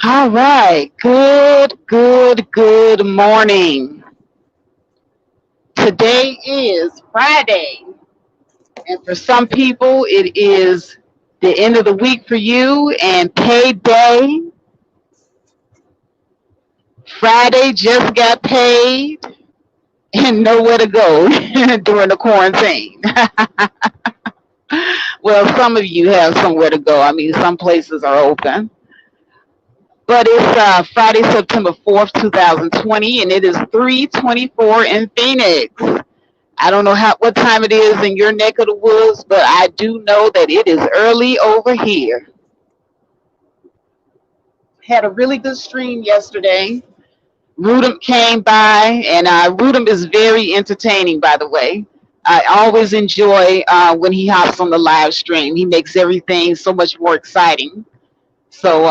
All right. Good morning. Today is Friday. And for some people, it is the end of the week for you and payday. Friday just got paid and nowhere to go during the quarantine. Well, some of you have somewhere to go. I mean, some places are open. But it's Friday, September 4th, 2020, and it is 3:24 in Phoenix. I don't know what time it is in your neck of the woods, but I do know that it is early over here. Had a really good stream yesterday. Rudum came by, and Rudum is very entertaining, by the way. I always enjoy when he hops on the live stream. He makes everything so much more exciting. So,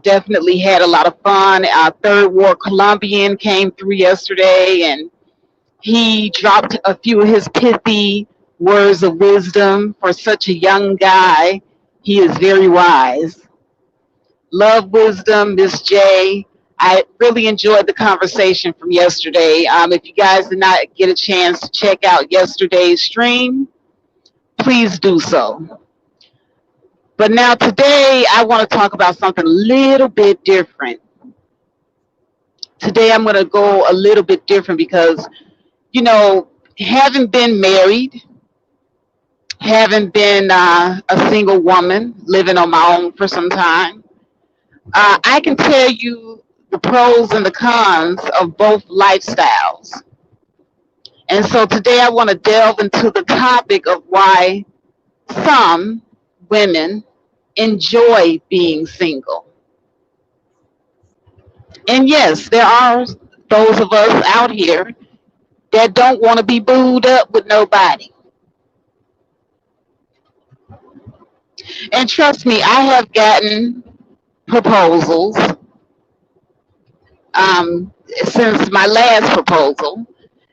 definitely had a lot of fun. Our Third War Colombian came through yesterday, and he dropped a few of his pithy words of wisdom for such a young guy. He is very wise. Love wisdom, Miss J. I really enjoyed the conversation from yesterday. If you guys did not get a chance to check out yesterday's stream, please do so. But now today, I want to talk about something a little bit different. Today, I'm going to go a little bit different because, having been married, having been a single woman, living on my own for some time, I can tell you the pros and the cons of both lifestyles. And so today I want to delve into the topic of why some women enjoy being single. And yes, there are those of us out here that don't want to be booed up with nobody. And trust me, I have gotten proposals since my last proposal.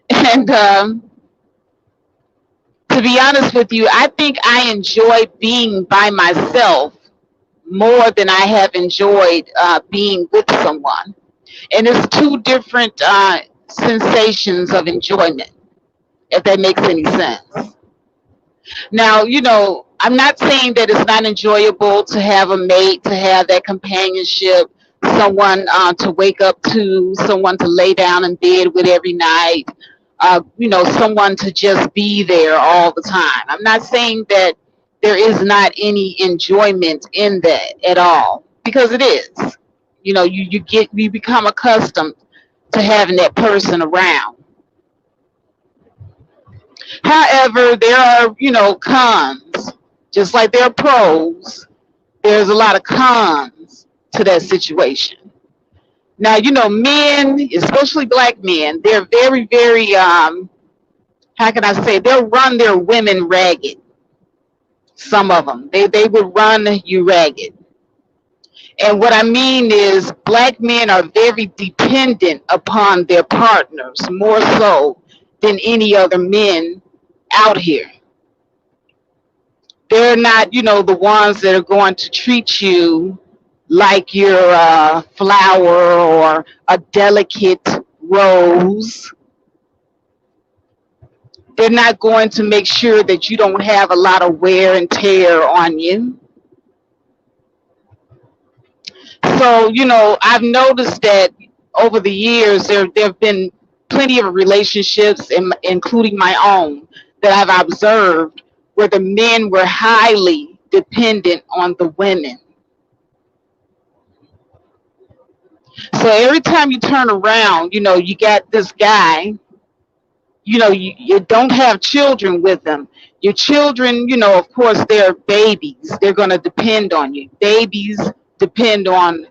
And to be honest with you, I think I enjoy being by myself more than I have enjoyed being with someone. And it's two different sensations of enjoyment, if that makes any sense. Now, I'm not saying that it's not enjoyable to have a mate, to have that companionship, someone to wake up to, someone to lay down in bed with every night, someone to just be there all the time. I'm not saying that there is not any enjoyment in that at all, because it is. You become accustomed to having that person around. However, there are, cons. Just like there are pros, there's a lot of cons to that situation. Now, men, especially black men, they're very, very, how can I say, they'll run their women ragged. Some of them, they would run you ragged. And what I mean is black men are very dependent upon their partners, more so than any other men out here. They're not, the ones that are going to treat you like you're a flower or a delicate rose. They're not going to make sure that you don't have a lot of wear and tear on you. So, I've noticed that over the years, there have been plenty of relationships, including my own, that I've observed where the men were highly dependent on the women. So every time you turn around, you got this guy, you don't have children with them. Your children, of course, they're babies. They're going to depend on you. Babies depend on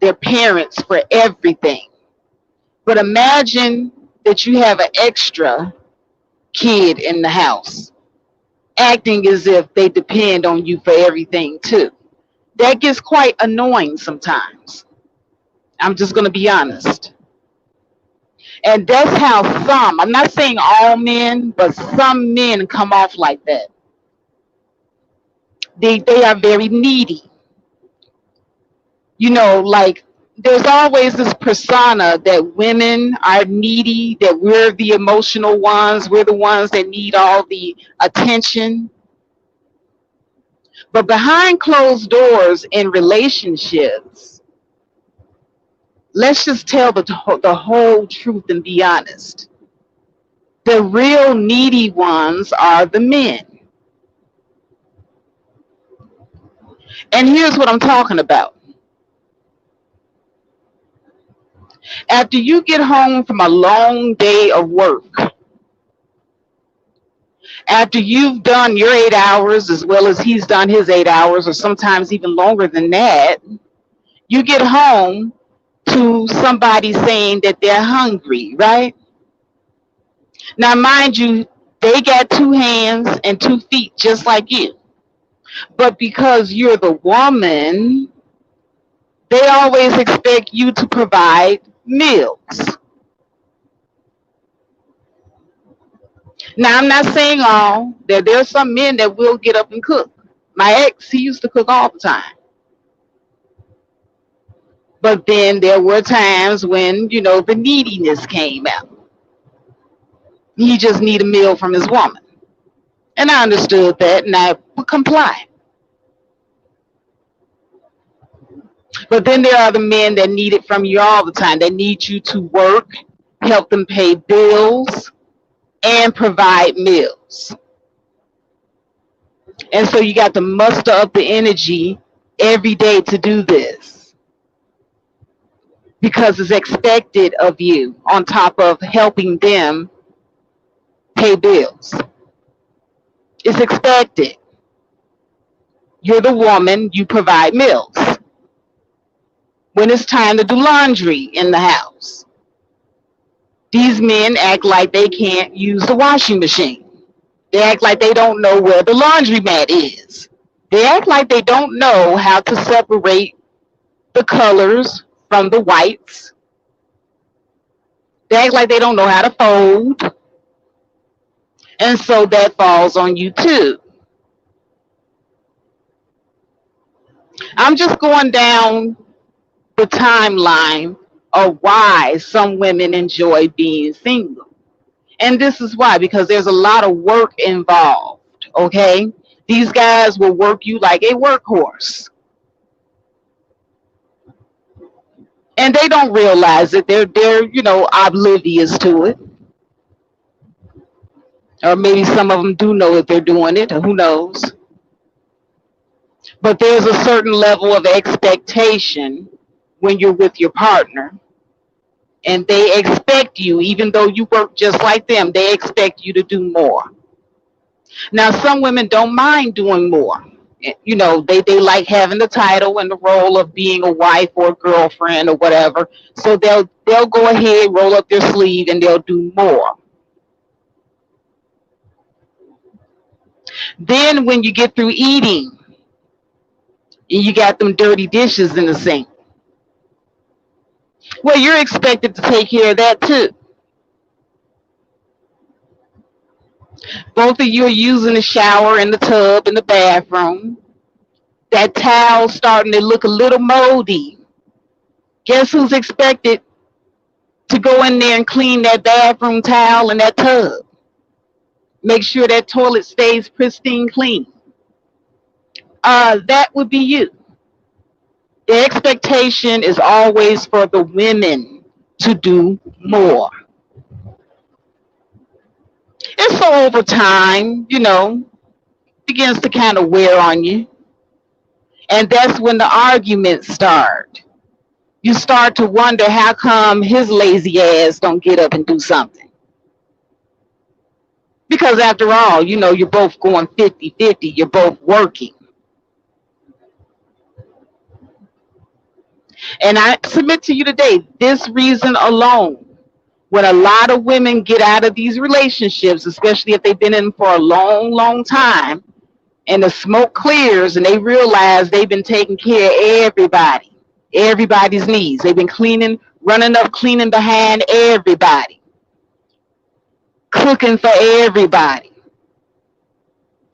their parents for everything. But imagine that you have an extra kid in the house, acting as if they depend on you for everything too. That gets quite annoying sometimes. I'm just going to be honest. And that's how some, I'm not saying all men, but some men come off like that. They are very needy. Like there's always this persona that women are needy, that we're the emotional ones, we're the ones that need all the attention. But behind closed doors in relationships, let's just tell the whole truth and be honest. The real needy ones are the men. And here's what I'm talking about. After you get home from a long day of work, after you've done your 8 hours as well as he's done his 8 hours, or sometimes even longer than that, you get home to somebody saying that they're hungry, right? Now, mind you, they got 2 hands and 2 feet just like you. But because you're the woman, they always expect you to provide meals. Now, I'm not saying all. There's some men that will get up and cook. My ex, he used to cook all the time. But then there were times when, the neediness came out. He just needed a meal from his woman. And I understood that, and I would comply. But then there are the men that need it from you all the time. They need you to work, help them pay bills, and provide meals. And so you got to muster up the energy every day to do this because it's expected of you on top of helping them pay bills. It's expected. You're the woman, you provide meals. When it's time to do laundry in the house, these men act like they can't use the washing machine. They act like they don't know where the laundromat is. They act like they don't know how to separate the colors from the whites. They act like they don't know how to fold. And so that falls on you too. I'm just going down the timeline of why some women enjoy being single. And this is why, because there's a lot of work involved, okay? These guys will work you like a workhorse. And they don't realize it. They're oblivious to it. Or maybe some of them do know that they're doing it, or who knows. But there's a certain level of expectation when you're with your partner. And they expect you, even though you work just like them, they expect you to do more. Now, some women don't mind doing more. They like having the title and the role of being a wife or a girlfriend or whatever. So they'll go ahead, roll up their sleeve, and they'll do more. Then when you get through eating, and you got them dirty dishes in the sink, well, you're expected to take care of that too. Both of you are using the shower and the tub in the bathroom. That towel starting to look a little moldy. Guess who's expected to go in there and clean that bathroom towel and that tub? Make sure that toilet stays pristine clean. That would be you. The expectation is always for the women to do more. And so over time, begins to kind of wear on you. And that's when the arguments start. You start to wonder how come his lazy ass don't get up and do something. Because after all, you're both going 50-50. You're both working. And I submit to you today, this reason alone, when a lot of women get out of these relationships, especially if they've been in for a long, long time, and the smoke clears and they realize they've been taking care of everybody's needs. They've been running up, cleaning behind everybody, cooking for everybody.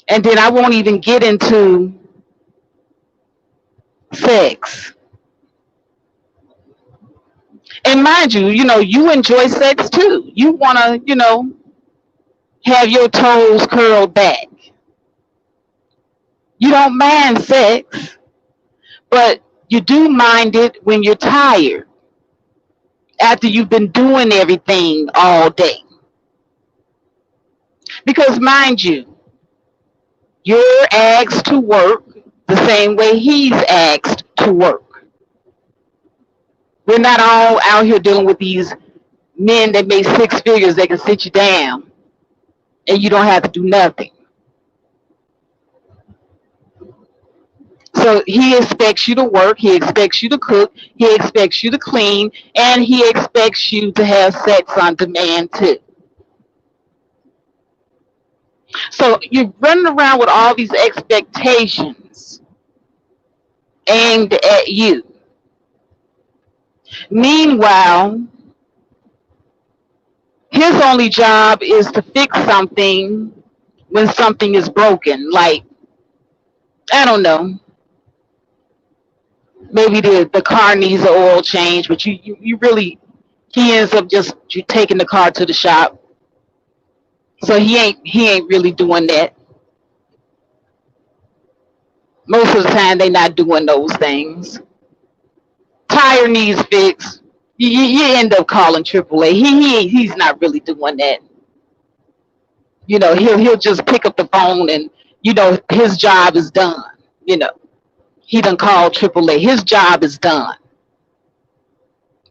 And then I won't even get into sex. And mind you, you enjoy sex too. You want to, have your toes curled back. You don't mind sex, but you do mind it when you're tired after you've been doing everything all day. Because mind you, you're asked to work the same way he's asked to work. We're not all out here dealing with these men that make six figures that can sit you down and you don't have to do nothing. So he expects you to work, he expects you to cook, he expects you to clean, and he expects you to have sex on demand too. So you're running around with all these expectations aimed at you. Meanwhile, his only job is to fix something when something is broken. Like, I don't know, maybe the car needs an oil change, but you really, he ends up just you taking the car to the shop. So he ain't really doing that. Most of the time they not doing those things. Tire needs fixed. You end up calling AAA. He's not really doing that. He'll just pick up the phone and his job is done. You know, he done called AAA. His job is done.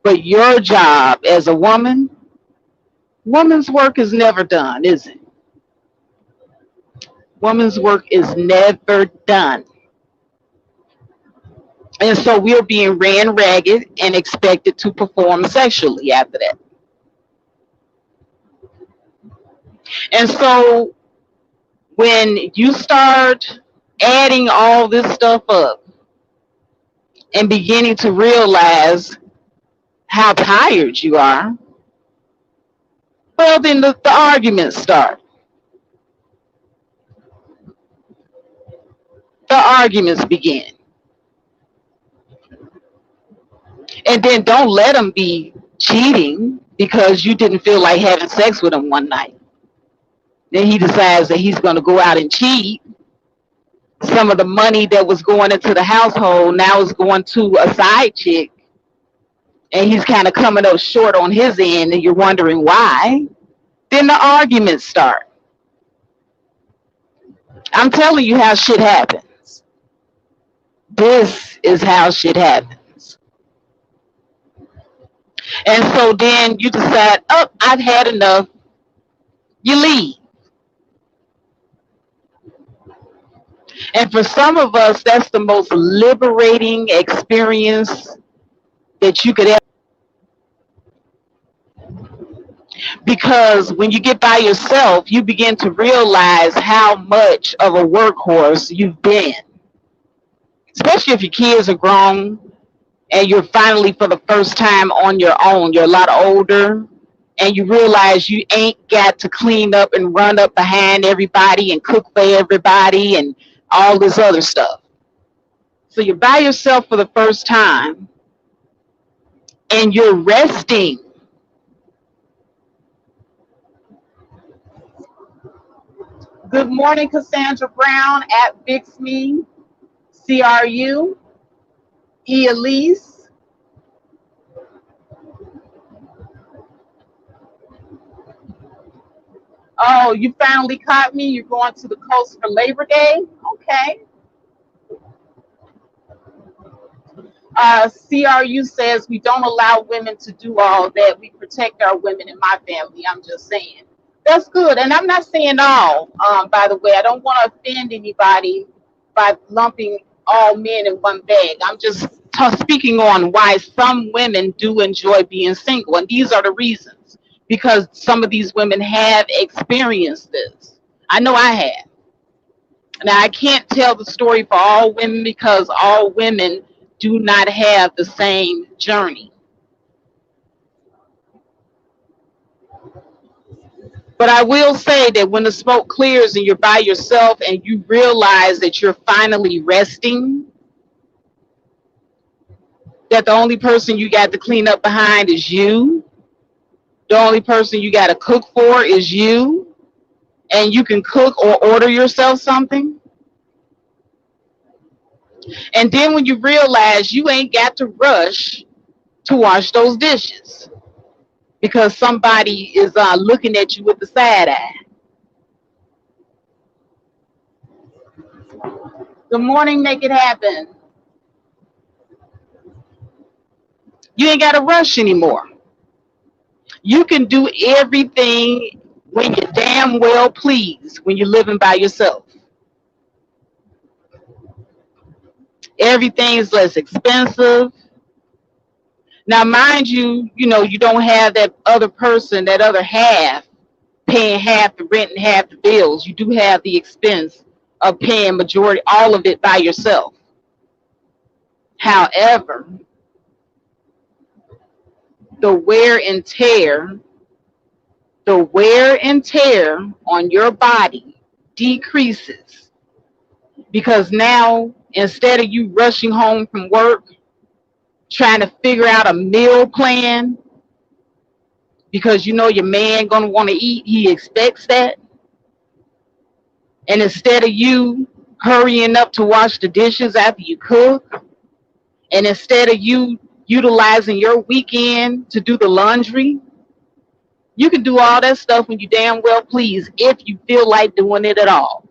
But your job as a woman's work is never done, is it? Woman's work is never done. And so we're being ran ragged and expected to perform sexually after that. And so when you start adding all this stuff up and beginning to realize how tired you are, well, then the arguments start. The arguments begin. And then don't let them be cheating because you didn't feel like having sex with him one night. Then he decides that he's going to go out and cheat. Some of the money that was going into the household now is going to a side chick. And he's kind of coming up short on his end and you're wondering why. Then the arguments start. I'm telling you how shit happens. This is how shit happens. And so then you decide, oh, I've had enough. You leave. And for some of us, that's the most liberating experience that you could ever. Because when you get by yourself, you begin to realize how much of a workhorse you've been. Especially if your kids are grown and you're finally for the first time on your own. You're a lot older and you realize you ain't got to clean up and run up behind everybody and cook for everybody and all this other stuff. So you're by yourself for the first time and you're resting. Good morning, Cassandra Brown at BixMe, CRU, Elise. Oh, you finally caught me. You're going to the coast for Labor Day? Okay. CRU says we don't allow women to do all that. We protect our women in my family. I'm just saying. That's good. And I'm not saying all, by the way. I don't want to offend anybody by lumping all men in one bag. I'm just speaking on why some women do enjoy being single. And these are the reasons. Because some of these women have experienced this. I know I have. Now, I can't tell the story for all women because all women do not have the same journey. But I will say that when the smoke clears and you're by yourself and you realize that you're finally resting, that the only person you got to clean up behind is you. The only person you got to cook for is you. And you can cook or order yourself something. And then when you realize you ain't got to rush to wash those dishes because somebody is looking at you with the side eye. Good morning, make it happen. You ain't got to rush anymore. You can do everything when you're damn well pleased when you're living by yourself. Everything is less expensive. Now, mind you, you don't have that other person, that other half, paying half the rent and half the bills. You do have the expense of paying majority, all of it by yourself. However, the wear and tear, on your body decreases because now instead of you rushing home from work, trying to figure out a meal plan because your man gonna want to eat, he expects that. And instead of you hurrying up to wash the dishes after you cook, and instead of you utilizing your weekend to do the laundry, you can do all that stuff when you damn well please, if you feel like doing it at all.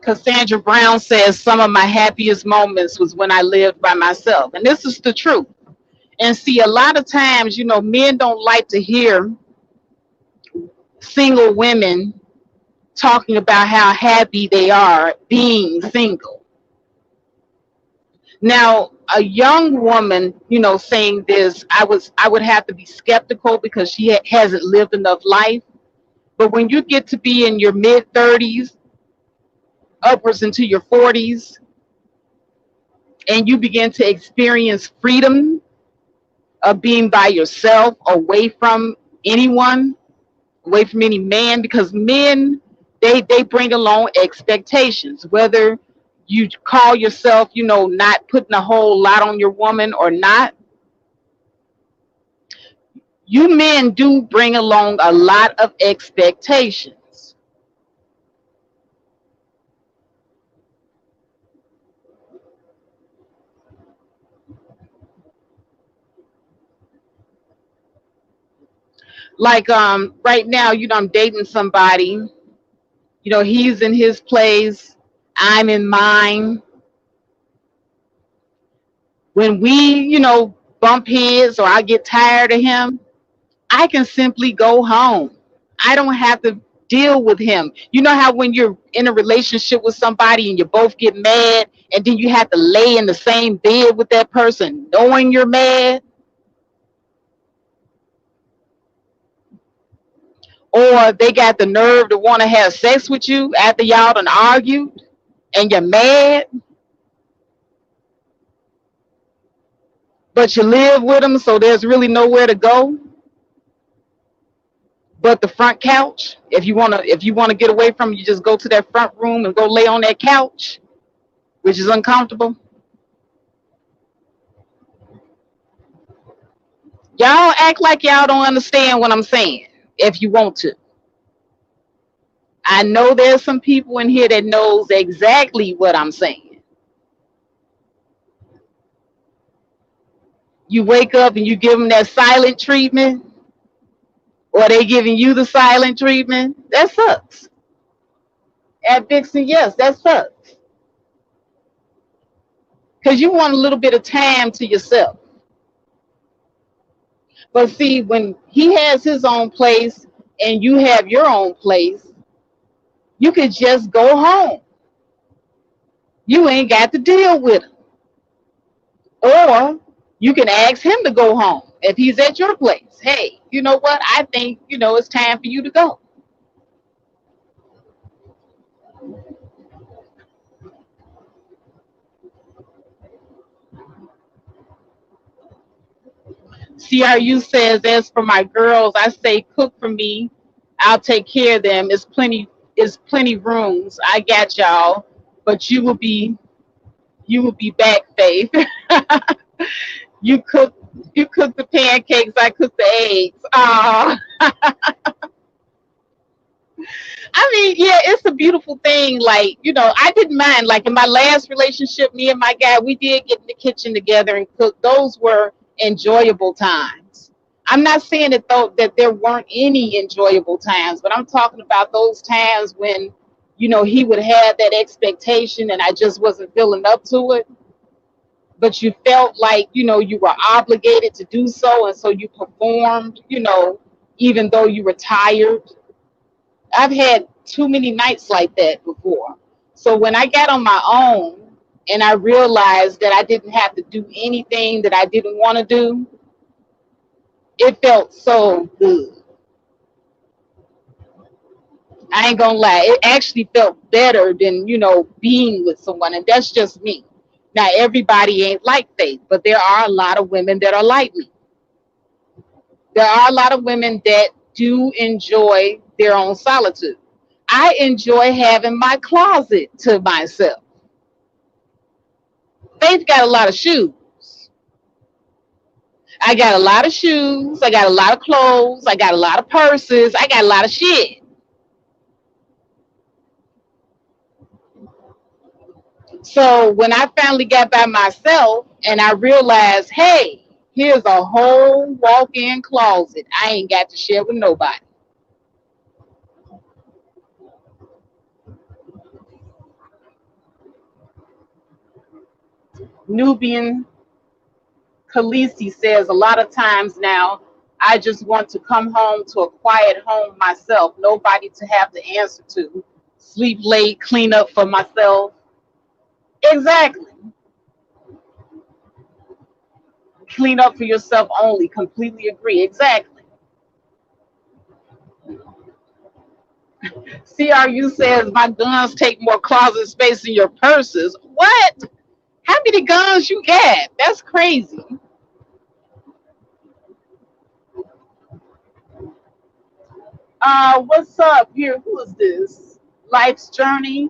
Cassandra Brown says some of my happiest moments was when I lived by myself. And this is the truth. And see, a lot of times, men don't like to hear single women talking about how happy they are being single. Now, a young woman, saying this, I would have to be skeptical because she hasn't lived enough life. But when you get to be in your mid 30s, upwards into your 40s, and you begin to experience freedom of being by yourself, away from anyone, away from any man, because men, they bring along expectations, whether you call yourself, not putting a whole lot on your woman or not. You men do bring along a lot of expectations. Like right now, I'm dating somebody, he's in his place, I'm in mine. When we, bump heads or I get tired of him, I can simply go home. I don't have to deal with him. You know how when you're in a relationship with somebody and you both get mad and then you have to lay in the same bed with that person knowing you're mad? Or they got the nerve to want to have sex with you after y'all done argued and you're mad, but you live with them, so there's really nowhere to go but the front couch. If you wanna get away from it, you just go to that front room and go lay on that couch, which is uncomfortable. Y'all act like y'all don't understand what I'm saying if you want to. I know there's some people in here that knows exactly what I'm saying. You wake up and you give them that silent treatment, or they giving you the silent treatment. That sucks. At Vixen, yes, that sucks. Because you want a little bit of time to yourself. But see, when he has his own place and you have your own place, you could just go home. You ain't got to deal with him. Or you can ask him to go home if he's at your place. Hey, you know what? I think, it's time for you to go. CRU says, as for my girls, I say cook for me. I'll take care of them. It's plenty rooms. I got y'all, but you will be back, Faith. you cook you cook the pancakes, I cook the eggs. I mean, yeah, it's a beautiful thing. Like, I didn't mind. Like in my last relationship, me and my guy, we did get in the kitchen together and cook. Those were enjoyable times. I'm not saying that though that there weren't any enjoyable times, but I'm talking about those times when, he would have that expectation and I just wasn't feeling up to it. But you felt like, you were obligated to do so, and so you performed, even though you were tired. I've had too many nights like that before. So when I got on my own and I realized that I didn't have to do anything that I didn't want to do, it felt so good. I ain't gonna lie, it actually felt better than, being with someone. And that's just me. Now, everybody ain't like Faith, but there are a lot of women that are like me. There are a lot of women that do enjoy their own solitude. I enjoy having my closet to myself. Faith got a lot of shoes. I got a lot of shoes. I got a lot of clothes. I got a lot of purses. I got a lot of shit. So when I finally got by myself and I realized, hey, here's a whole walk-in closet. I ain't got to share with nobody. Nubian Khaleesi says a lot of times now, I just want to come home to a quiet home myself, nobody to have to answer to, sleep late, clean up for myself. Exactly. Clean up for yourself only. Completely agree. Exactly. CRU says my guns take more closet space than your purses. What? How many guns you got? That's crazy. What's up here? Who is this? Life's Journey.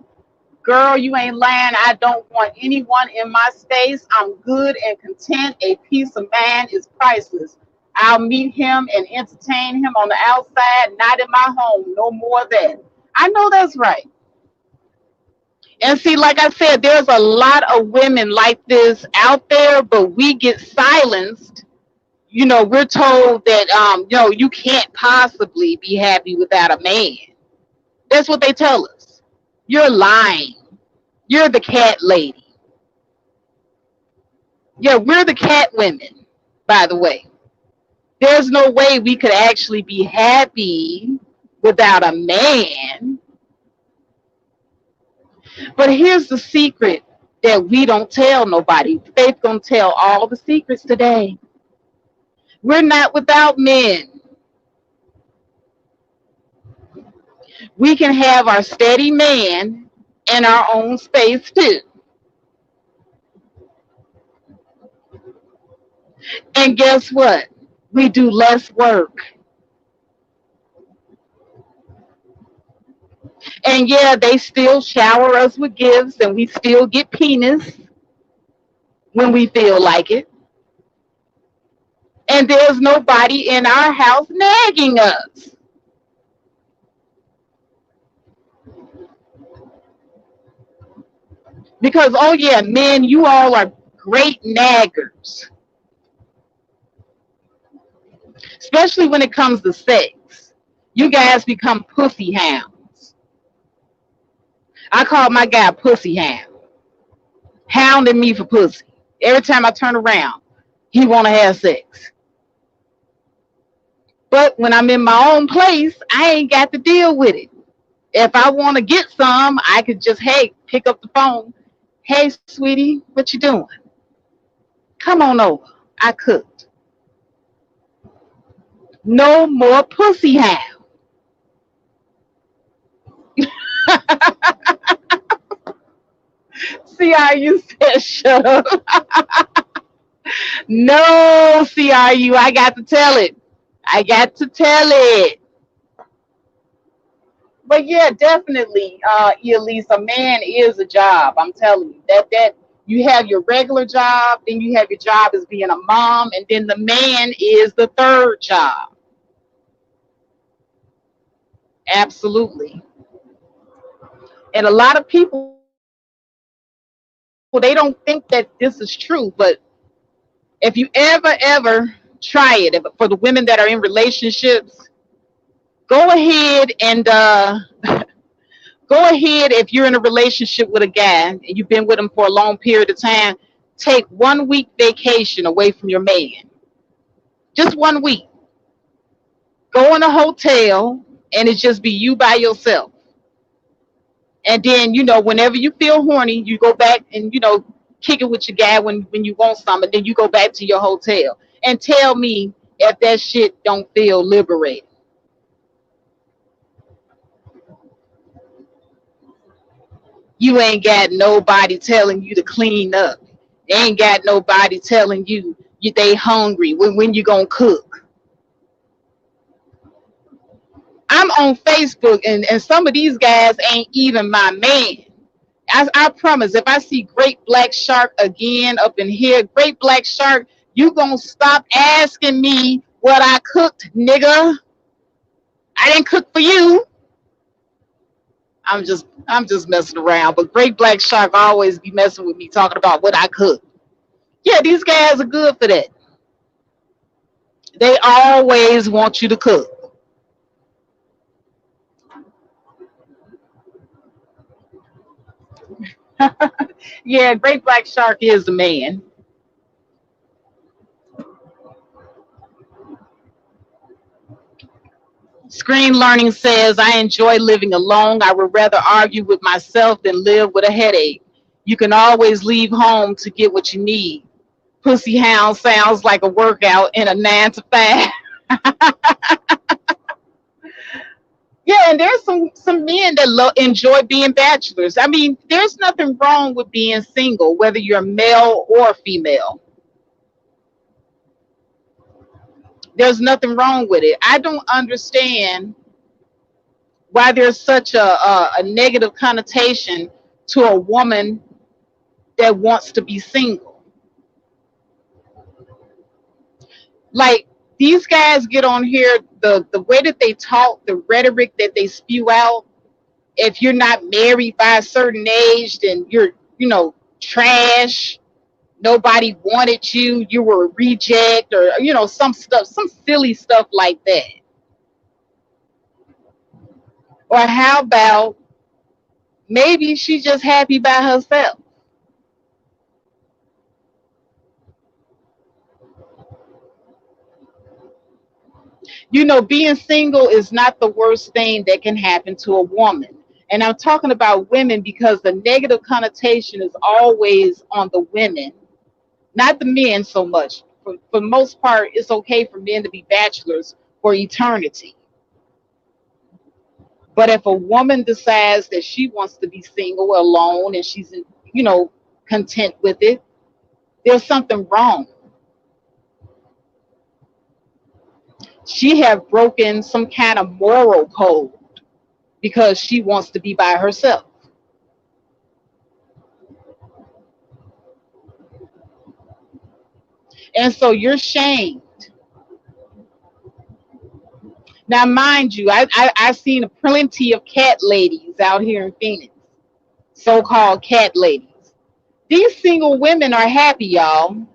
Girl, you ain't lying. I don't want anyone in my space. I'm good and content. A peace of mind is priceless. I'll meet him and entertain him on the outside, not in my home. No more of that. I know that's right. And see, like I said, there's a lot of women like this out there, but we get silenced. We're told that you can't possibly be happy without a man. That's what they tell us. You're lying. You're the cat lady. Yeah, we're the cat women, by the way. There's no way we could actually be happy without a man. But here's the secret that we don't tell nobody. Faith gonna tell all the secrets today. We're not without men. We can have our steady man in our own space too. And guess what? We do less work. And yeah, they still shower us with gifts and we still get penis when we feel like it. And there's nobody in our house nagging us. Because, oh yeah, men, you all are great naggers, especially when it comes to sex. You guys become pussy hounds. I call my guy pussy hound, hounding me for pussy. Every time I turn around, he want to have sex. But when I'm in my own place, I ain't got to deal with it. If I want to get some, I could just, hey, pick up the phone. Hey, sweetie, what you doing? Come on over. I cooked. No more pussy hound. See how you said shut up. No, CRU, I got to tell it. I got to tell it. But yeah, definitely, Elise, a man is a job. I'm telling you that you have your regular job, then you have your job as being a mom, and then the man is the third job. Absolutely. And a lot of people, they don't think that this is true, but if you ever try it, for the women that are in relationships, go ahead and go ahead, if you're in a relationship with a guy and you've been with him for a long period of time, take 1 week vacation away from your man. Just 1 week. Go in a hotel and it just be you by yourself. And then, whenever you feel horny, you go back and, kick it with your guy when you want some, and then you go back to your hotel. And tell me if that shit don't feel liberating. You ain't got nobody telling you to clean up. They ain't got nobody telling you they hungry when you gonna cook. I'm on Facebook and some of these guys ain't even my man. I promise, if I see Great Black Shark again up in here, Great Black Shark, you gonna stop asking me what I cooked, nigga. I didn't cook for you. I'm just messing around. But Great Black Shark always be messing with me, talking about what I cook. Yeah, these guys are good for that. They always want you to cook. Yeah, Great Black Shark is the man. Screen Learning says, I enjoy living alone. I would rather argue with myself than live with a headache. You can always leave home to get what you need. Pussy Hound sounds like a workout in a 9 to 5. Yeah, and there's some men that enjoy being bachelors. I mean, there's nothing wrong with being single, whether you're male or female. There's nothing wrong with it. I don't understand why there's such a negative connotation to a woman that wants to be single. Like, these guys get on here, the way that they talk, the rhetoric that they spew out. If you're not married by a certain age, then you're, trash. Nobody wanted you. You were a reject, or some stuff, some silly stuff like that. Or how about maybe she's just happy by herself? Being single is not the worst thing that can happen to a woman. And I'm talking about women because the negative connotation is always on the women, not the men so much. For the most part, it's okay for men to be bachelors for eternity. But if a woman decides that she wants to be single alone and she's, you know, content with it, there's something wrong. She have broken some kind of moral code because she wants to be by herself. And so you're shamed. Now, mind you, I've seen plenty of cat ladies out here in Phoenix, so-called cat ladies. These single women are happy, y'all.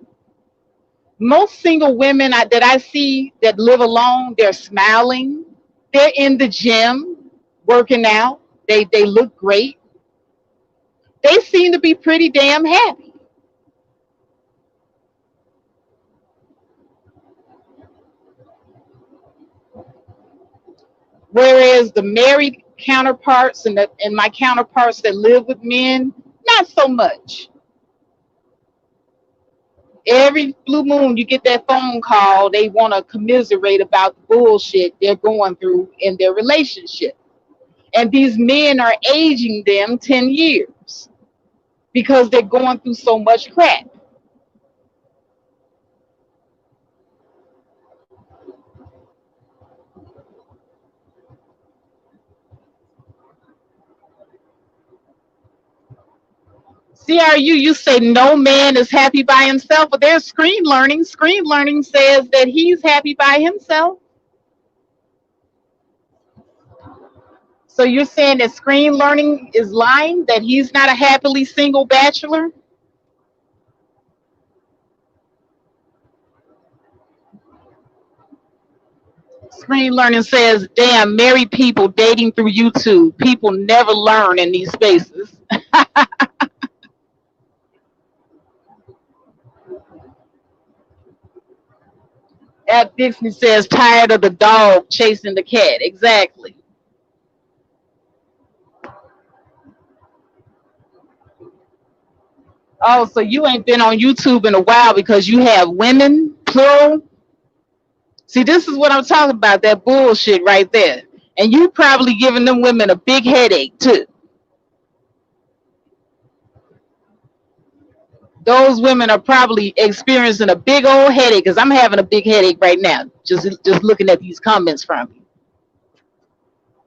Most single women that I see that live alone, they're smiling. They're in the gym, working out. They look great. They seem to be pretty damn happy. Whereas the married counterparts and my counterparts that live with men, not so much. Every blue moon, you get that phone call. They want to commiserate about the bullshit they're going through in their relationship. And these men are aging them 10 years because they're going through so much crap. CRU, you say no man is happy by himself, but there's screen learning. Screen learning says that he's happy by himself. So you're saying that screen learning is lying, that he's not a happily single bachelor? Screen learning says, damn, married people dating through YouTube. People never learn in these spaces. At Dixie says, tired of the dog chasing the cat. Exactly. Oh, so you ain't been on YouTube in a while because you have women, plural. See, this is what I'm talking about, that bullshit right there. And you probably giving them women a big headache too. Those women are probably experiencing a big old headache because I'm having a big headache right now, just looking at these comments from you.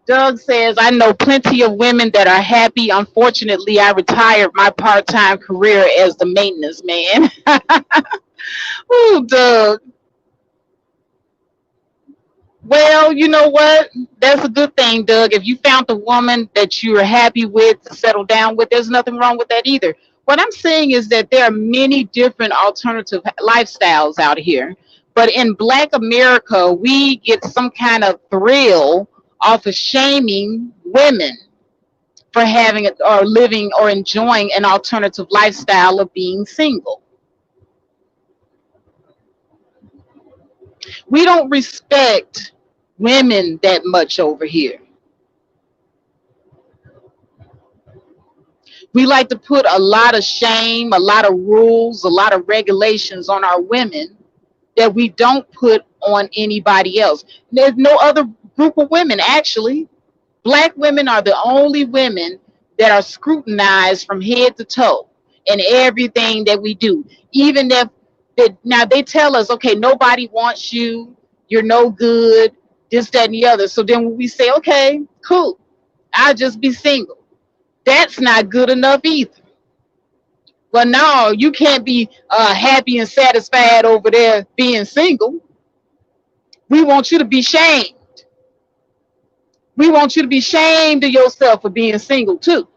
Doug says, I know plenty of women that are happy. Unfortunately, I retired my part-time career as the maintenance man. Ooh, Doug. Well, you know what? That's a good thing, Doug. If you found the woman that you're happy with to settle down with, there's nothing wrong with that either. What I'm saying is that there are many different alternative lifestyles out here. But in Black America, we get some kind of thrill off of shaming women for having it or living or enjoying an alternative lifestyle of being single. We don't respect women that much over here. We like to put a lot of shame, a lot of rules, a lot of regulations on our women that we don't put on anybody else. There's no other group of women, actually. Black women are the only women that are scrutinized from head to toe in everything that we do. Even if now they tell us, okay, nobody wants you, you're no good, this, that, and the other. So then when we say, okay, cool, I'll just be single. That's not good enough either. Well, no, you can't be happy and satisfied over there being single. We want you to be shamed. We want you to be ashamed of yourself for being single too.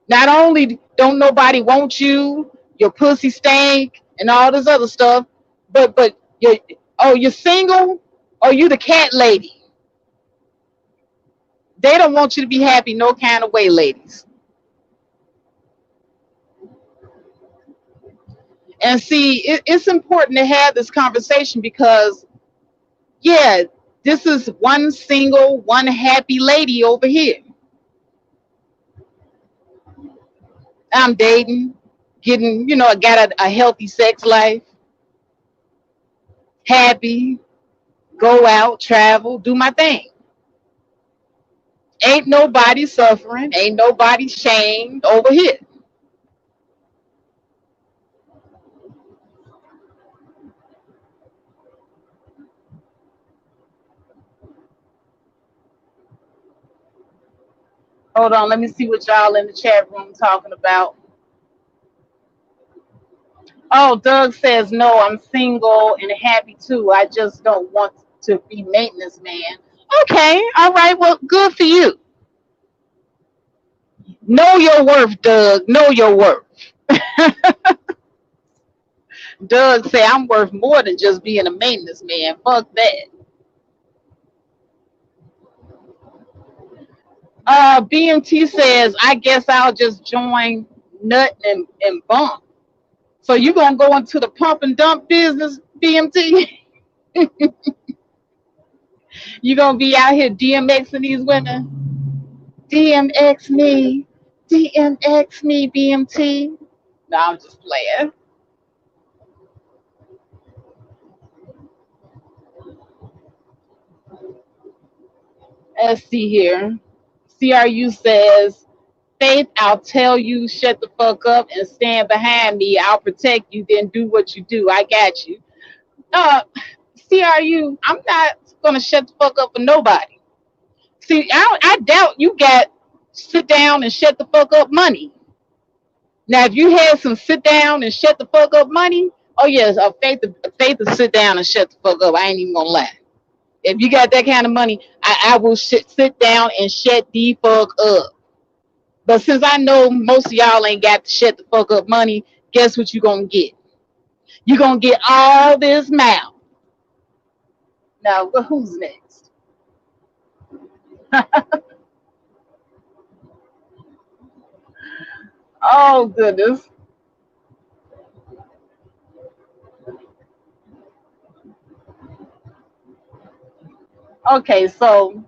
Not only don't nobody want you, your pussy stank and all this other stuff, but you're single or you the cat lady. They don't want you to be happy no kind of way, ladies. And see, it's important to have this conversation because, yeah, this is one single, one happy lady over here. I'm dating, getting, I got a healthy sex life, happy, go out, travel, do my thing. Ain't nobody suffering, ain't nobody shamed over here. Hold on, let me see what y'all in the chat room talking about. Oh, Doug says, no, I'm single and happy too. I just don't want to be maintenance man. Okay, all right, well, good for you. Know your worth, Doug. Know your worth. Doug say I'm worth more than just being a maintenance man. Fuck that. BMT says, I guess I'll just join Nut and Bump. So you gonna go into the pump and dump business, BMT? You gonna be out here DMXing these women? DMX me, DMX me, BMT. No, I'm just playing. Let's see here. CRU says, Faith, I'll tell you, shut the fuck up and stand behind me. I'll protect you, then do what you do. I got you. Uh, CRU, I'm not gonna shut the fuck up for nobody. See, I doubt you got sit down and shut the fuck up money. Now, if you had some sit down and shut the fuck up money, oh yes, faith to sit down and shut the fuck up. I ain't even gonna lie. If you got that kind of money, I will sit down and shut the fuck up. But since I know most of y'all ain't got the shut the fuck up money, guess what you gonna get? You gonna get all this mouth. Now, who's next? Oh goodness. Okay, so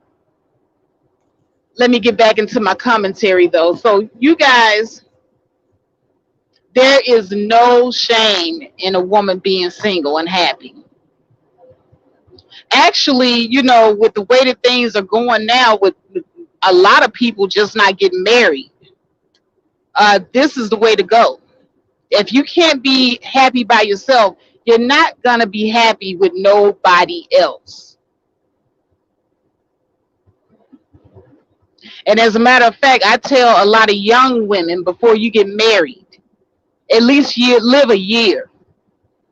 let me get back into my commentary though. So you guys, there is no shame in a woman being single and happy. Actually, with the way that things are going now, with a lot of people just not getting married, this is the way to go. If you can't be happy by yourself, you're not gonna be happy with nobody else. And as a matter of fact, I tell a lot of young women before you get married, at least live a year.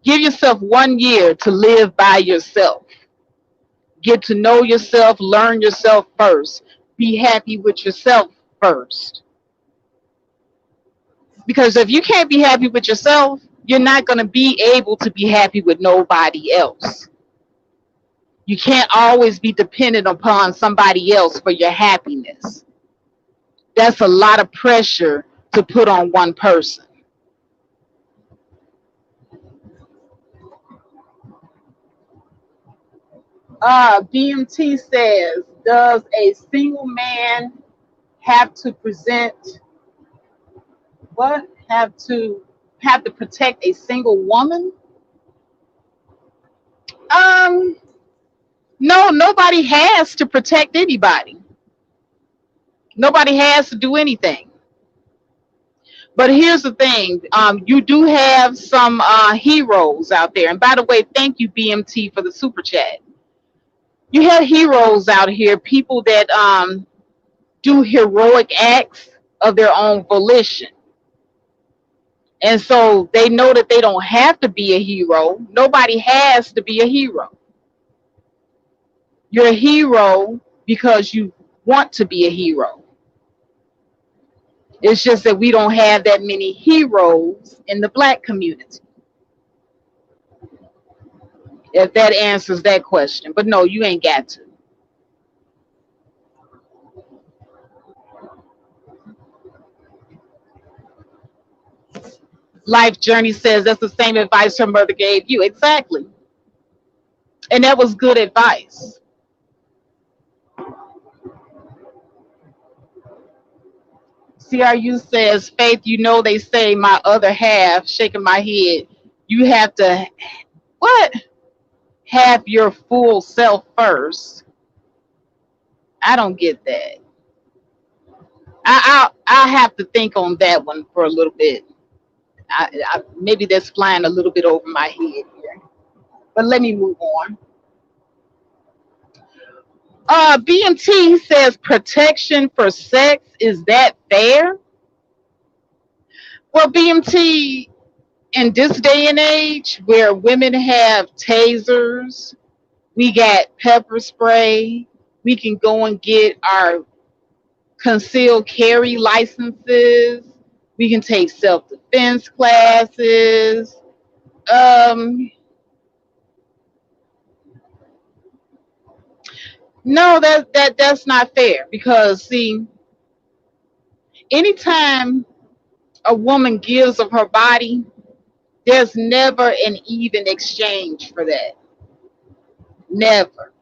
Give yourself 1 year to live by yourself. Get to know yourself, learn yourself first. Be happy with yourself first. Because if you can't be happy with yourself, you're not going to be able to be happy with nobody else. You can't always be dependent upon somebody else for your happiness. That's a lot of pressure to put on one person. BMT says, does a single man have to present what? Have to protect a single woman? Um, no, nobody has to protect anybody. Nobody has to do anything. But here's the thing: you do have some heroes out there. And by the way, thank you, BMT, for the super chat. You have heroes out here, people that do heroic acts of their own volition. And so they know that they don't have to be a hero. Nobody has to be a hero. You're a hero because you want to be a hero. It's just that we don't have that many heroes in the black community. If that answers that question. But no, you ain't got to. Life Journey says that's the same advice her mother gave you. Exactly. And that was good advice. CRU says, Faith, they say my other half, shaking my head, you have to, what? Have your full self first. I don't get that. I'll have to think on that one for a little bit. Maybe that's flying a little bit over my head here. But let me move on. BMT says protection for sex. Is that fair? Well, BMT, in this day and age where women have tasers, we got pepper spray, we can go and get our concealed carry licenses, we can take self-defense classes. Um, no, that's not fair because see, anytime a woman gives of her body, there's never an even exchange for that. Never.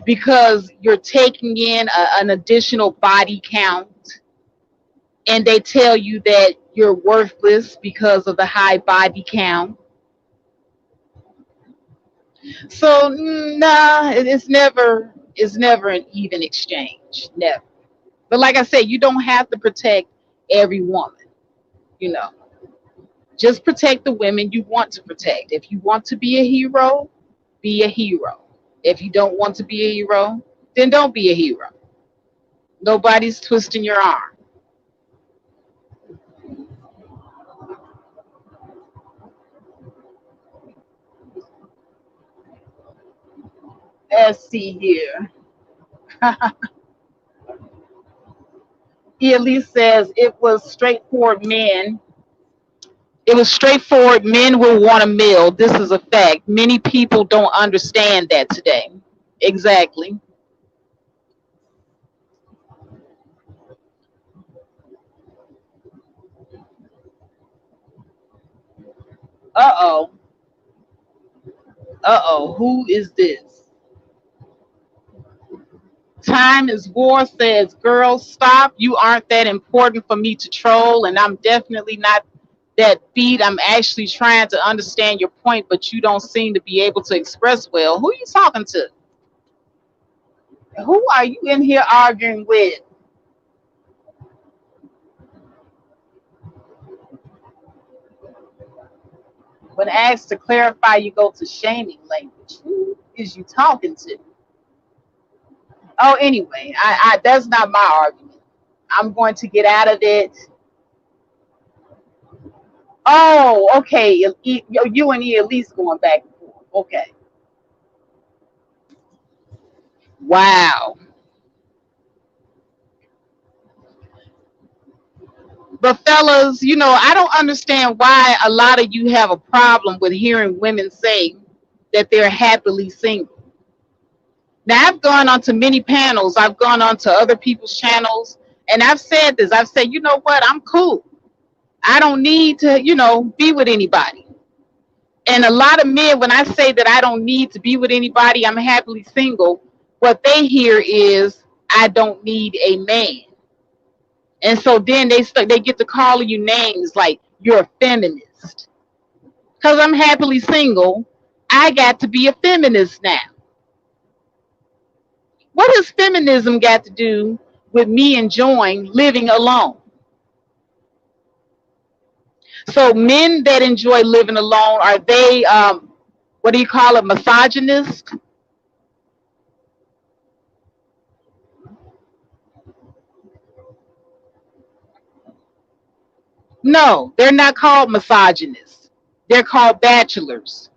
Because you're taking in an additional body count, and they tell you that you're worthless because of the high body count. So nah, it's never an even exchange. Never. But like I said, you don't have to protect every woman. You know, just protect the women you want to protect. If you want to be a hero, be a hero. If you don't want to be a hero, then don't be a hero. Nobody's twisting your arm. Let's see here. Elise says it was straightforward men. It was straightforward. Men will want a meal. This is a fact. Many people don't understand that today. Exactly. Uh oh. Uh oh. Who is this? Time is War says, girl, stop. You aren't that important for me to troll, and I'm definitely not that beat. I'm actually trying to understand your point, but you don't seem to be able to express well. Who are you talking to? Who are you in here arguing with? When asked to clarify, you go to shaming language. Who is you talking to? Oh, anyway, I that's not my argument. I'm going to get out of it. Oh, okay. You and E at least going back and forth. Okay. Wow. But fellas, I don't understand why a lot of you have a problem with hearing women say that they're happily single. Now, I've gone on to many panels, I've gone on to other people's channels, and I've said this. I've said, you know what? I'm cool. I don't need to, be with anybody. And a lot of men, when I say that I don't need to be with anybody, I'm happily single, what they hear is, I don't need a man. And so then they get to calling you names like you're a feminist. Because I'm happily single, I got to be a feminist now. What has feminism got to do with me enjoying living alone? So men that enjoy living alone, are they what do you call it, misogynist? No, they're not called misogynists. They're called bachelors.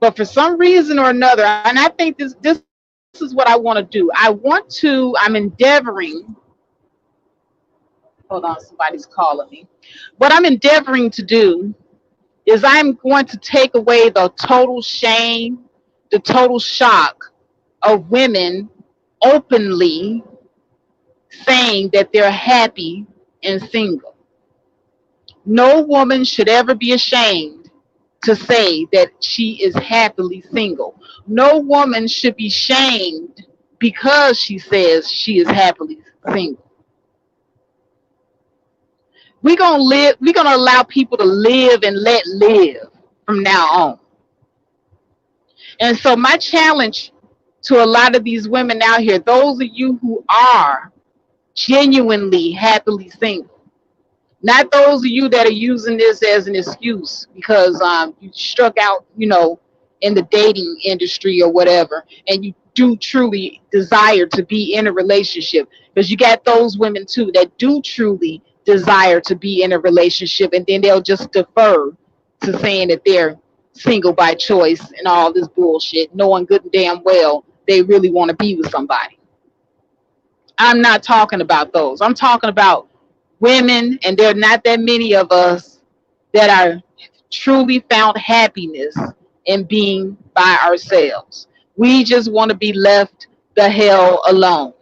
But for some reason or another, and I think this is what I want to do. I'm endeavoring. Hold on, somebody's calling me. What I'm endeavoring to do is I'm going to take away the total shame, the total shock of women openly saying that they're happy and single. No woman should ever be ashamed to say that she is happily single. No woman should be shamed because she says she is happily single. We're gonna allow people to live and let live from now on. And so my challenge to a lot of these women out here, those of you who are genuinely happily single, not those of you that are using this as an excuse because you struck out, in the dating industry or whatever, and you do truly desire to be in a relationship. Because you got those women too that do truly desire to be in a relationship, and then they'll just defer to saying that they're single by choice and all this bullshit, knowing good and damn well they really want to be with somebody. I'm not talking about those. I'm talking about women, and there are not that many of us that are truly found happiness in being by ourselves. We just want to be left the hell alone.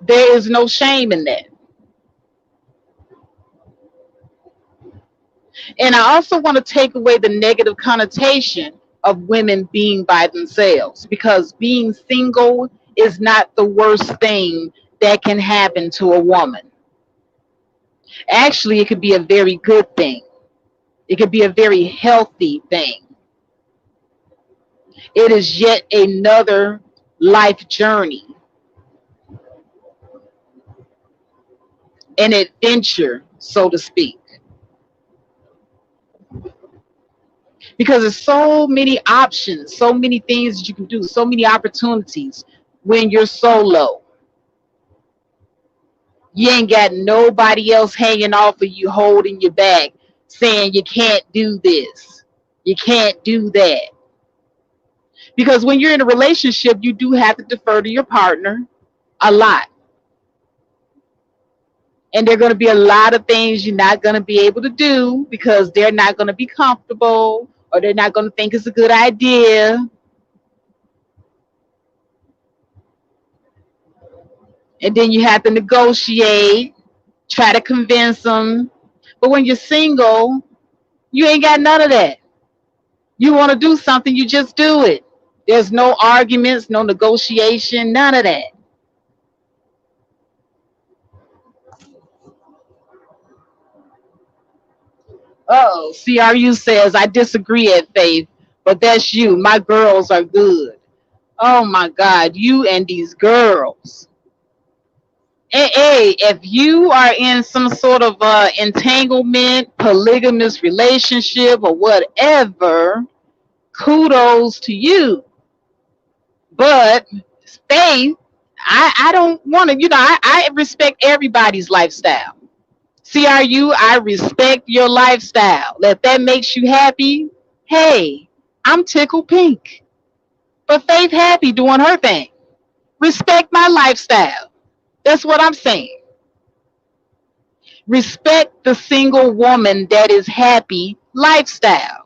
There is no shame in that. And I also want to take away the negative connotation of women being by themselves, because being single is not the worst thing that can happen to a woman. Actually, it could be a very good thing. It could be a very healthy thing. It is yet another life journey, an adventure, so to speak. Because there's so many options, so many things that you can do, so many opportunities when you're solo. You ain't got nobody else hanging off of you, holding your back, saying you can't do this. You can't do that. Because when you're in a relationship, you do have to defer to your partner a lot. And there are going to be a lot of things you're not going to be able to do because they're not going to be comfortable or they're not going to think it's a good idea. And then you have to negotiate, try to convince them. But when you're single, you ain't got none of that. You want to do something, you just do it. There's no arguments, no negotiation, none of that. Oh, CRU says, I disagree at Faith, but that's you. My girls are good. Oh my God, you and these girls. Hey, if you are in some sort of entanglement, polygamous relationship, or whatever, kudos to you. But Faith, I don't want to, I respect everybody's lifestyle. CRU, I respect your lifestyle. If that makes you happy, hey, I'm tickled pink. But Faith happy doing her thing. Respect my lifestyle. That's what I'm saying. Respect the single woman that is happy lifestyle.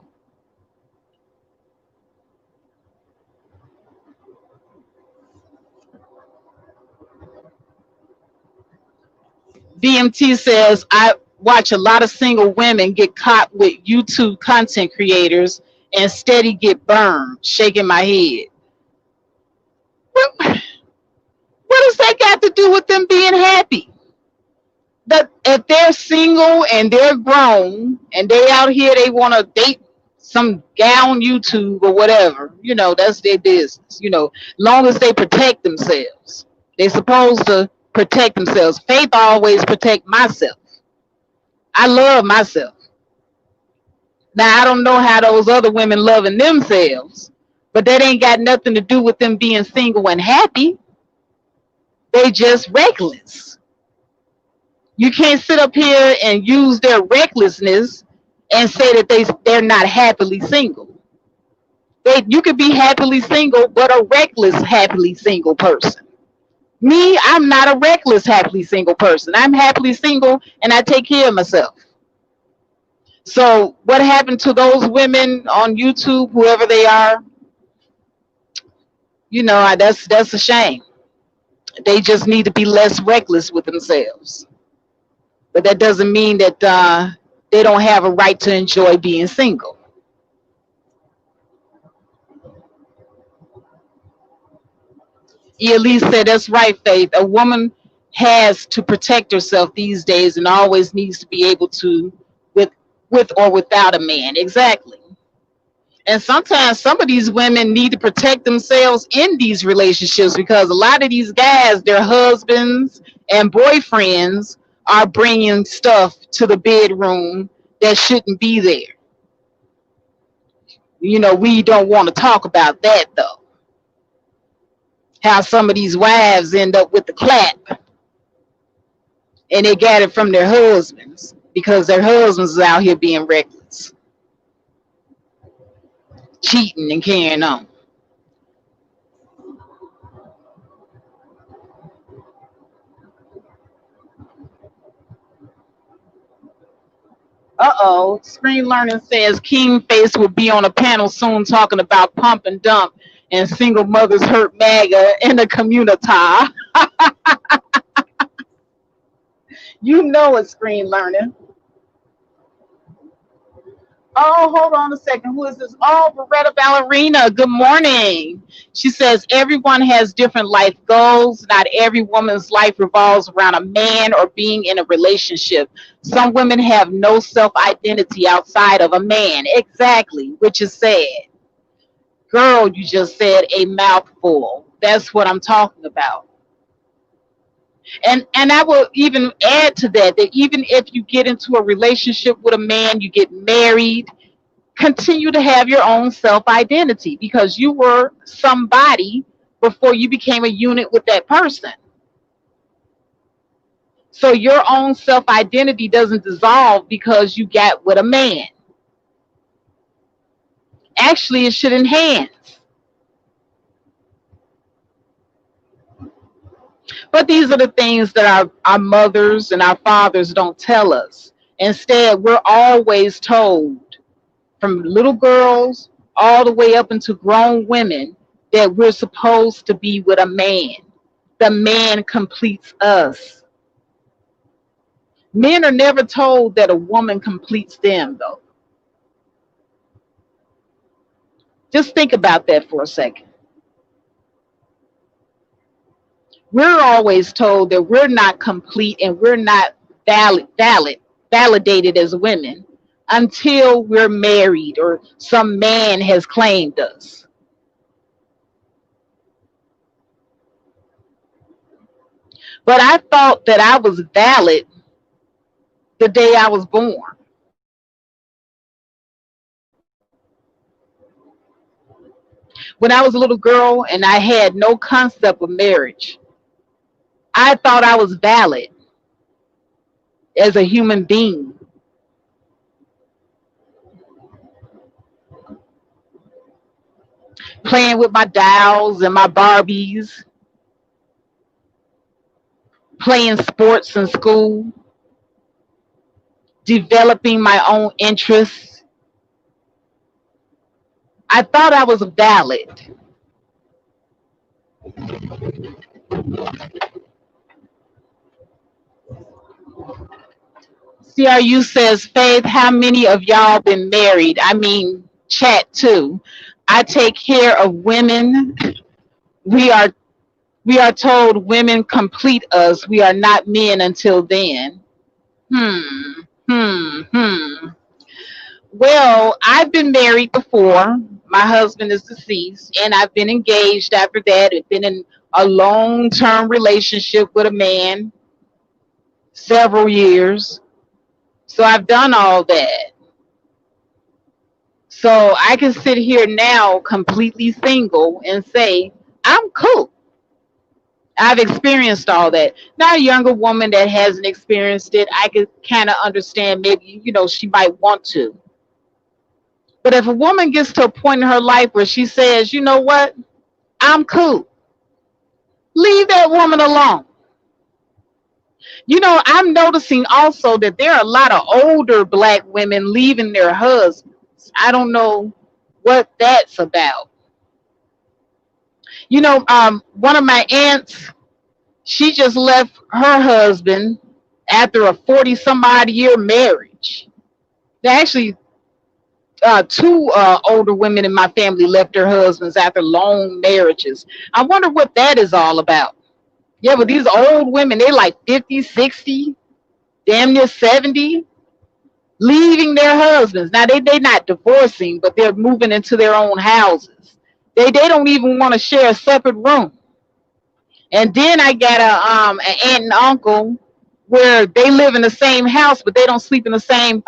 BMT says, I watch a lot of single women get caught with YouTube content creators and steady get burned, shaking my head. What, what does that got to do with them being happy? That if they're single and they're grown and they out here, they want to date some gal on YouTube or whatever, that's their business. Long as they protect themselves, they supposed to protect themselves. Faith always protect myself. I love myself. Now I don't know how those other women loving themselves, but that ain't got nothing to do with them being single and happy. They just reckless. You can't sit up here and use their recklessness and say that they're not happily single. You could be happily single, but a reckless happily single person. Me, I'm not a reckless happily single person. I'm happily single and I take care of myself. So what happened to those women on YouTube, whoever they are, that's a shame. They just need to be less reckless with themselves. But that doesn't mean that they don't have a right to enjoy being single. Elise said, that's right, Faith. A woman has to protect herself these days and always needs to be able to, with or without a man. Exactly. And sometimes some of these women need to protect themselves in these relationships because a lot of these guys, their husbands and boyfriends are bringing stuff to the bedroom that shouldn't be there. We don't want to talk about that though. How some of these wives end up with the clap and they got it from their husbands because their husbands is out here being reckless, cheating and carrying on. Uh-oh. Screen Learning says King Face will be on a panel soon talking about pump and dump and single mothers hurt MAGA in the community. You know it, Screen Learning. Oh, hold on a second. Who is this? Oh, Beretta Ballerina. Good morning. She says everyone has different life goals. Not every woman's life revolves around a man or being in a relationship. Some women have no self-identity outside of a man. Exactly, which is sad. Girl, you just said a mouthful. That's what I'm talking about. And I will even add to that even if you get into a relationship with a man, you get married, continue to have your own self-identity because you were somebody before you became a unit with that person. So your own self-identity doesn't dissolve because you got with a man. Actually, it should enhance. But these are the things that our mothers and our fathers don't tell us. Instead, we're always told, from little girls all the way up into grown women, that we're supposed to be with a man. The man completes us. Men are never told that a woman completes them, though. Just think about that for a second. We're always told that we're not complete and we're not validated as women until we're married or some man has claimed us. But I thought that I was valid the day I was born. When I was a little girl and I had no concept of marriage, I thought I was valid as a human being. Playing with my dolls and my Barbies, playing sports in school, developing my own interests. I thought I was valid. CRU says, Faith, how many of y'all been married? I mean, chat too. I take care of women. We are we are told women complete us. We are not men until then. Hmm. Hmm. Well, I've been married before. My husband is deceased, and I've been engaged after that. I've been in a long-term relationship with a man several years. So I've done all that. So I can sit here now completely single and say, I'm cool. I've experienced all that. Now, a younger woman that hasn't experienced it, I could kind of understand maybe, she might want to. But if a woman gets to a point in her life where she says, you know what, I'm cool, leave that woman alone. I'm noticing also that there are a lot of older black women leaving their husbands. I don't know what that's about. One of my aunts, she just left her husband after a 40 some odd year marriage. Actually, two older women in my family left their husbands after long marriages. I wonder what that is all about. Yeah, but these old women, they like 50, 60, damn near 70, leaving their husbands. Now, they not divorcing, but they're moving into their own houses. They don't even want to share a separate room. And then I got an aunt and uncle where they live in the same house, but they don't sleep in the same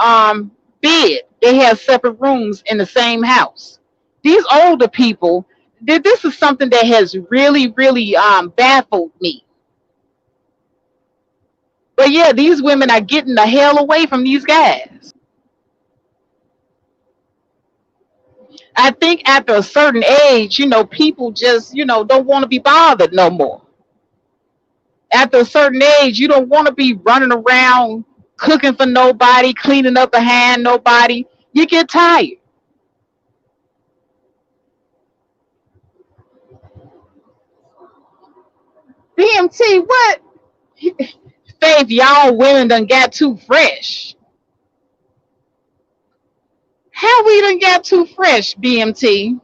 bed. They have separate rooms in the same house. These older people, this is something that has really, really baffled me. But yeah, these women are getting the hell away from these guys. I think after a certain age, people just, don't want to be bothered no more. After a certain age, you don't want to be running around cooking for nobody, cleaning up behind nobody. You get tired. BMT, what? Faith, y'all women done got too fresh. How we done got too fresh, BMT?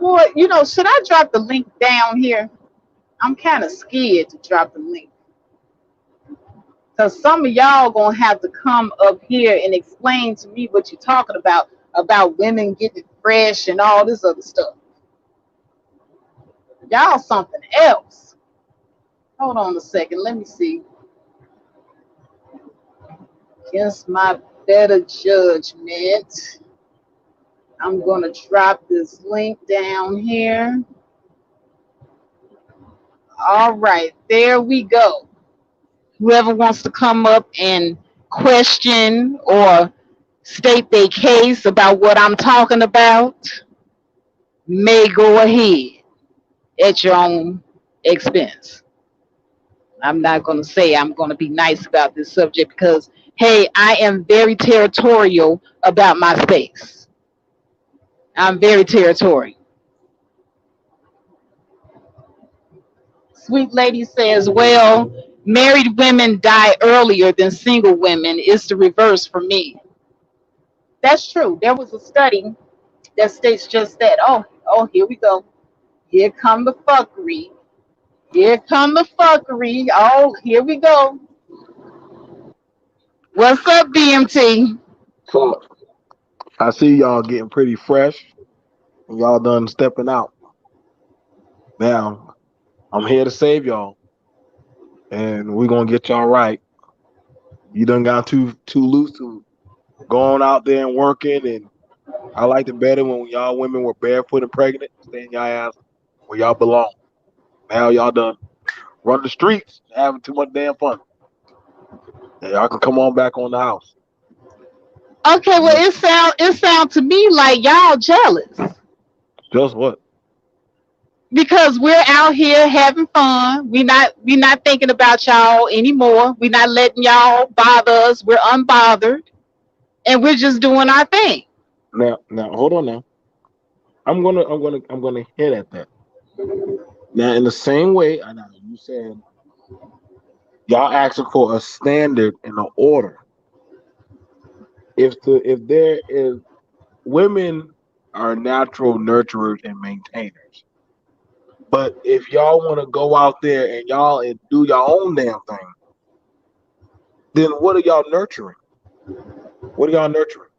Boy, should I drop the link down here? I'm kind of scared to drop the link. Because some of y'all gonna have to come up here and explain to me what you're talking about women getting fresh and all this other stuff. Y'all something else. Hold on a second. Let me see. Against my better judgment, I'm gonna drop this link down here. All right, there we go. Whoever wants to come up and question or state their case about what I'm talking about, may go ahead at your own expense. I'm not going to say I'm going to be nice about this subject because, hey, I am very territorial about my space. I'm very territorial. Sweet Lady says, well, married women die earlier than single women. It's the reverse for me. That's true. There was a study that states just that. Oh, here we go. Here come the fuckery. Here come the fuckery. Oh, here we go. What's up, BMT? So I see y'all getting pretty fresh and y'all done stepping out. Now I'm here to save y'all and we're gonna get y'all right. You done got too loose to going out there and working and I liked it better when y'all women were barefoot and pregnant, staying y'all ass where y'all belong. Now y'all done run the streets, having too much damn fun. And y'all can come on back on the house. Okay, You well, know, it sound to me like y'all jealous just what? because we're out here having fun. We not thinking about y'all anymore. We're not letting y'all bother us. We're unbothered, and we're just doing our thing. Now hold on now. I'm gonna hit at that. Now in the same way, I know you said y'all asking for a standard and an order. If there is women are natural nurturers and maintainers. But if y'all want to go out there and y'all and do your own damn thing, then what are y'all nurturing? What are y'all nurturing?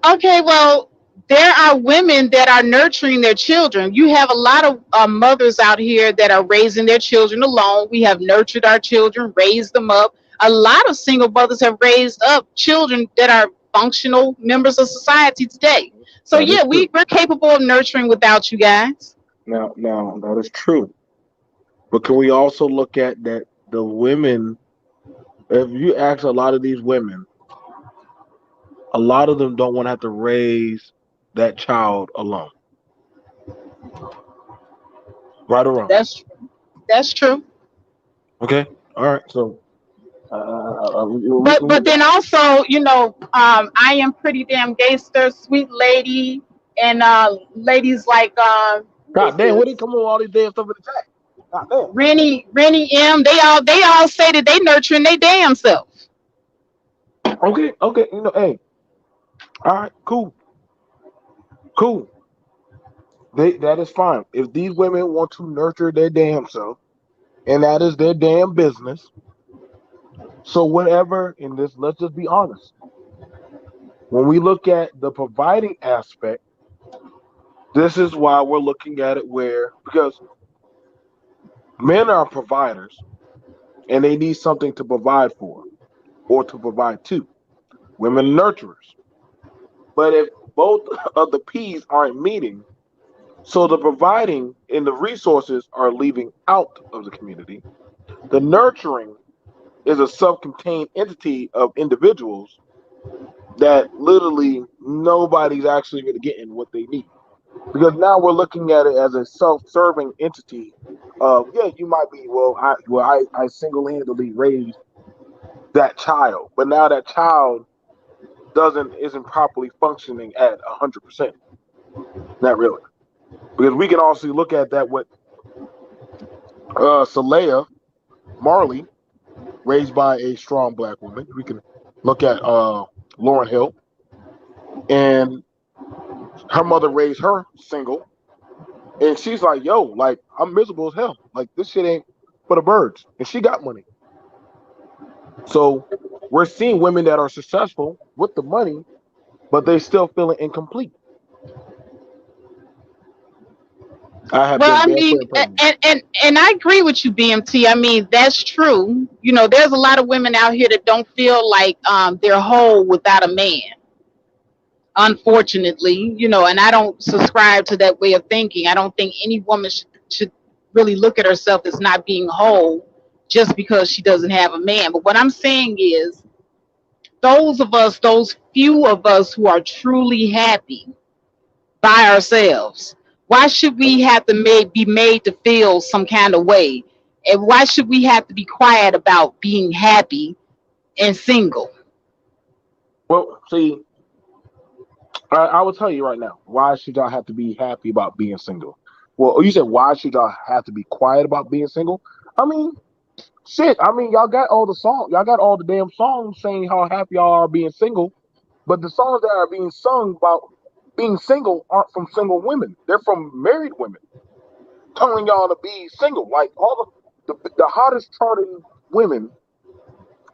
Okay, well, there are women that are nurturing their children. You have a lot of mothers out here that are raising their children alone. We have nurtured our children, raised them up. A lot of single mothers have raised up children that are functional members of society today. So, That is yeah, true. we're capable of nurturing without you guys. Now that is true. But can we also look at that the women? If you ask a lot of these women, a lot of them don't want to have to raise that child alone. Right or wrong? That's that's true. Okay. All right. So But then also, I am pretty damn gangster, sweet lady, and ladies like who God is damn, where they this? come on with all these damn stuff in the chat? God damn. Rennie M. They all say that they nurturing they damn self. Okay, okay. Hey, all right, cool, cool. That is fine. If these women want to nurture their damn self, and that is their damn business. So whatever in this, let's just be honest. When we look at the providing aspect, this is why we're looking at it where because men are providers and they need something to provide for or to provide to. Women are nurturers. But if both of the P's aren't meeting, so the providing and the resources are leaving out of the community. The nurturing is a self-contained entity of individuals that literally nobody's actually really getting what they need. Because now we're looking at it as a self-serving entity of yeah, you might be I single-handedly raised that child, but now that child doesn't isn't properly functioning at 100%. Not really. Because we can also look at that with Saleha Marley, raised by a strong black woman. We can look at Lauren Hill, and her mother raised her single, and she's like, "Yo, like I'm miserable as hell. Like this shit ain't for the birds." And she got money, so we're seeing women that are successful with the money, but they still feeling incomplete. I have Well, been I barefoot mean, and pregnant. and I agree with you, BMT. I mean, that's true. There's a lot of women out here that don't feel like they're whole without a man. Unfortunately, and I don't subscribe to that way of thinking. I don't think any woman should really look at herself as not being whole just because she doesn't have a man. But what I'm saying is those of us, those few of us who are truly happy by ourselves, why should we have to be made to feel some kind of way? And why should we have to be quiet about being happy and single? Well, see, I will tell you right now. Why should y'all have to be happy about being single? Well, you said why should y'all have to be quiet about being single? I mean, shit. I mean, y'all got all the songs. Y'all got all the damn songs saying how happy y'all are being single. But the songs that are being sung about being single aren't from single women. They're from married women telling y'all to be single. Like all the hottest charting women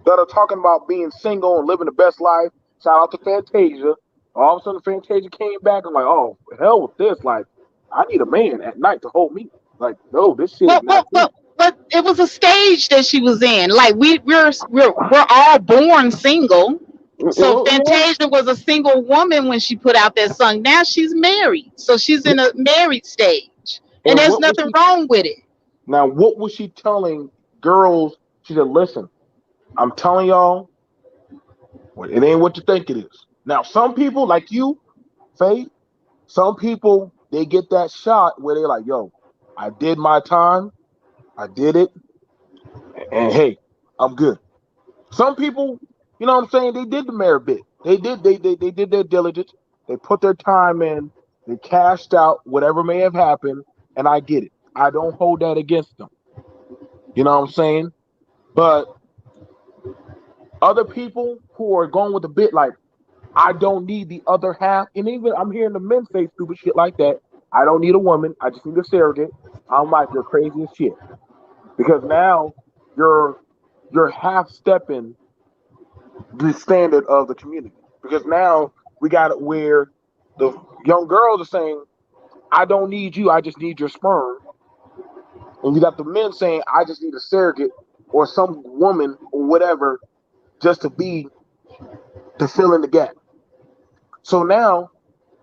that are talking about being single and living the best life. Shout out to Fantasia. All of a sudden, Fantasia came back and like, oh, hell with this. Like, I need a man at night to hold me. Like, no, this shit is Well, not well, true. well, but it was a stage that she was in. Like we're all born single. So Yeah, Fantasia was a single woman when she put out that song. Now she's married, so she's in a married stage, and and there's what was nothing she wrong with it. now? What was she telling girls? She said, "Listen, I'm telling y'all, it ain't what you think it is." Now, some people like you, Faith, some people they get that shot where they're like, "Yo, I did my time, I did it, and hey, I'm good." Some people, you know what I'm saying, they did the merit bit. They did their diligence. They put their time in. They cashed out whatever may have happened, and I get it. I don't hold that against them. You know what I'm saying? But other people who are going with the bit like, I don't need the other half, and even I'm hearing the men say stupid shit like that. I don't need a woman. I just need a surrogate. I'm like, you're crazy as shit because now you're you're half stepping the standard of the community because now we got it where the young girls are saying, I don't need you, I just need your sperm. And you got the men saying, I just need a surrogate or some woman or whatever just to be to fill in the gap. So now,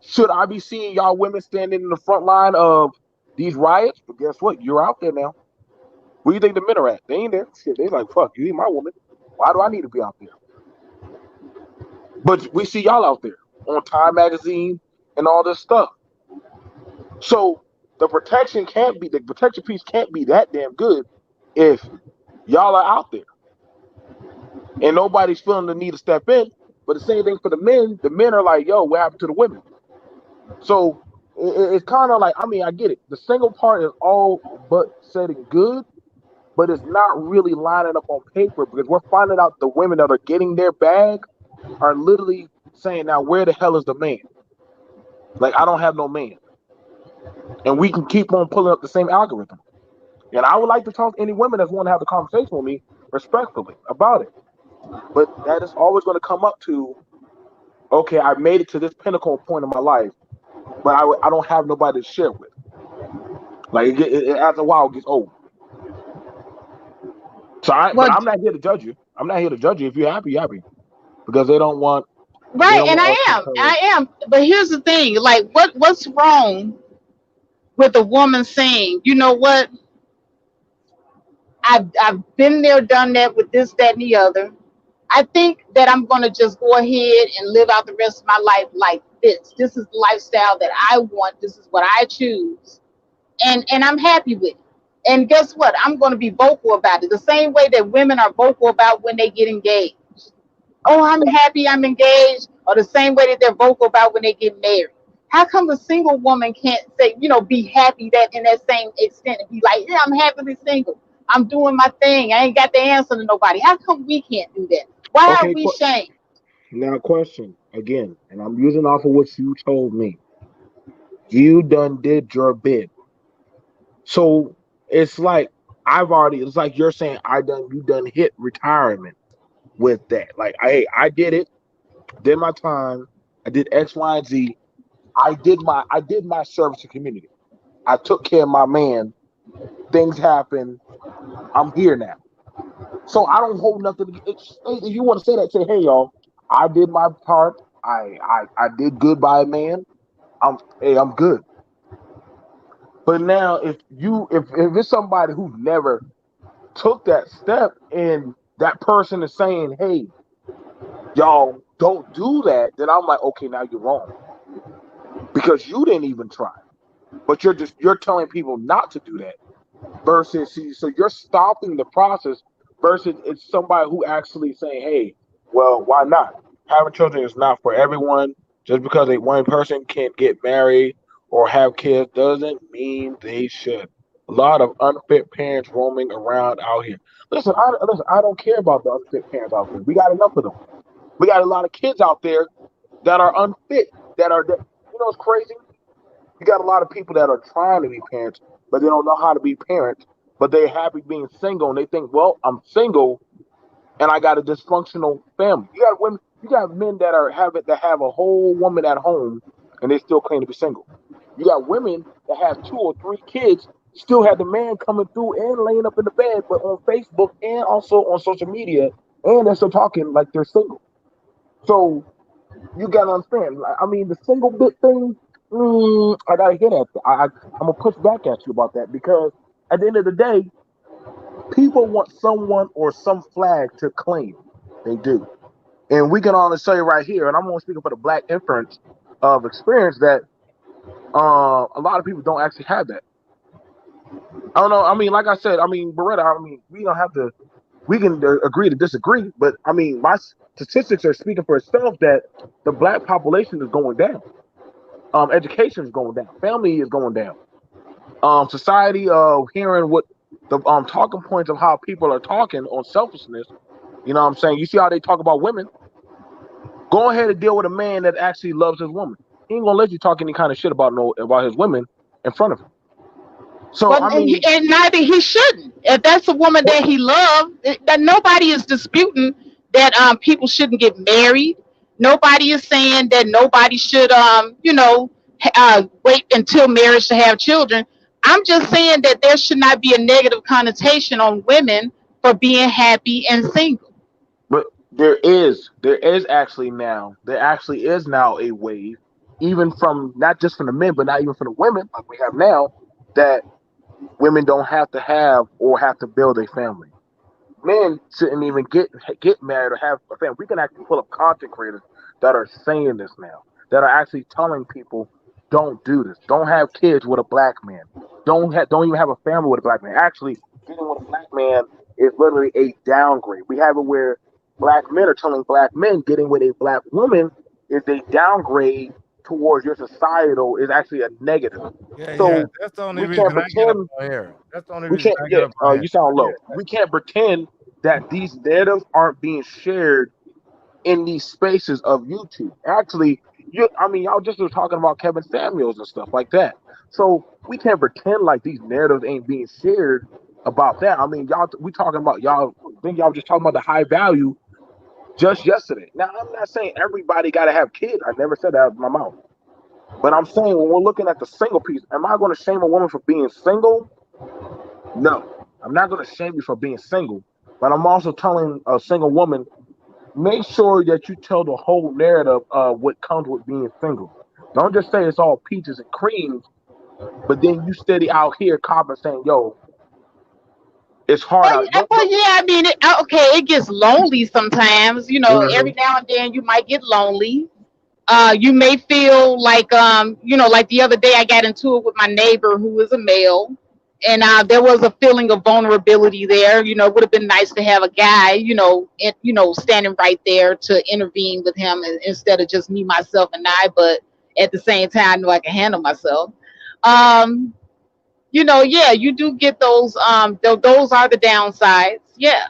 should I be seeing y'all women standing in the front line of these riots? But guess what? You're out there now. Where do you think the men are at? They ain't there. Shit, they like, fuck, you ain't my woman. Why do I need to be out there? But we see y'all out there on Time Magazine and all this stuff. So the protection piece can't be that damn good if y'all are out there and nobody's feeling the need to step in. But the same thing for the men. The men are like, yo, what happened to the women? So it's kind of like, I mean, I get it. The single part is all but said and good, but it's not really lining up on paper because we're finding out the women that are getting their bag are literally saying, now where the hell is the man? Like, I don't have no man. And we can keep on pulling up the same algorithm. And I would like to talk to any women that want to have the conversation with me respectfully about it. But that is always going to come up to, okay, I made it to this pinnacle point in my life, but I don't have nobody to share with. Like, after a while, it gets old. But Well, I'm not here to judge you. I'm not here to judge you. If you're happy, you're happy. Because they right, don't and want us to I turn. am. But here's the thing: like, what's wrong with a woman saying, you know what? I've been there, done that with this, that, and the other. I think that I'm gonna just go ahead and live out the rest of my life like this. This is the lifestyle that I want. This is what I choose, and I'm happy with it. And guess what? I'm going to be vocal about it. The same way that women are vocal about when they get engaged. Oh, I'm happy I'm engaged, or the same way that they're vocal about when they get married. How come a single woman can't say, be happy that in that same extent and be like, yeah, I'm happily single. I'm doing my thing. I ain't got the answer to nobody. How come we can't do that? Why are Okay, we shamed? now question again, and I'm using off of what you told me. You done did your bit. So it's like it's like you're saying you done hit retirement with that. Like, hey, I did it, did my time, I did X, Y, and Z. I did my service to community. I took care of my man. Things happen. I'm here now. So I don't hold nothing. If you want to say that, say, hey y'all, I did my part. I did good by a man. I'm good. But now if it's somebody who never took that step and that person is saying, hey, y'all don't do that, then I'm like, okay, now you're wrong because you didn't even try. But you're telling people not to do that versus see, so you're stopping the process versus it's somebody who actually saying, hey, well, why not? Having children is not for everyone. Just because a one person can't get married or have kids doesn't mean they should. A lot of unfit parents roaming around out here. Listen, I don't care about the unfit parents out there. We got enough of them. We got a lot of kids out there that are unfit. You know what's crazy? You got a lot of people that are trying to be parents, but they don't know how to be parents. But they're happy being single, and they think, well, I'm single, and I got a dysfunctional family. You got women, you got men that have a whole woman at home, and they still claim to be single. You got women that have two or three kids, still have the man coming through and laying up in the bed, but on Facebook and also on social media, and they're still talking like they're single. So you gotta understand. I mean, the single bit thing. I gotta hit at that. I'm gonna push back at you about that because at the end of the day, people want someone or some flag to claim. They do, and we can only say right here, and I'm only speaking for the black inference of experience that a lot of people don't actually have that. I don't know. I mean, like I said, I mean, Beretta. I mean, we don't have to. We can agree to disagree, but I mean, my statistics are speaking for itself that the black population is going down. Education is going down. Family is going down. Society hearing what the talking points of how people are talking on selfishness. You know what I'm saying? You see how they talk about women? Go ahead and deal with a man that actually loves his woman. He ain't gonna let you talk any kind of shit about no about his women in front of him. So Well, I mean, and neither he shouldn't. If that's a woman what, that he loved, that nobody is disputing that people shouldn't get married. Nobody is saying that nobody should wait until marriage to have children. I'm just saying that there should not be a negative connotation on women for being happy and single. but there actually is now a wave, even from not just from the men, but not even from the women, like we have now, that women don't have to have or have to build a family. Men shouldn't even get married or have a family. We can actually pull up content creators that are saying this now, that are actually telling people, don't do this. Don't have kids with a black man. Don't even have a family with a black man. Actually, getting with a black man is literally a downgrade. We have it where black men are telling black men getting with a black woman is a downgrade towards your societal is actually a negative. Yeah, yeah. So That's the only we can't reason I get up pretend on here. That's the only we reason can't. I Yeah, get up on here. you sound Yeah. low. We can't pretend that these narratives aren't being shared in these spaces of YouTube. Actually, I mean, y'all just were talking about Kevin Samuels and stuff like that. So we can't pretend like these narratives ain't being shared about that. I mean, we talking about y'all. I think y'all just talking about the high value just yesterday. Now, I'm not saying everybody got to have kids. I never said that out of my mouth. But I'm saying when we're looking at the single piece, am I going to shame a woman for being single? No, I'm not going to shame you for being single, but I'm also telling a single woman, make sure that you tell the whole narrative of what comes with being single. Don't just say it's all peaches and creams, but then you steady out here copping saying, yo, it's hard Well, out. Don't, yeah, I mean, okay, it gets lonely sometimes. Every mhm. now and then you might get lonely. You may feel like like the other day I got into it with my neighbor who is a male, and there was a feeling of vulnerability there. It would have been nice to have a guy, standing right there to intervene with him instead of just me, myself, and I. But at the same time, I know I can handle myself. Um, yeah, you do get those. Those are the downsides. Yeah,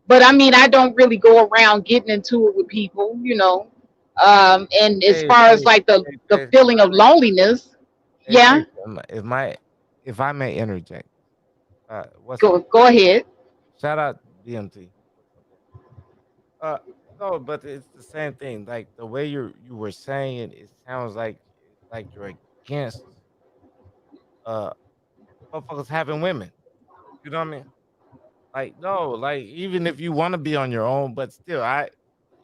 but I mean, I don't really go around getting into it with people. And as Hey, far as hey, like the hey, the Jason. feeling of loneliness, Hey, yeah, Jason. If I may interject, what's go up? go ahead. Shout out DMT. What's up, bro? Uh, no, but it's the same thing. Like the way you were saying it, it sounds like you're against uh motherfuckers having women. You know what I mean? Like no, like even if you want to be on your own, but still,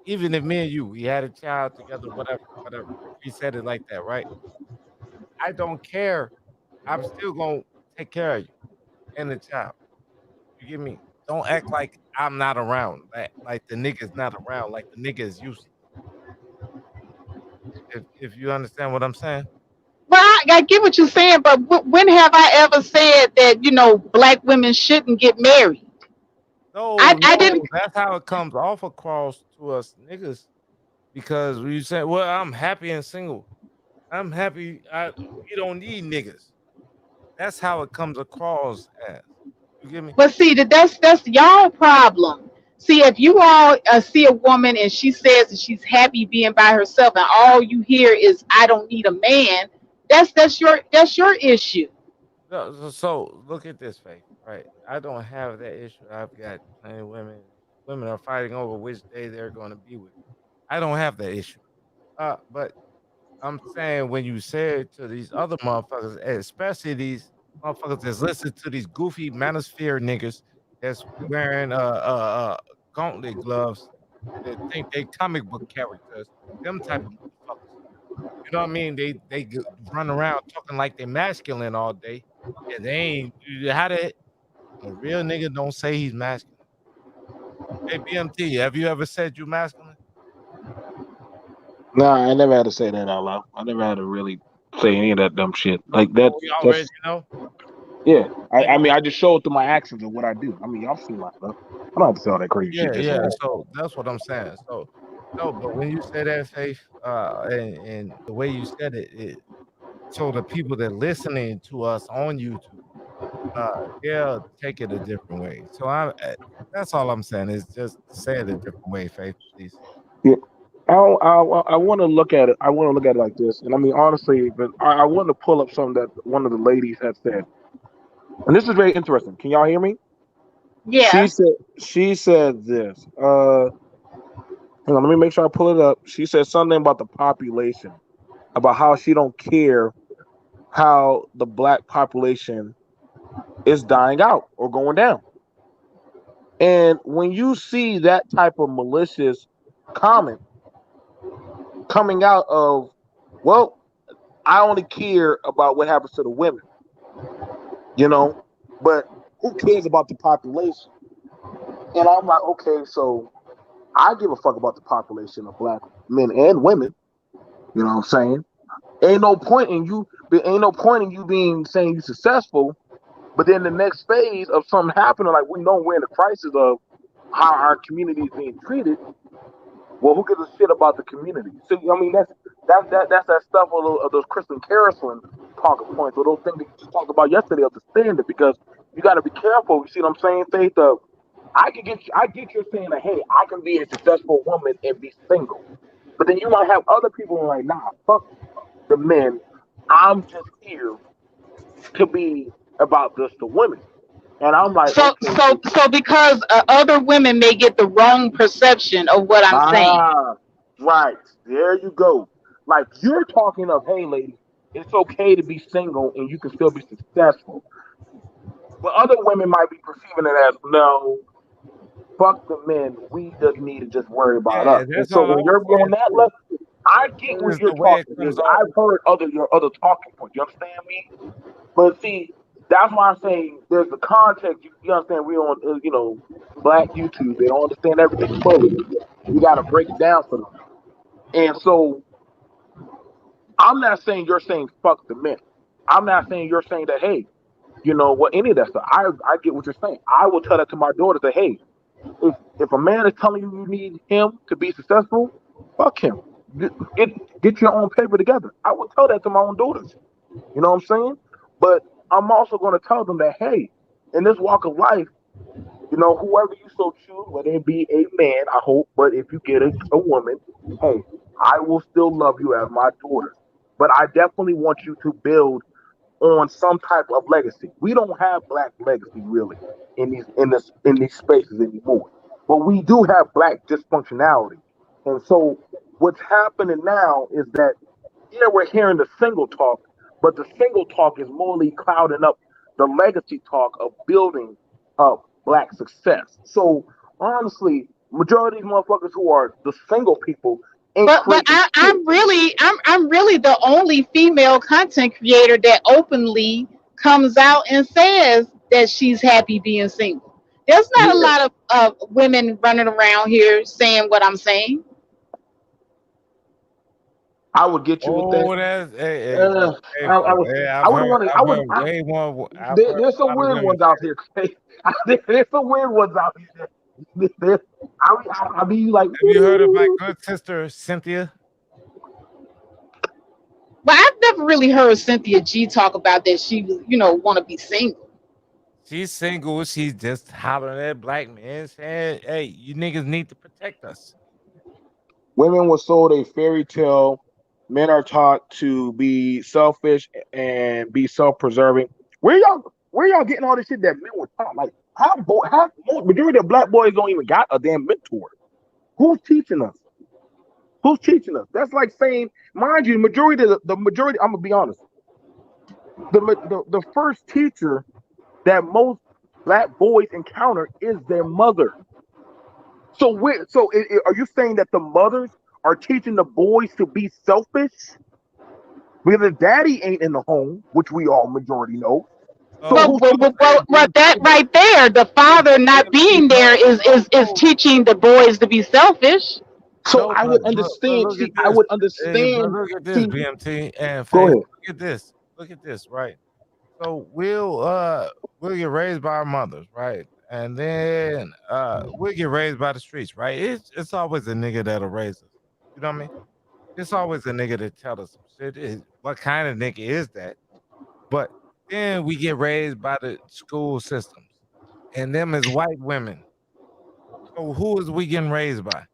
even if me and you we had a child together, whatever, whatever. If we said it like that, right? I don't care. I'm still gonna take care of you and the child. You get me? don't act like I'm not around. Like the nigga's not around. Like the nigga is useless. If you understand what I'm saying. Well, I get what you're saying, but when have I ever said that black women shouldn't get married? No, I didn't. no, that's how it comes off across to us niggas because we say, "Well, I'm happy and single. I'm happy. We don't need niggas." That's how it comes across as. You get me? But see, that's y'all problem. See, if you all see a woman and she says that she's happy being by herself, and all you hear is "I don't need a man," that's your issue. So look at this, Faith. Right? I don't have that issue. I've got plenty of women. Women are fighting over which day they're going to be with. I don't have that issue. But I'm saying when you say it to these other motherfuckers, especially these motherfuckers that's listening to these goofy manosphere niggas that's wearing gauntlet gloves that think they comic book characters, them type of motherfuckers. You know what I mean? Run around talking like they masculine all day. Yeah, they ain't how they a real nigga don't say he's masculine. Hey BMT, have you ever said you masculine? Nah, I never had to say that out loud. I never had to really say any of that dumb shit. Like that. Oh, we already That's know. yeah. I mean, I just show it through my actions and what I do. I mean, y'all seen my stuff. I don't have to say all that crazy shit Yeah, just yeah. now. So that's what I'm saying. So no, but when you say that, Faith, and the way you said it, so the people that listening to us on YouTube, they'll take it a different way. So that's all I'm saying is just say it a different way, Faith, please. Yeah. I want to look at it. I want to look at it like this. And I mean, honestly, but I want to pull up something that one of the ladies had said. And this is very interesting. Can y'all hear me? She Yeah. said she said this. Hang on, let me make sure I pull it up. She said something about the population, about how she don't care how the black population is dying out or going down. And when you see that type of malicious comment coming out of, well, I only care about what happens to the women, you know, but who cares about the population? And I'm like, okay, so I give a fuck about the population of black men and women. You know what I'm saying? Ain't no point in you being saying you're successful, but then the next phase of something happening, like we know we're in a crisis of how our community is being treated. Well, who gives a shit about the community? So I mean, that's that stuff of those Kristen Carlson talking points, or those things that you talked about yesterday of the standard. Because you got to be careful. You see what I'm saying, Faith? I get you saying that, hey, I can be a successful woman and be single, but then you might have other people who are like, nah, fuck the men. I'm just here to be about just the women, and I'm like, So okay, so so because other women may get the wrong perception of what I'm saying. ah, right. There you go. Like you're talking of, hey, ladies, it's okay to be single and you can still be successful. But other women might be perceiving it as, no, fuck the men. We just need to just worry about us. Yeah, And that's so all when I'm you're on saying that too. level, I get It what is you're the way it talking. Because comes off. I've heard your other talking points. You understand me? But see, that's why I'm saying there's the context. You understand? We on black YouTube. They don't understand everything fully. We got to break it down for them. And so I'm not saying you're saying fuck the men. I'm not saying you're saying that, hey, you know what, any of that stuff. I get what you're saying. I will tell that to my daughter that, hey, if a man is telling you you need him to be successful, fuck him. Get get your own paper together. I would tell that to my own daughters. You know what I'm saying? But I'm also going to tell them that, hey, in this walk of life, whoever you so choose, whether it be a man, I hope, but if you get a woman, hey, I will still love you as my daughter. But I definitely want you to build on some type of legacy. We don't have black legacy really in these spaces anymore. But we do have black dysfunctionality. And so what's happening now is that, yeah, we're hearing the single talk, but the single talk is morely clouding up the legacy talk of building up black success. So honestly, majority of these motherfuckers who are the single people ain't But creating shit. I'm really the only female content creator that openly comes out and says that she's happy being single. There's not a Yeah, lot of women running around here saying what I'm saying. I would get you with that. Oh, that's hey, hey, Uh, be I careful. would. Hey, I wouldn't want to. I I've would. heard way more. I've There, heard there's a some lot of weird women ones out here. There's some weird ones out here. I be like, Have you heard of my good sister Cynthia? But I've never really heard Cynthia G talk about that she was, want to be single. She's single. She's just hollering at black men, saying, "Hey, you niggas need to protect us." women were sold a fairy tale. Men are taught to be selfish and be self-preserving. Where y'all getting all this shit that men were taught? Like half majority of black boys don't even got a damn mentor. Who's teaching us? Who's teaching us? That's like saying, mind you, the majority. I'm gonna be honest. The first teacher that most black boys encounter is their mother. Are you saying that the mothers are teaching the boys to be selfish because the daddy ain't in the home, which we all majority know? So Oh, Well, who's well, no, well, hey, well, well, that BMT, right there, the hey, father not BMT, being there no, is no, teaching the boys to be selfish. so no, I would but understand. look See, at I this. would Hey, but understand. look at this, See, BMT and go Face. ahead. Look at this, right? So we'll get raised by our mothers, right? And then we'll get raised by the streets, right? It's always a nigga that'll raise us. You know what I mean? It's always a nigga that tell us some shit. What kind of nigga is that? But then we get raised by the school systems, and them is white women. So who is we getting raised by?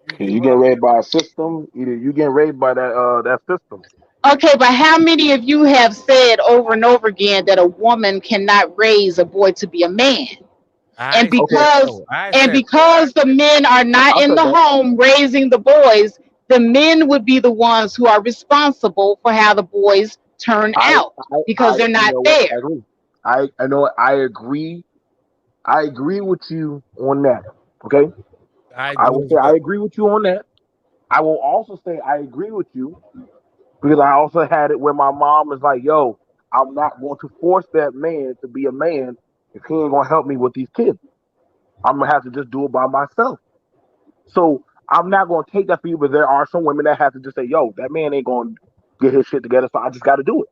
You get You what get I'm raised saying? by a system. Either you get raised by that system. Okay, but how many of you have said over and over again that a woman cannot raise a boy to be a man? And I Okay, said because so. I and said so. because the men are not I in said the that. home raising the boys, the men would be the ones who are responsible for how the boys turn I, out because they're you not know what? there. I agree. I know. I agree. I agree with you on that. Okay. I I do will as say I well. agree with you on that. I will also say I agree with you because I also had it where my mom is like, "Yo, I'm not going to force that man to be a man if he ain't gonna help me with these kids. I'm gonna have to just do it by myself." So I'm not gonna take that for you, but there are some women that have to just say, "Yo, that man ain't gonna get his shit together, so I just got to do it."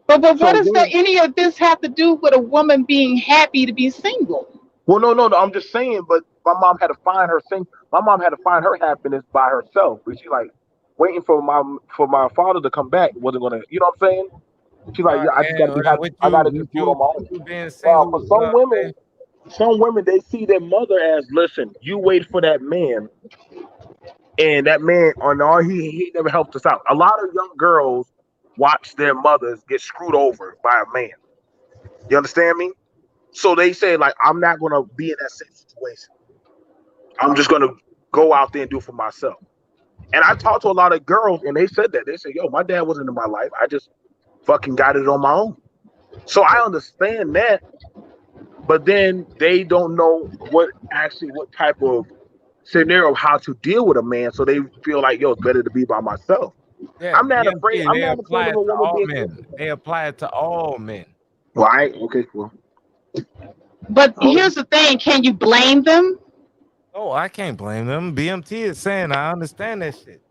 But what So does that then, any of this have to do with a woman being happy to be single? well, no, I'm just saying, but my mom had to find her thing. My mom had to find her happiness by herself, but she like waiting for my father to come back wasn't gonna, you know what I'm saying? She's like, yeah, I just got to be happy. I got to just do it on my own. with you being Now, single, for some women they see their mother as, listen, you wait for that man, and that man, or no, he never helped us out. A lot of young girls watch their mothers get screwed over by a man. You understand me? So they say like, I'm not gonna be in that same situation. I'm just gonna go out there and do it for myself. And I talked to a lot of girls, and they said that. They said, "Yo, my dad wasn't in my life. I just fucking got it on my own." So I understand that, but then they don't know what type of scenario how to deal with a man. So they feel like, "Yo, it's better to be by myself." yeah, I'm not afraid. BMT, I'm they not afraid apply of it a to woman all being men. single. They apply it to all men. Right? Okay. Well, But hold here's the thing, can you blame them? Oh, I can't blame them. BMT is saying I understand that shit.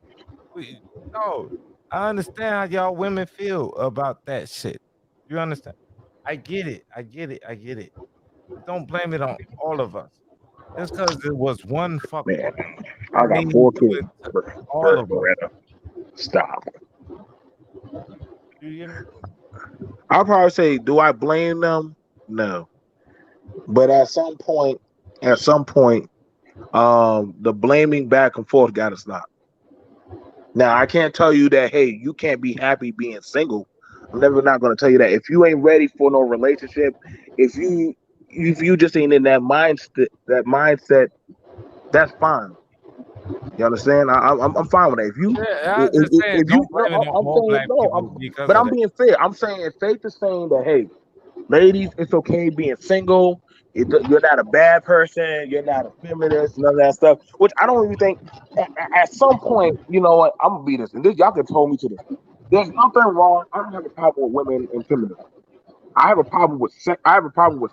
We, no, I understand how y'all women feel about that shit. You understand? I get it. I get it. I get it. But don't blame it on all of us. Just because it was one fuck man, up, I don't got mean you four do kids. it to all of us. Beretta, stop. You hear me? I'll probably say, do I blame them? No, but at some point, the blaming back and forth got to stop. Now, I can't tell you that, hey, you can't be happy being single. I'm never not going to tell you that. If you ain't ready for no relationship, if you just ain't in that mindset, that's fine. You understand? I'm fine with that. If you Yeah, I'm just saying, if you don't no, blame it on I'm all saying black no. people because But of I'm that. being fair. I'm saying Faith is saying that, hey, ladies, it's okay being single. You're not a bad person. You're not a feminist. None of that stuff. Which I don't even think. At some point, you know what? I'm gonna be this, and this y'all can hold me to this. There's nothing wrong. I don't have a problem with women and feminism. I have a problem with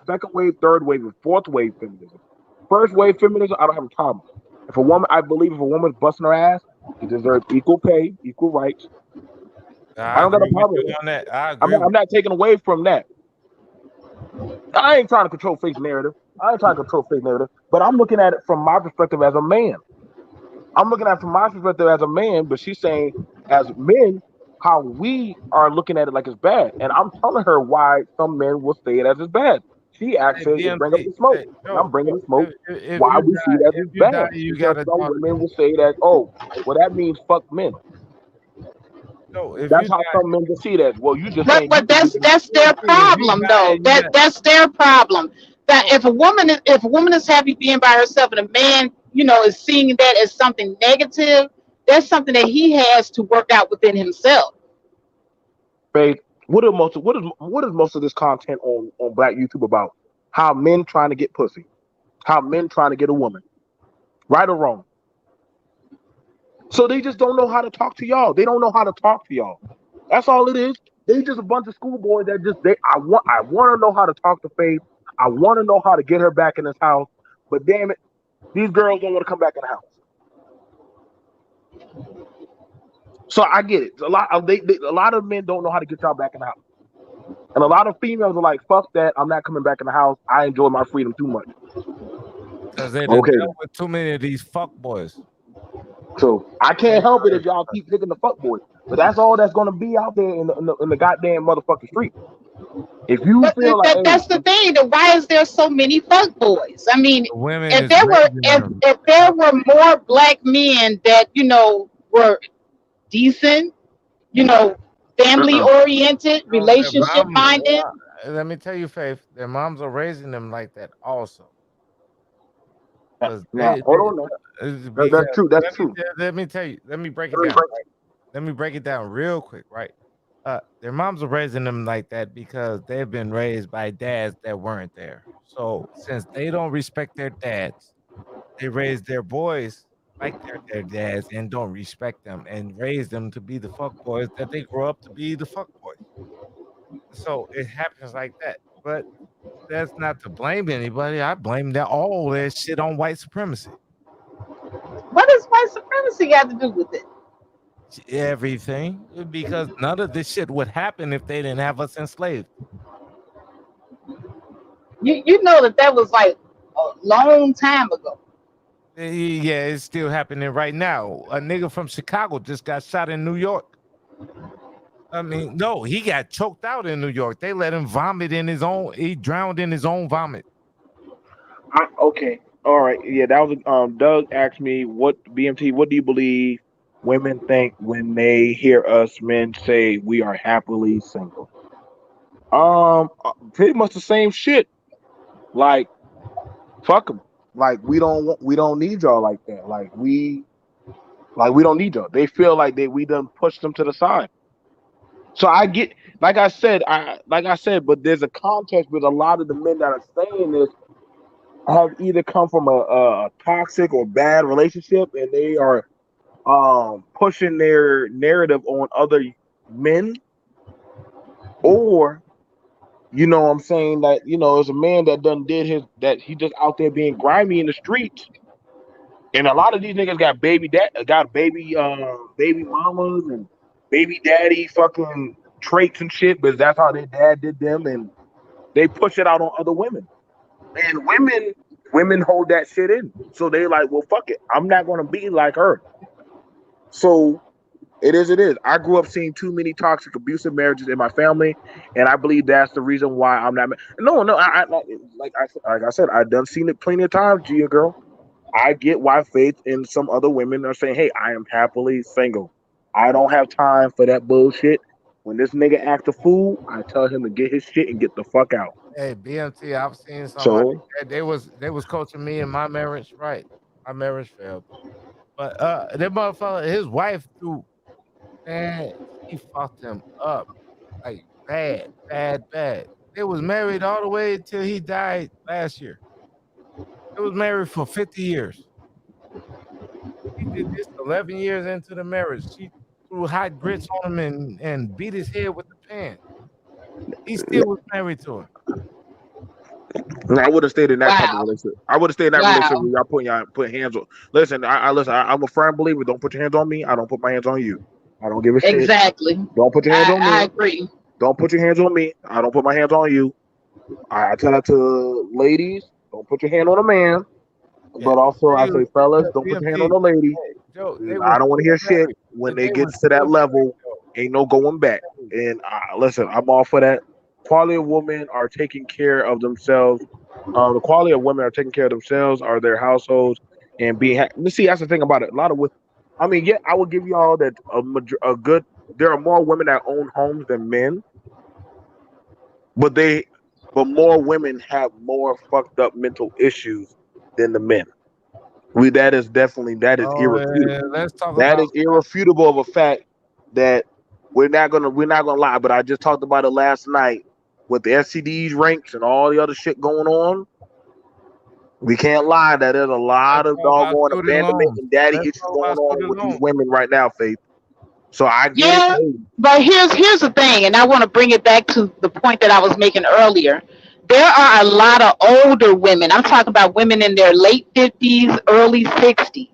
second wave, third wave, and fourth wave feminism. First wave feminism, I don't have a problem. If a woman, I believe, if a woman's busting her ass, she deserves equal pay, equal rights. I I don't got a agree with problem you with that. on that. I agree I'm with not taking away from that. I ain't trying to control faith narrative. I ain't trying to control faith narrative, but I'm looking at it from my perspective as a man. I'm looking at it from my perspective as a man, but she's saying as men how we are looking at it like it's bad, and I'm telling her why some men will say it as it's bad. She Hey, actually bring up BMT. the smoke, Hey, and I'm bringing Joe, the smoke if why you we see it die, as it's bad you because gotta some talk. women will say that oh well that means fuck men. Joe, if That's you how die, some men will see it as well. You just But saying you but can get that's their BMT, if you problem die, though. you got That's their problem. That Joe. if a woman is happy being by herself and a man, is seeing that as something negative, that's something that he has to work out within himself. faith. What is most of this content on Black YouTube about? How men trying to get pussy, how men trying to get a woman, right or wrong. So they just don't know how to talk to y'all. They don't know how to talk to y'all. That's all it is. They just a bunch of schoolboys that just they. I want to know how to talk to Faith. I want to know how to get her back in this house. But damn it, these girls don't want to come back in the house. So I get it. A lot of men don't know how to get y'all back in the house, and a lot of females are like, "Fuck that! I'm not coming back in the house. I enjoy my freedom too much." Because they done Okay, dealt then. with too many of these fuck boys. So I Hey, can't help it if y'all keep picking the fuck boys. But that's all that's gonna be out there in the goddamn motherfucking street. If you But feel like, that's the hey, thing. That why is there so many fuck boys? I mean, the women if is there were raising them. if there were more black men that were decent, you know, family uh-uh. oriented, No, their relationship mom. minded. Let me tell you, Faith. Their moms are raising them like that also. Because Now, hold on now. because That's true. That's true. let me tell you. Let me break it down. Right? Let me break it down real quick. Right. Their moms are raising them like that because they've been raised by dads that weren't there. So since they don't respect their dads, they raise their boys like their dads and don't respect them and raise them to be the fuck boys that they grow up to be the fuck boys. So it happens like that. But that's not to blame anybody. I blame that all that shit on white supremacy. What does white supremacy got to do with it? Everything because none of this shit would happen if they didn't have us enslaved. You know that was like a long time ago. Yeah, it's still happening right now. A nigga from Chicago just got shot in New York. I mean, no, he got choked out in New York. They let him vomit in his own. He drowned in his own vomit. Okay. All right. Yeah, that was Doug asked me what BMT, what do you believe women think when they hear us men say we are happily single? Pretty much the same shit. Like fuck them. Like we don't need y'all like that. Like we don't need y'all. They feel like we done pushed them to the side. So I get like I said, but there's a context with a lot of the men that are saying this have either come from a toxic or bad relationship and they are pushing their narrative on other men, or what I'm saying, that there's a man that done did his that he just out there being grimy in the streets, and a lot of these niggas got baby mamas and baby daddy fucking traits and shit, but that's how their dad did them, and they push it out on other women. And women hold that shit in. So they like, well, fuck it. I'm not gonna be like her. So it is. It is. I grew up seeing too many toxic, abusive marriages in my family, and I believe that's the reason why I'm not. No, no. Like I said, I've done seen it plenty of times, Gia girl. I get why Faith and some other women are saying, "Hey, I am happily single. I don't have time for that bullshit." When this nigga act a fool, I tell him to get his shit and get the fuck out. Hey, BMT, I've seen somebody So they was coaching me in my marriage, right? My marriage failed. But that motherfucker, his wife threw man, she fucked him up like bad, bad, bad. They was married all the way till he died last year. They was married for 50 years. He did this 11 years into the marriage. She threw hot grits on him and beat his head with the pan. He still was married to her. No, I would have stayed in that type of Wow. relationship. I would have stayed in that relationship Wow. where y'all putting hands on. Listen, I'm a firm believer. Don't put your hands on me. I don't put my hands on you. I don't give a shit. Exactly. Don't put your hands on I me. agree. Don't put your hands on me. I don't put my hands on you. I tell that to ladies. Don't put your hand on a man. Yeah, But also, I they say, fellas, look, don't put your hand on BMT. a lady. Hey, Joe, they were I don't want to still hear shit married. when they They get were to that still level. married, Ain't no going back. Joe. And listen, I'm all for that. Quality of women are taking care of themselves. The quality of women are taking care of themselves, are their households, and being. See, that's the thing about it. A lot of with, I mean, yeah, I would give y'all that a good. There are more women that own homes than men, but but more women have more fucked up mental issues than the men. That is Oh, irrefutable. let's talk That about is irrefutable of a fact that we're not gonna lie. But I just talked about it last night with the STDs ranks and all the other shit going on. We can't lie that there's a lot of doggone student abandonment loans. and daddy Let's issues talk going about on student with these loans. women right now, Faith. So I get it. Yeah, Hey, but here's the thing, and I want to bring it back to the point that I was making earlier. There are a lot of older women. I'm talking about women in their late 50s, early 60s,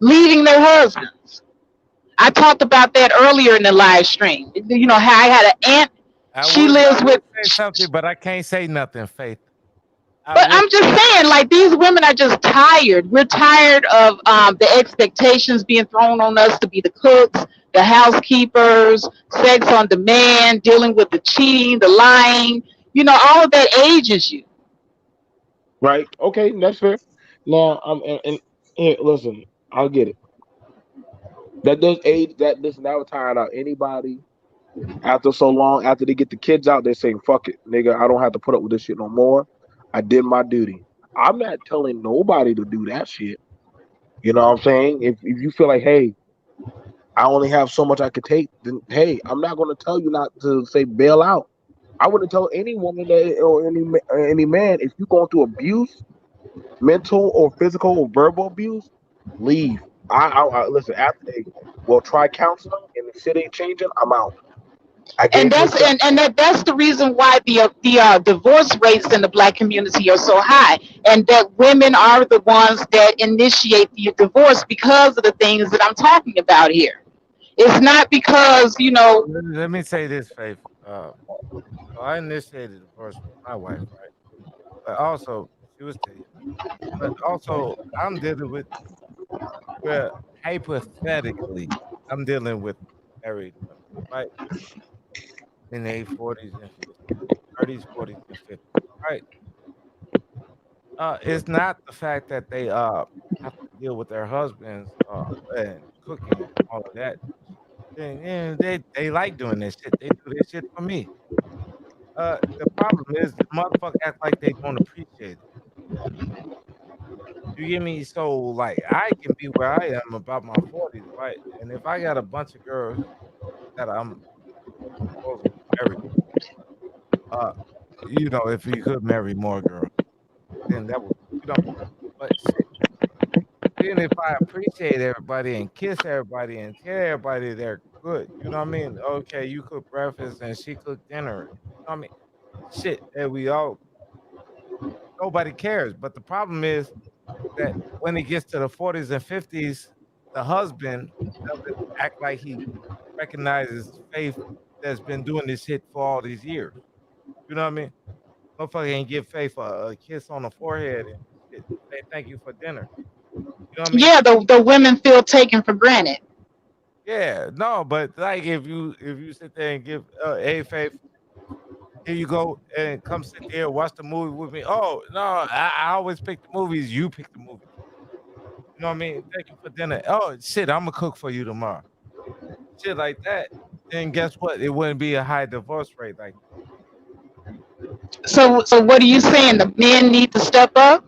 leaving their husbands. I talked about that earlier in the live stream. You know how I had an aunt. She I lives would with. say something, but I can't say nothing, Faith. I But would I'm just saying, like these women are just tired. We're tired of the expectations being thrown on us to be the cooks, the housekeepers, sex on demand, dealing with the cheating, the lying. You know, all of that ages you. right? Okay, that's fair. Now, here, listen, I'll get it. That does age. That does now tired out anybody after so long. After they get the kids out, they're saying, "Fuck it, nigga. I don't have to put up with this shit no more. I did my duty." I'm not telling nobody to do that shit. You know what I'm saying? If you feel like, hey, I only have so much I could take, then hey, I'm not going to tell you not to say bail out. I wouldn't tell any woman that or any man if you're going through abuse, mental or physical or verbal abuse, leave. I listen after they well try counseling and the shit ain't changing. I'm out. I And gave you a that's shot. that's the reason why the divorce rates in the black community are so high, and that women are the ones that initiate the divorce because of the things that I'm talking about here. It's not because let me say this, Faith. So I initiated divorce with my wife, right? But also she was still young. But also I'm dealing with where hypothetically I'm dealing with married women, right? In their 40s and 50s, 30s, 40s, and 50s, right? It's not the fact that they have to deal with their husbands and cooking and all of that. Yeah, they like doing this shit. They do this shit for me. The problem is the motherfucker act like they don't appreciate it. You get me? So like I can be where I am about my 40s, right? And if I got a bunch of girls that I'm supposedly married, uh, if you could marry more girls, then that would, you know. But shit, then if I appreciate everybody and kiss everybody and tell everybody they're good, you know what I mean? Okay, you cook breakfast and she cooked dinner. You know what I mean? Shit, that we all nobody cares. But the problem is that when it gets to the 40s and 50s, the husband doesn't act like he recognizes Faith that's been doing this shit for all these years. You know what I mean? Motherfucker ain't give Faith a kiss on the forehead and shit. Say thank you for dinner. You know what I mean? yeah, the women feel taken for granted. Yeah, no, but like if you sit there and give hey Faith, here you go and come sit there watch the movie with me. Oh no, I always pick the movies. You pick the movies. You know what I mean? Thank you for dinner. Oh shit, I'm gonna cook for you tomorrow. Shit like that. Then guess what? It wouldn't be a high divorce rate like that. So what are you saying? The men need to step up?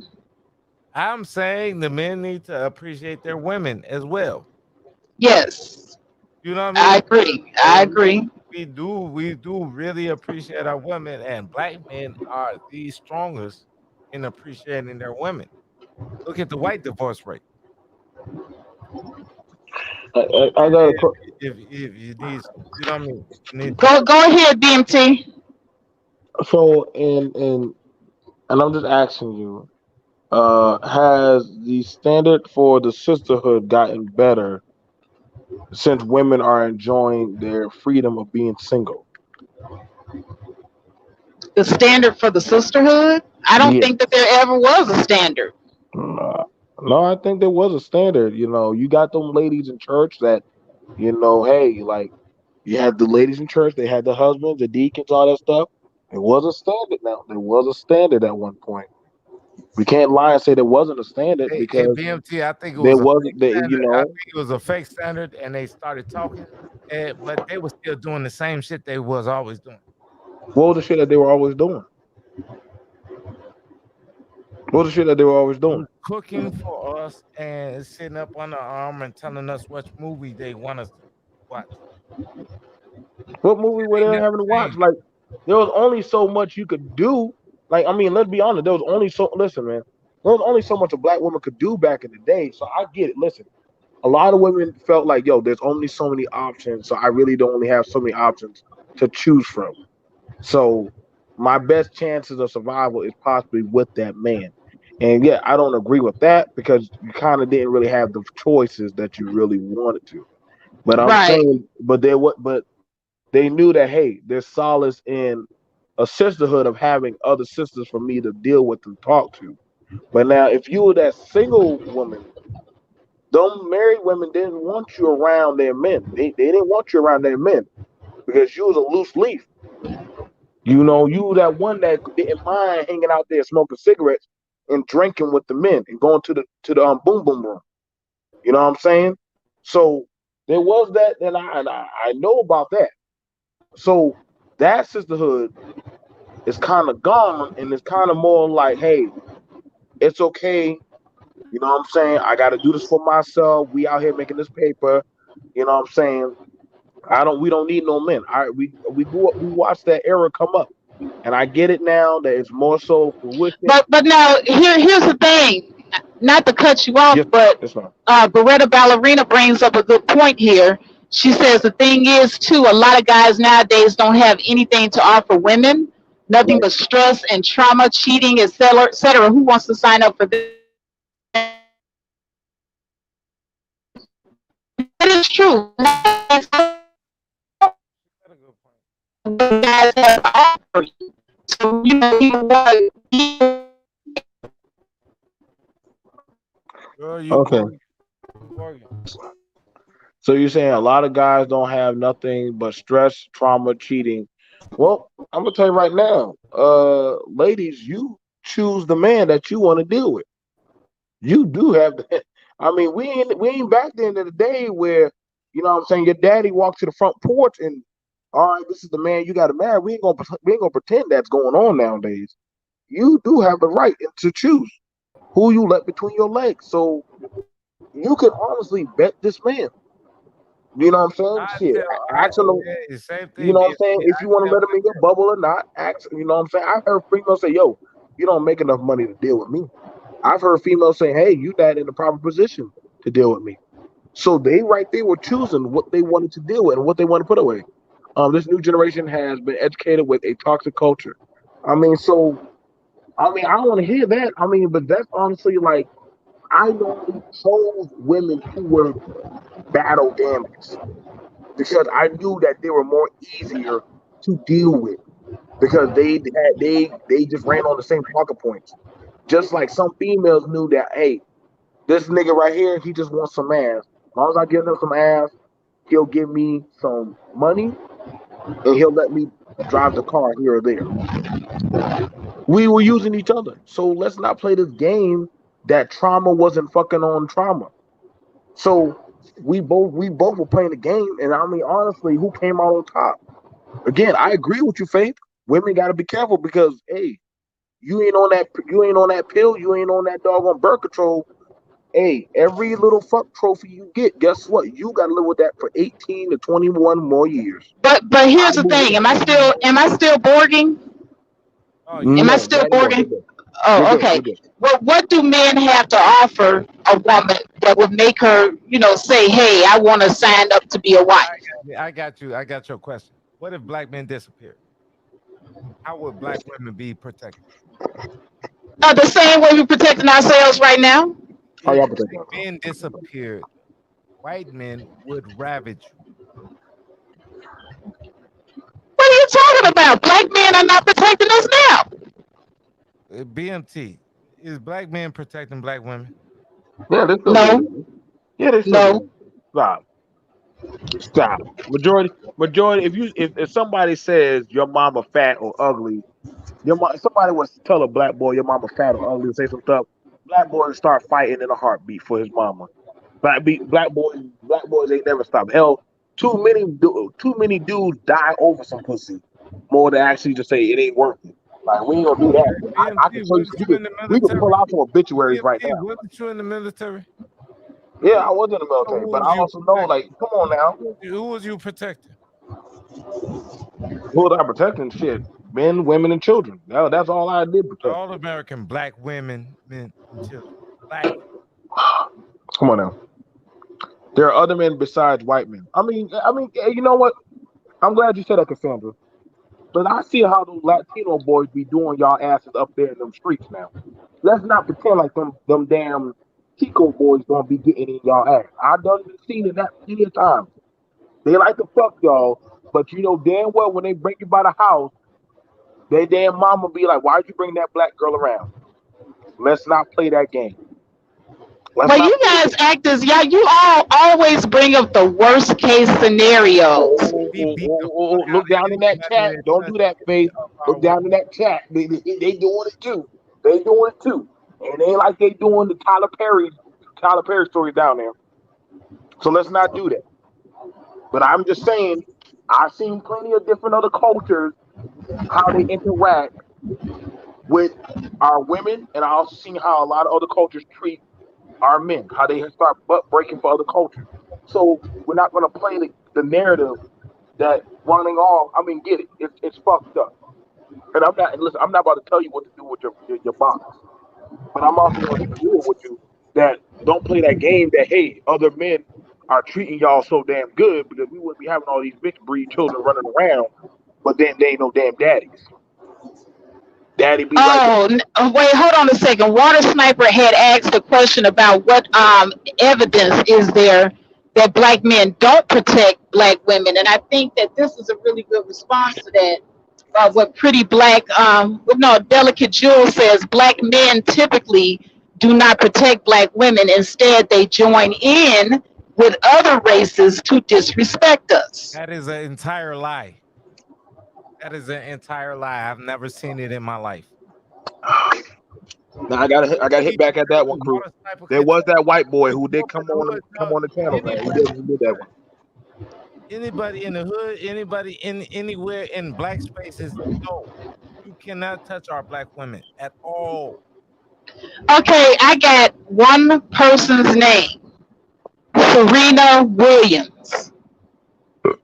I'm saying the men need to appreciate their women as well. Yes, You know what I I mean? agree. I And agree. we do really appreciate our women, and black men are the strongest in appreciating their women. Look at the white divorce rate. I got a If you need, you know what I mean. You need to Go ahead, BMT. So, and I'm just asking you, has the standard for the sisterhood gotten better since women are enjoying their freedom of being single? The standard for the sisterhood? I don't Yeah. think that there ever was a standard. No, no, I think there was a standard. You got them ladies in church that, hey, like you had the ladies in church, they had the husbands, the deacons, all that stuff. It was a standard now. There was a standard at one point. We can't lie and say there wasn't a standard Hey, because BMT, I think it there was a wasn't fake that, standard. I think it was a fake standard, and they started talking, but they were still doing the same shit they was always doing. what was the shit that they were always doing? What was the shit that they were always doing? Cooking for us and sitting up on the arm and telling us which movie they want us to watch. What movie were They they never having to watch? changed. Like, there was only so much you could do. Like, I mean, let's be honest. There was only so. Listen, man. There was only so much a black woman could do back in the day. So I get it. Listen, a lot of women felt like, yo, there's only so many options. So I really don't only have so many options to choose from. So my best chances of survival is possibly with that man. And yeah, I don't agree with that because you kind of didn't really have the choices that you really wanted to. But I'm Right. saying, but they knew that hey, there's solace in a sisterhood of having other sisters for me to deal with and talk to. But now, if you were that single woman, them married women didn't want you around their men. They didn't want you around their men because you was a loose leaf. You were that one that didn't mind hanging out there smoking cigarettes and drinking with the men and going to the boom boom room. You know what I'm saying? So there was that, and I know about that. So that sisterhood is kind of gone, and it's kind of more like, hey, it's okay. You know what I'm saying? I got to do this for myself. We out here making this paper. You know what I'm saying? We don't need no men. We watched that era come up, and I get it now that it's more so fruition. But now here's the thing. Not to cut you off, Yes, but yes, ma'am. Beretta Ballerina brings up a good point here. She says the thing is too, a lot of guys nowadays don't have anything to offer women, nothing Right. but stress and trauma, cheating, etc., etc. Who wants to sign up for that? That is true. That's a good point. Guys have to offer you. So you want Girl, you Okay. bugging. You bugging. So you're saying a lot of guys don't have nothing but stress, trauma, cheating. Well, I'm gonna tell you right now, ladies, you choose the man that you want to deal with. You do have the. I mean, we ain't back then in the day where what I'm saying your daddy walked to the front porch and all right, this is the man you got to marry. We ain't gonna pretend that's going on nowadays. You do have the right to choose who you let between your legs. So you can honestly bet this man. You know what I'm saying? I Shit, tell, ask him. yeah, same You thing, know what I'm saying? BMT. If you I want to tell let him in your bubble or not, ask. You know what I'm saying? I've heard females say, "Yo, you don't make enough money to deal with me." I've heard females say, "Hey, you not in the proper position to deal with me." So they right there were choosing what they wanted to deal with and what they want to put away. This new generation has been educated with a toxic culture. I mean, so I mean, I don't want to hear that. I mean, but that's honestly like I normally chose women who were battle damaged because I knew that they were more easier to deal with because they just ran on the same talking points. Just like some females knew that, hey, this nigga right here, he just wants some ass. As long as I give him some ass, he'll give me some money and he'll let me drive the car here or there. We were using each other. So let's not play this game that trauma wasn't fucking on trauma. So we both were playing the game, and I mean honestly, who came out on top? Again, I agree with you, Faith. Women got to be careful because hey, you ain't on that pill, you ain't on that doggone birth control. Hey, every little fuck trophy you get, guess what? You got to live with that for 18 to 21 more years. but I here's the believe thing. that. Am I still borging? Oh, you Am I No, good. still not anymore. You're borging? good. You're Oh, good. okay. You're good. Well, what do men have to offer a woman that would make her, say, "Hey, I want to sign up to be a wife"? I got you. I got your question. What if black men disappear? how would black women be protected? The same way we're protecting ourselves right now. How If y'all black protect yourself? men disappeared, white men would ravage What are you talking about? Black men are not protecting us now. you. BMT, is black men protecting black women? Yeah, they still do No, that. Yeah, they still do no. that. Stop. Stop. Majority. If somebody says your mama fat or ugly, if somebody was to tell a black boy your mama fat or ugly and say some stuff, black boys start fighting in a heartbeat for his mama. Black boys ain't never stopped. Hell, too many dudes die over some pussy more than actually just say it ain't worth it. Like we ain't gonna do that. I can BMT, show you. wasn't you in the We can pull military? out some obituaries right BMT, now. wasn't you in the military? Yeah, I was in the So military, who but was I you also know, protecting? like, come on now, Who was you protecting? who was I protecting? Shit, men, women, and children. That's all I did protect. All American black women, men, and children. Black. Come on now. There are other men besides white men. You know what? I'm glad you said that, Cassandra. But I see how those Latino boys be doing y'all asses up there in them streets now. Let's not pretend like them damn Chico boys gonna be getting in y'all ass. I done been seen it that plenty of times. They like to fuck y'all, but you know damn well when they bring you by the house, they damn mama be like, "Why'd you bring that black girl around?" Let's not play that game. Let's Well, not you play the guys game. actors, yeah, you all always bring up the worst case Oh, scenarios. oh, We oh, beat the oh, oh, fuck oh, out look of down in that anybody chat. that Don't do touches that, Faith. any of our Look down in women. that chat. They doing it too. They doing it too. And they ain't like they doing the Tyler Perry stories down there. So let's not do that. But I'm just saying, I've seen plenty of different other cultures how they interact with our women, and I also seen how a lot of other cultures treat our men, how they start butt breaking for other cultures. So we're not going to play the narrative that running off. I mean, get it? It's fucked up. And I'm not listen. I'm not about to tell you what to do with your box, but I'm also going to be real with you that don't play that game. That hey, other men are treating y'all so damn good because we wouldn't be having all these mixed breed children running around, but then they ain't no damn daddies. Daddy be right there. Wait, hold on a second. Water Sniper had asked a question about what evidence is there that black men don't protect black women, and I think that this is a really good response to that. What Pretty Black, no, Delicate Jewel says, black men typically do not protect black women. Instead, they join in with other races to disrespect us. That is an entire lie. That is an entire lie. I've never seen it in my life. Now I got hit back at that one, crew. Water sniper There can was tell that white boy you who grew did up in the hood. come on the channel, man. He did that one. Anybody in the hood, anybody in anywhere in black spaces, no, you cannot touch our black women at all. Okay, I got one person's name, Serena Williams.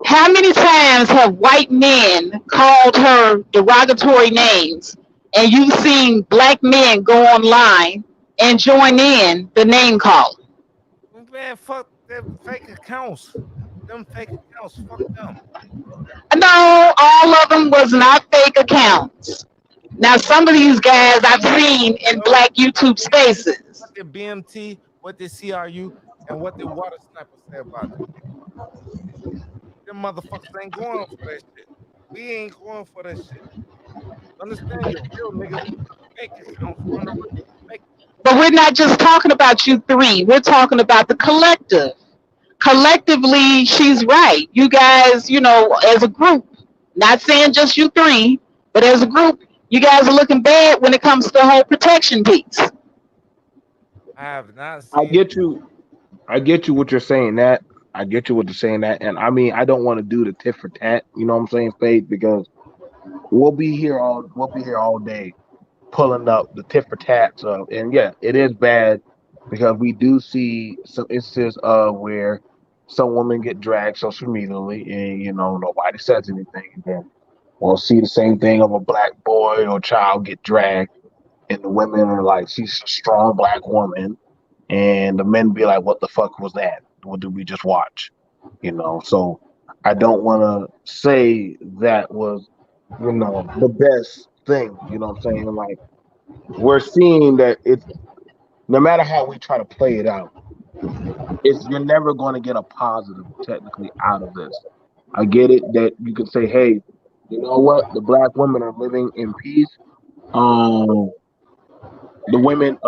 How many times have white men called her derogatory names and you've seen black men go online and join in the name calling? Man, fuck them fake accounts. Them fake accounts, fuck them. No, all of them was not fake accounts. Now, some of these guys I've seen in No, black YouTube spaces. what did BMT, what did CRU, and what did Water Sniper say about it? Them motherfuckers ain't going for that shit. We ain't going for that shit. Understand your real niggas fake accounts run around. Fake. But we're not just talking about you three, we're talking about the collective. Collectively, she's right. You guys, as a group, not saying just you three, but as a group, you guys are looking bad when it comes to the whole protection piece. I have not I seen. get you. I get you what you're saying that. I get you what you're saying that. And I mean I don't want to do the tit for tat, you know what I'm saying, Faith, because we'll be here all day pulling up the tit for tats of and yeah, it is bad because we do see some instances of where some women get dragged social medially and nobody says anything and then we'll see the same thing of a black boy or child get dragged and the women are like, she's a strong black woman, and the men be like, what the fuck was that? What did we just watch? So I don't want to say that was. the best thing. You know what I'm saying? Like we're seeing that it's no matter how we try to play it out, it's you're never going to get a positive technically out of this. I get it that you can say, hey, you know what? The black women are living in peace. Um, the women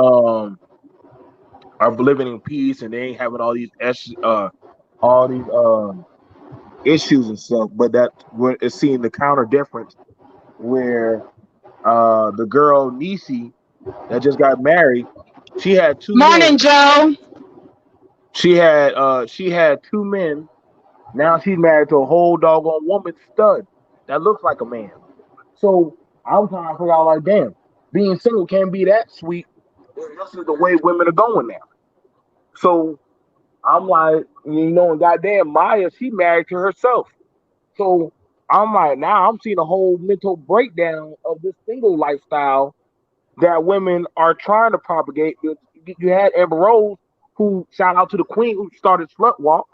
are living in peace and they ain't having all these issues and stuff. But that we're it's seeing the counter difference where the girl Nisi that just got married, she had two Morning, men. Joe. She had two men. Now she's married to a whole doggone woman stud that looks like a man. So I'm trying to figure out like, damn, being single can't be that sweet. This is the way women are going now. So I'm like, and goddamn Maya, she married to herself. So I'm like, now I'm seeing a whole mental breakdown of this single lifestyle that women are trying to propagate. You had Amber Rose, who shout out to the queen who started Slut Walk.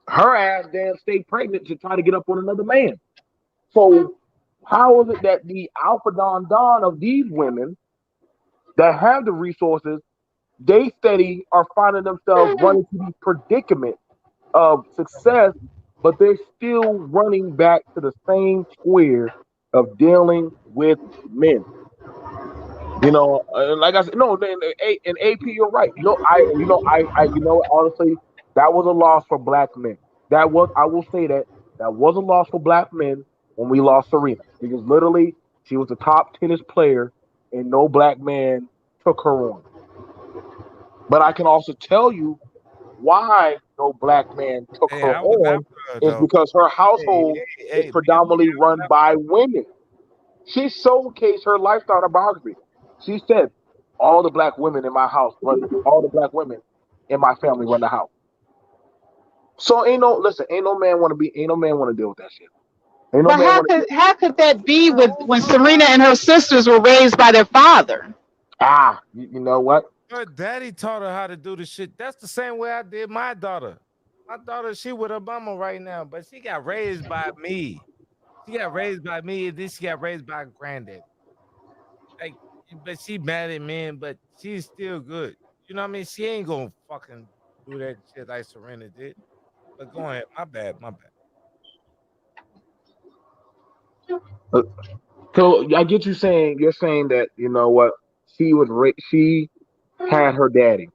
Her ass damn stayed pregnant to try to get up on another man. So how is it that the alpha don of these women that have the resources, they steady are finding themselves running to these predicaments of success, but they're still running back to the same square of dealing with men. Like I said, no, in AP, you're right. Honestly, that was a loss for black men. I will say that was a loss for black men when we lost Serena because literally she was the top tennis player and no black man took her on. But I can also tell you why no black man took Hey, her I was on after her is though. because her Hey, household hey, is hey, BMT, predominantly I was run by after her. women. She showcased her lifestyle in her biography. She said, all the black women in my family run the house. So ain't no man want to deal with that shit. Ain't no But man want to deal. how could that be Well, with hold when on, Serena why? and her sisters were raised by their father? You know what? Her daddy taught her how to do the shit. That's the same way I did my daughter. My daughter, she with her mama right now, but she got raised by me. She got raised by me, and then she got raised by granddad. Like, but she mad at men, but she's still good. You know what I mean? She ain't gonna fucking do that shit like Serena did. But go ahead. My bad. My bad. Uh, So I get you saying you're saying that you know what she had her daddy,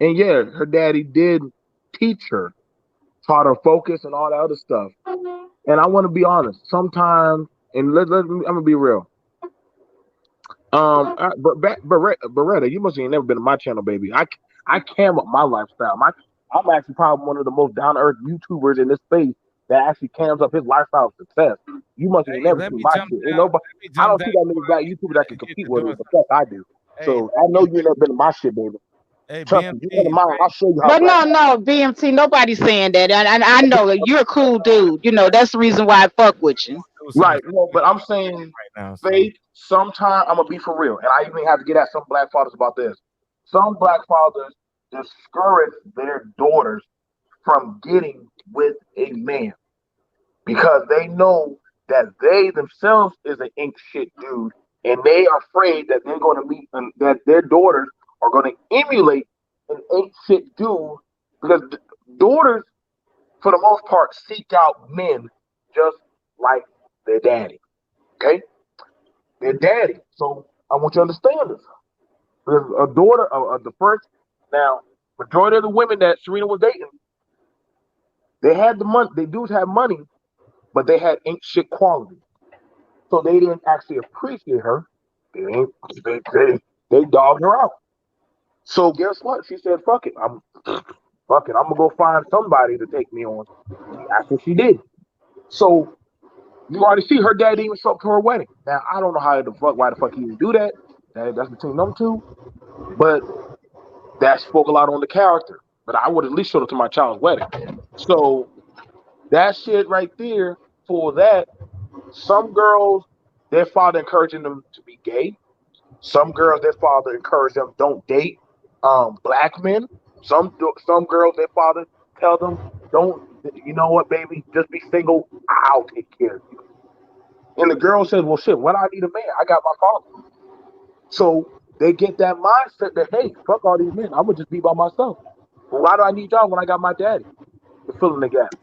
and yeah, her daddy did teach her, taught her focus and all that other stuff. And I want to be honest. Sometimes, and I'm gonna be real. Beretta, you must have never been to my channel, baby. I cam up my lifestyle. I'm actually probably one of the most down to earth YouTubers in this space that actually cams up his lifestyle success. You must have Hey, never let seen me my jump shit. Ain't down. nobody. Let me I jump don't down see that many before black I YouTubers that can get compete to with me, doing but something. yes, I do. Hey, So I know you ain't never been to my shit, baby. Trust me, you come to BMT. mine, I'll show you how But black. no, BMT, nobody's saying that. And I know that you're a cool dude. That's the reason why I fuck with you. Do something Right. so No, quick but I'm right saying, now. So Faith, sometime I'm gonna be for real. And I even have to get at some black fathers about this. Some black fathers discourage their daughters from getting with a man because they know that they themselves is an ink shit dude and they are afraid that they're gonna meet and that their daughters are gonna emulate an ink shit dude because daughters for the most part seek out men just like their daddy. Okay? Their daddy. So I want you to understand this. There's a daughter of the first. Now, majority of the women that Serena was dating, they had the money. They dudes had money, but they had ain't shit quality. So they didn't actually appreciate her. They ain't, they dogged her out. So guess what? She said, "Fuck it. Fuck it. I'm gonna go find somebody to take me on." And that's what she did. So you already see her dad even show up to her wedding. Now I don't know why the fuck he didn't do that. That's between them two. But that spoke a lot on the character. But I would at least show it to my child's wedding. So that shit right there for that. Some girls, their father encouraging them to be gay. Some girls, their father encouraged them don't date black men. Some girls, their father tell them don't. You know what, baby? Just be single. I'll take care of you. And the girl says, well, shit, what I need a man? I got my father. So they get that mindset that, hey, fuck all these men. I'm going to just be by myself. Well, why do I need y'all when I got my daddy to fill in the gap?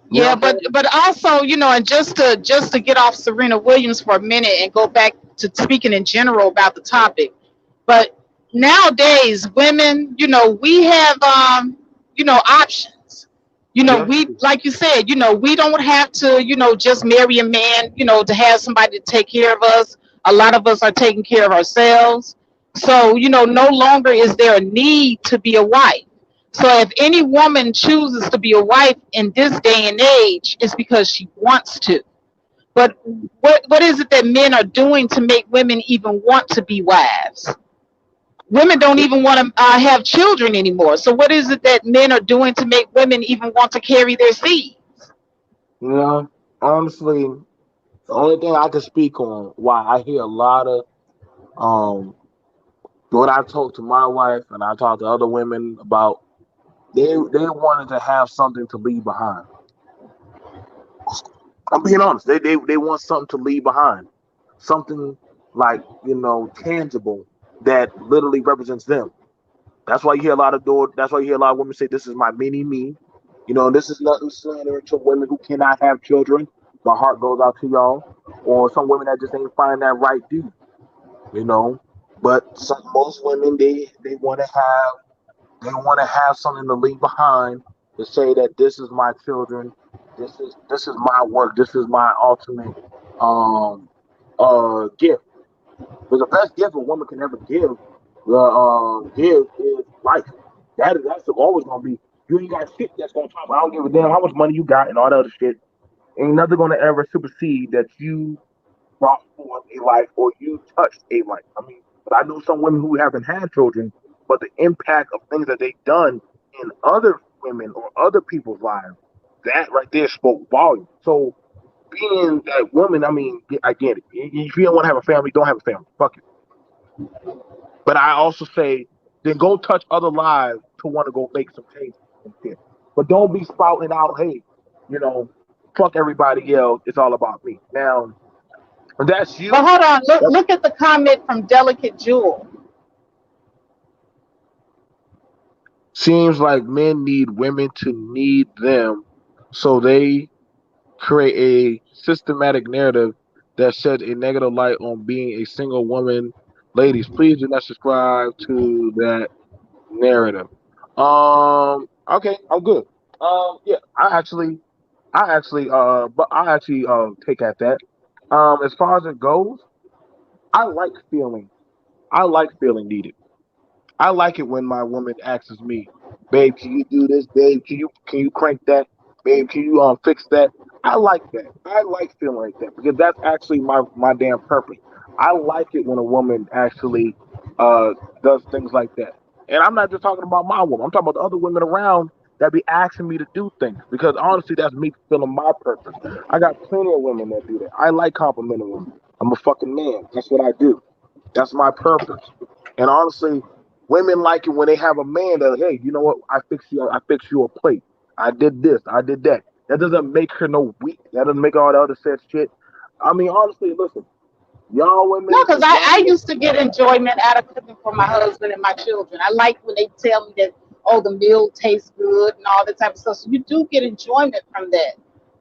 You know Yeah, what I'm but also, and just to get off Serena Williams for a minute and go back to speaking in general about the topic. But nowadays, women, we have options. saying? We, Yes. like you said, we don't have to, just marry a man, to have somebody to take care of us. A lot of us are taking care of ourselves. So, no longer is there a need to be a wife. So if any woman chooses to be a wife in this day and age, it's because she wants to. But what is it that men are doing to make women even want to be wives? Women don't even want to have children anymore. So what is it that men are doing to make women even want to carry their seed? You know, honestly, the only thing I can speak on why I hear a lot of um what I talk to my wife and I talk to other women about, they wanted to have something to leave behind. I'm being honest. They want something to leave behind. Something like, tangible that literally represents them. That's why you hear a lot of that's why you hear a lot of women say this is my mini me. This is nothing slander to women who cannot have children. My heart goes out to y'all. Or some women that just ain't find that right dude, you know. But most women they want to have something to leave behind to say that this is my children, this is my work, this is my ultimate um gift. Because the best gift a woman can ever give is life. That's always gonna be. You ain't got shit that's gonna top. I don't give a damn how much money you got and all that other shit. Ain't nothing gonna ever supersede that you brought forth a life or you touched a life. I mean, but I know some women who haven't had children, but the impact of things that they've done in other women or other people's lives, that right there spoke volume. So being that woman, I mean, I get it. If you don't want to have a family, don't have a family. Fuck it. But I also say, then go touch other lives to want to go make some changes and shit. But don't be spouting out, hey, you know, fuck everybody else. It's all about me. Now, if that's But you, hold on, look, that look at the comment from Delicate Jewel. seems like men need women to need them. So they create a systematic narrative that sheds a negative light on being a single woman. Ladies, please do not subscribe to that narrative. Okay, I'm good. Yeah, I actually take at that. As far as it goes, I like feeling, I like feeling needed. I like it when my woman asks me, "Babe, can you do this? Babe, can you crank that? Babe, can you fix that?" I like that. I like feeling like that because that's actually my damn purpose. I like it when a woman actually uh does things like that. And I'm not just talking about my woman. I'm talking about the other women around that be asking me to do things because honestly, that's me fulfilling my purpose. I got plenty of women that do that. I like complimenting women. I'm a fucking man. That's what I do. That's my purpose. And honestly, women like it when they have a man that, hey, you know what? I fix you a plate. I did this. I did that. That doesn't make her no weak. That doesn't make all the other said shit. I mean, honestly, listen, y'all No, women, because if I y'all, used to get enjoyment out of cooking for my husband and my children. I like when they tell me that, oh, the meal tastes good and all that type of stuff. So you do get enjoyment from that.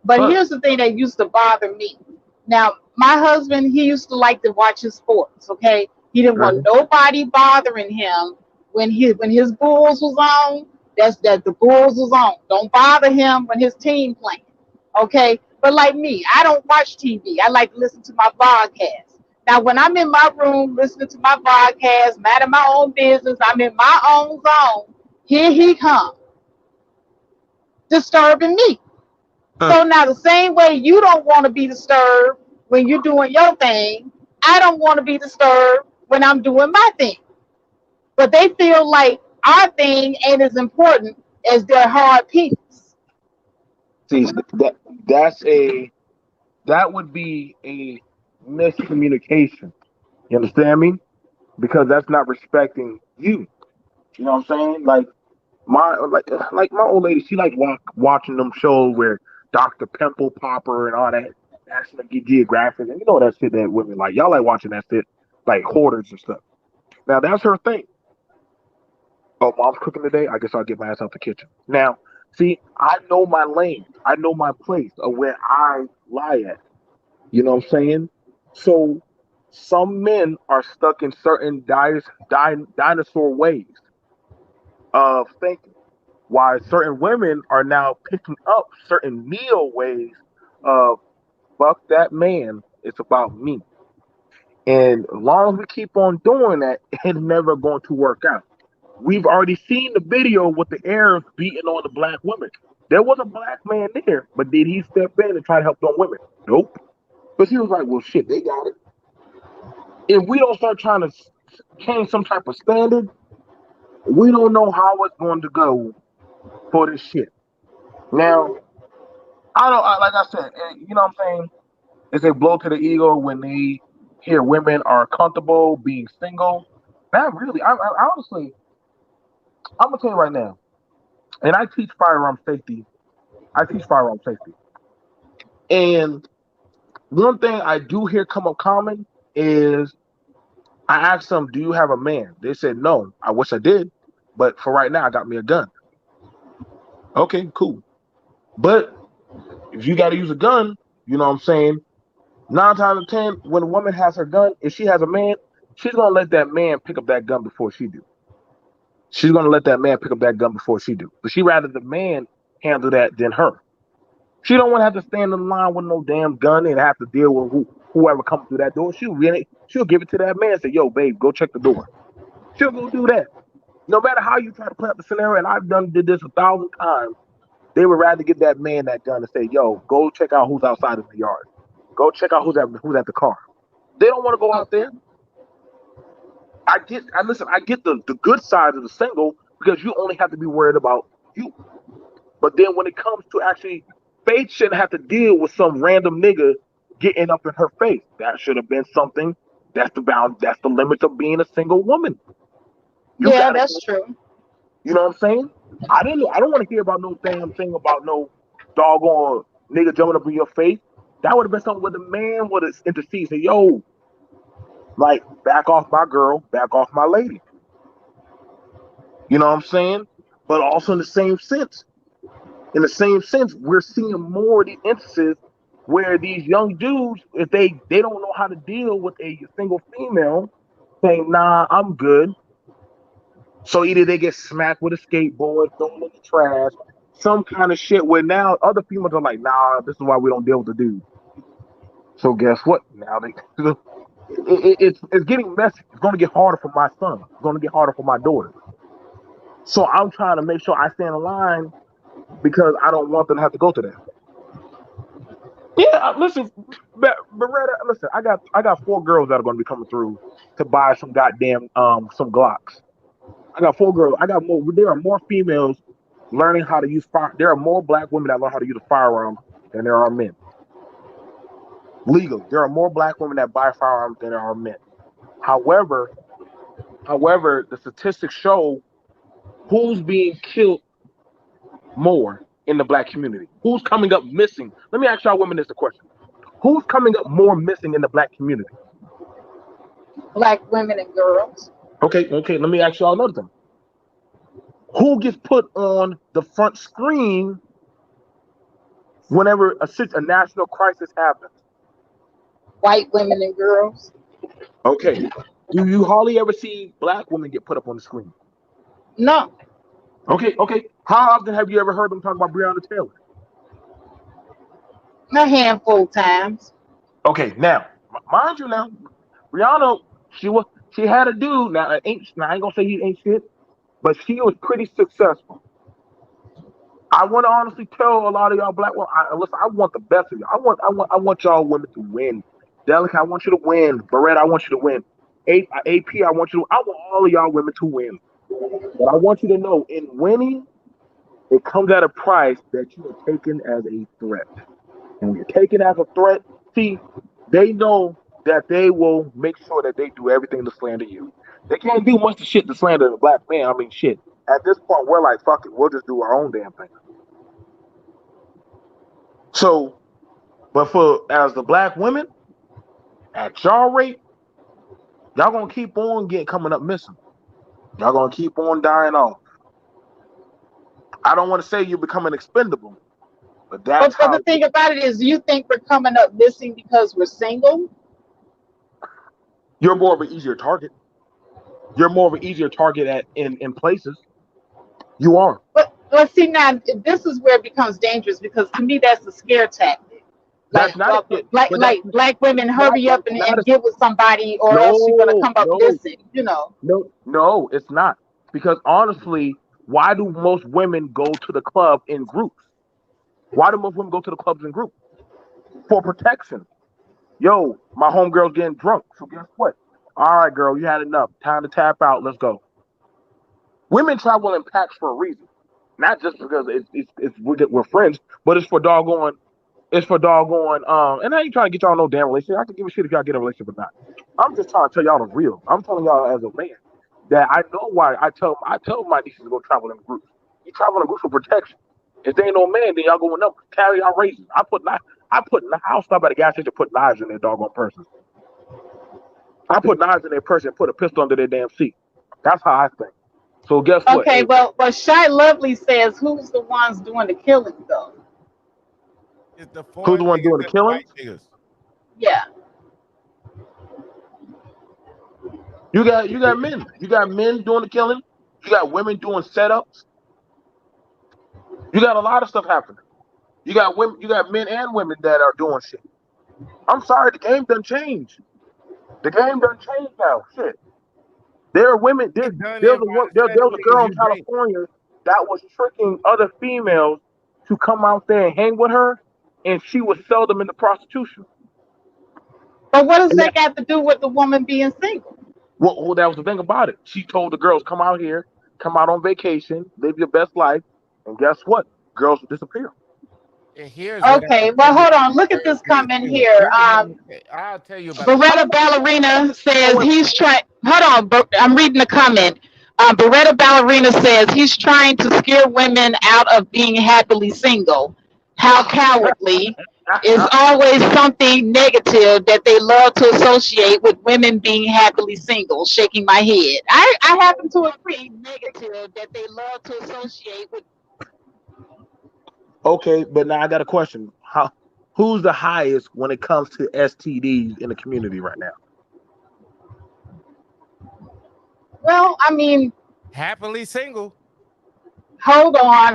But huh, here's the thing that used to bother me. Now, my husband, he used to like to watch his sports, okay? He didn't want mhm, nobody bothering him when his Bulls was on. That's that the Bulls was on. Don't bother him when his team playing. Okay? But like me, I don't watch TV. I like to listen to my podcast. Now, when I'm in my room listening to my podcast, minding my own business, I'm in my own zone. Here he comes, disturbing me. huh. So now, the same way you don't want to be disturbed when you're doing your thing, I don't want to be disturbed when I'm doing my thing. But they feel like our thing ain't as important as their hard penis. See, that's a that would be a miscommunication. You understand me? Because that's not respecting you. You know what I'm saying? Like my old lady, she like watching them shows where Dr. Pimple Popper and all that National Geographic, and you know that shit that women like. Y'all like watching that shit, like hoarders and stuff. Now that's her thing. Oh, mom's cooking today. I guess I'll get my ass out the kitchen. Now, see, I know my lane. I know my place of where I lie at. You know what I'm saying? So some men are stuck in certain dinosaur ways of thinking, while certain women are now picking up certain neo ways of fuck that man. It's about me. And as long as we keep on doing that, it's never going to work out. We've already seen the video with the Arabs beating on the black women. There was a black man there, but did he step in and try to help them women? Nope. But he was like, well, shit, they got it. If we don't start trying to change some type of standard, we don't know how it's going to go for this shit. Now, like I said, you know what I'm saying? It's a blow to the ego when they hear women are comfortable being single. Not really. I honestly, I'm gonna tell you right now, and I teach firearm safety. I teach firearm safety, and one thing I do hear come up common is I asked them, "Do you have a man?" They said, "No." I wish I did, but for right now, I got me a gun. Okay, cool. But if you got to use a gun, you know what I'm saying? 9 times out of 10, when a woman has her gun, if she has a man, she's gonna let that man pick up that gun before she do. She's gonna let that man pick up that gun before she do. But she rather the man handle that than her. She don't want to have to stand in line with no damn gun and have to deal with whoever comes through that door. She'll give it to that man and say, "Yo, babe, go check the door." She'll go do that. No matter how you try to play out the scenario, and I've did this 1,000 times. They would rather give that man that gun and say, "Yo, go check out who's outside in the yard. Go check out who's at the car." They don't want to go out there. I get the good side of the single because you only have to be worried about you. But then when it comes to actually, Faith shouldn't have to deal with some random nigga getting up in her face. That should have been something. That's the limits of being a single woman. You Yeah, gotta, that's true. you know what I'm saying? I don't want to hear about no damn thing about no doggone nigga jumping up in your face. That would have been something where the man would have interceded, say, "Yo, like back off my girl, back off my lady." You know what I'm saying? But also in the same sense, we're seeing more of these instances where these young dudes, if they don't know how to deal with a single female, saying, "Nah, I'm good." So either they get smacked with a skateboard, thrown in the trash, some kind of shit. Where now other females are like, "Nah, this is why we don't deal with the dude." So guess what? Now it's getting messy. It's going to get harder for my son. It's going to get harder for my daughter. So I'm trying to make sure I stay in line because I don't want them to have to go to that. Yeah, listen, Beretta, listen. I got 4 girls that are going to be coming through to buy some goddamn some Glocks. I got 4 girls. I got more. There are more females learning how to use fire. There are more black women that learn how to use a firearm than there are men. Legally, there are more black women that buy firearms than there are men. However, the statistics show who's being killed more in the black community. Who's coming up missing? Let me ask y'all women this question. Who's coming up more missing in the black community? Black women and girls. Okay. Let me ask y'all another thing. Who gets put on the front screen whenever a national crisis happens? White women and girls. Okay. Do you hardly ever see black women get put up on the screen? No, Okay. How often have you ever heard them talk about Breonna Taylor? a handful of times. Okay, now, mind you, now Rihanna, she had a dude. Now I ain't gonna say he ain't shit, but she was pretty successful. I want to honestly tell a lot of y'all black women, listen, I want the best of you. I want y'all women to win. Delica, I want you to win. Beretta, I want you to win. AP, I I want all of y'all women to win. But I want you to know, in winning, it comes at a price that you are taken as a threat. And when you're taken as a threat, see, they know that they will make sure that they do everything to slander you. They can't do much of shit to slander the black man. I mean, shit. At this point, we're like, fuck it, we'll just do our own damn thing. So But for as the black women at y'all rate, y'all gonna keep on getting coming up missing. Y'all gonna keep on dying off. I don't want to say you're becoming expendable, but that's But how the thing about it is, you think we're coming up missing because we're single? you're more of an easier target. You're more of an easier target at in places. You are. But see now, this is where it becomes dangerous because to me that's a scare tactic. That's not a kid, but that's Black women not hurry up not a and get with somebody or else you're gonna no come up no missing. You know. no. It's not because honestly, why do most women go to the club in groups? Why do most women go to the clubs in groups? For protection. Yo, my homegirl's getting drunk. So guess what? All right, girl, you had enough. Time to tap out. Let's go. Women travel in packs for a reason, not just because we're friends, but it's for doggone. And I ain't trying to get y'all no damn relationship. I can give a shit if y'all get a relationship or not. I'm just trying to tell y'all the real. I'm telling y'all as a man that I know why I tell my nieces to go travel in groups. You travel in groups for protection. If they ain't no man, then y'all go with them. Carry out raisins. I'll stop at a gas station and put knives in their doggone purses. I put knives in their purse and put a pistol under their damn seat. That's how I think. So guess what? Okay, Hey, well, but Shy Lovely says who's the ones doing the killing though? It's the who's foreign the one doing niggas the and the killing? white niggas. Yeah. You got men. You got men doing the killing. You got women doing setups. You got a lot of stuff happening. You got women. You got men and women that are doing shit. I'm sorry, the game done changed. The game done changed now. Shit. There are women. He done There's it a by wo- the there, same there was a niggas girl in you date. California that was tricking other females to come out there and hang with her, and she would sell them into prostitution. But what does And that got to do with the woman being single? well, that was the thing about it. She told the girls, "Come out here, come out on vacation, live your best life," and guess what? Girls would disappear. And here's what I Okay, can well, tell you hold about on. Look at girls this being comment single. here. Here's what I'll tell you about the Beretta Ballerina says Oh, he's trying. Hold on, I'm reading the comment. Beretta Ballerina says he's trying to scare women out of being happily single. How cowardly. Is always something negative that they love to associate with women being happily single. Shaking my head. I happen to agree. Negative that they love to associate with. okay, but now I got a question. Who's the highest when it comes to STDs in the community right now? Well, I mean, happily single. hold on.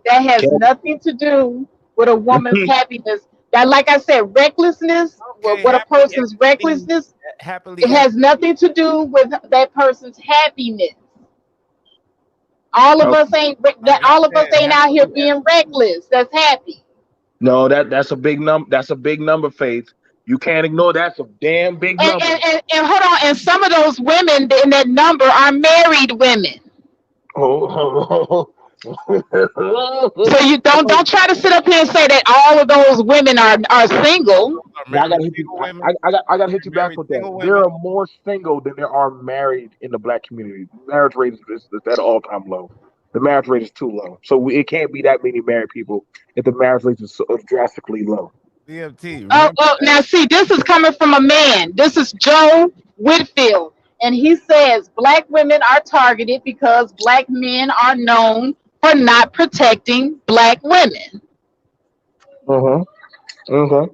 That has nothing to do with a woman's happiness. That, like I said, recklessness, Okay, what a person's recklessness, happily it empty. has nothing to do with that person's happiness. All of Okay. us ain't Like I all of us said, ain't out here happily being empty. reckless. That's happy. No, that's a big number. That's a big number, Faith. You can't ignore that's a damn big number. And hold on, and some of those women in that number are married women. Oh, So you don't try to sit up here and say that all of those women are single. Those are now I married gotta hit you. single women. I gotta hit you They're back married with that. single There women. are more single than there are married in the black community. Marriage rate is at all time low. The marriage rate is too low, so it can't be that many married people if the marriage rate is so drastically low. BMT. Oh, Remember oh, that? now see, this is coming from a man. This is Joe Whitfield. And he says black women are targeted because black men are known for not protecting black women. Uh-huh. Okay.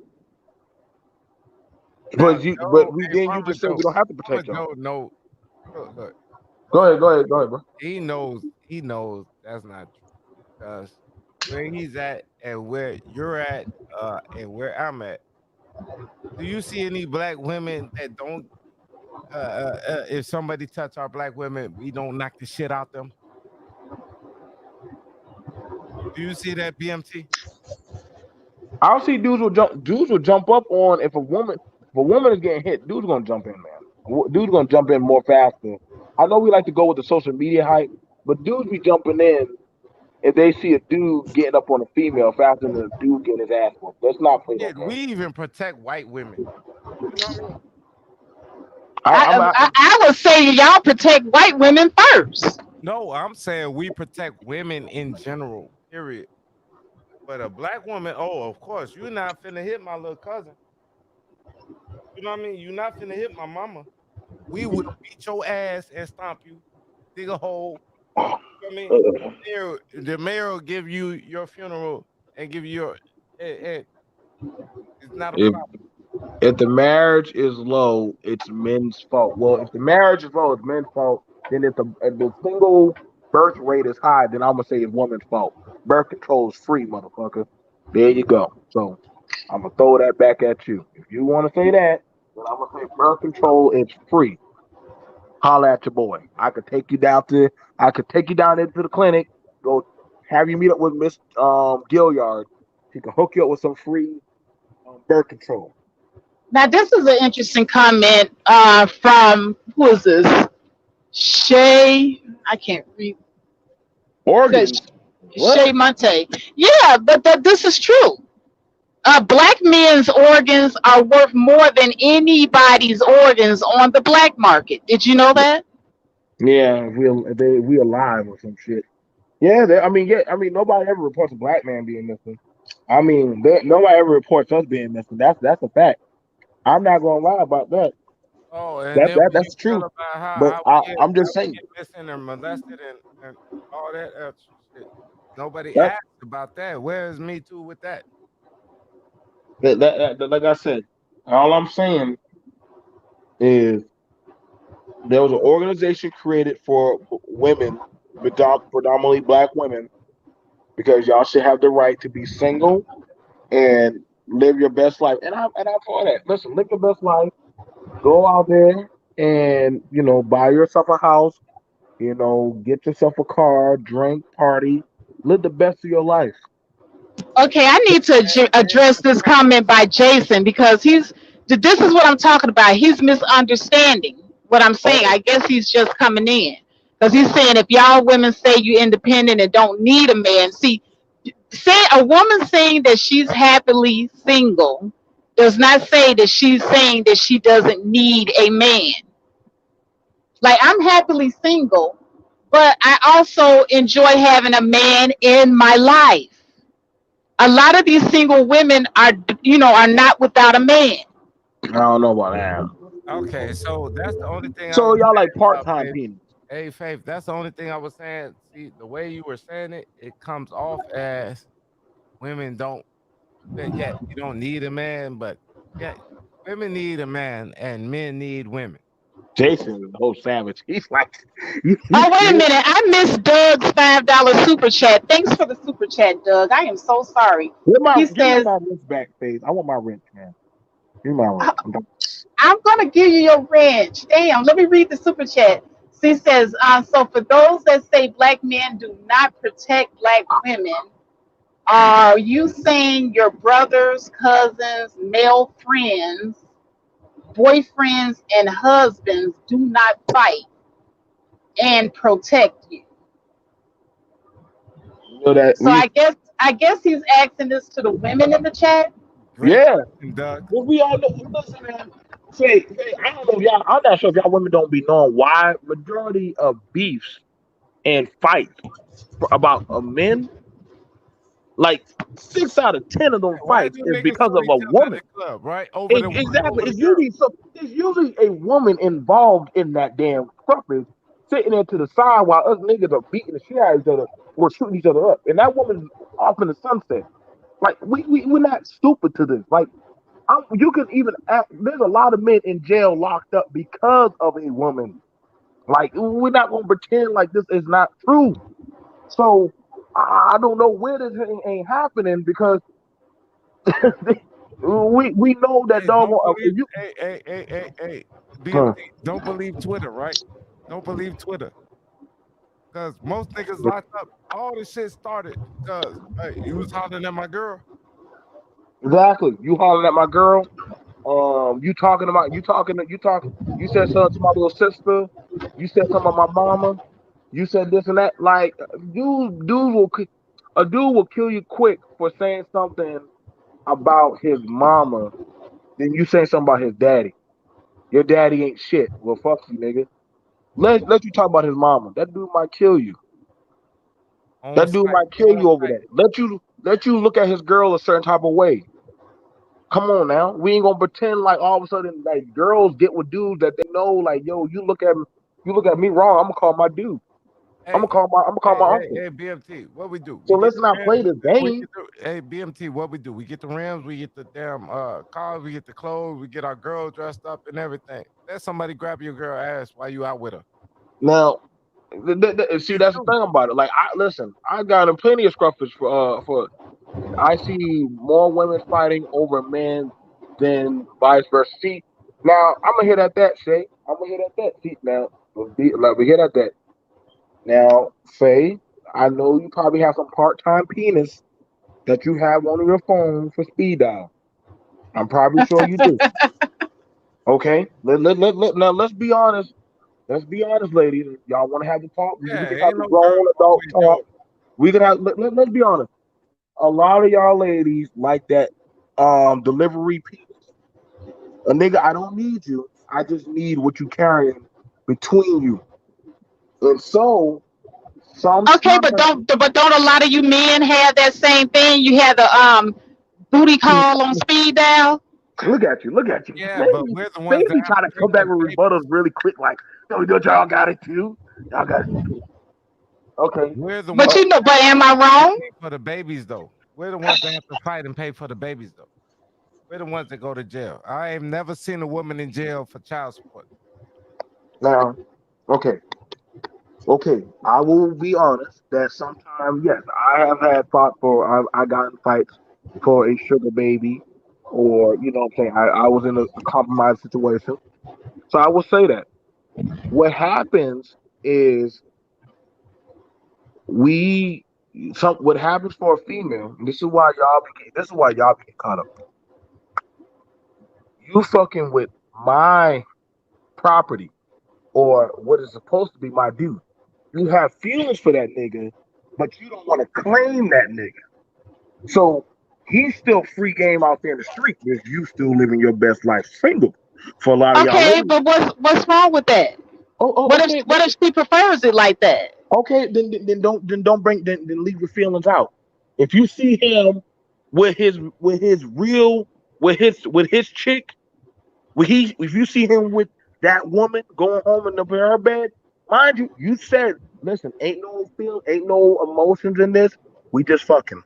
Now But Joe, we hey, then you Farmer just said we Joe, don't have to Farmer protect them. Joe, no, look, Go ahead, bro. he knows that's not true because where he's at and where you're at, and where I'm at. Do you see any black women that don't? If somebody touch our black women, we don't knock the shit out them. Do you see that, BMT? I'll see dudes will jump up on if a woman is getting hit, dudes gonna jump in, man. Dudes gonna jump in more faster. I know we like to go with the social media hype, but dudes be jumping in if they see a dude getting up on a female faster than a dude getting his ass whooped. Let's not play that Shit, we game. even protect white women. You know what I mean? I would say y'all protect white women first. No, I'm saying we protect women in general. Period. But a black woman, oh, of course, you're not finna hit my little cousin. You know what I mean? You're not finna hit my mama. We will beat your ass and stomp you, dig a hole. You know what I mean? The mayor will give you your funeral and give you your. It's not a If problem. if the marriage is low, it's men's fault. Well, if the marriage is low, it's men's fault. Then if the single birth rate is high, then I'm gonna say it's woman's fault. Birth control is free, motherfucker. There you go. So I'm gonna throw that back at you. If you want to say that, then I'm gonna say birth control is free. Holla at your boy. I could take you down into the clinic. Go have you meet up with Miss Gilliard. She can hook you up with some free birth control. Now, this is an interesting comment from who is this? Shay. I can't read. Organs. What? Shay Monte. Yeah, but this is true. Black men's organs are worth more than anybody's organs on the black market. Did you know that? Yeah, we alive or some shit. Yeah, I mean, nobody ever reports a black man being missing. I mean, nobody ever reports us being missing. That's a fact. I'm not gonna lie about that. Oh, and then when you That's tell true. about But I'm how just we saying get missing and molested and all that extra shit, nobody that, asked about that. Where is Me Too with that? like I said, all I'm saying is there was an organization created for women, predominantly black women, because y'all should have the right to be single and live your best life. And I'm for that. Listen, live your best life. Go out there and buy yourself a house. Get yourself a car, drink, party, live the best of your life. Okay, I need to address this comment by Jason because this is what I'm talking about. He's misunderstanding what I'm saying. Oh, I guess he's just coming in because he's saying if y'all women say you independent and don't need a man, see, say a woman saying that she's happily single does not say that she's saying that she doesn't need a man. Like I'm happily single, but I also enjoy having a man in my life. A lot of these single women are not without a man. I don't know about that. Okay, so that's the only thing I So was y'all like saying, part-time Faith. penis. Hey, Faith, that's the only thing I was saying. See, the way you were saying it, it comes off as women don't. Yeah, you don't need a man, but yeah, women need a man and men need women. Jason is the whole savage. He's like, Oh, wait a minute. I missed Doug's $5 super chat. Thanks for the super chat, Doug. I am so sorry. He give me says, my wrench back, face. I want my wrench, man. Give me my wrench. I'm going to give you your ranch. Damn, let me read the super chat. She says, so for those that say black men do not protect black women, are you saying your brothers, cousins, male friends, boyfriends, and husbands do not fight and protect you? That So we, I guess he's asking this to the women in the chat. Great yeah. question, Doug. Well, we all know. Listen, man. I don't know if y'all. I'm not sure if y'all women don't be knowing why majority of beefs and fights about men, like 6 out of 10 of them Why fights do is niggas because throw of a each other at woman. the club, right? Over the woman, Exactly. over the girl. It's usually a woman involved in that damn ruckus, sitting there to the side while us niggas are beating the shit out of each other or shooting each other up, and that woman's off in the sunset. Like we're not stupid to this. Like you can even act, there's a lot of men in jail locked up because of a woman. Like we're not gonna pretend like this is not true. So I don't know where this ain't happening because we know that Hey, don't doggone believe. if you. Hey. Huh. BMT, don't believe Twitter, right? Don't believe Twitter, because most niggas locked up. All this shit started because hey, you was hollering at my girl. Exactly. You hollering at my girl. You talking about you said something to my little sister. You said something about my mama. You said this and that. Like a dude will kill you quick for saying something about his mama than you saying something about his daddy. Your daddy ain't shit. Well, fuck you, nigga. Let you talk about his mama. That dude might kill you. On That dude site, might kill on you over site. that. let you look at his girl a certain type of way. Come on now, we ain't gonna pretend like all of a sudden like girls get with dudes that they know like yo, you look at me wrong, I'm gonna call my dude. Hey, I'm gonna call my uncle. hey, BMT, what we do? So We get let's the not rims. play this We game. get the hey BMT, what we do? We get the rims. We get the damn cars. We get the clothes. We get our girl dressed up and everything. Let somebody grab your girl ass while you out with her. Now, see You that's the too. thing about it. Like I listen, I got in plenty of scruffers for I see more women fighting over men than vice versa. See, now I'm gonna hit at that, Shay. I'm gonna hit at that. See, now let me hit at that. Now, Faye, I know you probably have some part-time penis that you have on your phone for speed dial. I'm probably sure you do. Okay, now let's be honest. Let's be honest, ladies. Y'all want to have the talk? We Yeah, can have ain't the no girl grown adult always talk. yours. We can have. Let's be honest. A lot of y'all ladies like that delivery penis. A nigga, I don't need you. I just need what you carrying between you. And so Okay, sometimes but don't a lot of you men have that same thing? You have the booty call on speed dial. look at you, look at you. Yeah, but Maybe we're the ones that maybe have try to to pay come for back the with rebuttals babies. really quick, like, yo, y'all got it too. Y'all got it too. Okay. We're the But ones Uh, you know, but am I that wrong? pay for the babies, though. We're the ones that have to fight and pay for the babies, though. We're the ones that go to jail. I have never seen a woman in jail for child support. now, okay. Okay, I will be honest that sometimes, yes, I have had thought for I got in fights for a sugar baby, or you know what I'm saying. I was in a compromised situation, so I will say that what happens is we some what happens for a female. And this is why y'all be getting caught up. You fucking with my property or what is supposed to be my dude. You have feelings for that nigga, but you don't want to claim that nigga. So he's still free game out there in the street. If you still living your best life single, for a lot of y'all Okay, ladies. but what's wrong with that? Okay, What if she prefers it like that? okay. Then don't bring then leave your feelings out. If you see him with his real with his chick, if you see him with that woman going home in her bed, mind you, you said, listen, ain't no emotions in this. We just fucking.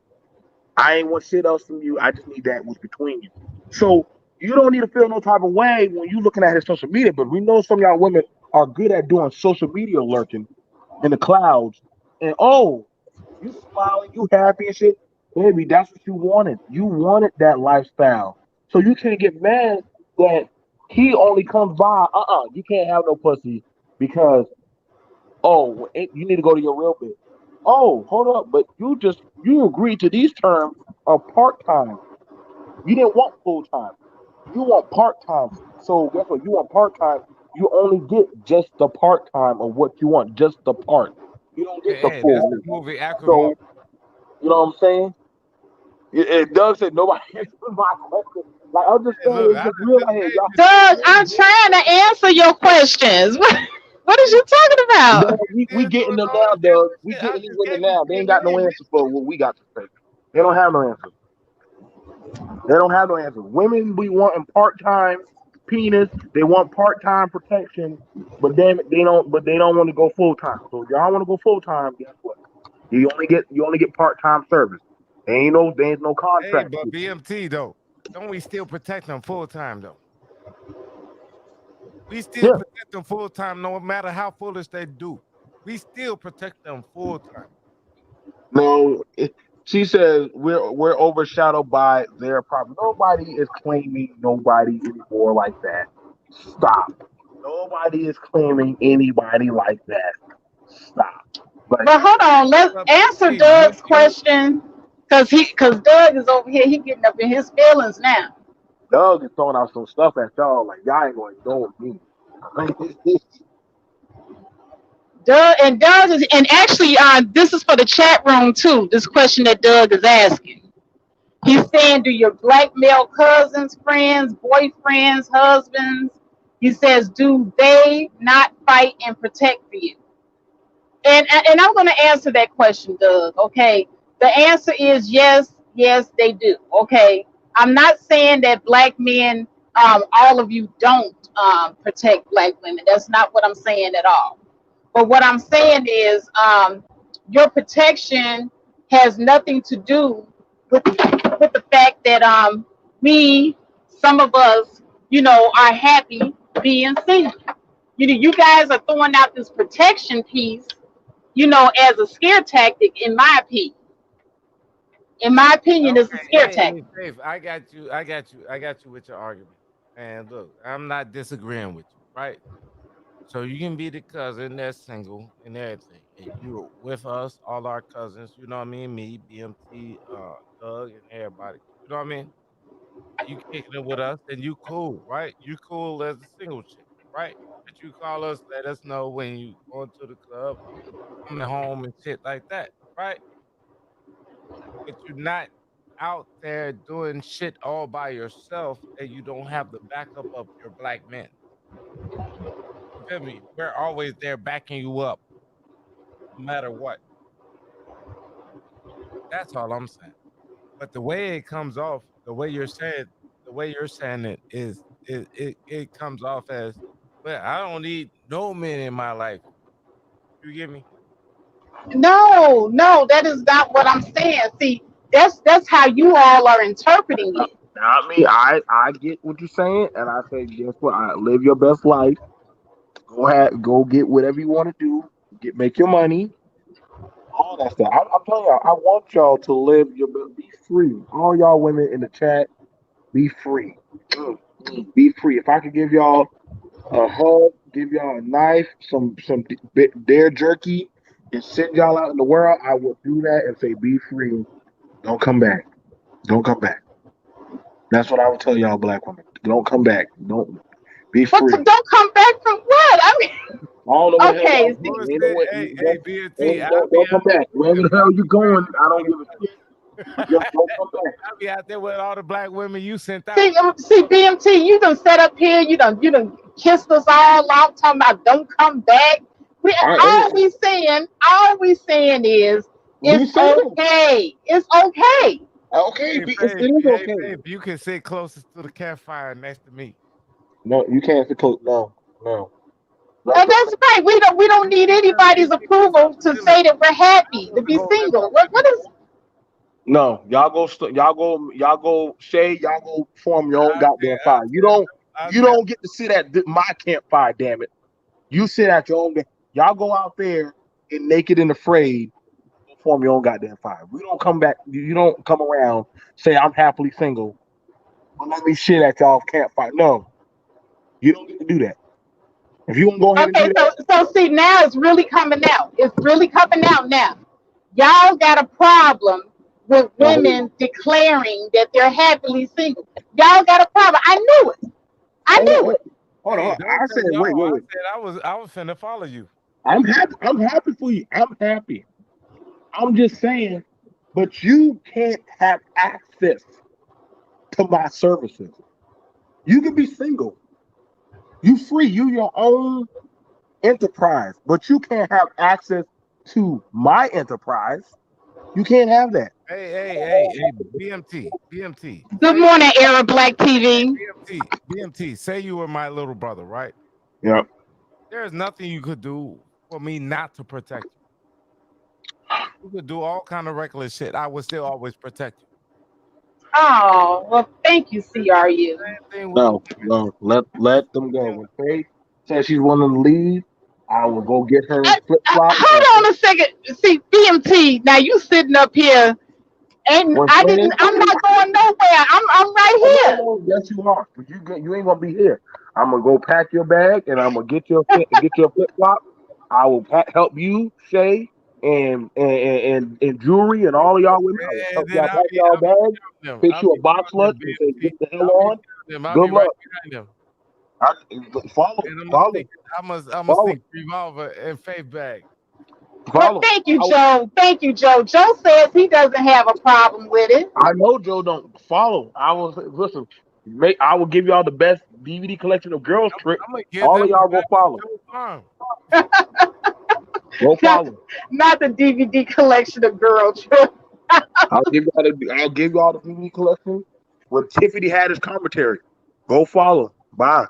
I ain't want shit else from you. I just need that was between you. So you don't need to feel no type of way when you looking at his social media. But we know some of y'all women are good at doing social media lurking in the clouds. And oh, you smiling, you happy and shit. Baby, that's what you wanted. You wanted that lifestyle. So you can't get mad that he only comes by. You can't have no pussy because you need to go to your real bitch. Oh, hold up, but you agreed to these terms of part time. You didn't want full time. You want part time. So guess what? You want part time. You only get just the part time of what you want, just the part. You don't get the Hey, that's full the meal. movie Acrimony. So you know what I'm saying? Doug said nobody answered my question. Like I'm just Hey, saying, look, it's I just done real just out here, made y'all. you say Doug, something. I'm trying to answer your questions. What is you talking Doug, about? we Still getting doing them all now, this Doug. extra We shit. I getting these just women gave you now. They three ain't got no names. answers for what we got to say. They don't have no answers. They don't have no answers. Women be wanting part time penis. They want part time protection, but then they don't. But they don't want to go full time. So if y'all want to go full time, guess what? You only get part time service. There ain't no Hey, contract. but BMT though, don't we still protect them full time though? We still Yeah. protect them full time, no matter how foolish they do. We still protect them full time. No. She says we're overshadowed by their problem. Nobody is claiming nobody anymore like that. Stop. Nobody is claiming anybody like that. Stop. Like But hold on, let's But answer BMT, you Doug's you question, cause Doug is over here. He getting up in his feelings now. Doug is throwing out some stuff at y'all. Like y'all ain't gonna ignore me. Doug is, and actually, this is for the chat room too. This question that Doug is asking. He's saying, do your black male cousins, friends, boyfriends, husbands? He says, do they not fight and protect for you? And I'm going to answer that question, Doug. Okay. The answer is yes, yes, they do. Okay. I'm not saying that black men, all of you don't protect black women. That's not what I'm saying at all. But what I'm saying is your protection has nothing to do with the fact that we, some of us, are happy being single. You guys are throwing out this protection piece, as a scare tactic, in my opinion. In my opinion, it's a Okay, scare hey, tactic. hey, Faith, I got you with your argument. And look, I'm not disagreeing with you, right? So you can be the cousin that's single and everything, and you're with us, all our cousins. You know what I mean? Me, BMT, Doug, and everybody. You know what I mean? And you kicking it with us, and you cool, right? You cool as a single chick, right? But you call us, let us know when you going to the club, coming home, and shit like that, right? But you're not out there doing shit all by yourself, and you don't have the backup of your black men. You feel me? We're always there backing you up, no matter what. That's all I'm saying. But the way it comes off, the way you're saying it is, it comes off as, well, I don't need no men in my life. You get me? No, no, that is not what I'm saying. See, that's how you all are interpreting it. I mean, I get what you're saying, and I say, guess what? Live your best life. Go get whatever you want to do. Make your money. All that stuff. I'm telling y'all, I want y'all to live your be free. All y'all women in the chat, be free. Be free. If I could give y'all a hug, give y'all a knife, some dare jerky, and send y'all out in the world, I would do that and say, be free. Don't come back. Don't come back. That's what I would tell y'all, black women. Don't come back. Don't be But free. don't come back from what? I mean, I don't know where the hell okay, y'all see, going. Who You know said, what? hey, hey, BNT, Don't come back. Wherever the hell you going, I don't give a shit. Just don't come back. I'll be out there with all the black women you sent out. see, BMT, you done set up here, you done kissed us all out, talking about don't come back. We I all ain't. we saying, all we saying is Be it's single. okay. It's okay. Okay, Hey, it Faith, is hey, okay. Faith, you can sit closest to the campfire next to me. No, you can't say close. No, no. And that's right. We don't need You anybody's can kiss all approval the to women. say that we're I happy to want to be go live single. with What is No, y'all go, Shay, y'all go form your own goddamn I fire. said, I You said, don't get to sit at my campfire, damn it. You sit at your own. Y'all go out there and naked and afraid, go form your own goddamn fire. We don't come back. You don't come around say I'm happily single. But let me shit at y'all campfire. No, you don't get to do that. If you want to go ahead and do okay? that, So see, now it's really coming out. It's really coming out now. Y'all got a problem with no, women declaring that they're happily single. Y'all got a problem. I knew it. I hold on, knew hold it. on, hold hey, on. don't I say said, y'all. wait, wait, I wait. said I was finna follow you. I'm happy. I'm happy for you. I'm happy. I'm just saying, but you can't have access to my services. You can be single. You free. You your own enterprise, but you can't have access to my enterprise. You can't have that. Hey, BMT. Good morning, Arab Black TV. BMT. Say you were my little brother, right? Yeah. There's nothing you could do for me not to protect you. You could do all kind of reckless shit. I would still always protect you. Oh, well, thank you, It's the CRU. same thing with the No, women. no. Let It's them the go. same When with the women. Faith says she's willing to leave, I will go get her flip flops. Hold on a second. See, BMT. Now you sitting up here, and When I Faith, didn't. I'm not going nowhere. I'm oh right no, here. no, yes you are. But you ain't gonna be here. I'm gonna go pack your bag and I'm gonna get your flip flop. I will help you, Shay, and jewelry and all of y'all women. I will And help then y'all pack y'all I'll be bags, telling them. fix I'll you be a box telling lunch, them, and say BMT. get the hell I'll be on. telling them. I'll Good be right luck. behind them. I, follow, And follow, I'm a follow, sneak revolver and faith bag. Well, follow. thank you, Joe. Thank you, Joe. Joe says he doesn't have a problem with it. I know Joe don't follow. I will listen. I will give y'all the best DVD collection of girls tricks. I'm gonna give All of them the y'all go back of follow. Joe's farm. Go not, follow. not the DVD collection of girl trip. I'll give you all the DVD collection where Tiffany had his commentary. Go follow. Bye.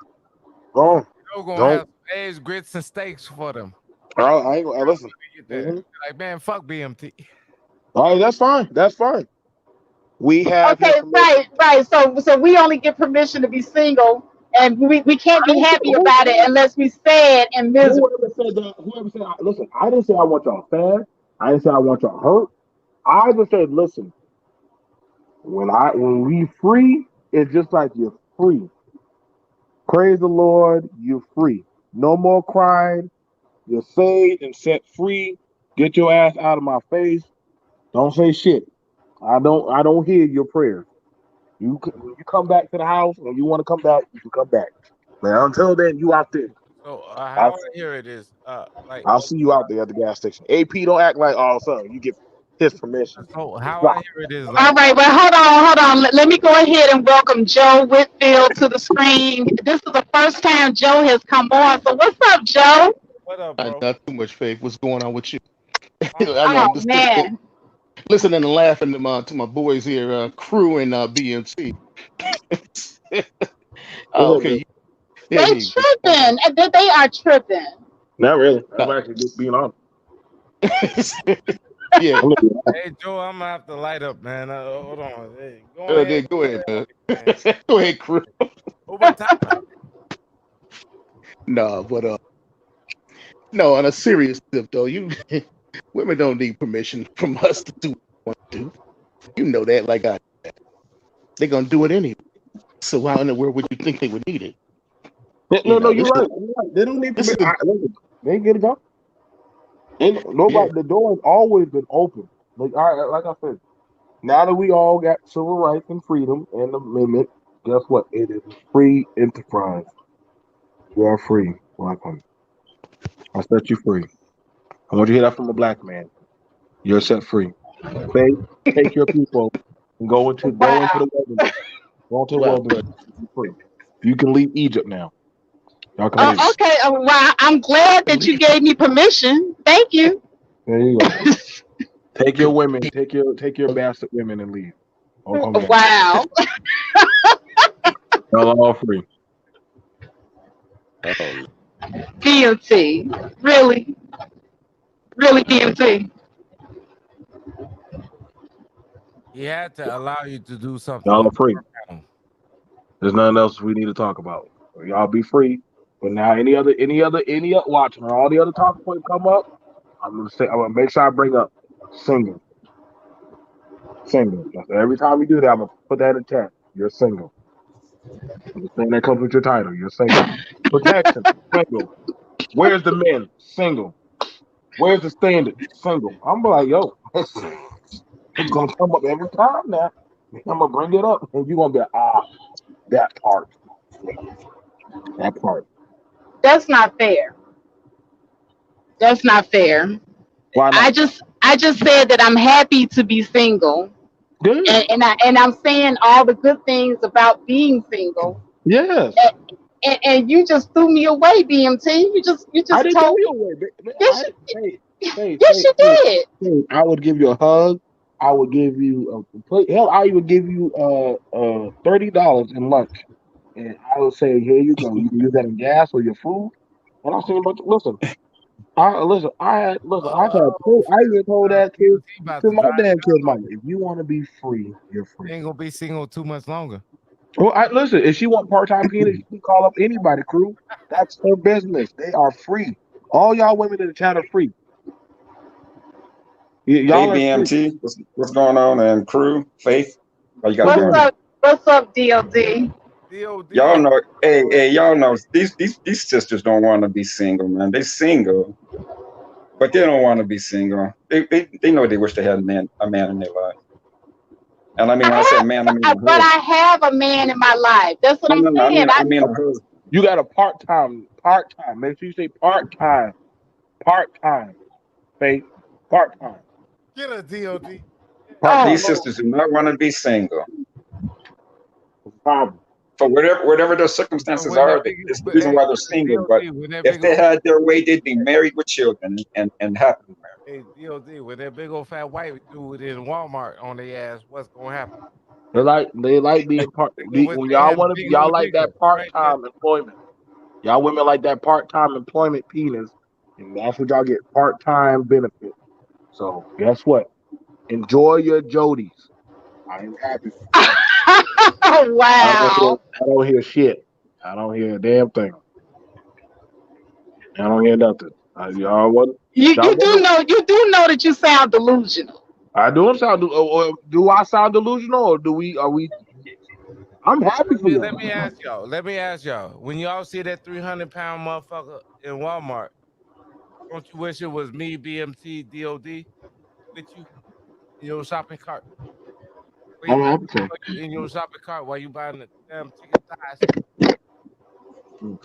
Go on. Joe gonna Don't. have some eggs, grits, and steaks for them. I ain't gonna listen. Get that. Mhm. Like, man, fuck BMT. All right, that's fine. That's fine. We have his Okay, permission. right, right. So we only get permission to be single, and we can't I be didn't say happy about it unless we sad and miserable. whoever said that. Whoever said, listen. I didn't say I want y'all sad. I didn't say I want y'all hurt. I just said, listen. When we free, it's just like you're free. Praise the Lord, you're free. No more crying. You're saved and set free. Get your ass out of my face. Don't say shit. I don't hear your prayers. When you come back to the house, when you want to come back, you can come back. But until then, you out there. So I'll, how I hear it is like I'll see you out there at the gas station. AP, don't act like all of a sudden you get his permission. so how I Stop. hear it is All like right, well, hold on. Let me go ahead and welcome Joe Whitfield to the screen. This is the first time Joe has come on. So what's up, Joe? what up, bro? Not too much faith. What's going on with you? I'm I know Oh I'm just man, listening and laughing to my boys here, Crew and BNC. What's up, Okay, man? yeah, they me. What's going tripping. They are tripping. Not really. I'm on? actually just being honest. Yeah, I'm gonna be honest. Hey Joe, I'm gonna have to light up, man. Hold on. Hey, yeah, go go ahead, ahead, man. man. Go ahead, Crew. Overtime. No, but no. On a serious tip, though, you women don't need permission from us to do what we want to do. You know that, like they're gonna do it anyway. So why in the world would you think they would need it? You No, no, know, you're right. You're right. They don't need this is permission. the Listen, they get it done. Ain't yeah. nobody. The door has always been open. Like I said, now that we all got civil rights and freedom and amendment, guess what? It is a free enterprise. You are free, black woman. I set you free. I want you to hear that from a black man. You're set free. Faith, take your people and go into Wow. the wilderness. Go into the Right, wilderness. right. Be free. You can leave Egypt now. Y'all can leave. Yes. Okay. Well, I'm glad that you gave me permission. Thank you. There you go. Take your Cause women. Take your bastard women and leave. Don't come back. Wow. Y'all are all free. oh, DMT. Really, really DMT. He had to allow you to do something Y'all on are free. your own. There's nothing else we need to talk about. Y'all be free. But now any other watching or all the other talking points come up, I'm gonna make sure I bring up single. Single. Just every time you do that, I'm gonna put that in chat. You're single. The thing that comes with your title, you're single. Protection, single. Where's the men? Single. Where's the standard? Single. I'm like, yo, it's gonna come up every time now. I'm gonna bring it up, and you're gonna be like, that part. Yeah, that part. That's not fair. That's not fair. Why not? I just said that I'm happy to be single, Good. and I'm saying all the good things about being single, Yes. and you just threw me away, BMT. You I just didn't throw told you me away. yes, Hey, hey, yes, hey, you hey, did. hey, I would give you a hug. I would give you hell. I would give you $30 in lunch, and I would say, here you go. You can use that in gas or your food. And I'm saying, but listen, listen. Oh, I even told that kid he about to to my drive damn kid's you out. mama, if you want to be free, you're You free. ain't gonna be single 2 months longer. Well, listen. If she want part time cleaning, she can call up anybody. Crew. That's her business. They are free. All y'all women in the chat are free. Hey Y'all are free. BMT, what's going on? And crew, Faith, how you What's guys What's doing? happening? up? What's up, DLD? Y'all DOD. know, hey, y'all know these sisters don't want to be single, man. They single, but they don't want to be single. They know they wish they had a man in their life. And I mean, when I say man, I mean a But husband. I have a man in my life. That's what No, I'm no, no. I saying. mean, I mean a husband. You got a part time. Make sure you say part time. Faith, part time, Get a DOD. part Oh time. These Lord, sisters do not want to be single Problem. for whatever their So circumstances when that are. big, It's the but, reason hey, why they're single. But DOD, when that if big they old had their way, they'd be married with children and happily married. Hey, DOD, with that big old fat white dude in Walmart on their ass, what's gonna happen? They like being part. With When they y'all have want to, big y'all old like that nigga part right there. time employment. Y'all women like that part time employment penis, and that's what y'all get part time benefit. So guess what? Enjoy your Jodies. I am happy. Wow. I don't hear shit. I don't hear a damn thing. I don't hear nothing. Y'all what? Y'all wonder. You do know that you sound delusional. I do sound. Do I sound delusional, or do we? Are we? I'm happy for Let y'all. me ask y'all. Let me ask y'all. When y'all see that 300-pound motherfucker in Walmart, don't you wish it was me, BMT, DOD, with you in your shopping cart? I'm happy for. In your shopping cart while you buying the damn chicken thighs. You.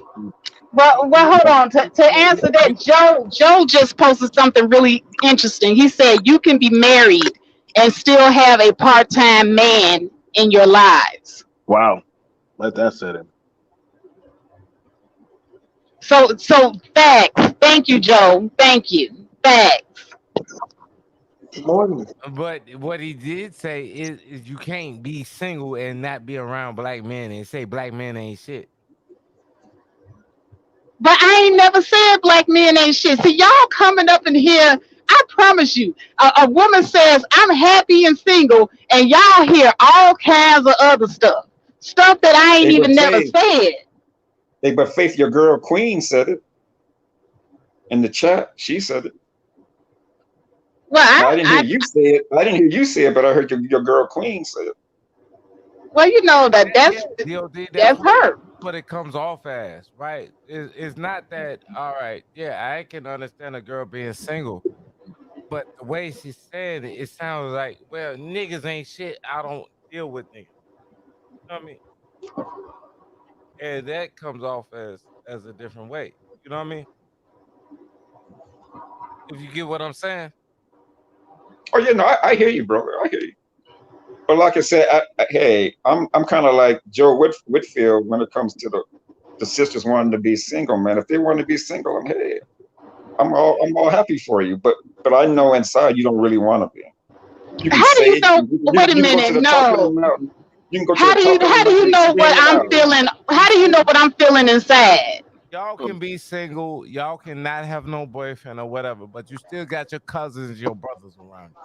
Well, hold on. To answer You that, Joe just posted something really interesting. He said you can be married and still have a part-time man in your lives. Wow. Let that sit in. So facts. Thank you, Joe. Thank you. Facts. Good morning. But what he did say is you can't be single and not be around black men and say black men ain't shit. But I ain't never said black men ain't shit. See, y'all coming up in here. I promise you, a woman says I'm happy and single, and y'all hear all kinds of other stuff that I ain't Hey, but even never Faith, said. hey, but Faith, your girl Queen said it in the chat. She said it. Well, Now I didn't hear you say it. I didn't hear you say it, but I heard your girl Queen say it. well, you know that Yeah, DOD, that's her. what it comes off as, right? It's not that all right, yeah, I can understand a girl being single, but the way she said it, it sounds like, well, niggas ain't shit. I don't deal with niggas. You know what I mean? And that comes off as a different way. You know what I mean? If you get what I'm saying. Oh yeah, no, I hear you, brother. I hear you. But like I said, hey, I'm kind of like Joe Whitfield when it comes to the sisters wanting to be single, man. If they want to be single, hey, I'm all happy for you. But I know inside you don't really want to be. You can How do say you it. know? Wait a You can go to minute. the top of the No. mountain. You can go to the top of the How do you mountain and know what scream it I'm out. Hey, feeling? you How do you know see, what I'm feeling inside? y'all can be single, y'all cannot have no boyfriend or whatever, but you still got your cousins, your brothers around you.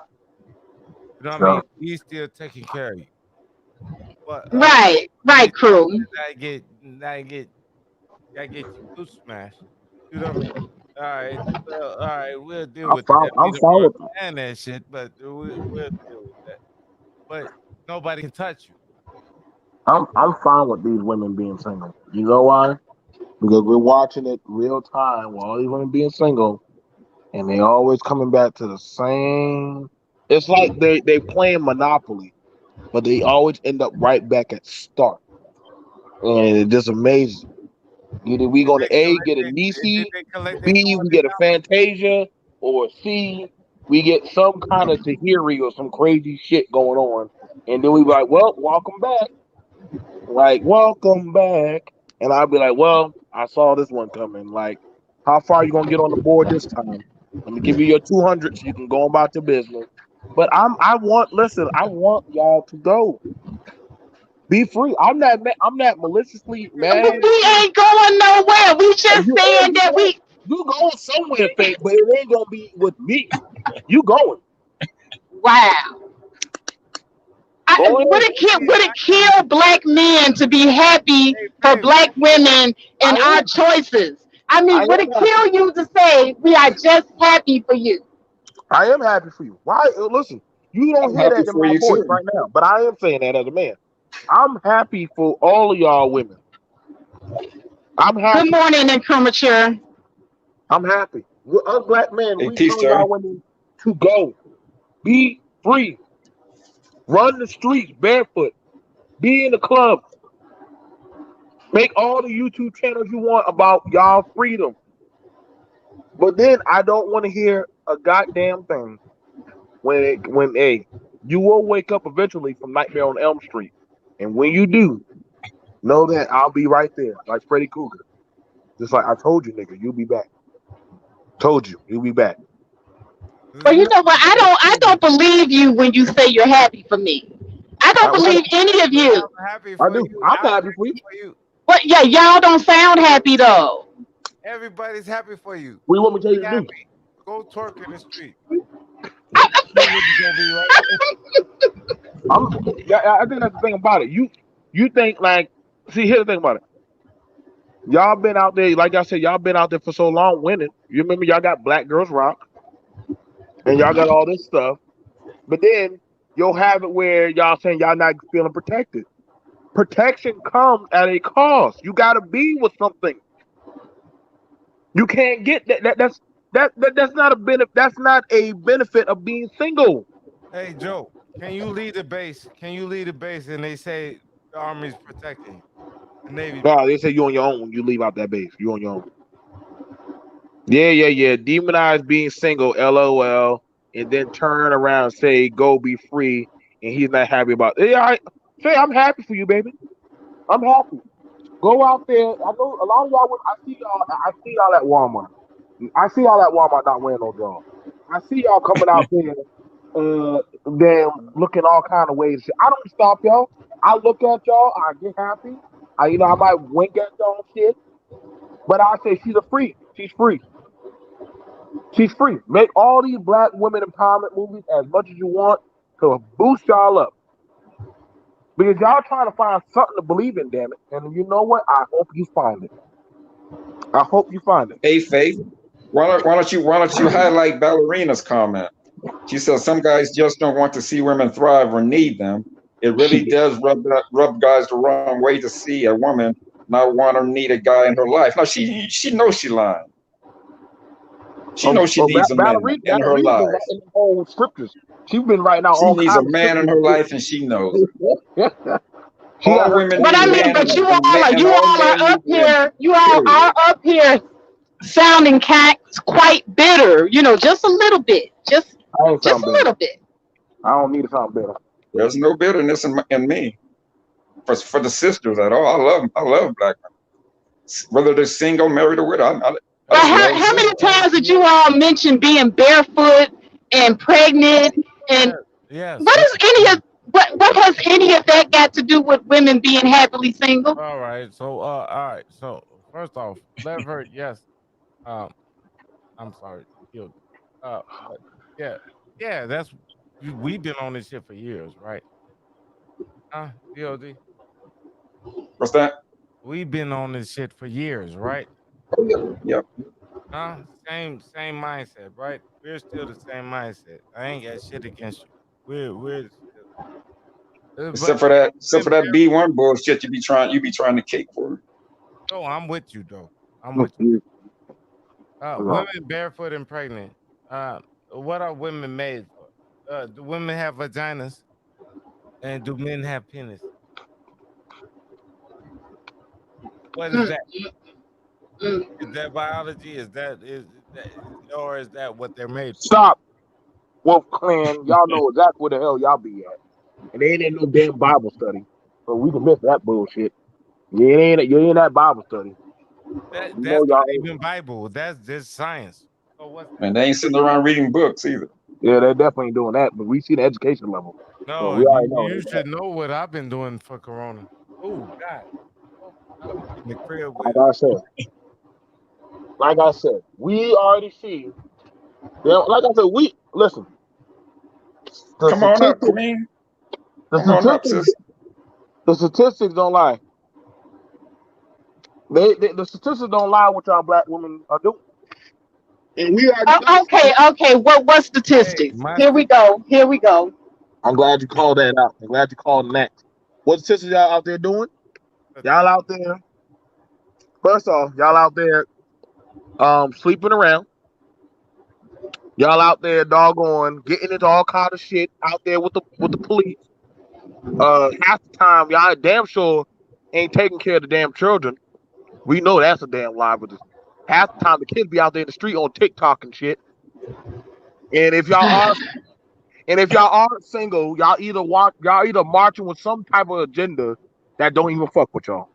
You know what I mean? Yeah. He's still taking care of you. But Right, these right, crew. I get you blue smash. You know what I mean? All right, well, all right, we'll deal I'm with fine. that. I'm We don't fine with that. understand that shit, but we'll deal with that. But nobody can touch you. I'm fine with these women being single. You know why? Because we're watching it real time while all these women being single, and they always coming back to the same. It's like they playing Monopoly, but they always end up right back at start, and it just amazes me. Either we Did go they to A, collect get a their, did Nisi, they collect their B, we get a 200,000? Fantasia, or C, we get some kind of Tahiri or some crazy shit going on, and then we be like, well, welcome back. Like, welcome back. And I'll be like, well, I saw this one coming. Like, how far are you gonna get on the board this time? Let me give you your 200 so you can go about your business. But I want y'all to go. Be free. I'm not maliciously But mad. we ain't going nowhere. We just saying You that going we. you going somewhere, fake, but it ain't gonna be with me. You going. Wow. Go Would ahead. it kill black men to be happy Hey, for Faith, black women I and our am. choices? I I mean, would am it happy. kill you to say we are just happy for you? I am happy for you. Why? Listen, you don't I'm hear happy that in for my you voice too. right now, but I am saying that as a man. I'm happy for all of y'all women. I'm Good happy. morning, imprimatur. I'm happy. Us black men, Hey, we peace, tell Terry. y'all women to go. Be free. Run the streets barefoot. Be in the club. Make all the YouTube channels you want about y'all freedom. But then I don't want to hear a goddamn thing when hey, you will wake up eventually from Nightmare on Elm Street. And when you do, know that I'll be right there, like Freddy Krueger. Just like I told you, nigga, you'll be back. Told you, you'll be back. Well, you know what? I Nothing. don't believe you when you say you're happy for me. I don't I, believe any of I'm you. happy I for do. you. I'm I'm happy for happy you. for you. But yeah, y'all don't sound happy though. Everybody's happy for you. What do you want me to tell Be you to do? happy. Go twerk in the street. You niggas gonna be right. I'm. Yeah, I think that's the thing about it. You think like, see, here's the thing about it. Y'all been out there, like I said, y'all been out there for so long winning. You remember y'all got Black Girls Rock and y'all got all this stuff, but then you'll have it where y'all saying y'all not feeling protected. Protection comes at a cost. You got to be with something. You can't get that. That's not a benefit. That's not a benefit of being single. Hey Joe, can you lead the base? Can you lead the base? And they say the army's protecting you. The Navy. No, they say you on your own. You leave out that base. You on your own. Yeah. Demonize being single, LOL, and then turn around and say go be free, and he's not happy about it. Yeah, say I'm happy for you, baby. I'm happy. Go out there. I know a lot of y'all. I see y'all. I see y'all at Walmart. I see y'all at Walmart not wearing no drawers. I see y'all coming out there, damn, looking all kind of ways. I don't stop y'all. I look at y'all. I get happy. I might wink at y'all and shit, but I say she's a freak. She's free. She's free. Make all these black women empowerment movies as much as you want to boost y'all up. Because y'all trying to find something to believe in, damn it. And you know what? I hope you find it. I hope you find it. Hey, Faith, why don't you highlight Ballerina's comment? She says some guys just don't want to see women thrive or need them. It really does rub guys the wrong way to see a woman not want or need a guy in her life. Now she knows she lying. She knows she needs a man in her Ballerina been life. writing the whole scriptures. She's been writing out She all needs a kinds of man in scriptures. her life, and she knows it. She got All her. women But need I a mean, man, but and you all all are men need up women. here. You all Period. are up here sounding quite bitter. You know, just a little bit. I ain't Just sound a better. little bit. I don't need to sound better. There's no bitterness in me for the sisters at all. I love black men, whether they're single, married, or widow. I But just love how many sisters. times did you all mention being barefoot and pregnant? And Yes, yes, what yes, is any yes. of what has any of that got to do with women being happily single? All right. So all right. So first off, Levert, yes. Um, I'm sorry, guilty. But yeah, yeah, we've been on this shit for years, right? DOD. What's that? We've been on this shit for years, right? Yep. Same mindset, right? We're still the same mindset. I ain't got shit against you. We're still, Except but for women that B1 bullshit you be trying to cake for. no, I'm with you though. I'm with you. No. Women barefoot and pregnant. Uh, what are women made for? Do women have vaginas and do men have penis? What is Mm, that? mm. Is that biology? Or is that what they're made for? Stop, Wolf Clan. Y'all know exactly where the hell y'all be at. And they ain't in no damn Bible study. So we can miss that bullshit. You ain't that Bible study. So we know That's not y'all ain't. even Bible. That's just science. So what's that? And they ain't sitting around reading books either. Yeah, they definitely ain't doing that. But we see the education level. So No, we already know it you ain't that. should know what I've been doing for Corona. Oh God, oh, I've been in the crib with. Like I said, we already see. Like I said, we listen. The Come on up, statistics, Queen. the Come on up, statistics, sis. the statistics don't lie. The statistics don't lie what y'all black women are doing. And we already know. Okay. What Hey, statistics? my Here we sis- go. Here we go. I'm glad you called that out. I'm glad you called next. What statistics y'all out there doing? Y'all out there. First off, y'all out there sleeping around. Y'all out there doggone getting into all kind of shit out there with the police. Half the time y'all damn sure ain't taking care of the damn children. We know that's a damn lie, but half the time the kids be out there in the street on TikTok and shit. And if y'all are single, y'all either marching with some type of agenda that don't even fuck with y'all.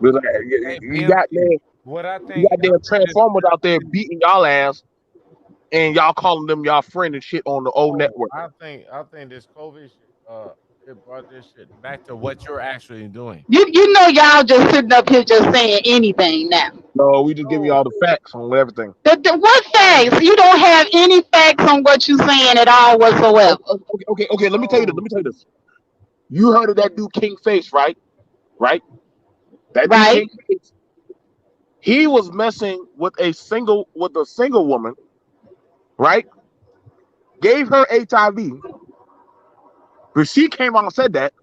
Because, hey you got BMT. there, What I you think got there this transformers out there beating y'all ass, and y'all calling them y'all friend and shit on the old Oh, network. I think this COVID shit, it brought this shit back to what you're actually doing. You know y'all just sitting up here just saying anything now. No, we just giving No, y'all the facts on everything. What no, facts? You don't have any facts on what you're saying at all Oh, whatsoever. okay. Let me tell you this. no. Let me tell you this. You heard of that dude King Face, right? Right? That dude Right? King Face. He was messing with a single woman, right? Gave her HIV, but she came out and said that.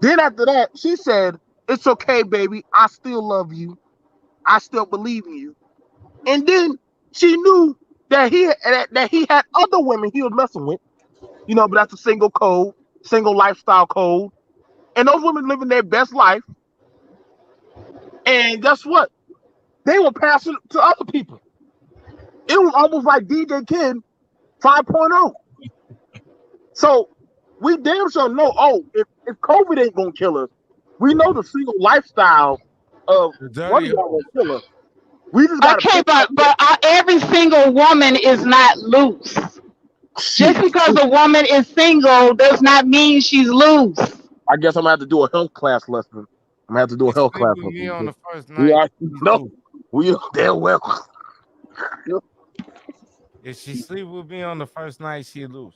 Then after that, she said, "It's okay, baby. I still love you. I still believe in you." And then she knew that he had other women he was messing with, but that's a single code, single lifestyle code. And those women living their best life. And guess what? They were passing to other people. It was almost like DJ Kid 5.0. So we damn sure know, if COVID ain't gonna kill us, we know the single lifestyle of The one dirty of y'all hoe. gonna kill us. We just gotta Okay, pick up but every single woman is not loose. Just shit. because a woman is single does not mean she's loose. I guess I'm gonna have to do a health class lesson. I'm gonna have to do She a health sleep class with me on lesson. the first We night. are She's no, loose. we are damn well. If she sleep with me on the first night, she loose.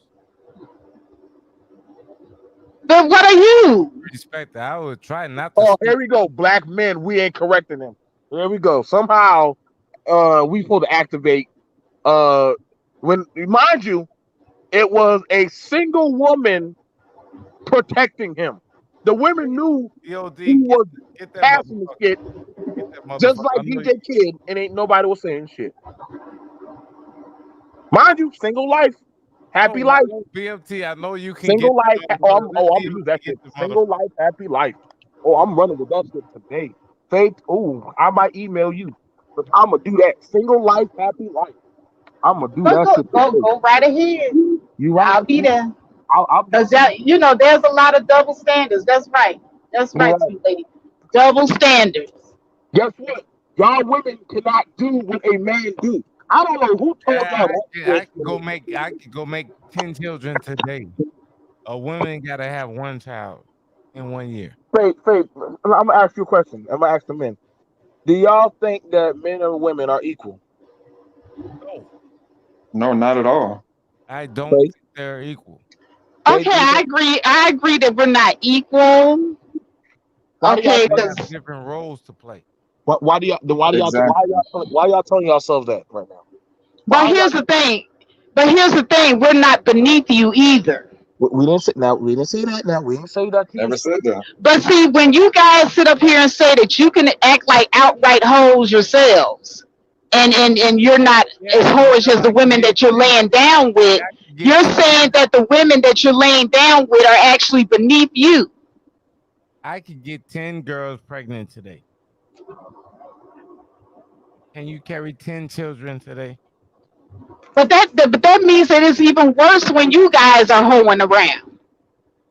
But what are you? Respect that. I would try not to Oh, sleep. here we go. Black men, we ain't correcting them. Here we go. Somehow, we supposed to activate. When mind you, it was a single woman protecting him. The women knew he DOD, was get that passing the motherfucker. shit, Get that just motherfucker. I like know DJ Kid, and ain't nobody was saying shit. Mind you, single life, happy no, life. no, BMT. I know you can get Single that life. motherfucker. Let I'm gonna use that DMT get shit. the Single motherfucker. life, happy life. Oh, I'm running with that shit today. Faith. Oh, I might email you, but I'm gonna do that. Single life, happy life. I'm gonna do Go that go shit go today. go right ahead. You right? I'll be there. I'll be Cause there's a lot of double standards. That's right. That's you right, right. sweet lady. Double standards. Guess what? Y'all women cannot do what a man do. I don't know who told Yeah, y'all that bullshit. I could go make 10 children today. A woman gotta have one child in 1 year. Faith. I'm gonna ask you a question. I'm gonna ask the men. Do y'all think that men and women are equal? No, No, not at all. I don't Faith, think they're equal. Faith, Okay, do you I think? agree. I agree that we're not equal. Why do y'all Okay, They tell? have because different roles to play. Why do y'all? Why do y'all? Exactly. Why y'all telling yourselves that right now? but Why here's y'all? the thing. But here's the thing. We're not beneath you either. We didn't say now. We didn't say that. Now we didn't say that to you. Never said that. But see, when you guys sit up here and say that you can act like outright hoes yourselves, and you're not as Yeah, hoish because as the I can women get that you're 10. laying down with, I can get you're 10. saying that the women that you're laying down with are actually beneath you. I could get 10 girls pregnant today. Can you carry 10 children today? But that means that it's even worse when you guys are hoeing around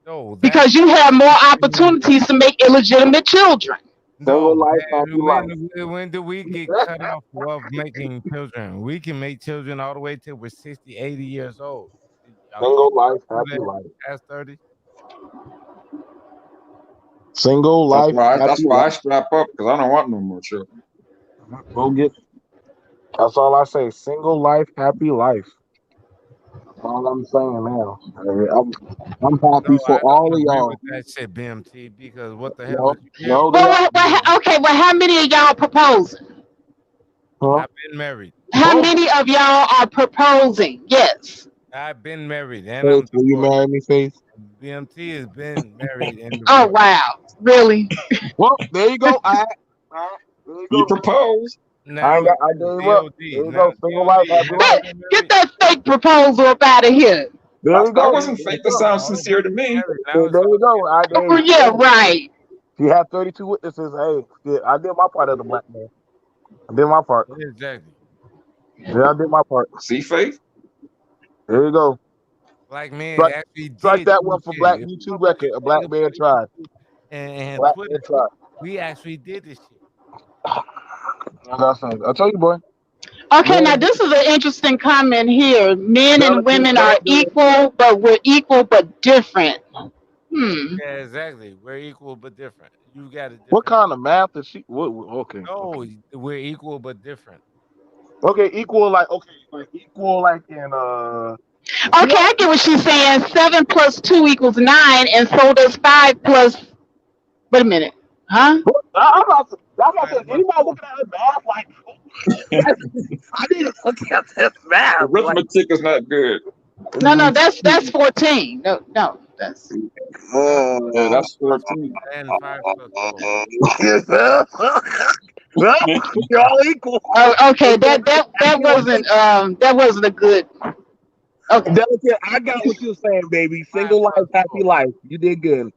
No, that's because you have more when opportunities to make illegitimate children. Single no, life, man, happy life. when do we get cut off of making children? We can make children all the way till we're 60, 80 years old. Are we Single gonna life, do happy that life. past 30? Single That's life, why happy I life. strap up because I don't want no more children. Go get. That's all I say. Single life, happy life. That's all I'm saying now. I'm No, happy for I all don't of agree with y'all. that shit, BMT, because what the hell No, is you no, they Well, are. okay. Well, how many of y'all proposing? Huh? I've been married. How Oh, many of y'all are proposing? Yes. I've been married and I'm Faith, will you divorced. marry me, Faith? BMT has been married and Oh divorced. wow. Really? Well, there you go. All right. There you He go. proposed. I ain't Now got. I gave him up. There DOD. you Now go. Single life, DOD. happy Have you life. been Get married? that fake proposal up out of here. There you That go. wasn't There you fake. That go. sounds No, sincere to he's me. married. Now There it's all you go. I Oh did. yeah, right. She had 32 witnesses. Hey, yeah, I did my part as a black man. I did my part. exactly. Yeah, I did my part. See, Faith? There you go. Black men Strike, actually strike did that do one for shit. Black If you YouTube go back record. A and black check up man on tried. YouTube and Black Twitter, man tried. we actually did this shit. Like I said, I tell you, boy. Okay, now Well, this is an interesting comment here. Men and delicate, women are delicate. equal, but we're equal but different. Hmm. Yeah, exactly. We're equal but different. You got a What different. kind of math is she? Okay, okay, No, we're equal but different. okay. Equal, like okay, like equal, like in Okay, I get what she's saying. 7 plus 2 equals 9, and so does 5 plus. Wait a minute. Huh? I'm not Five saying plus anybody two. looking at her math like I need to look at this math. Like, Arithmetic is not good. No, no, that's 14. No, no, that's. Yeah, oh. that's 14. And five plus four. Well, we're all equal. Oh, okay, that wasn't a good. Okay. Delicate, I got what you're saying, baby. Five Single life, plus happy four. life. You did good.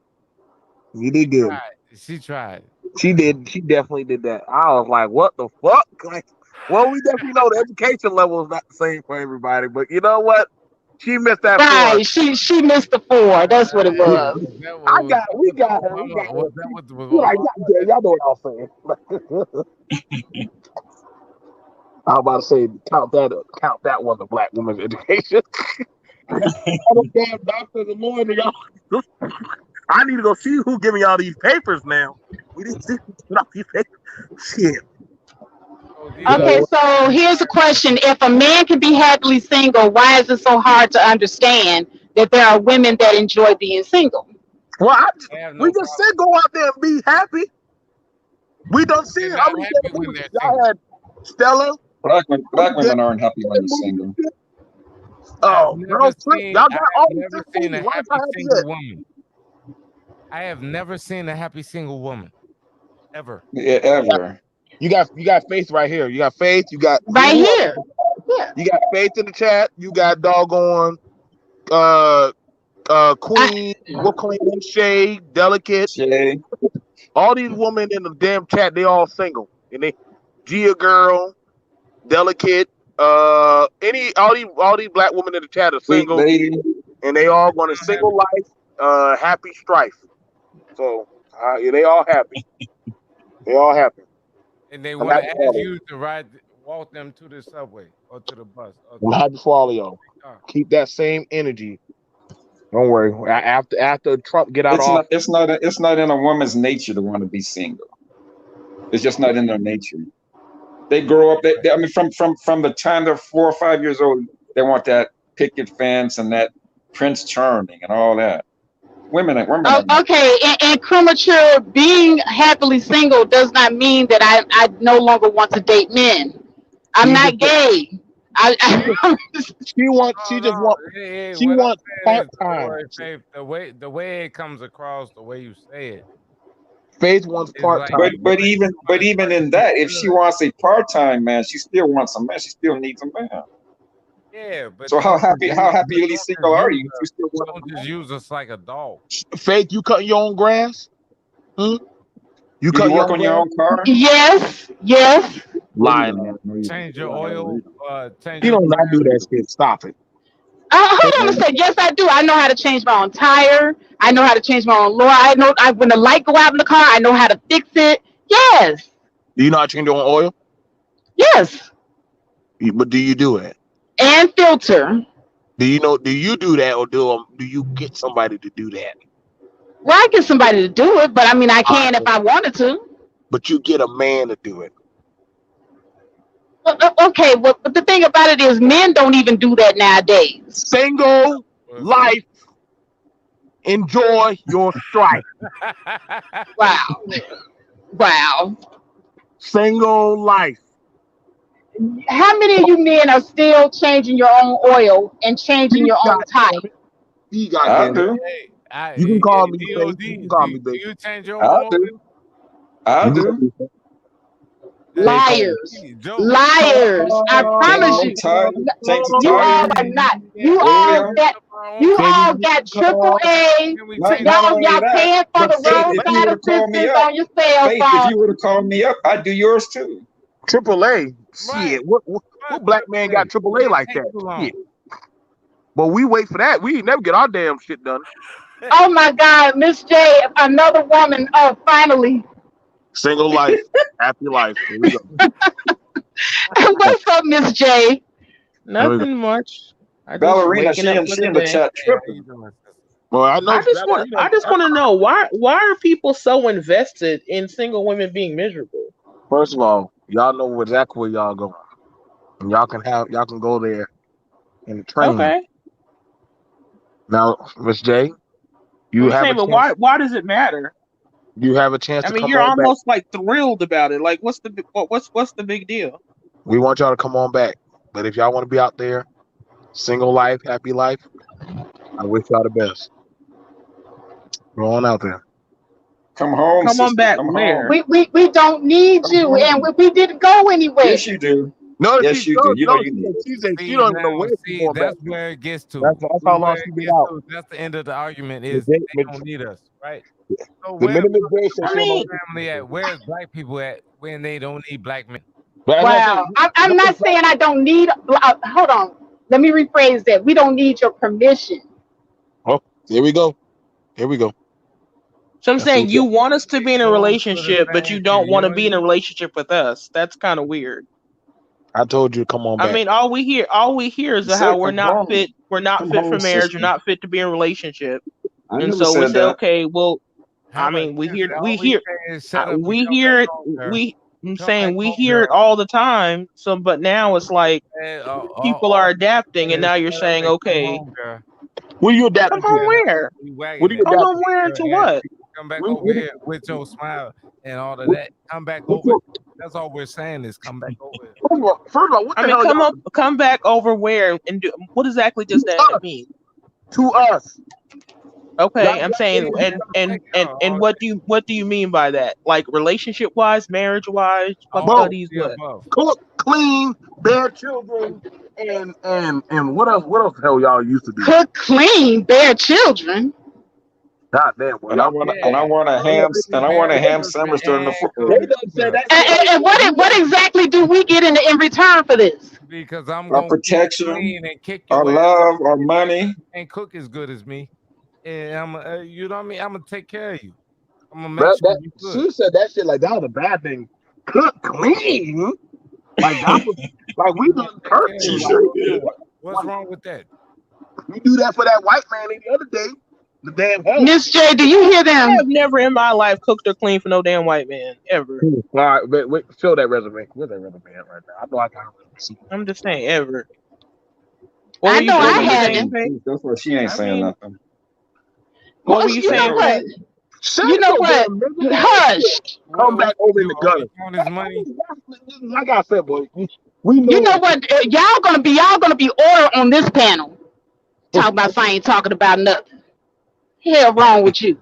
You She did good. tried. She tried. She did. She definitely did that. I was like, what the fuck? Like, well, we definitely know the education level is not the same for everybody, but you know what? She missed that 4. Right. She missed the 4. That's what it Yeah, was. Was that I was got. that We what got her. We hold got on, her. was that what was You going like, on? y'all know what I'm saying. I was about to say, count that was a black woman's education. All them damn doctors and lawyers, y'all. I need to go see who giving y'all these papers now. We didn't see who get off these papers. Shit. So You these are know Okay, what? so here's a question. If a man can be happily single, why is it so hard to understand that there are women that enjoy being single? Well, they have we no just problem. said go out there and be happy. We don't see They're how not many happy damn when movies. they're Y'all single. had Stella. How Black many damn women aren't happy when they're movies single. and shit? I've Oh, never Girl Trip. seen Y'all I got have all these never single seen movies. a Why happy y'all happy single yet? woman. I have never seen a happy single woman. Ever. Yeah, ever. You got Faith right here. You got Faith. You got Right who else? here. Yeah. You got Faith in the chat. You got doggone uh I, Queen, what Queen Shay, Delicate. Shay. All these women in the damn chat, they all single. And they Gia Girl, Delicate, any all these black women in the chat are Sweet single lady. and they all going to single life, happy strife. So yeah, they all happy. They all happy. And they I'm want to happy for ask all of you to walk them to the subway or to the bus or you. I'm to happy for all of y'all. the car. Keep that same energy. Don't worry. After Trump get out of It's not. office, It's not. It's not in a woman's nature to want to be single. It's just not in their nature. They grow up. I mean, from the time they're 4 or 5 years old, they want that picket fence and that Prince Charming and all that. Women oh, are not. okay, and premature being happily single does not mean that I no longer want to date men. I'm she not just gay. I she No, just no. want Hey, she what I'm wants saying part is, don't time. worry, Faith. The way it comes across, the way you say it, Faith wants is part like time. But you but want even you but want to even touch in the that, if she good. wants a part-time man, she still wants a man. She still needs a man. Yeah, but So how happily single are you if you still want don't a just man? use us like a dog. Faith, you cutting your own grass? Hmm? You Do you cutting your work own on your grass? own car? yes, yes. No, you Lying don't. ass. No, you don't. Change your You don't have a oil, reason. change She your don't not do tire. that shit. Stop it. Hold on a second. Yes, I do. I know how to change my own tire. I know how to change my own law. I know when the light go out in the car, I know how to fix it. Yes, Do you know how to change your own oil? yes. But do you do it? And filter. Do you know? Do you do that, or do you get somebody to do that? Well, I get somebody to do it, but I mean, I can if Alright, I wanted to. but you get a man to do it. Okay, well, but the thing about it is, men don't even do that nowadays. Single Well, see, life, enjoy your strife. Wow, wow. Single life. How many of you men are still changing your own oil and changing Be your own tire? goddamn it. Be I goddamn it. do. hey, You can hey, call me Faith. You can DOD, call me do baby. you change your I own do. oil? I You can call do. me Faith. Faith, call me. Liars, Joe, liars. I Change promise my you, tire. Change the you all tire, are not. can't You we all oil. change got. up our own You car? Baby, all you got can triple call. A. Can we Not change not our Y'all, only y'all that, paying for but the Faith, if you roadside were to call me assistance up, on your cell Faith, if phone. you were to call me up, I'd do yours too. Triple A. right? Shit. What What black man got AAA? triple A It like takes that? too long. Shit. But we wait for that. We never get our damn shit done. Oh my God, Miss J, another woman. Oh, finally. Single life, happy life. Here we go. What's up, Miss J? Nothing much. I just Ballerina, waking she up in for she the in the day. chat Hey, how you tripping. doing, sister? Well, I know. I just want to know why are people so invested in single women being miserable? First of all, y'all know exactly where y'all going, and y'all can go there and train. Okay, Now, Miss J, you I'm have a saying, but chance. why does it matter? You have a chance I to mean, come you're on back. almost like thrilled about it. Like, what's the big deal? We want y'all to come on back. But if y'all want to be out there, single life, happy life, I wish y'all the best. Go on out there. Come home, Come on sister. back Come home. where? We don't need Come you, and home. we didn't go anywhere. Yes, you do. No, Yes, you do. You know you need us. she See don't even know now, where she's see going back that's to. where it gets to. That's See how long where she's it been gets out. to. That's the end of the argument. The Is day- they don't need us, right? So the where minute Miss J said I she don't know, mean, family at? Where's black people at when they don't need black men? but that's what I'm Wow, saying. I'm not saying I don't need. Hold on, let me rephrase that. We don't need your permission. Oh, here we go. Here we go. so I'm That's what saying you want us to be in It a goes to the relationship, but you same thing. don't You want to know, be in a relationship with us. That's kind of weird. I told you to come on I back. mean, all we hear is You how said come home. we're not Come fit home, for marriage, we're sister. not fit to be in a relationship, I and never so we said say, that. okay, well, how I about mean, this? All we we hear, say is shut up and we come back hear it, home, girl. I'm Come back saying we home, hear girl. it all the time. So, but now it's like And, people are all we adapting, say and is now you're shut up saying, and come okay, home, girl. What are you come adapting home to? where? You What wagging are you that Come home adapting where finger to at what? me. Come back to? over here with your smile and all of that. Come back What over. That's all we're saying is come back over here. first of all, what I the mean, hell y'all come back over where and do what exactly does to that us? mean? To us. Y'all, Okay, I'm saying, See, and that's like, what do you mean by that? Like relationship wise, marriage wise, fuck all both. buddies, the what? above. Cook, clean, bear children, and what else? What else the hell y'all used to do? Cook, clean, bear children. God damn, boy, And I y'all. want Yeah, and I want a bear ham children sandwich during the and football They cook game. done said good that shit like And what exactly do we get in return for this? because I'm Our gonna keep it protection, clean and kick our your ass love, our money. and cook as good as me. And you know what I mean? I'm gonna take care of you. I'm gonna make that. sure That you good. she said that shit like that was a bad thing. Cook, clean, like that was like we I'm gonna done take care hurt of She you. you. Like, sure so did. what? What's Like wrong with that? we do that for that white man the other day. The damn help. Miss J, do you hear I them? have never in my life cooked or cleaned for no damn white man ever. All right, wait, show that resume. Where's that resume at right now? I know I got a resume. I'm just saying ever. I know That's I What were why you she saying, haven't. ain't. Faith? That's why she ain't I saying mean, nothing. what Well, were you you That's know saying, what. what? Faith? Shut You know your what? damn miserable ass shit. Hush. Come What back you over in do? the Oh, you gutter. want his money? Like I said, boy, we You know know. what? Y'all gonna be order on this panel. Talk about I ain't talking about nothing. Hell wrong with you?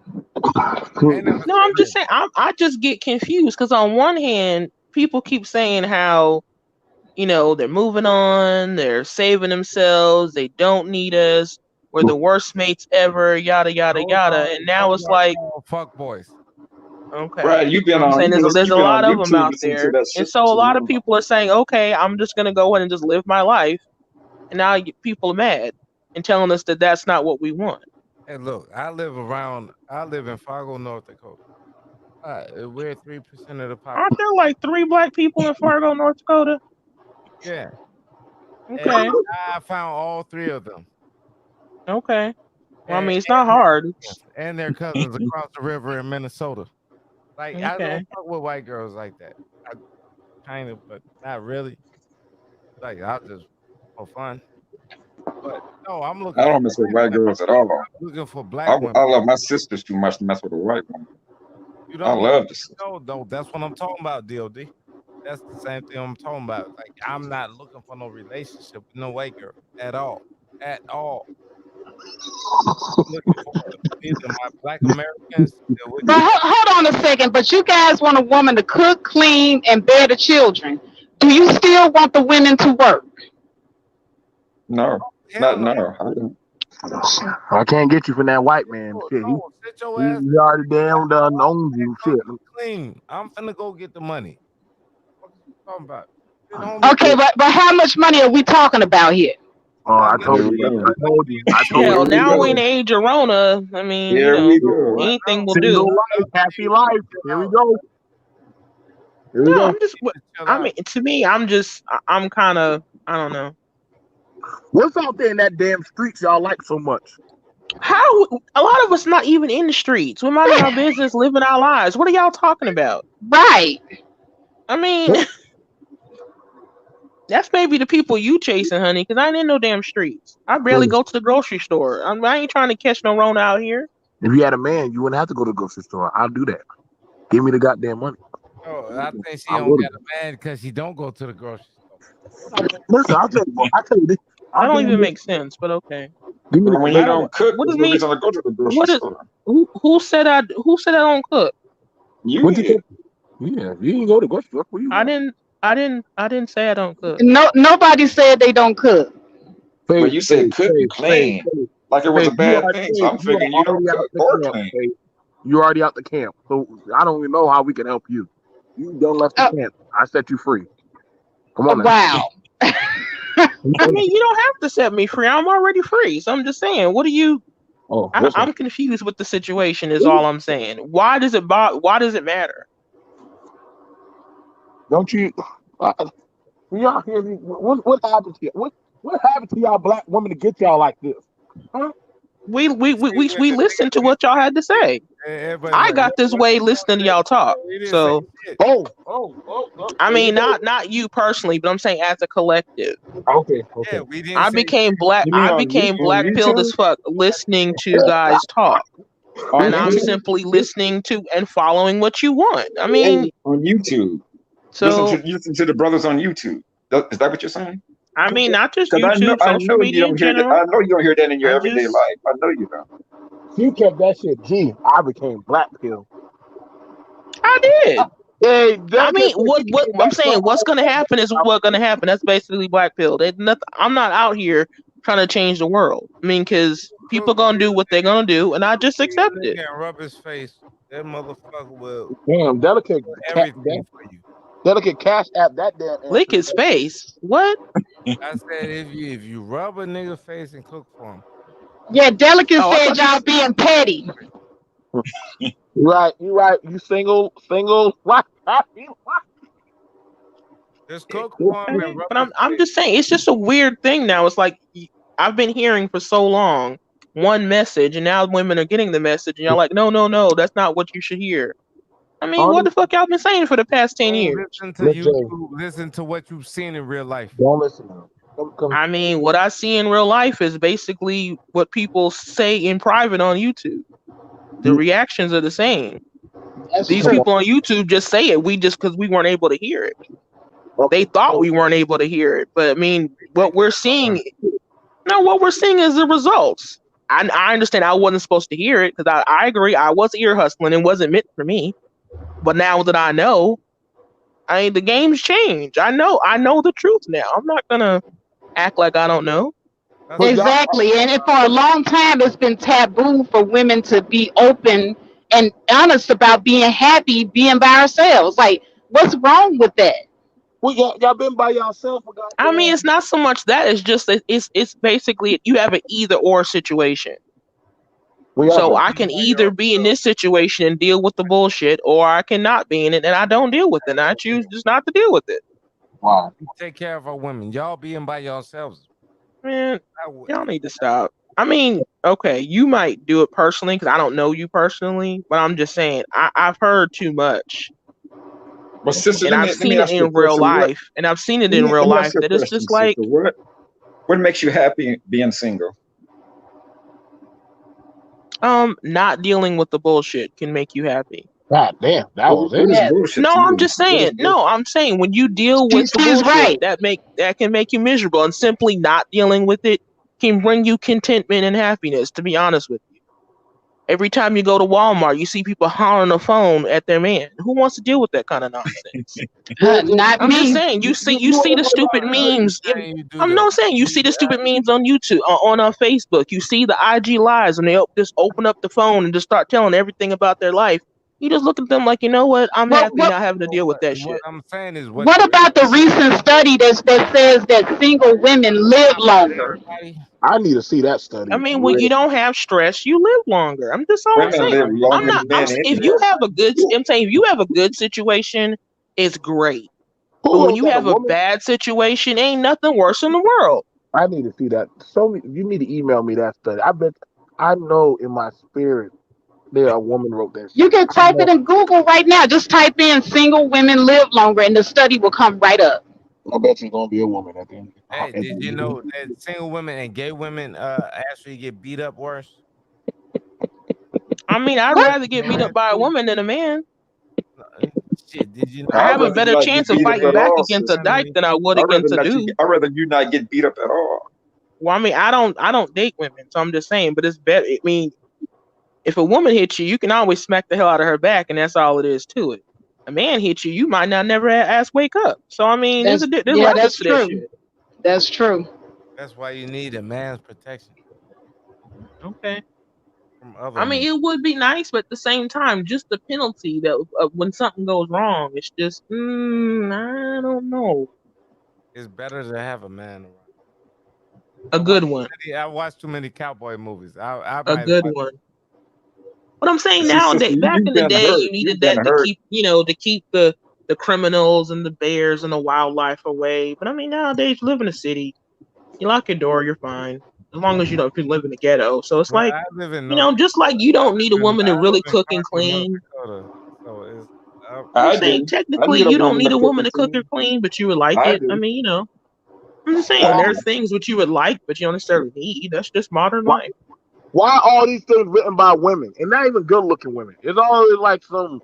I ain't never No, I'm said just that. saying. I just get confused because on one hand, people keep saying how they're moving on, they're saving themselves, they don't need us, we're the worst mates ever, yada yada yada, and now Those it's are like, all fuck boys. okay, Brad, I'm saying there's you've a been lot on of them YouTube out listening to there, that and shit so a too lot of long. people are saying, okay, I'm just gonna go in and just live my life, and now people are mad and telling us that that's not what we want. Hey, look, I live in Fargo, North Dakota. We're 3% of the Aren't population. there like 3 black people in Fargo, North Dakota? Yeah. And Okay, I found all three of them. okay. Well, I And, mean, it's not hard. their cousins across the river in Minnesota. Like, I don't Okay. fuck with white girls like that. I kind of, but not really. Like, I'll just for fun. But no, I'm looking I for don't mess with black white women. girls at all. I'm looking for I, black women. I love my sisters too much to mess with a white woman. You know I what I mean? love the sisters. No, that's what I'm talking about, DOD. That's the same thing I'm talking about. Like, I'm not looking for no relationship with no white girl at all. At all. I'm looking for either my black Americans, which But is hold on a second. But you guys want a woman to cook, clean, and bear the children. Do you still want the women to work? No, hell not no. no. I don't. I can't get you from that white man. Shit, No, sit your ass he already damn done owns and you. cook Shit. and clean. I'm finna go get the money. What you talking about? Sit home and Okay, but how much money are we talking about here? Oh, not I nothing. Here told you. we It go. I don't told be you. I in told Here Hell, you. we now we in go. the age of Rona. I mean, Here we I go. anything know. will Single do. life, happy life. Here we go. Here we No, go. I'm just. Chill I mean, out. to me, I'm kind of. I don't know. What's out there in that damn streets y'all like so much? How a lot of us not even in the streets. We're minding our business, living our lives. What are y'all talking about? Right. I mean, What? that's maybe the people you chasing, honey. Because I ain't in no damn streets. I barely Hey, go to the grocery store. I ain't trying to catch no Rona out here. if you had a man, you wouldn't have to go to the grocery store. I'll do that. Give me the goddamn money. Oh, I think she I'll don't go to got a man because she don't go to the grocery store. Listen, I'll tell you what. I tell you this. That I'll give don't you even this. make sense. But okay. Give me the. Well, when you I don't. don't cook, What there's does no mean? reason to go to the grocery What is? store. Who said I? Who said I don't cook? You What you did. think? Yeah, you can go to the grocery store. What you I want? didn't. I didn't say I don't cook. No, nobody said they don't cook. But Faith, you said Faith, cook and Faith, Faith, clean Faith, like it was a Faith. bad thing. So Faith, I'm you are figuring you don't already out cook the or camp. clean. Faith. You already out the camp. So I don't even know how we can help you. You done left the Oh, camp. I set you free. Come on now. wow. I mean, you don't have to set me free. I'm already free. So I'm just saying. What do you? Oh, listen. I'm confused with the situation. Is all I'm saying. Why does it Why does it matter? Don't you? Uh, y'all hear me? What happened to you? What happened to y'all black women to get y'all like this? Huh? We listened to what y'all had to say. Everybody's I like, got this what way did y'all listening to say? y'all talk. We didn't say So shit. I Here we mean, go. not you personally, but I'm saying as a collective. Okay, Yeah, okay. we didn't say shit. You mean I on you became on black pilled as YouTube? fuck listening to guys talk, On and I'm Listen, YouTube? simply listening to and following what you want. I mean, hey, On YouTube. so Listen to the brothers on YouTube. Is that what you're saying? not just Because YouTube, I social know you media in don't hear that. I general. know you don't hear that in your I'm everyday just, life. I know you don't. you kept that shit G. I became black pill. I did. Hey, I Delicate mean, said she what came I'm back saying, strong. what's gonna happen is what gonna happen. That's basically black pill. There's nothing. I'm not out here trying to change the world. I mean, because people Cook gonna do what they're gonna do, and I just for accept your it. nigga and rub his face. That motherfucker will Damn, do everything for you. Delicate cash app that damn Lick answer. his face. What? I said if you rub a nigga face and cook for him, Yeah, Delicate Oh, I said thought you. y'all being petty. You right, you right. You single. What? just cook for him and Okay, rub but his I'm face. just saying it's just a weird thing now. It's like I've been hearing for so long one message, and now women are getting the message, and y'all like, no, no, no, that's not what you should hear. I mean, what Honey, the fuck y'all been saying for the past 10 years? Listen to look, Jay, YouTube. Listen to what you've seen in real life. don't listen to him. Come. I mean, what I see in real life is basically what people say in private on YouTube. The You, reactions are the same. That's These come true. on. people on YouTube just say it. We just because we weren't able to hear it. Okay. They thought So, we weren't able to hear it, but I mean, They what could we're have learned. seeing no, what we're seeing is the results. I understand I wasn't supposed to hear it because I agree I was ear hustling and wasn't meant for me. But now that I know, the game's changed. I know the truth now. I'm not gonna act like I don't know. That's but what y'all, Exactly. And for a long time, it's been taboo for women to be open and honest about being happy being by ourselves. Like, what's wrong with that? well, y'all been by yourself for I mean, goddamn. it's not so much that it's just that it's basically you have an either or situation. Well, y'all So been. I can either be in this situation and deal with the bullshit, or I cannot be in it and I don't deal with it. And I choose just not to deal with it. Wow. we take care of our women. Y'all being by yourselves. Man, I would. y'all need to stop. I mean, okay, you might do it personally because I don't know you personally, but I'm just saying I've heard too much, But sister, and I've let me seen it ask you a in real question. life, and I've seen it in real Let me ask life you a that it's question, just sister. like, What makes you happy being single? not dealing with the bullshit can make you happy. God damn, that was What it. is Yeah, bullshit No, to I'm you? just What is saying. bullshit? No, I'm saying when you deal with the she's bullshit, right. that can make you miserable, and simply not dealing with it can bring you contentment and happiness. To be honest with you, every time you go to Walmart, you see people hollering the phone at their man. Who wants to deal with that kind of nonsense? Well, Not I'm just me. saying. You you see ain't the one of stupid those I know men. you're memes. saying you do I'm the not saying you see the stupid memes on YouTube on Facebook. You see the IG lives, and they just open up the phone and just start telling everything about their life. You just look at them like, you know what? I'm What happy what not having to deal with that what shit. I'm saying is what what you about the recent study that says that single women live longer? everybody. I need to see that I study. mean, when you Real. don't have stress, you live longer. I'm just all I'm Women saying. live I'm longer not. than men If anyway. you have a good, I'm saying if you have a good situation, it's great. But Who when wrote you that? A have a woman? bad situation, ain't nothing worse in the world. I need to see that. You need to email me that study. I bet I know in my spirit there a woman wrote that You shit. can I type it know. in Google right now. Just type in "single women live longer" and the study will come right up. I bet you're gonna be a woman at the end. Hey, At did you the know that single women and gay women actually get beat up worse? I mean, I'd What? rather get beat up Man, by a woman than a man. shit, did you I know I'd have a rather better not get chance of beat up fighting at men back all, against a sister. dyke generally than I would I'd rather against a not dude. I'd rather you not get beat up at all. Well, I mean, I don't date women, so I'm just saying. But it's better. I mean, if a woman hits you, you can always smack the hell out of her back, and that's all it is to it. A man hits you, you might not never ask wake up. So I mean, That's there's yeah, levels that's to that true. shit. That's true. that's why you need a man's protection Okay. from other I mean, men. it would be nice, but at the same time, just the penalty that when something goes wrong, it's just, I don't know, It's better to have a man around. a good one, I watched too many cowboy movies. I a might good watch. one. But I'm saying See, sister, nowadays, back you've in the been day, hurt. you You've needed been that to hurt. keep, to keep the criminals and the bears and the wildlife away. But I mean, nowadays, you live in a city, you lock your door, you're fine, as long as you don't live in the ghetto. So it's Well, like, I live in North. just like you don't need a woman I to really live in cook and Concord, North clean. Dakota. So it's I'm I saying do. I technically need a you don't woman need to a cook woman and to cook or clean. clean, but you would like I it. I do. mean, I'm just saying I why there are do. things which you would like, but you don't necessarily need. That's just modern why life. why all these things written by women and not even good looking women? It's always like some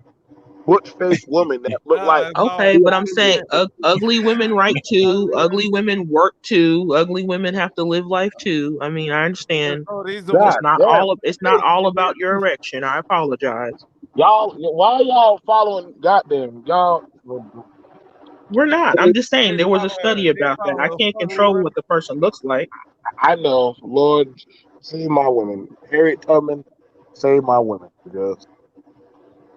butch faced woman that look like it's all Okay, yeah, but I'm saying ugly women write too. ugly Ugly women. women work too. Ugly women have to live life too. I mean, I understand. So these the God ones. damn. It's not Hey, all about your erection. I apologize. y'all, why y'all following goddamn y'all? We're not. I'm just saying there was a study They about that. I follow can't ugly control women. what the person looks like. I know, Lord, save my women. Harriet Tubman, save my women because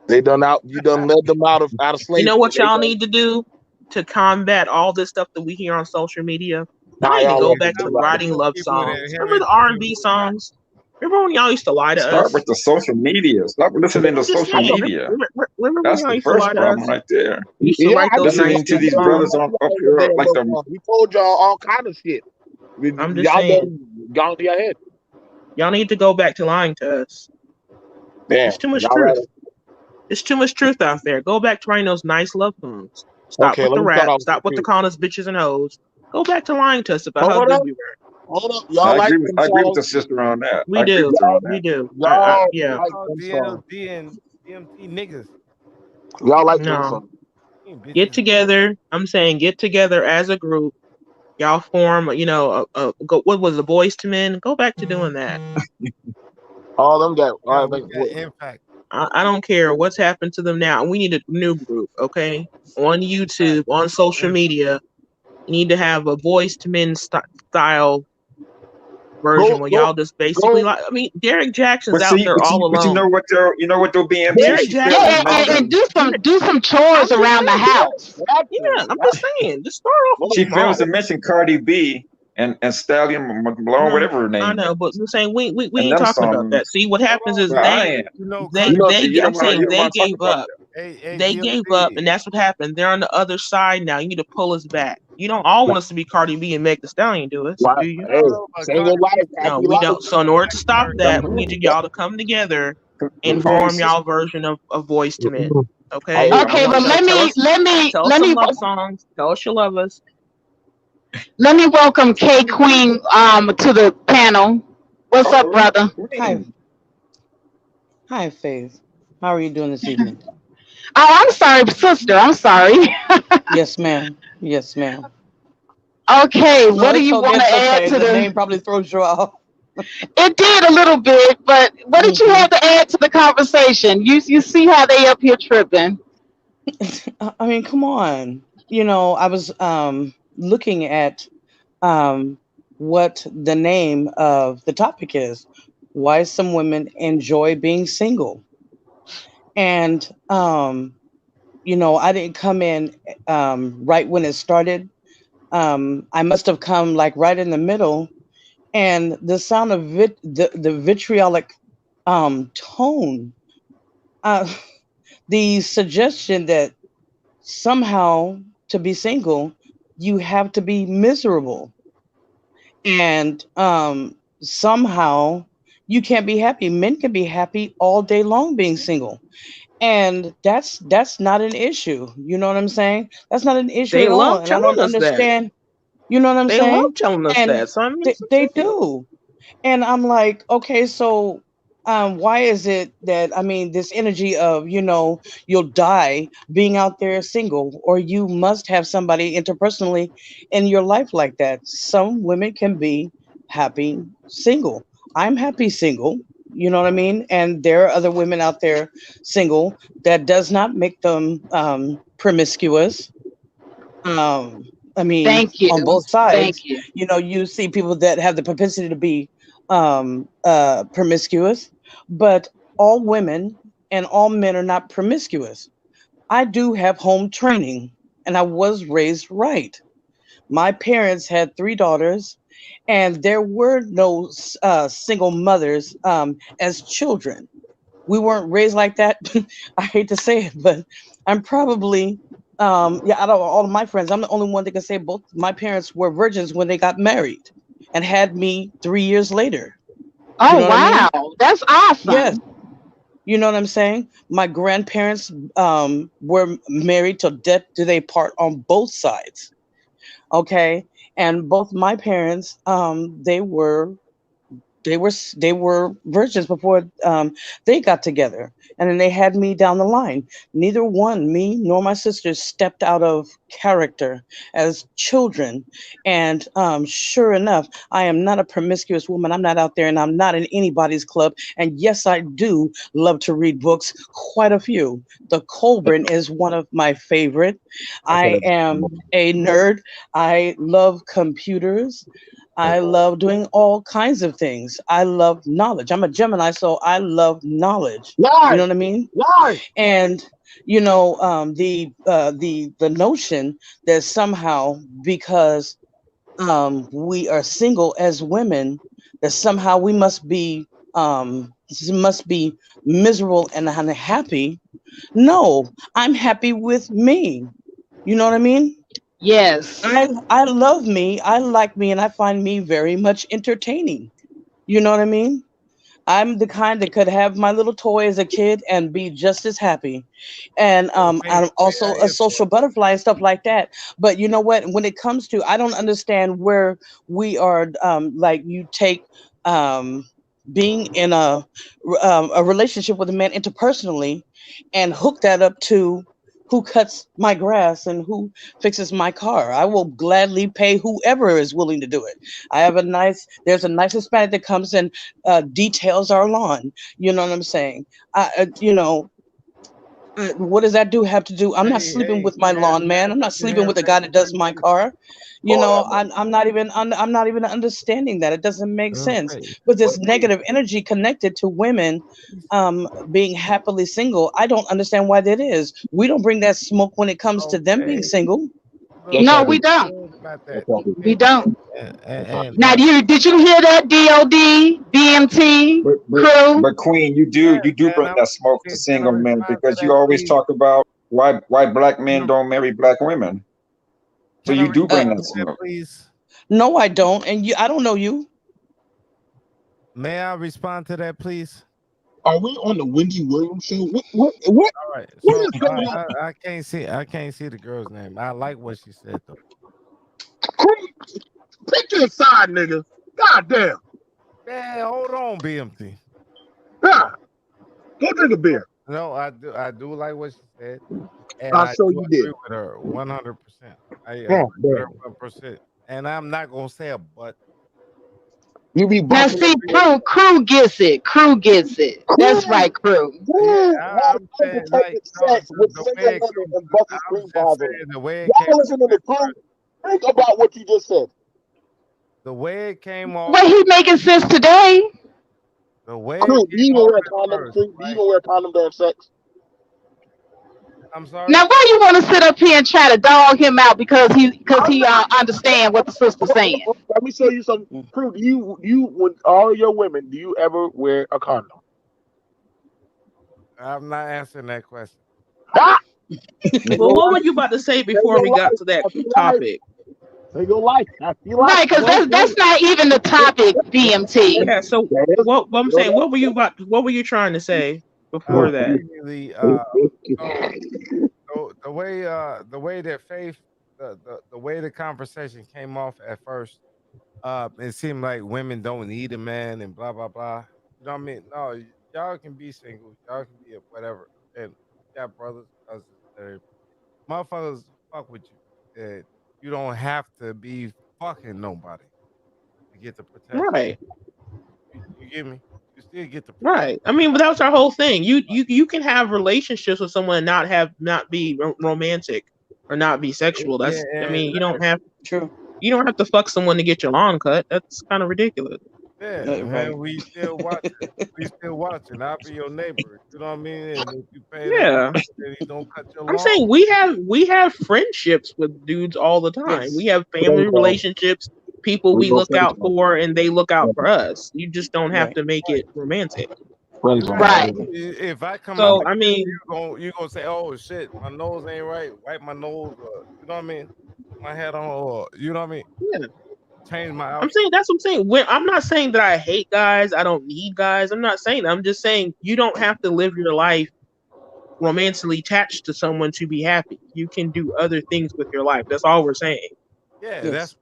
they done out. You done led them out of You know slavery. what They y'all done. need to do to combat all this stuff that we hear on social media? Y'all Now need to y'all go want to back be to Stop right. writing telling love people that songs. Remember Harriet the R&B Tubman. songs? Remember when y'all used to lie to Start with us? the social media. Stop Yeah, listening to I'm just social saying. media. Remember when That's y'all the used to first lie to problem us? right there. You used to Yeah, write I those know. nice, Listening to sweet these I brothers songs. know on up y'all here damn like love the song. We told y'all all kind of shit. I'm just Y'all saying. done gone to your head. Y'all need to go back to lying to us. Damn, There's too much y'all truth. right. There's too much truth out there. Go back to writing those nice love songs. Stop Okay, with let the me start rap. off with Stop with the this. calling us bitches and hoes. Go back to lying to us about how Hold good up, we were. hold up. Y'all I like agree with them I agree with songs? the sister on that. I We agree do. with her on We that. do. Y'all Yeah. like All them songs? DLD and DMT niggas. Y'all like them No. songs? Ain't Get bitches. together. I'm saying get together as a group. Y'all form, what was the Boys to Men? Go back to doing that. All them got. Yeah, All we right, got impact. I don't care what's happened to them now. We need a new group, okay? On Impact. YouTube, on No social impact. media, you need to have a Boys to Men style version go where go y'all just basically go like. I mean, Derek Jackson's But out see, there but all you, but you alone. know what though? You know what though, BMT? Derek She failed to Jackson's Yeah, all. and mention do some I'm chores just around the saying. house. Yeah, actually. I'm just saying. Just start off Well, with she fails to small. mention Cardi B and Stallion Malone, No, whatever her I name know, but is, I'm saying we and ain't them talking about that. songs. See, what Hold happens on, is Well, bro. I ain't. You know they Cardi they You I'm don't want to. saying You don't they want to talk gave about up. that. hey They gave up, DLD. and that's what happened. They're on the other side now. You need to pull us back. You don't all want us to be Cardi B and Meg the Stallion do us, why- do you? hey, No, but single Cardi B life, sing No, happy we life. don't. So in a order black to stop Them, that, we American. need y'all to come together them and hoes, form sister. y'all version of Voice to Men. Okay, Hey, I Okay, want but y'all to let tell me us let me tell us let some me love songs. Tell us you love us. let me welcome K Queen to the panel. What's up, Oh, brother? Hi, Queen. hi, Faith. How are you doing this evening? Oh, I'm sorry, sister. I'm sorry. Yes, ma'am. Yes, ma'am. Okay, No, what do it's you okay. want to It's add okay. to The the? name probably throws you off. It did a little bit, but what did you hmm have to add to the conversation? You see how they up here tripping? I mean, come on. I was looking at um what the name of the topic is. Why some women enjoy being single, and I didn't come in right when it started. I must have come like right in the middle, and the sound of the vitriolic tone, uh, the suggestion that somehow to be single, you have to be miserable, and somehow you can't be happy. Men can be happy all day long being single, and that's not an issue. You know what I'm saying? That's not an issue They at all, love and I don't telling us that. understand. You know what I'm They love saying? telling us And that. So I mean, they do. And I'm like, okay, so why is it that, I mean, this energy of, you'll die being out there single, or you must have somebody interpersonally in your life like that? Some women can be happy single. I'm happy single. You know what I mean? And there are other women out there single that does not make them promiscuous. um I mean, Thank on you. both sides, Thank you. you see people that have the propensity to be promiscuous, but all women and all men are not promiscuous. I do have home training, and I was raised right. My parents had three daughters, and there were no single mothers as children. We weren't raised like that. I hate to say it, but I'm probably yeah, out of all of my friends, I'm the only one that can say both my parents were virgins when they got married and had me 3 years later. You Oh know what I wow, mean? that's Yes. awesome. You know what I'm saying? My grandparents were married till death do they part on both sides. Okay. And both my parents, they were virgins before they got together, and then they had me down the line. Neither one, me nor my sisters, stepped out of character as children. And sure enough, I am not a promiscuous woman. I'm not out there, and I'm not in anybody's club. And yes, I do love to read books, quite a few. The Colburn is one of my favorite. I can I am understand. a nerd. I love computers. I love doing all kinds of things. I love knowledge. I'm a Gemini, so I love knowledge. You know Why? what I mean? Why? And the notion that somehow, because we are single as women, that somehow we must be miserable and unhappy. No, I'm happy with me. You know what I mean? Yes. I love me. I like me, and I find me very much entertaining. You know what I mean? I'm the kind that could have my little toy as a kid and be just as happy. And I'm May also I a social interrupt? butterfly and stuff like that. But you know what? When it comes to, I don't understand where we are. Like, you take um, being in a relationship with a man interpersonally and hook that up to who cuts my grass and who fixes my car. I will gladly pay whoever is willing to do it. There's a nice Hispanic that comes and details our lawn. You know what I'm saying? What does that do have to do? I'm not Hey, sleeping hey, with my lawn man. I'm let not me sleeping have with the that. guy that does my car. Lord have mercy. I'm not even understanding that. It doesn't make sense. Wait, With But this negative energy connected to women please. being happily single, I don't understand why that is. We don't bring that smoke when it comes to them being Okay. single. Look, that's No, how we we. don't. about That's that. how we We Okay. do. don't. And, That's how and we Now, I, do. did you hear that? DOD, BMT, But but crew. but Queen, yes, you do and bring I'm that smoke to can I single men respond to because you that, always please? talk about why black men Can don't marry black women. So can I you do Uh, bring respond that to that, smoke. please? no, I don't. And I don't know you. May I respond to that, please? Are we on the Wendy Williams show? What? All right. What So is going on? I can't see the girl's name. I like what she said though. Creep, pick your side, nigga. God damn. Man, hold on, BMT. Yeah. Go drink a beer. No, I do like what she said, and I'll I show do you did. agree with her 100%. I agree God with her damn. 1%. And I'm not gonna say a but. You be Now, busting see, them beers. crew gets it. Crew gets it. That's Who, right, crew. Yeah, who has I'm saying like unprotected sex with the single way it women comes. and busting I was screen just pods in them? saying the way it came Y'all off listening to at the crew? first. Think about what you just said. The way it came off. What he making sense today? The way it Crew, do you came even off wear at condoms? first, Crew? Do you right? even wear condom during sex? I'm sorry. Now, why you want to sit up here and try to dog him out because he I'm not. understand what the sister's saying? Let me show you some. Crew, do you when all your women, do you ever wear a condom? I'm not answering that question. Ha! Say Well, your what life. were you about to say Say before your we got life. to that I feel like. topic? Say your life. I feel like. Right, because Go that's not even the topic, BMT. Yeah. So That is. what I'm Yo, saying, what were you trying to say before that? Basically, that- so the way that Faith, the way the conversation came off at first, it seemed like women don't need a man and blah blah blah. You know what I mean? No, y'all can be single, y'all can be a whatever, and you got brothers, cousins, motherfuckers fuck with you. And you don't have to be fucking nobody to get the protection. Right. You get me? You still get the protection. Right. I mean, but that's our whole thing. You can have relationships with someone and not be romantic or not be sexual. Yeah, That's I and mean, True. you don't have to fuck someone to get your lawn cut. That's kind of ridiculous. yeah, Right. and we still watching. We still watching. I'll be your neighbor. You know what I mean? And if you pay the Yeah. and you don't cut your I'm lawn, saying we have friendships with dudes all the time. We Yes. have They family go. relationships, people We we go look friend out zone. for and they look out for us. You just don't have Right. to make it romantic. Friend zone. exactly. Right. Baby. If I come out So the I crib, mean, you gonna say, "Oh shit, my nose ain't right." Wipe my nose, or you know what I mean? My hat on, or you know what I mean? yeah. Change my I'm outfit. saying that's what I'm saying. I'm not saying that I hate guys. I don't need guys. I'm not saying that. I'm just saying you don't have to live your life romantically attached to someone to be happy. You can do other things with your life. That's all we're saying. Yeah, Yes.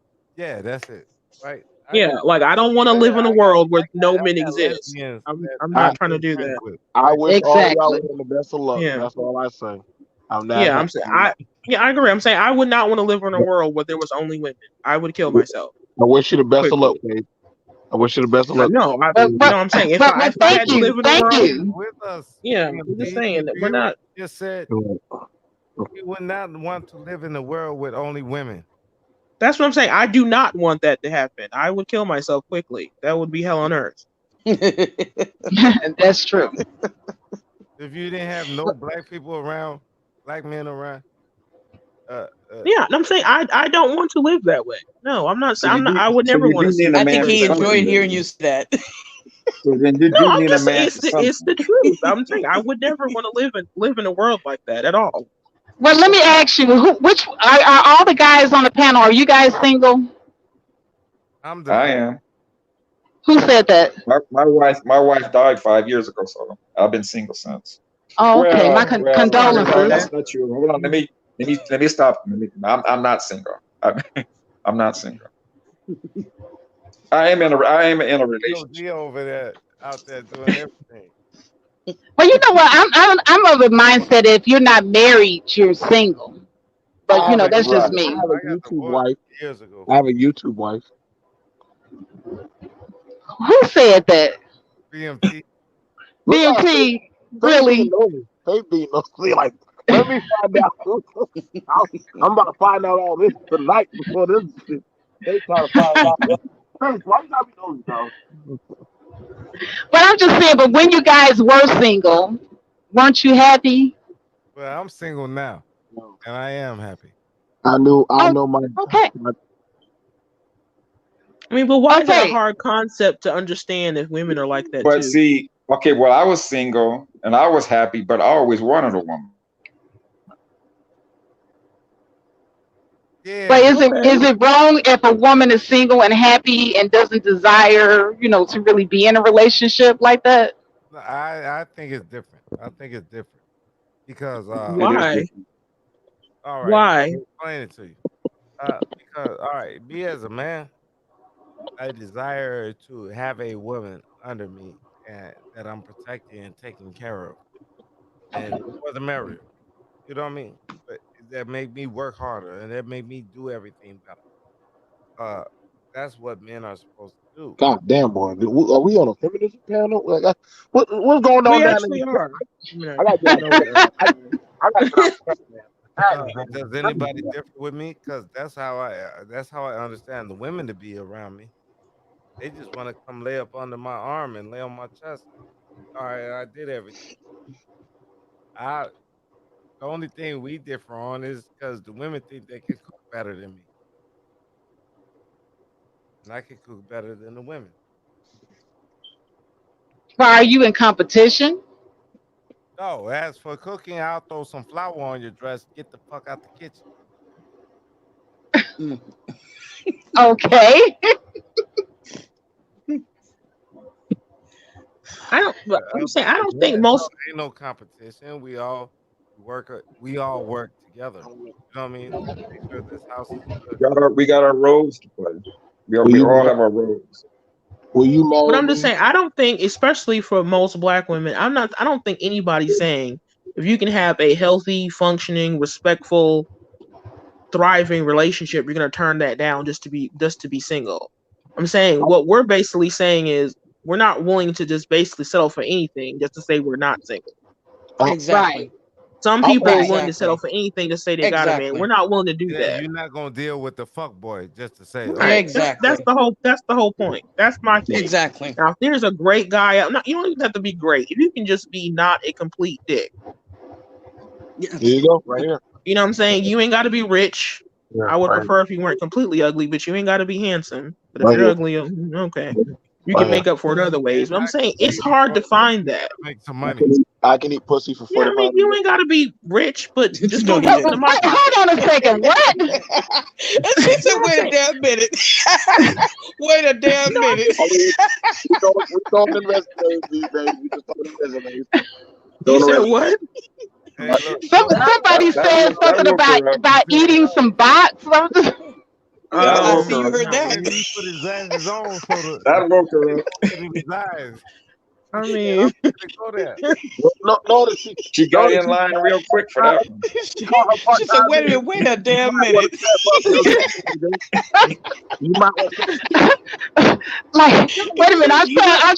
that's it. Right? Yeah, like I don't want to live in a world where no men I got exist. lesbians that I'm I not I'm trying to still do friends that. with. I Right? wish all y'all Exactly. women the best of luck. Yeah, That's all I say. I'm not yeah. happy. I'm saying I agree. I'm saying I would not want to live in a world where there was only women. I would kill myself I wish you the best of luck, quickly. babe. I wish you the best of luck. No, But no. but I'm saying but if I thank had to you, live in a thank world, you. With us, yeah, I'm just DMT, saying if that you we're hear what not. you just said, Mm. we would not want to live in a world with only women. That's what I'm saying. I do not want that to happen. I would kill myself quickly. That would be hell on earth. That's true. If you didn't have no black people around, black men around, uh, uh, Yeah, and I'm saying I don't want to live that way. No, I'm not. So I'm you not. do, I would so never you want do to see need a that I think man for he situation. something, enjoyed hearing then. you say that. So then you No, do I'm need a just saying man for it's something. the truth. I'm saying I would never want to live in a world like that at all. Well, let me ask you, which are all the guys on the panel? Are you guys single? I'm I done. am. Who said that? My wife died 5 years ago, so I've been single since. Oh, okay. My Sorry No, about condolences. that. that's not true. Hold on, let me stop. I'm not single. I'm not single. I am in a POG relationship. over there, out there doing everything. Well, you know what? I'm of the mindset that if you're not married, you're single. But I have a that's just Right. I me. have a I got YouTube divorced wife. years ago. I have a YouTube wife. Who said that? BMT. Look at her face. BMT, Face being really? nosy. Face being nosy. Like, let me find out. I'm about to find out all this tonight before this. They trying to find out. Face, why you gotta be nosy, dog? But I'm just saying, but when you guys were single, weren't you happy? Well, I'm single now, No. and I am happy. I Oh, know okay. my I mean, but why is it a Okay. hard concept to understand if women are like that But too? see, okay, well, I was single and I was happy, but I always wanted a woman. Yeah, But but Okay. is it wrong if a woman is single and happy and doesn't desire, to really be in a relationship like that? I think it's different. I think it's different because It is Why? different. all right, let Why? me explain it to you. Because all right, me as a man, I desire to have a woman under me and that I'm protecting and taking care of, and for the merrier. You know what I mean? But that make me work harder and that make me do everything better. Uh, that's what men are supposed to do. God damn boy. Are we on a feminism panel? Like, what's going on We down in the actually chat? are. I mean, I gotta get I off the don't. chat. I gotta get off the chat, man. Does anybody differ with me? Because that's how I understand the women to be around me. They just want to come lay up under my arm and lay on my chest. And, all right, I did everything. I The only thing we differ on is because the women think they can cook better than me, and I can cook better than the women. Or are you in competition? No, as for cooking, I'll throw some flour on your dress. Get the fuck out the kitchen. Mm. Okay. I don't. But I'm saying I Other don't than think that, most. no, ain't no competition. We all work together. You know what I mean? To make sure this house is good. We got our roles to play. Will We you all marry, have our roles. will you But marry I'm just me? saying I don't think, especially for most black women, I'm not. I don't think anybody's saying if you can have a healthy, functioning, respectful, thriving relationship, you're gonna turn that down just to be single. I'm saying what we're basically saying is we're not willing to just basically settle for anything just to say we're not single. I, Right. Exactly. Some I'm people are Right. willing to settle Exactly. for anything to say they got a man. We're Exactly. not willing to do Yeah, that. you're not gonna deal with the fuck boy just to say, oh, Right. That's Exactly. the whole point. That's my thing. Exactly. Now if there's a great guy out, you don't even have to be great. If you can just be not a complete dick. Yeah. here you go, right here. You know what I'm saying? You ain't gotta be rich. Yeah, I would right, prefer if you weren't completely ugly, but you ain't gotta be handsome. But if right you're here, ugly, okay. You right can here. make up for it other man, ways. But I'm I saying can it's see you, hard bro. to find You that. gotta make some I money. can I can eat pussy for Yeah, I mean, 45 you minutes. ain't gotta be rich, but just go No, he ahead and open Wait, the didn't. microwave. hold on a second. What? And she You said, know what I'm wait a saying? damn minute. Wait a You damn know, I'm minute. just, I mean, we throwing in resumes these days. We just throwing in resumes. you Throwing in said resumes. what? Hey, look, Somebody said That something will corrupt. about eating some box. Something. That I will see you Oh, corrupt. heard not that. maybe really. he put his glasses on so That will they corrupt. don't get in his eyes. I He said, I'm mean, gonna go there. No, notice she, She got notice in line real quick for uh, that one. she called her She said, part-time wait a man. minute, wait a You damn might want minute. to step up, LJ. You might want to. Like, wait a minute. you know, I'm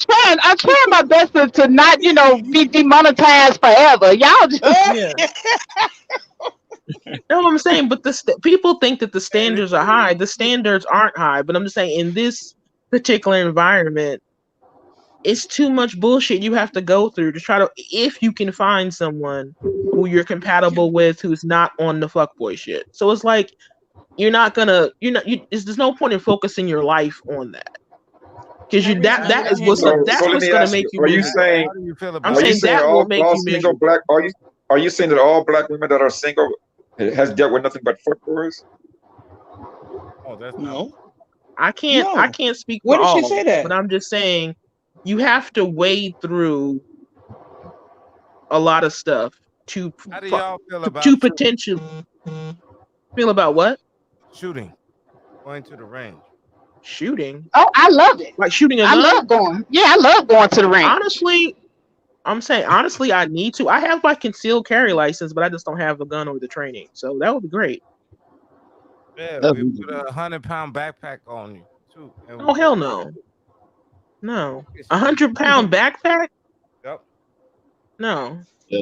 trying my best to not, be demonetized forever. Y'all just, yeah. That's what I'm saying. But people think that the Hey, standards are high. The standards aren't high. But I'm just saying, in this particular environment, it's too much bullshit you have to go through to try to, if you can find someone who you're compatible with, who's not on the fuckboy shit. So it's like there's no point in focusing your life on that because I mean, on the that other is hand, you So that's let what's me gonna ask make you: you miserable. how do you feel I'm Are about you saying saying that will make all you single miserable. black? Are you saying that all black women that are single has dealt with nothing but fuckboys? oh, that's not no, I no. can't speak for Where did she all, say but that? I'm just saying you have to wade through a lot of stuff to how do y'all feel to about potentially feel about what shooting, going to the range? shooting, oh, I love it. like shooting a I gun. love going. Yeah, I love going to the range. Honestly, I'm saying honestly, I need to. I have my concealed carry license, but I just don't have the gun or the training. So that would be great. Yeah, That's we easy. put 100-pound backpack on you too, and we Oh go hell no, no. get A shit. 100 pound backpack? Yep. No. Yeah.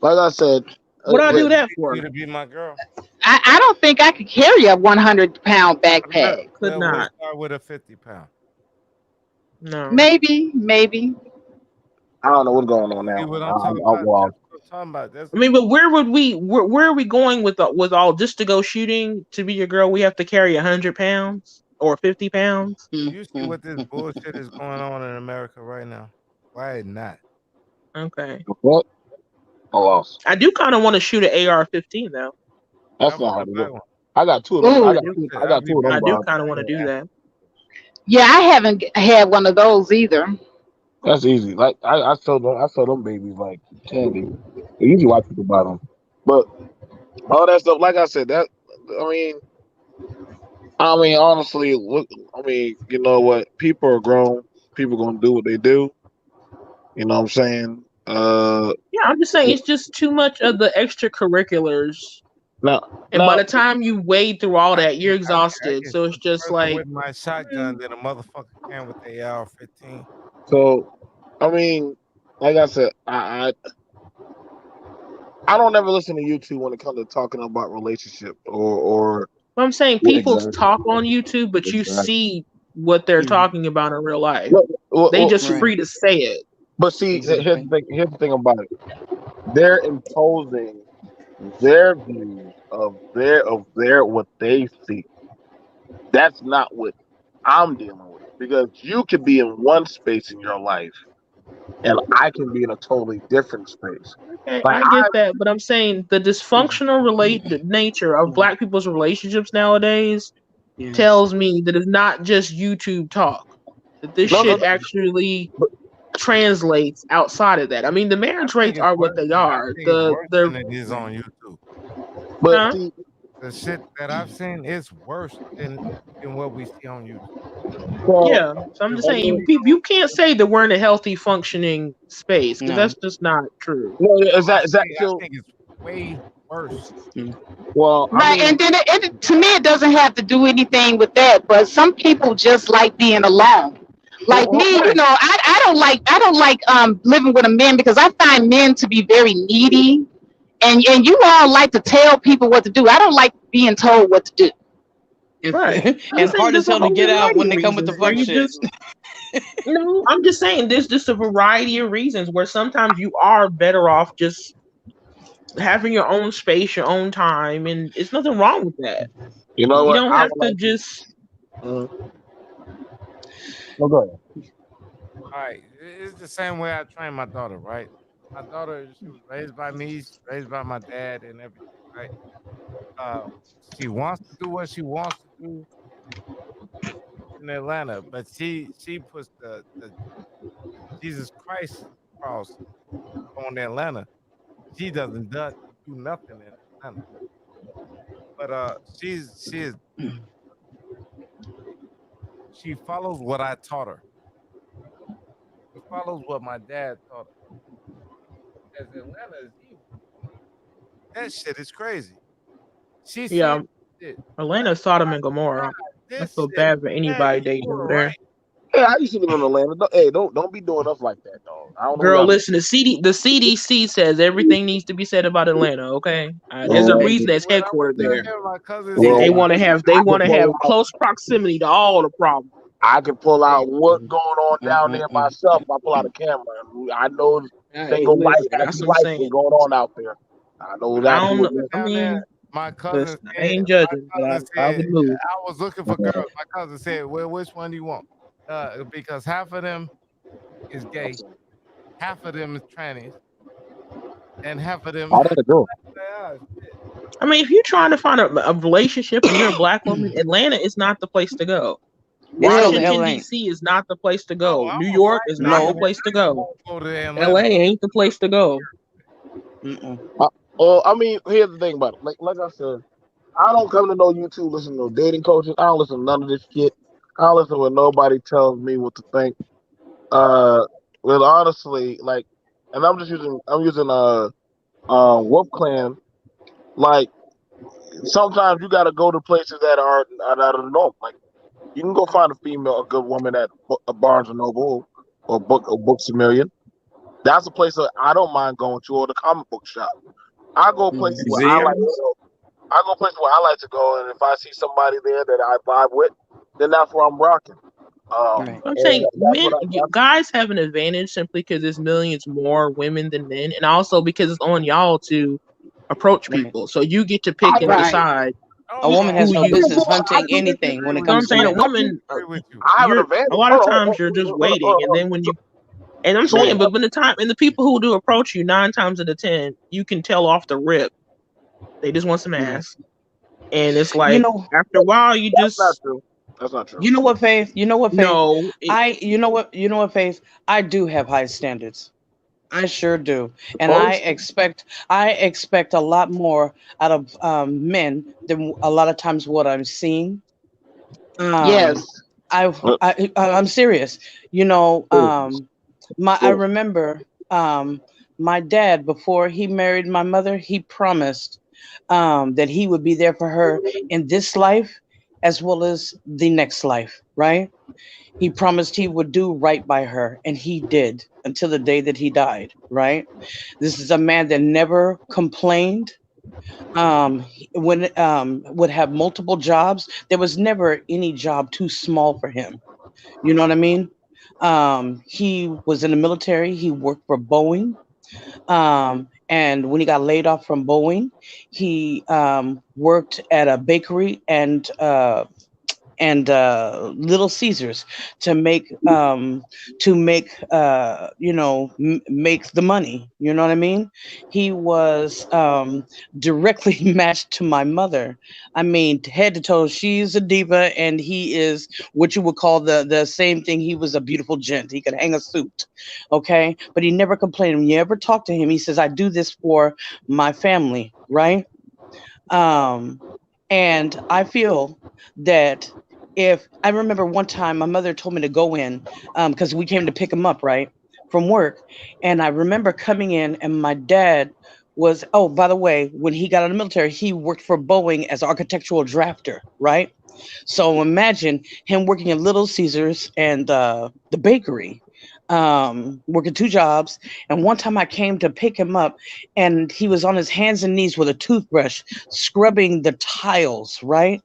Like I said, What do I Would do yeah, you that be for you for? to be my girl? I don't think I could carry a 100-pound backpack. Could We'll not. start with a 50-pound. No. Maybe. I don't know what's going on See now. what I'm talking I'll about? go off. That's what I'm talking about. That's I mean, but where are we going with all just to go shooting to be your girl? We have to carry 100 pounds or 50 pounds. you see what this bullshit is going on in America right now. Why not? Okay. What? I lost. I do kind of want to shoot an AR-15 though. That's I not want hard to to buy do. one. I got two of them. I Ooh, do. I I'll got be two of them, I buying do Bob. kind of want to do one. that. yeah. I haven't had one of those either. That's easy. Like I sell them babies like candy. It's easy why people buy them. But all that stuff, like I said, I mean, honestly, look, you know what? People are grown. People gonna do what they do. You know what I'm saying? Yeah, I'm just saying it's just too much of the extracurriculars, now, and by now, the time you wade through all I that, can you're I exhausted. can So it's shoot just further like, with my mm, shotgun than a motherfucker can with the AR-15. so I mean, like I said, I don't ever listen to YouTube when it comes to talking about relationship or I'm saying what. people Exactly. talk on YouTube, but you Exactly. see what they're Mhm. talking about in real life. Well, well, They well, just Right. free to say it. but see, here's the Exactly. thing. Here's the thing about it. They're imposing their views of their what they see. That's not what I'm dealing with because you could be in one space in your life and I can be in a totally different space. Okay, Like I get that, but I'm saying the dysfunctional relate the nature of black people's relationships nowadays Yes. tells me that it's not just YouTube talk. That this no, no, shit no. actually But, translates outside of that. I mean, the I marriage think rates it's are what worse. they I are. think it's The worse the than it is on YouTube. but huh? see, The shit that I've seen is worse than what we see on YouTube. well, Yeah. So I'm Cause just saying these and you then, people, you can't say that we're in a healthy functioning space because No. that's just not true. no, no, is that I so? think it's way worse. Mm. Well, I Right, mean, and then to me, it doesn't have to do anything with that. But some people just like being alone. Like me, right. I don't like living with a man because I find men to be very needy, and you all like to tell people what to do. I don't like being told what to do. Right. I'm And just saying hard there's as a hell to whole get out variety when of they come with the reasons where fuck you shit. just no, I'm just saying there's just a variety of reasons where sometimes you are better off just having your own space, your own time, and it's nothing wrong with that. You know You what? don't I have would to like to. just Uh, no, go ahead. All right, it's the same way I train my daughter. Right, my daughter, she was raised by me, she's raised by my dad, and everything. Right, uh, she wants to do what she wants to do in Atlanta, but she puts the Jesus Christ cross on Atlanta. She doesn't do nothing in Atlanta. But she follows what I taught her. She follows what my dad taught her. As Atlanta is evil. That shit is crazy. She said yeah, shit. I, Atlanta, Sodom and Gomorrah. I this feel shit, bad for man, anybody you dating over were there. right. Hey, I used to live in Atlanta. Hey, don't be doing us like that, dog. I don't know who Girl, y'all. listen, the CDC says everything needs to be said about Atlanta. Okay, there's a Oh, reason that's When I headquartered was down there. there, my cousin They said, well, want to have I can pull out. close proximity to all the problems. I can pull out what's going on down there Mm-mm-mm. myself. I pull out a camera. I know Hey, single life, listen, happy that's what I'm life saying. is going on out there. I know when I I exactly don't first what know. you're went I down there, mean, listen, I ain't judging, but my cousin I said, would move. I was looking for girls. My cousin said, well, which one do you want? Because half of them is gay, half of them is trannies, and half of them. I didn't know. Ah, I mean, if you're trying to find a relationship and you're a black woman, Atlanta is not the place to go. It's Right. still the Washington LA. D.C. is not the place to no, go. New I'm a York black is not guy, the No. man. place to I go. won't go to L.A. Atlanta. ain't the place to go. Mm-mm. Well, I mean, here's the thing about it. Like I said, I don't come to no YouTube, listen to no dating coaches. I don't listen to none of this shit. I don't listen when nobody tells me what to think. Uh, well, honestly, like, and I'm using Wolf Clan. Like, sometimes you got to go to places that are out of the norm. Like, you can go find a good woman at a Barnes and Noble or Books a Million. That's a place that I don't mind going to, or the comic book shop. I go places where I like to Museums. go. I go places where I like to go, and if I see somebody there that I vibe with, then that's where I'm rocking. Right. I'm And saying that's what I. That's, guys have an advantage simply because there's millions more women than men, and also because it's on y'all to approach Right. people. So you get to I pick and Right. decide Oh A woman no, has who no I you. can business pull. I hunting I can. anything when disagree it with So I'm comes you. to saying a men. I woman, disagree with you. I have an you're a advantage. lot of Hold on. times you're just waiting, and then when you and I'm So saying, but when the time and the people who do approach you 9 times out of 10, you can tell off the rip they just want some Yeah. ass, and it's You like know, after a while you that's not just true. That's not true. you know what, Faith? You know what, Faith? no. You know what, Faith? I do have high standards. I sure do, and Oh, I expect a lot more out of men than a lot of times what I'm seeing. Um, Yes. I'm serious. You know, oh, I oh, remember my dad before he married my mother. He promised that he would be there for her in this life as well as the next life. Right? He promised he would do right by her, and he did until the day that he died. Right? This is a man that never complained. When would have multiple jobs. There was never any job too small for him. You know what I mean? He was in the military. He worked for Boeing. And when he got laid off from Boeing, he worked at a bakery and Little Caesars to make make the money. You know what I mean? He was directly matched to my mother. I mean, head to toe, she's a diva, and he is what you would call the same thing. He was a beautiful gent. He could hang a suit, okay, but he never complained. When you ever talk to him, he says, "I do this for my family," right? Um, and I feel that if I remember one time my mother told me to go in because we came to pick him up, right, from work. And I remember coming in and my dad was, oh, by the way, when he got out of the military, he worked for Boeing as architectural drafter, right? So imagine him working at Little Caesars and the bakery, working two jobs. And one time I came to pick him up, and he was on his hands and knees with a toothbrush scrubbing the tiles, right?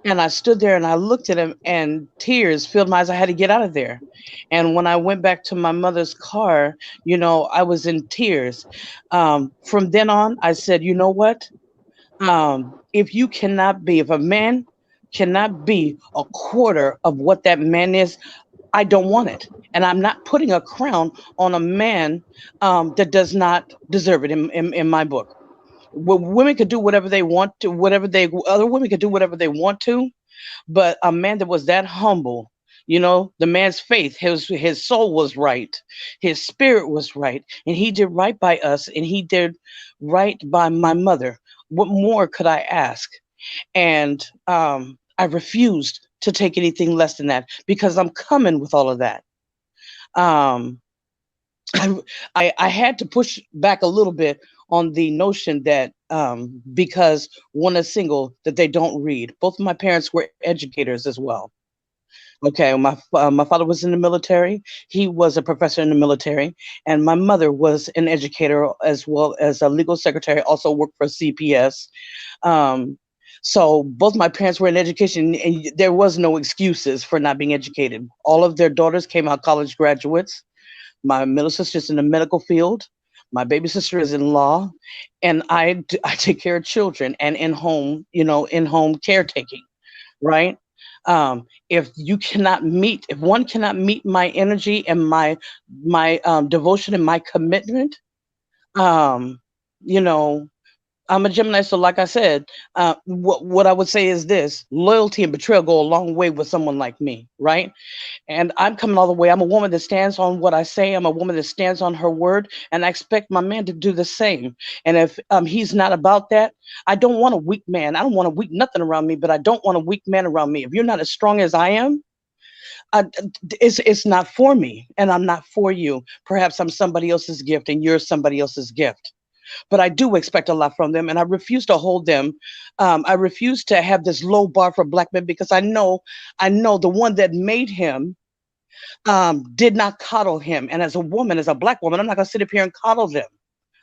And I stood there and I looked at him, and tears filled my eyes. I had to get out of there. And when I went back to my mother's car, I was in tears. From then on, I said, you know what? If a man cannot be a quarter of what that man is, I don't want it. And I'm not putting a crown on a man that does not deserve it in my book. Women could do whatever they want to, other women could do whatever they want to, but a man that was that humble, the man's faith, his soul was right, his spirit was right, and he did right by us, and he did right by my mother. What more could I ask? And I refused to take anything less than that because I'm coming with all of that. Um, I, I had to push back a little bit on the notion that because one is single, that they don't read. Both of my parents were educators as well. Okay, my father was in the military. He was a professor in the military, and my mother was an educator as well as a legal secretary. Also worked for CPS. Um, so both my parents were in education, and there was no excuses for not being educated. All of their daughters came out college graduates. My middle sister's in the medical field. My baby sister is in law, and I take care of children and in home caretaking, right? If one cannot meet my energy and my devotion and my commitment, um, you know, I'm a Gemini, so like I said, what I would say is this: loyalty and betrayal go a long way with someone like me, right? And I'm coming all the way. I'm a woman that stands on what I say. I'm a woman that stands on her word, and I expect my man to do the same. And if he's not about that, I don't want a weak man. I don't want a weak nothing around me, but I don't want a weak man around me. If you're not as strong as I am, it's not for me, and I'm not for you. Perhaps I'm somebody else's gift, and you're somebody else's gift. But I do expect a lot from them, and I refuse to hold them. I refuse to have this low bar for black men because I know the one that made him did not coddle him. And as a woman, as a black woman, I'm not going to sit up here and coddle them.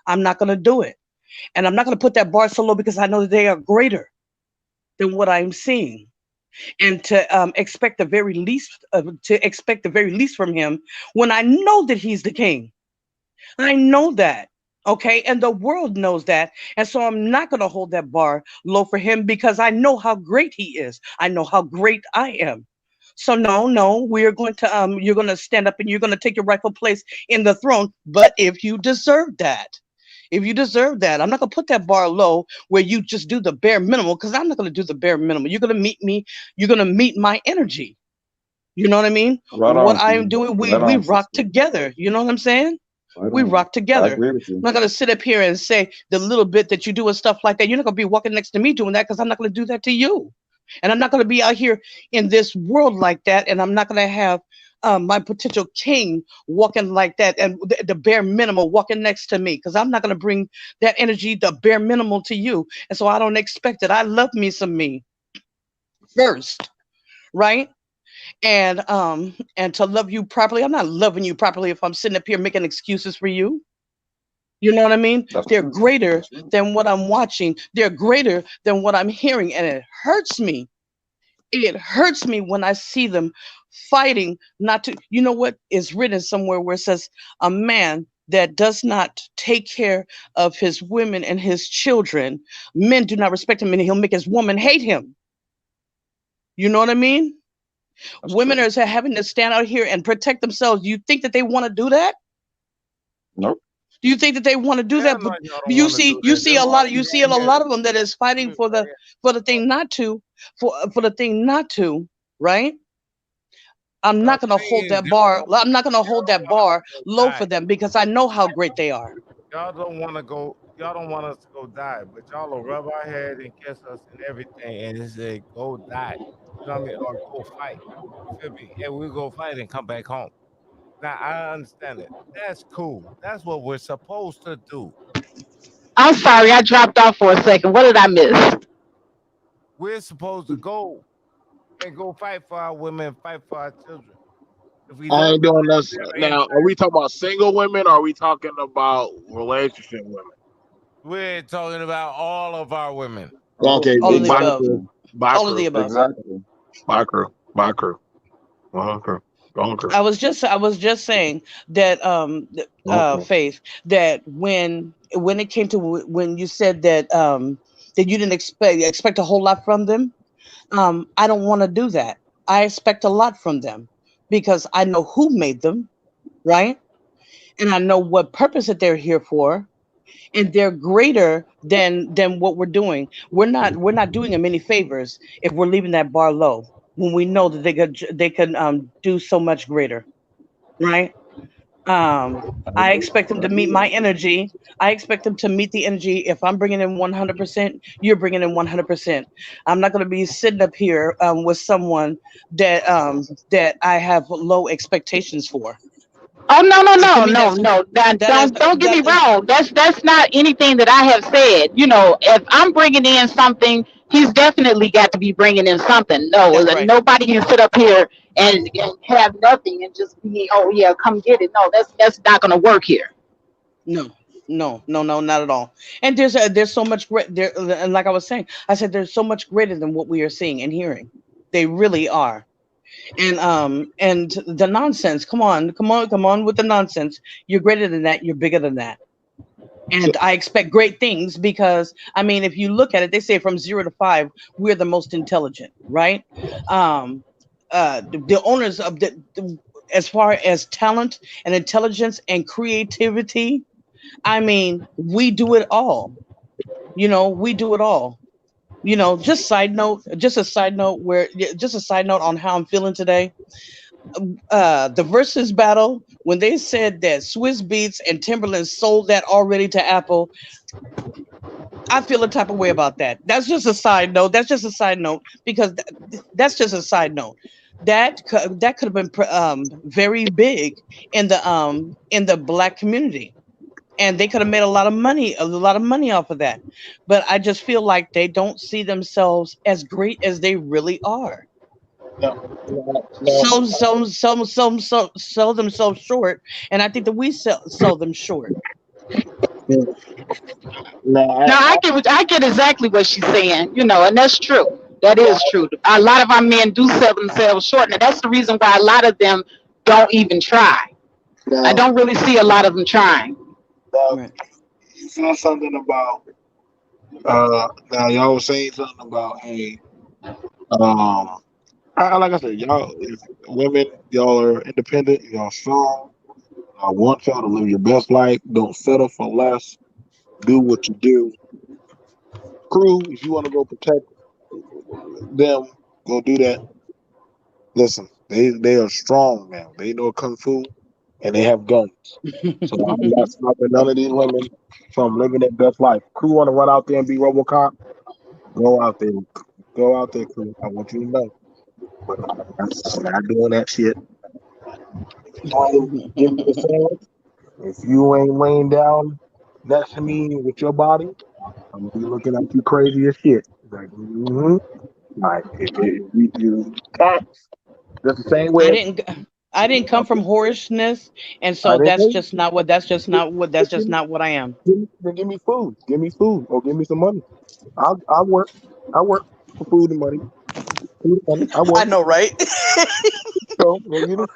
I'm not going to do it. And I'm not going to put that bar so low because I know that they are greater than what I'm seeing. And to expect the very least from him when I know that he's the king. I know that. Okay. And the world knows that. And so I'm not going to hold that bar low for him because I know how great he is. I know how great I am. So no, no, we're going to you're going to stand up and you're going to take your rightful place in the throne. But if you deserve that, I'm not going to put that bar low where you just do the bare minimum because I'm not going to do the bare minimum. You're going to meet me. You're going to meet my energy. You know what I mean? Right What on, I'm King. doing, we Right we on, rock sister. together. You know what I'm saying? Right We on. rock I together. agree with I'm you. not gonna sit up here and say the little bit that you do and stuff like that. You're not gonna be walking next to me doing that because I'm not gonna do that to you. And I'm not gonna be out here in this world like that. And I'm not gonna have my potential king walking like that and the bare minimum walking next to me because I'm not gonna bring that energy, the bare minimal to you. And so I don't expect it. I love me some me first, right? And to love you properly, I'm not loving you properly if I'm sitting up here making excuses for you. You know what I mean? That's They're true. greater That's true. than what I'm watching. They're greater than what I'm hearing. And it hurts me. It hurts me when I see them fighting not to, you know what is written somewhere where it says, a man that does not take care of his women and his children, men do not respect him and he'll make his woman hate him. You know what I mean? That's Women true. are having to stand out here and protect themselves. You think that they want to do that? Nope. Do you think that they want to do Hell that? no, But y'all don't you want to see, do you that. see Them a lot of, hoes you see a right here. lot of them that is Let fighting me bring it for the up. thing not to, for the thing not to, right? I'm The not gonna thing hold is, that bar. I'm not gonna y'all hold don't that want us bar to go low for die. them because I know how great they are. Y'all don't want to go. Y'all don't want us to go die, but y'all will rub our head and kiss us and everything, and say go die. You know what I mean? Or go fight. You feel me? And we go fight and come back home. Now I understand it. That's cool. That's what we're supposed to do. I'm sorry, I dropped off for a second. What did I miss? We're supposed to go and go fight for our women, fight for our children. If we I don't ain't do doing that, this we're in now. Are we talking about single women or are we talking about relationship women? We're talking about all of our women. Okay, All of the by above. crew, Exactly. by All of the crew, above. Exactly. by crew, by crew, crew, crew, I was just saying that crew. Faith, that when it came to when you said that you didn't expect a whole lot from them, I don't want to do that. I expect a lot from them because I know who made them, right? And I know what purpose that they're here for, and they're greater than what we're doing. We're not doing them any favors if we're leaving that bar low when we know that they could do so much greater, right? I I agree. expect them I to agree meet with my you. energy. I expect them to meet the energy. If I'm bringing in 100%, you're bringing in 100%. I'm not going to be sitting up here with someone that I have low expectations for. Oh no no And to no me, no no! Now, that is don't get me that wrong. That's not anything that I have said. You know, if I'm bringing in something, he's definitely got to be bringing in something. No, that's right. nobody can sit up here and have nothing and just be, oh yeah, come get it. No, that's not going to work here. No, no, not at all. And there's so much great there. And like I was saying, I said there's so much greater than what we are seeing and hearing. They really are. And the nonsense. Come on with the nonsense. You're greater than that. You're bigger than that. So, And I expect great things because I mean, if you look at it, they say from 0 to 5, we're the most intelligent, right? Um, the owners of as far as talent and intelligence and creativity, I mean, we do it all. You know, we do it all. You know, just a side note just a side note on how I'm feeling today. The versus battle when they said that Swiss Beats and Timberland sold that already to Apple, I feel a type of way about that. That's just a side note. That's just a side note because that's just a side note. That could have been very big in the black community, and they could have made a lot of money off of that. But I just feel like they don't see themselves as great as they really are. no, no, Sell themselves short, and I think that we sell them short. no, no, Now I get exactly what she's saying. You know, and that's true. That is true. A lot of our men do sell themselves short, and that's the reason why a lot of them don't even try. I no, don't really see a lot of them trying. no. Right. You said something about now y'all was saying something about hey like I said y'all if women y'all are independent y'all strong I want y'all to live your best life don't settle for less do what you do crew if you want to go protect them go do that listen they are strong now they know kung fu and they have guns so I'm not stopping none of these women from living their best life crew want to run out there and be RoboCop go out there go out there crew I want you to know but I'm not doing that shit. Give me the sandwich. If you ain't laying down next to me with your body, I'm gonna be looking at you crazy as shit. Like, like you cats, just the same way. I didn't I didn't come from whorishness, and I so didn't that's know. just not what that's just not what I am. Then give me food, or give me some money. I work, I work for food and money. Food and money, I I work. know, right? So well, you don't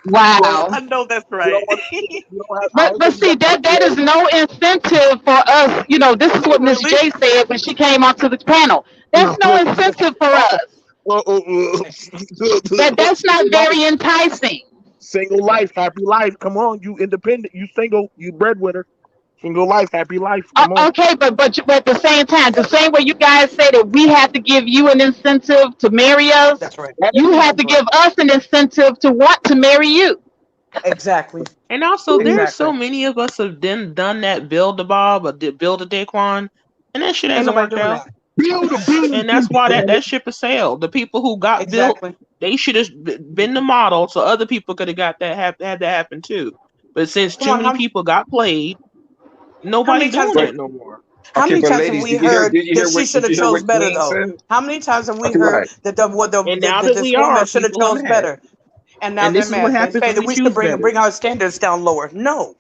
I Wow. know that's you right. don't want you don't have. I But ain't saying you see got to that is no incentive for us. You know, this is what Miss Really? J said when she came onto the panel. That's no. no incentive for us. That's not Single life, very enticing. single life, happy life. Come on, you independent, you single, you breadwinner. Single life, happy life. Come on. Okay, but at the same time, the same way you guys say that we have to give you an incentive to marry us, That's right. you have That's to right. give us an incentive to want to marry you. Exactly. And also, there's so Exactly. many of us have done that build a Bob or build a Daquan, and that shit Ain't hasn't nobody worked doing out. that. Build a beam, And that's why damn it. that ship has sailed. The people who got built, Exactly. they should have been the model, so other people could have got that had that happen too. But since Come too on. many people got played, How many nobody's times doing But that no more. how okay, many but times have ladies, we heard did you that hear she what should have chose better Queen though? said? How many times have we Okay, heard right. that the what the And now that that this we are, woman should have people are chose mad. better, and now And they're this is what mad. They happens say when that we we should choose bring better. bring our standards down lower. No,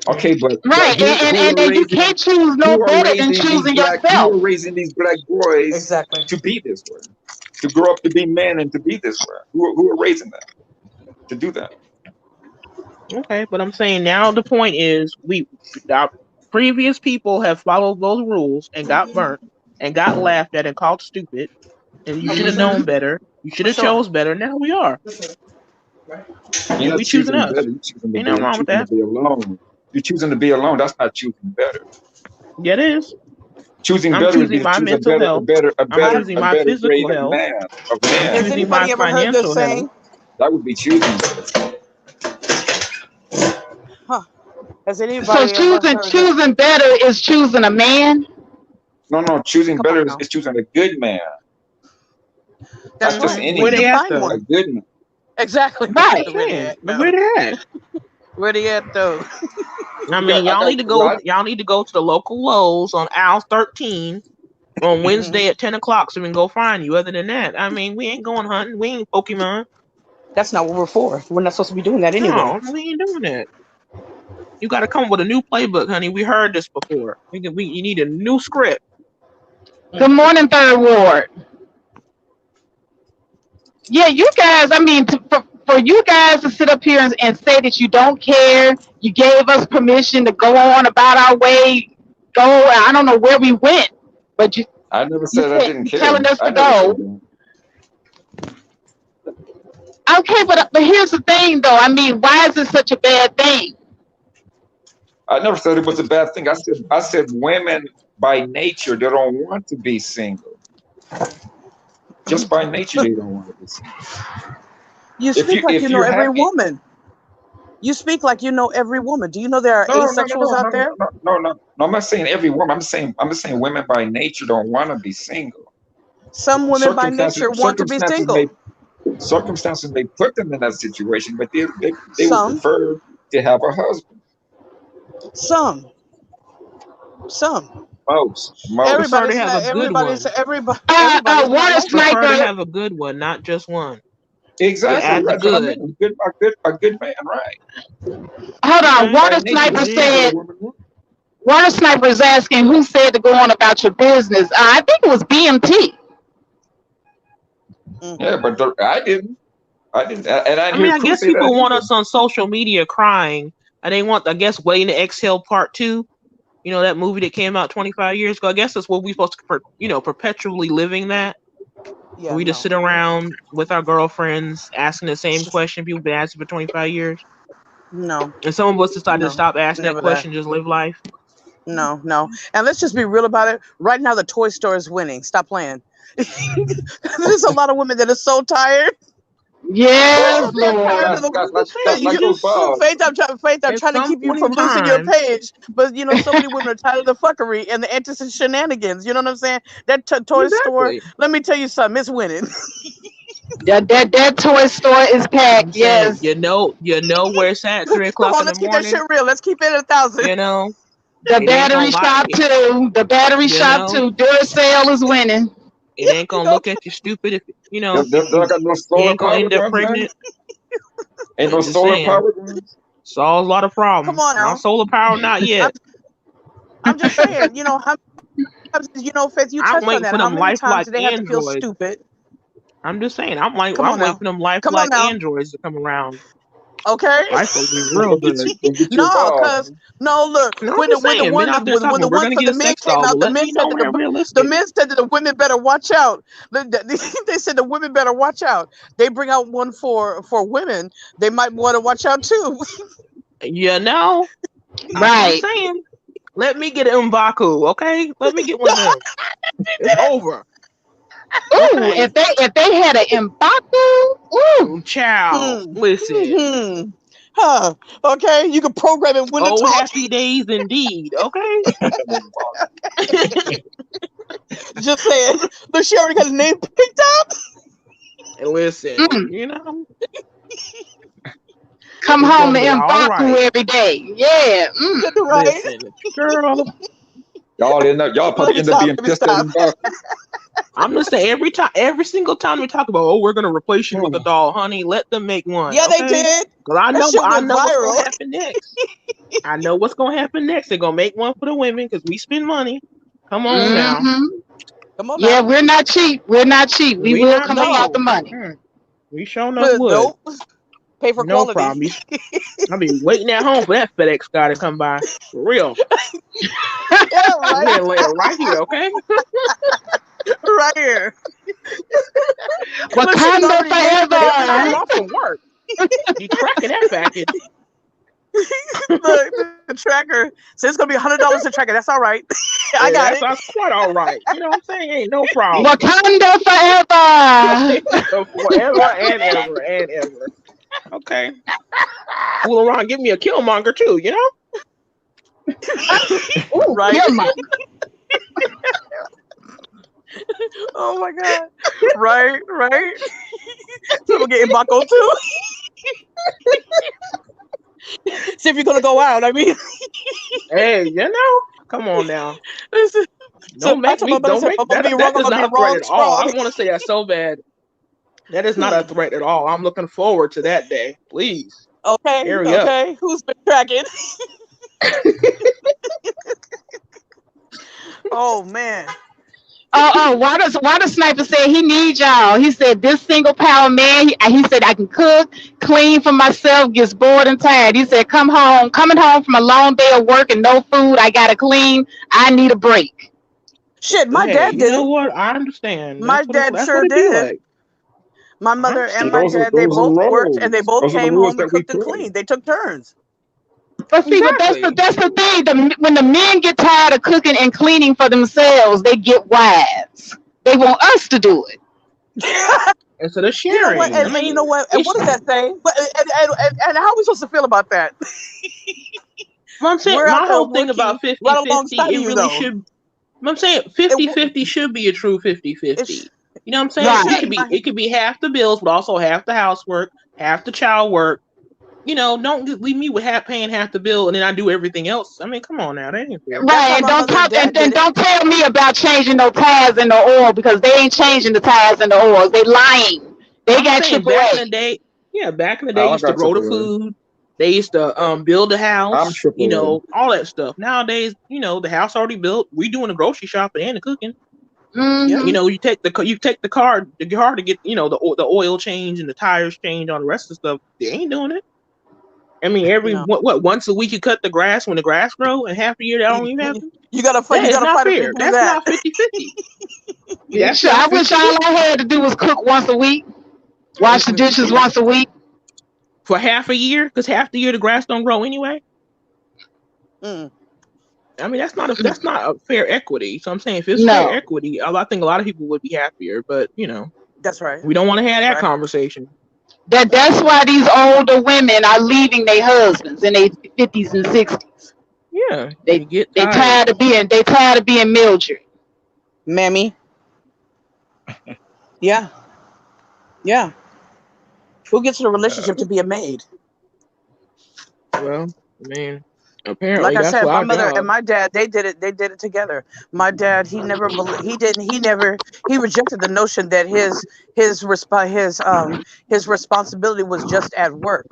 Okay, but Right, and you can't choose no who are better than raising these choosing black who yourself. are raising these black boys exactly. to be this way, to grow up to be men and to be this way? Who are raising them to do that? Okay, but I'm saying now the point is our previous people have followed those rules and got burnt and got laughed at and called stupid, and you Oh, should for have sure. known better. You should For have sure. chose better. Now we are. For sure. Right. You're not We choosing choosing better. us. Ain't nothing You're wrong with choosing to that. be alone. You're choosing to be alone. That's not choosing better. Yeah, it is. Choosing I'm better would be choosing to my choose mental health. I'm I, choosing a my better physical grade of health. man, of I'm man. has choosing my anybody ever heard this financial health. saying? That would be choosing better. Huh? Has So anybody ever choosing heard this? choosing better is choosing a man. No, choosing Come on better now. is choosing a good man, That's not just right. any Where We they man, at define though? a one. good man. Exactly. Right. Where they Saying, at but now? where they at? Where they at though? I mean, I got, y'all need to go to the local Lowe's on aisle 13 on Hmm. Wednesday at 10 o'clock so we can go find you. Other than that, I mean, we ain't going hunting. We ain't Pokemon. That's not what we're for. We're not supposed to be doing that anyway. No, we ain't doing that. You got to come up with a new playbook, honey. We heard this before. You need a new script. Good morning, Third Ward. Yeah, you guys. I mean, for you guys to sit up here and say that you don't care, you gave us permission to go on about our way. Go. I don't know where we went, but I never you said I said didn't you care. telling us I to never said go. that. Okay, but here's the thing, though. I mean, why is it such a bad thing? I never said it was a bad thing. I said women by nature they don't want to be single. Just by nature they don't want to be single. You If speak you like you if know you're every happy, woman. You speak like you know every woman. Do you know there are no, asexuals out no, no, there? no, no, no. No, I'm not saying every woman. I'm just saying women by nature don't want to be single. Some women by Circumstances nature want to be circumstances may single. circumstances may put them in that situation, but they would Some, prefer to have a husband. some, some. Most. Prefer to Everybody's have a not. good Everybody's one. everybody's not Water like that. Prefer to sniper. have a good one, not just one. You Exactly, add the right. That's what I good. mean. A good man, right? Hold on. Okay, By Water nature, sniper it that's what is. a said. woman wants. Water sniper is asking who said to go on about your business. I think it was BMT. Yeah, Hmm. but I didn't, and I I didn't mean, hear I Crew guess say that people want either. us on social media crying, and they want, I guess, Waiting to Exhale Part Two. You know that movie that came out 25 years ago. I guess that's what we supposed to, perpetually living that. Yeah. We just No. sit around with our girlfriends asking the same question people been asking for 25 years, No. and some of us decided to No. stop asking that Never that. question, just live life. No. No. And let's just be real about it. Right now, the toy store is winning. Stop playing. There's a lot of women that are so tired. They're so Yes, damn But tired Lord. of the. I'm just saying, That's you like You, those just bars. Faith, I'm at trying to some keep you point in from losing your time, page, but so many women are tired of the fuckery and the antics and shenanigans. You know what I'm saying? That toy store. exactly. Let me tell you something. It's winning. That toy store is I'm packed. saying, Yes. you know where it's at, three Come o'clock on, in the let's keep that shit morning. real. Let's keep it at 1,000. You know, The it ain't gonna battery lie. shop too. The battery You shop know, too. Duracell is winning. it ain't You gonna know, look at you stupid if They don't got no you solar ain't gonna powered end up ones, man. pregnant. Ain't no I'm just solar saying, powered ones. solves a lot of come problems. on Not now. solar power, not I'm, yet. I'm just saying. How Faith, you I'm touched on waiting that. for How them many times lifelike do they have to feel androids. stupid? I'm just saying, Come I'm on waiting now. for them Come on lifelike now. androids to come around. Okay. Life's gonna be Go real get good. go get your No, dog. cause no, look, Man. no, I'm when just saying, men out there talking, we're gonna the get a men sex came doll. out, Well, the let men me said know that when the realistic. men said that the women better watch out. They said the women better watch out. They bring out one for women. They might want to watch out too. You know, that's what I'm Right. saying. Let me get an M'Baku, okay? Let me get one of them. It's over. Ooh, Okay. if they had an Mbaku, ooh. Child, listen. Huh. Okay, you can program it when to Oh, talk. happy days indeed. Okay. Just saying. Look, she already got a name picked out. And listen, Mm. you know, Come it's home gonna to be all Mbaku right. every day. Yeah. Mm. That's right. Listen, girl, y'all Let probably me end up stop. being Let me pissed at stop. him about. I'm gonna say every single time we talk about, oh, we're gonna replace you with a doll, honey. Let them make one, Yeah, they okay? did. Because I That know, shit I went know what's gonna viral. happen next. I know what's gonna happen next. They're gonna make one for the women because we spend money. Come on now, Hmm. Come on Yeah, now. we're not cheap. We're not cheap. We we will not come up cheap. out the No. money. We sure enough would. Nope. Pay for No quality. problem. I be waiting at home for that FedEx guy to come by. For real. Yeah, I'm right. here later, right here, okay? Right here. Look, she's Wakanda already named it. Every day I'm forever. off from work. Be tracking that package. Look, the tracker says it's gonna be $100 to track it. That's all right. I Hey, got it. that's quite all right. You know what I'm saying? Ain't no problem. Wakanda forever. Forever and ever and ever. Okay. Fool around, give me a Killmonger too, you know? Ooh, Right. Killmonger. Oh my god. Right, right. Someone getting Baco too. See if you're gonna go out. I mean, Hey, you know? Come on now. listen. So Don't I make told my me brother, I don't said, if make I'm gonna be that wrong, I'm is gonna not be a threat wrong at all. I strong. want to say that so bad. That is not a threat at all. I'm looking forward to that day. Please. Okay, Hurry up. okay. Who's been tracking? Oh man. Why does Sniper say he needs y'all? He said this single power man, he said I can cook, clean for myself, gets bored and tired. He said coming home from a long day of work and no food, I gotta clean. I need a break. Shit, my Hey, dad you did know it. what? I understand. My dad That's what sure it be did. like. My I mother and See, my understand. dad, they those are the both worked and they roles. both Those are the came rules home and that we cooked and play. cleaned. They took turns. But see, Exactly. that's the thing. When the men get tired of cooking and cleaning for themselves, they get wise. They want us to do it. Instead of You know what? sharing. I And you mean, know what? And it's what does that say? But and how are we supposed to feel about that? what I'm saying. We're out My there whole thing working about 50 right 50, alongside of it you, really though. should. I'm saying It 50 50 should be a true 50 it's 50. You know what I'm saying? shit. Right. It could be half the bills, but also half the housework, half the child work. You know, don't leave me with paying half the bill and then I do everything else. I mean, come on now, that ain't fair. That's Right. how And my don't mother and talk dad and did it. don't tell me about changing no tires and the oil because they ain't changing the tires and the oils. They lying. They I'm got saying back in AAA. the day, yeah, back in the day, I used to got grow the AAA. food. They used to build a I'm house, you AAA. know, all that stuff. Nowadays, you know, the house already built. We doing the grocery shopping and the cooking. Yep. You Hmm. know, you take the car to get, you know, the oil change and the tires change, all the rest of the stuff. They ain't doing it. I mean, every No. once a week you cut the grass when the grass grow, and half a year that don't even happen. You gotta fight. That You is gotta not fight if you fair. do That's that. not 50-50. That's Sure, I not wish 50-50. all I had to do was cook once a week, wash the dishes Yeah, once a week. for half a year, because half the year the grass don't grow anyway. Mm, I mean, that's not a fair equity. So I'm saying if it's fair No. equity, I think a lot of people would be happier. But you know, that's right. we don't want to have That's that right. conversation. That's Mm-mm. why these older women are leaving their husbands in their 50s and 60s. Yeah, They you get tired. they tired of being Mildred. Mammy. Yeah. Yeah. Who gets in a relationship to be a maid? Well, I mean, Like apparently I that's said, what my our mother and job. my dad, they did it. They did it together. My dad, he never, he didn't, he never, he rejected the notion that his responsibility was just at work.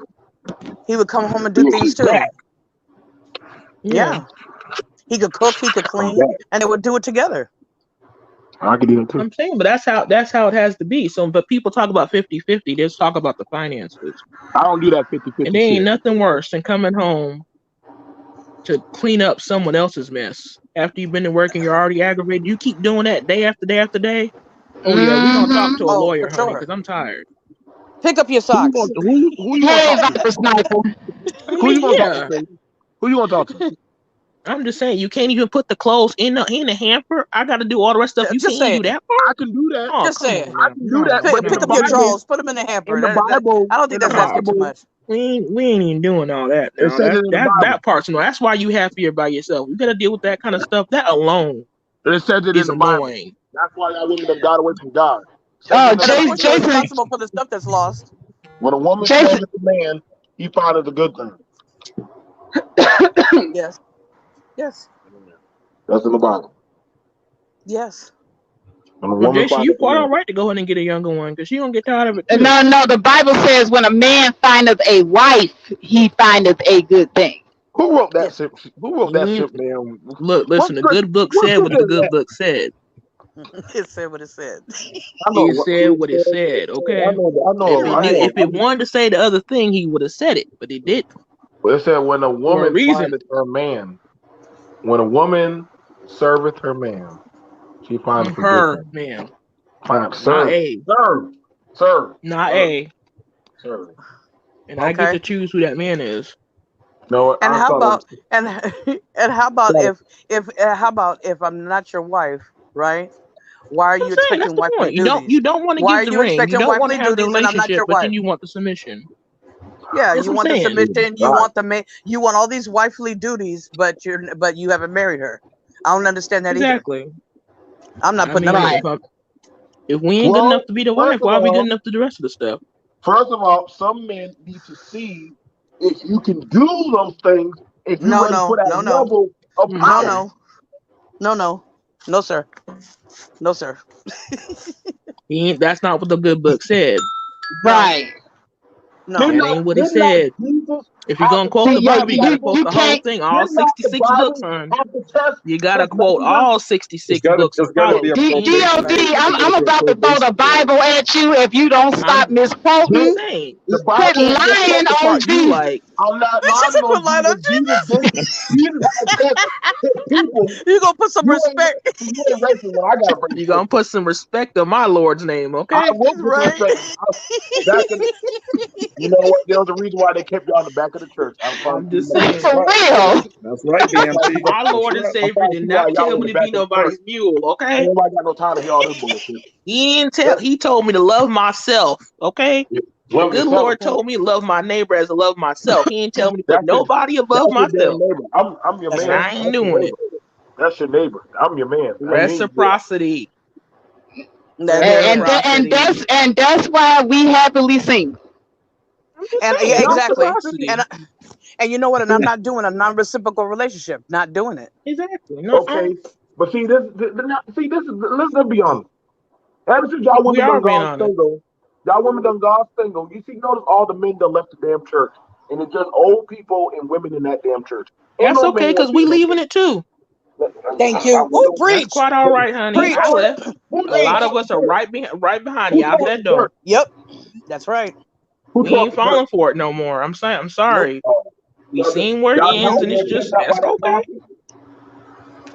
He would come home and do He things was back. too. Yeah, Yeah, he could cook, he could I'm clean, back. and they would do it together. I can do it too. I'm saying, but that's how it has to be. So, but people talk about 50-50. They just talk about the finances, I don't do that and 50-50 there ain't shit. nothing worse than coming home to clean up someone else's mess after you've been to work and you're already aggravated. You keep doing that day after day after day. Oh yeah, we gonna talk to a Oh, lawyer, for honey, sure. because I'm tired. Pick up your socks. Who you want to Hey, talk to? Viper Sniper. I Who you mean, want to talk to? yeah. Stacey? Who you want to talk to? I'm just saying you can't even put the clothes in the hamper. I got to do all the rest of stuff. You Just can't even say do it. that part. I can do that. Oh, Just come say on it. I now. can do that. No, But in Pick the up your no. Bible, drawers. Put them in the hamper. in the Bible, I don't think in the that's asking too Bible, much. We ain't even doing all that it now. says it in the Bible. That part's no. That's why you happier by yourself. You gotta deal with that kind of stuff. That alone It says it in is the Bible. annoying. That's why y'all women done got away from God. It says Oh, in the And of Bible, course, you're Jason, responsible for the stuff that's lost. when a woman Jason, serves a man, he finds it a good thing. Yes. Yes. That's in the Bible. Yes. When a Well, woman Jason, finds you a quite all man. right to go ahead and get a younger one because she gonna get tired of it too. no, the Bible says when a man findeth a wife, he findeth a good thing. Who wrote that? Yes. Who wrote that shit, man? Look, What listen. The script? good book What said what scripture the is good that? book said. It said what it said. I know It what said it what it said. said. I Okay. know. I If know. it I did, know. if it wanted to say the other thing, he would have said it, but it didn't Well, it said when a for a woman reason. findeth her man, when a woman serveth her man, she findeth a good Her thing. man, Find not serve, a, serve, serve, not serve, a, serve. and I get Okay. to choose who that man is. No, And I how thought it about and and how about was. if how about if I'm not your wife, right? Why are I'm you saying that's expecting the wifely point. You duties? don't want to Why give are the you ring. You expecting don't want to wifely have the duties and I'm not relationship, your but then wife? you want the submission. Yeah, That's you what I'm want the saying. submission, you Right. want you want all these wifely duties, but you haven't married her. I don't understand that either. Exactly. I'm not I putting up with mean, Right. it. if we ain't good Well, enough to be the first wife, of why are we good all, enough to do the rest of the stuff? some men need to see if you can do those things if you're No, ready for no, that no, no, level of no, Mm-mm. power. no, no, no, no, sir, no, sir. That's not what the good book said. No, Right. no. That ain't what it Did not said. Jesus If you're have gonna to quote teach the See, the yeah, Bible, you gotta disciples? quote you the whole can't. thing, all Did not the 66 books, Bible son. have to test You gotta test quote messengers? all It's 66 gotta books it's of gotta be Bible. a You ain't just God, probation. cherry It's I'm gotta picking. be a about to throw the probation period. Bible at you if you don't stop I'm Did misquoting. saying the Quit Bible you just lying quote the on part you Jesus. like. I'm not She lying said, on "Quit lying on Jesus. Jesus had to test people. You gonna put some You ain't respect, you ain't racing when I gotta bring You respect gonna to. put some respect on my Lord's name, I okay? will put some right?" respect. Back in you know what? There was a reason why they kept you on the back of the church. I promise I'm you just that. That's saying. For right. real. That's right, I promise BMT. you that. My That's Lord and right. I Savior promise did you why not y'all tell in me the to be back of the church. nobody's mule, okay? Ain't nobody got no time to hear all this bullshit. He didn't tell. Let, He told me to love myself, okay? The love good yourself. Lord told me to love my neighbor as I love myself. He didn't tell me to put That's your nobody above that's your damn myself, neighbor. I'm your That's and man. right. I ain't That's your doing it. neighbor. That's your neighbor. I'm your man. I mean, Reciprocity, That is And right. reciprocity. that's why we happily single. I'm just And yeah, saying, y'all can exactly. reciprocity. And you know what? And I'm not doing a non-reciprocal relationship. Not doing it. Exactly. No, okay, but see this is let's be honest. Ever since y'all we women are done being gone honest. single, y'all women done gone single. You see, notice all the men done left the damn church, and it's just old people and women in that damn church. Ain't That's no man okay, want cause to be we in no leaving church. it too. Thank you. Woo, That's preach, quite all right, honey. preach. I left. Who A told lot us of to us are church? right behind Who you out told us that to church? door. Yep, that's right. Who We told us ain't to church? falling for it no more. I'm saying, I'm sorry. We Y'all seen where it ends, trying to and it's get just kept out by that's that okay. pastor?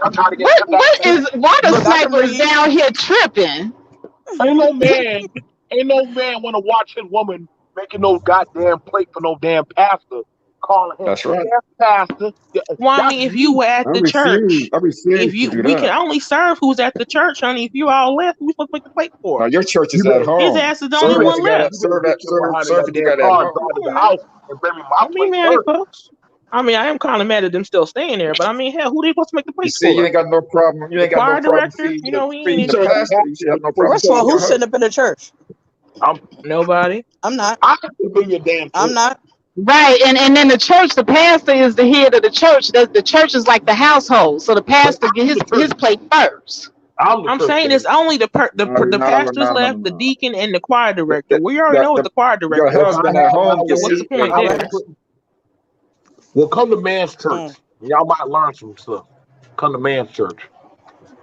Y'all trying to get kept out What by that? is water Look, I can snipers read. down here tripping? Ain't no man, ain't no man want to watch his woman making no goddamn plate for no damn pastor, calling him, That's right. yes, pastor. Yeah, Well, I that's mean, if you me. were at the church, I refuse if to you do we can that. only serve who's at the church, honey. If you all left, we supposed to make the plate for? Now your church You is at better, His home. ass is the you only Serve better what one you get, got left. at you better get your behind in serve that what you damn got at car and home. drive to Come the on now. house and bring me my Don't be plate mad at first. folks. I mean, I am kind of mad at them still staying there, but I mean, hell, who they supposed to make the You plates see, you for? ain't got no problem. You The ain't got no choir problem director? You know, he ain't feeding in the So church. the pastor. You should have pastor, no so, problem First of all, feeding so your who's sitting husband. up in the church? I'm, Nobody. I'm not. I have to be in your damn I'm church. not. Right. And then the church, the pastor is the head of the church. The church is like the household. So the But pastor get I'm the his church. plate first. I'm the I'm church, saying it's baby. only No, the pastors left, the no. deacon, and the choir The, director. the, We already the, know what the, the choir your director If is. I husband at have my home can So what's way, the sit if point there. I there? want to put, well, come to man's church. Mm. Y'all might learn some stuff. Come to man's church.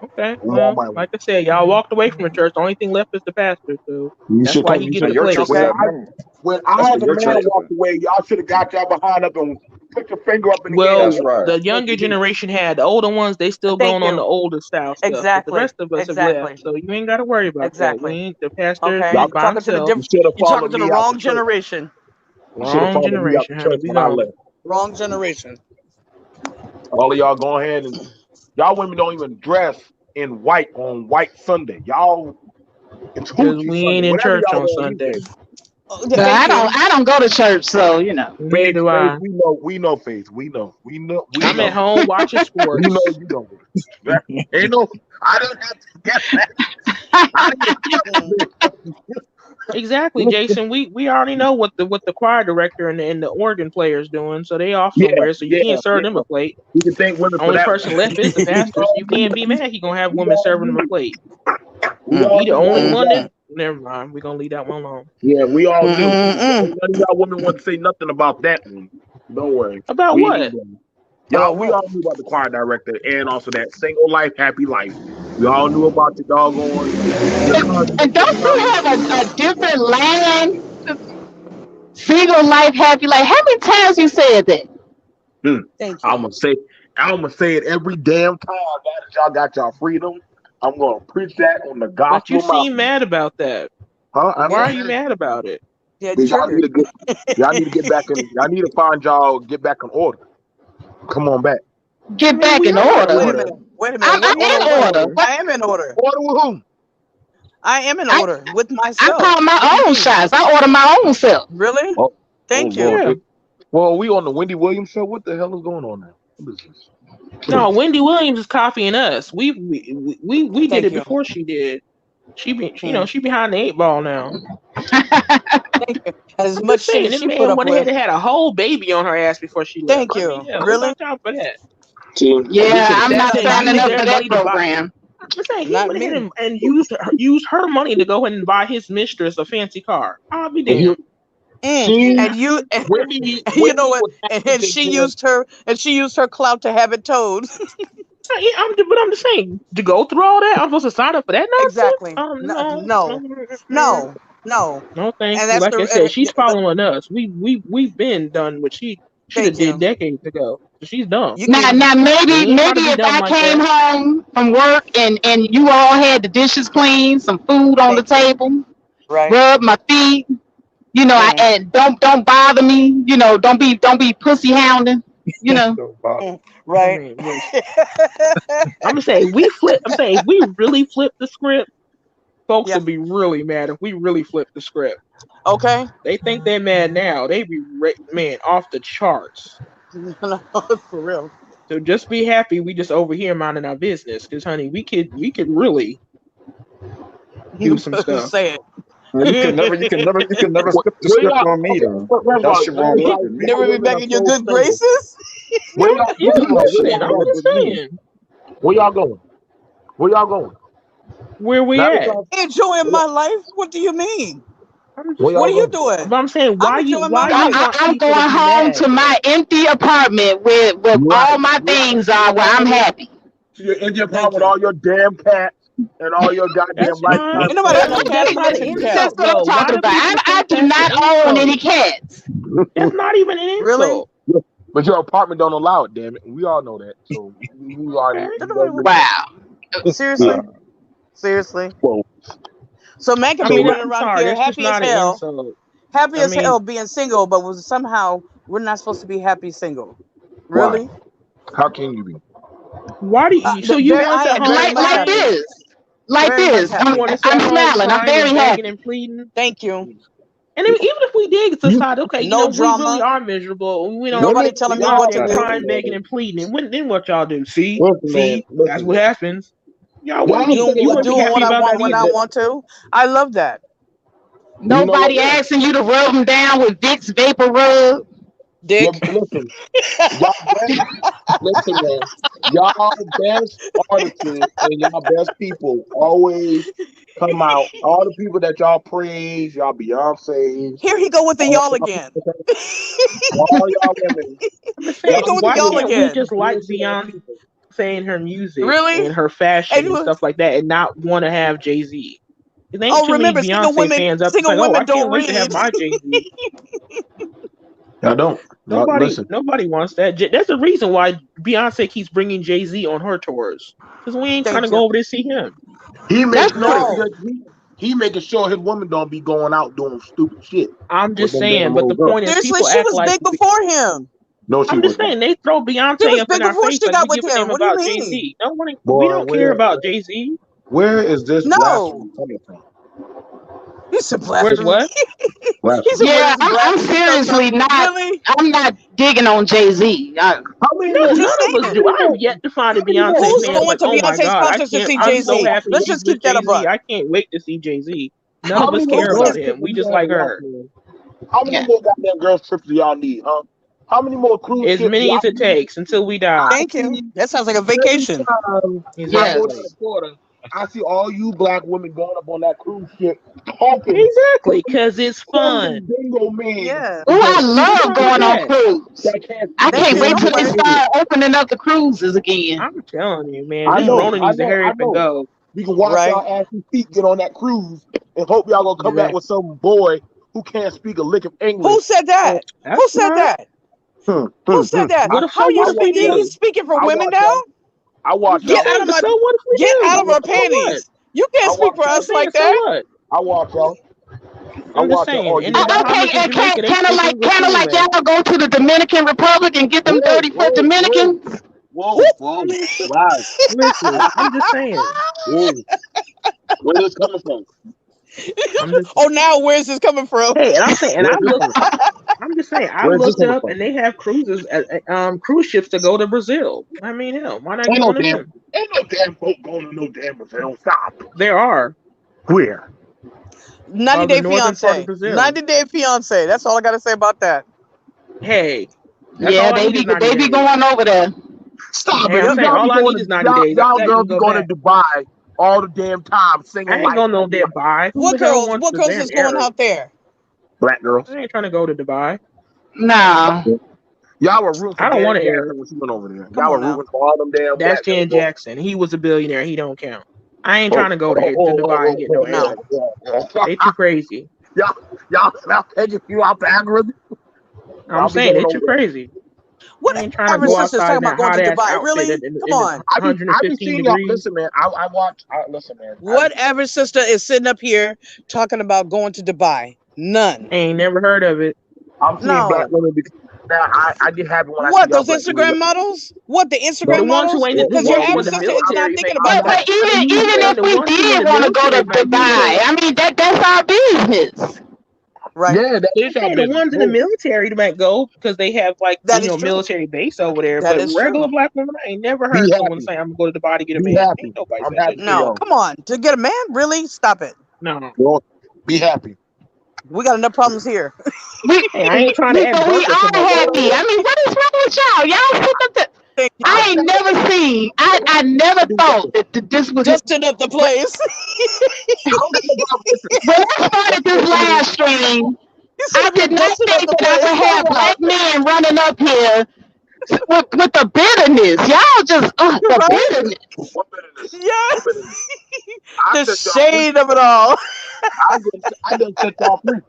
Okay, We all well, might like want. I said, y'all walked away from the church. The only thing left is the pastor, so You that's should why come. he You get Now the should. your plate. church When is Okay. at I them. when I That's as what a your man church is walked at. away, y'all should have got y'all behind up and put your finger up in the air. That's Well, right. the younger generation had the older ones. They still Thank going on the you. older style stuff, but the Exactly. rest of us have left. Exactly. So you ain't got to worry about that. We Exactly. ain't. The pastor Okay. Y'all, is You're by talking to the himself. you diff. should have You're talking followed to the me out the wrong church. generation. You should have Wrong followed me out generation, the honey. church We when I gone. left. Wrong generation. All of y'all go ahead and y'all women don't even dress in white on White Sunday. Y'all, it's Because Hoochie we Sunday. ain't in Whatever church y'all on doing these Sunday. days. Oh, But thank you. I don't go to church, so you know. Neither do Faith, I. we know, Faith. We I'm at know. home watching We know sports. you don't. Ain't no, I didn't have to guess that. I didn't Mm. have Exactly, to. Jason. We already know what the choir director and the organ player's doing, so they off Yeah, somewhere. So you yeah, can't serve them yeah. a plate. We can thank women for Only that person one. left is the We pastor. So all you knew. can't be mad. He gonna have We women all serving him a knew. plate. We all He the knew that only was one that. that. Never mind. We're gonna leave that one alone. Yeah, we all knew. Mm-mm-mm. Ain't none of y'all women want to say nothing about that one. Don't worry. About We knew what? that. About Y'all, we what? all knew about the choir director and also that single life, happy life. We all knew about your doggone your cousin, And don't you have a different line? Single life, happy life. How many times you said that? Hmm. Thank you. I'm gonna say, I'm gonna say it every damn time. Now that y'all got y'all freedom, I'm gonna preach that on the But you gospel seem mountain. mad about that. Huh? I'm Why Yeah. are you not mad about it? Yeah. because Triggered. y'all need to get back in. Y'all need to find y'all get back in order. Come on back. I Get mean, back we in are in order. Wait a order. minute. Wait a minute. I'm What are you Order in talking? what What? order. order? What? I am in order. Order with whom? I am in I order with I myself. call What do my you own mean? shots. I order my own self. Really? Oh, oh Thank you. Lord. Yeah. Well, we on the Wendy Williams show. What the hell is going on now? What is this? No, Wendy Williams is copying us. We did Thank it you. before she did. Hmm. She behind the eight ball now. Thank you. As I'm much just shit saying, as this she put man up went ahead with. and had a whole baby on her ass before she left. Thank I mean, you. hell, who Really? got time for that? See, we Yeah, could have I'm That not then signing used up for their that money to buy. program. I'm saying he Not went ahead me. and used her money to go ahead and buy his mistress a fancy car. I'll be and you damned. see And you, and, you know Wendy what? was happy And to she give. used her, and she used her clout to have it towed. But I'm just saying to go through all that. I'm supposed to sign up for that nonsense? Exactly. No, No, no, no, no. no, thank And you. that's Like I the. said, she's following us. We've been done what she should have Thank did you. decades ago. So she's dumb. You Now, can. now We ain't trying maybe to be if dumb I like came that. home from work and you all had the dishes clean, some food on the Thank you. table, Right. rub my feet, you know, Mm, and don't bother me, you know, don't be pussy hounding, you know. No bother. I right. mean, listen. I'm gonna say we flip. I'm saying if we really flip the script, folks Yeah. would be really mad if we really flip the script. Okay. They think they're mad now. They be man off the charts. No, for real. So just be happy we just over here minding our business, because honey, we could really do some stuff. Say Well, you can never Where, flip the where script y'all? on me Okay, though. first of That all, shit let won't me work tell with you, me. y'all Never be women back are in your so good single. graces. Where y'all? Yeah, First of all, where listen, y'all I'm going? just saying Where y'all going? Where y'all going? where we Now that at. y'all, Enjoying where my life. What do you mean? I'm where just, What y'all are you going? doing? but I'm saying I'm enjoying my why you life. want I'm people to going be home mad to though? my empty apartment with Right, all my right, things are where I'm right. happy. So you're in your apartment Thank with you. all your damn cats and all your goddamn That's fine. Ain't lifetime nobody got no That's friends. cats. that's I'm not an allergic to That's insult cats. what I'm though. Why talking do about. people I think do that's an not own any insult? cats. That's not even an Really? insult. But your apartment don't allow it, damn it. We all know that. So we Okay. already Don't we nobody already want- been Wow. Uh, Seriously? Seriously? well. So man can I be mean, So running I'm around sorry. here That's just happy as not an hell. insult. Happy I as mean, hell being single, but was somehow we're not supposed to be happy single. why? Really? How can you be? why do you? So you Very, want us I at am very home much Like happy. crying? this. Like Very much this. You happy. want us I'm at home smiling. I'm crying very and begging happy. and pleading? Thank you. And even if we did You decide, okay, No we really drama. are miserable. We don't. women Nobody telling We me all what out to here gotta have crying, do. begging, and pleading. And then what y'all do? listen, man. See, that's Listen. what happens. Y'all wouldn't Y'all be. say You a wouldn't be lot Doing of what happy I about people want that when think I either. that. want to. I love that. You know what? Nobody asking you to rub them down with Vicks Vapor Rub. Well, Dick. listen, y'all best, listen, man. Y'all best artists and y'all best people always come out. All the people that y'all praise, y'all Beyonce's, Here he go with the all y'all y'all, again. all y'all women, I'm just Here he saying, y'all go with the why people y'all that can't we again. just like influence our Beyonce? people. saying her music Really? and her fashion And and you, stuff like that, and not want to have Jay Z. There ain't oh, too many remember, Beyonce fans up. It's single like, oh, I women can't don't wait to have read. my Jay Z. Y'all don't. Y'all, listen. Nobody wants that. That's the reason why Beyonce keeps bringing Jay Z on her tours, because we ain't trying Thank to you. go over there to see him. He That's make no. true. No, He making sure his woman don't be going out doing stupid shit I'm with just them saying, damn but the old girls. point is, seriously, people she act was like big before him. No, she I'm just was not. saying they throw She Beyonce was up in big our before face she like got we with give a him. damn What do you about Jay mean? Z. No one, we Boy, don't care about Jay Z. where is this blasphemy No, coming from? he's a Where's blasphemy. what? He Blasphemy. said, "Where Yeah, does the I'm blasphemy come from?" seriously not. Really? I'm not digging on Jay Z. How many No, more? I'm none just of us How saying. do. many I've more? yet to find a How many more Beyonce Who's fan clues? going like, to oh my Beyonce's god, concerts to see I'm Jay so Z? happy Let's he's just with keep that a Jay Z. buck. I can't wait to see Jay Z. None How of us many more care Who's girls about this? trips him. do We you just have, like her. Beyonce? How many Yeah. more goddamn girls trips do y'all need, huh? How many more cruise As ships do many as y'all it need? takes until we die. I Thank you. see That sounds like a every vacation. time I go down Exactly. to Florida, I see all you black women going up on that cruise ship talking to Exactly, cause it's fun. some bingo men Yeah. Oh, I What's love wrong with going on that? cruise. that can't I speak a Thank can't you wait so damn till they much. English. start opening up the cruises again. I'm telling you, man, I this know, Mm, Rona I needs to know, hurry I up and know. go. We can wash right. our assy feet, get on that cruise, and hope y'all gonna come back Exactly. with some boy who can't speak a lick of Who English. said that? That's Who said fine. that? Who said that? I, What if How so? you What I if we watch speaking? y'all. You do? speaking for I women watch now? y'all. I I'm watch just Get y'all. out of saying. But my. so what if we Get I out do? of our watch So y'all. what? panties. You I can't speak watch for I'm y'all. us just saying. like So that. what? I watch y'all. I I'm just watch y'all saying. all And you in black Okay, Bahamas women. and Jamaica, they speak English kind of like anyway. y'all go to the Dominican Republic and get them Whoa, 30-foot whoa, whoa, Dominicans. Woo. whoa. Wow. Listen, I'm just saying. Whoa. Where this coming from? I'm just Oh, now where's this coming from? hey, and I'm saying, and Where's this coming from? I'm just saying, I Where's this looked coming up from? and they have cruises, cruise ships to go to Brazil. I mean, hell, why not Ain't get no on to damn, them? ain't no damn boat going to no damn Brazil. Stop. There are 90 the Day northern part of Fiance. Brazil. 90 Day Fiance. That's all I got to say about that. Hey, that's Yeah, all I need is 90 they be days. going over there. Stop Hey, it. I'm Yep. saying Y'all be all I going need to is 90 days. After y'all that, you girls can be go going to back. Dubai all the damn time singing I ain't life going no of damn life. buy. Who What the hell girls? wants What the girls damn is going Arab? out there? Black girls. I ain't trying to go to Dubai. No. Y'all were rooting for I don't want Janet an Arab. Jackson when she went over there. Come Y'all on were now. rooting for all them damn That's black girls. Jan Jackson. He was a billionaire. He don't count. I ain't Oh, trying to go oh, to oh, Dubai and get no No. Arab. They too crazy. y'all, y'all taking you out the algorithm. I'm Y'all be saying going they over too there. crazy. I ain't trying to Whatever go sisters outside talking in about that going hot to ass Dubai. outfit Really? Come in the on. I be 115 seeing y'all. degrees. Listen, man. I watch. Listen, man. Whatever sister is sitting up here talking about going to Dubai? None. I ain't never heard of it. I'm seeing black No. women. Now, I get happy when I see What, y'all those black women. Instagram models? What, the No, The Instagram ones who models? ain't well, Because your well, in average the sister is not military thinking may about be. But that. even I'm saying if the we ones who in did the want to go to military might be Dubai, good. I mean that's our business. Right. yeah, that I'm is our saying the business. ones in the No, military might go because they have like That is true. military base over there. That But is regular true. black women, I ain't never be heard someone happy. say I'm gonna go to Dubai to get a Be man. Ain't happy. nobody I'm said that happy for shit. No, y'all. come on. To get a man? Really? Stop it. No. Well, be happy. We got enough problems here. We Hey, I ain't trying to add we burqa to are my happy. world. I mean, what is wrong with y'all? Y'all sit up there. Thank you. I I ain't never seen. I never do that. thought that this was. Just stood up the place. I don't got no problem. Listen, When I started black this women. live stream, He said I you did not busted up think the that I would place. have black men running up here with the bitterness. Y'all just the Right? bitterness. What bitterness? What Yes. bitterness? I The set y'all free. shade of it all. I done set y'all free.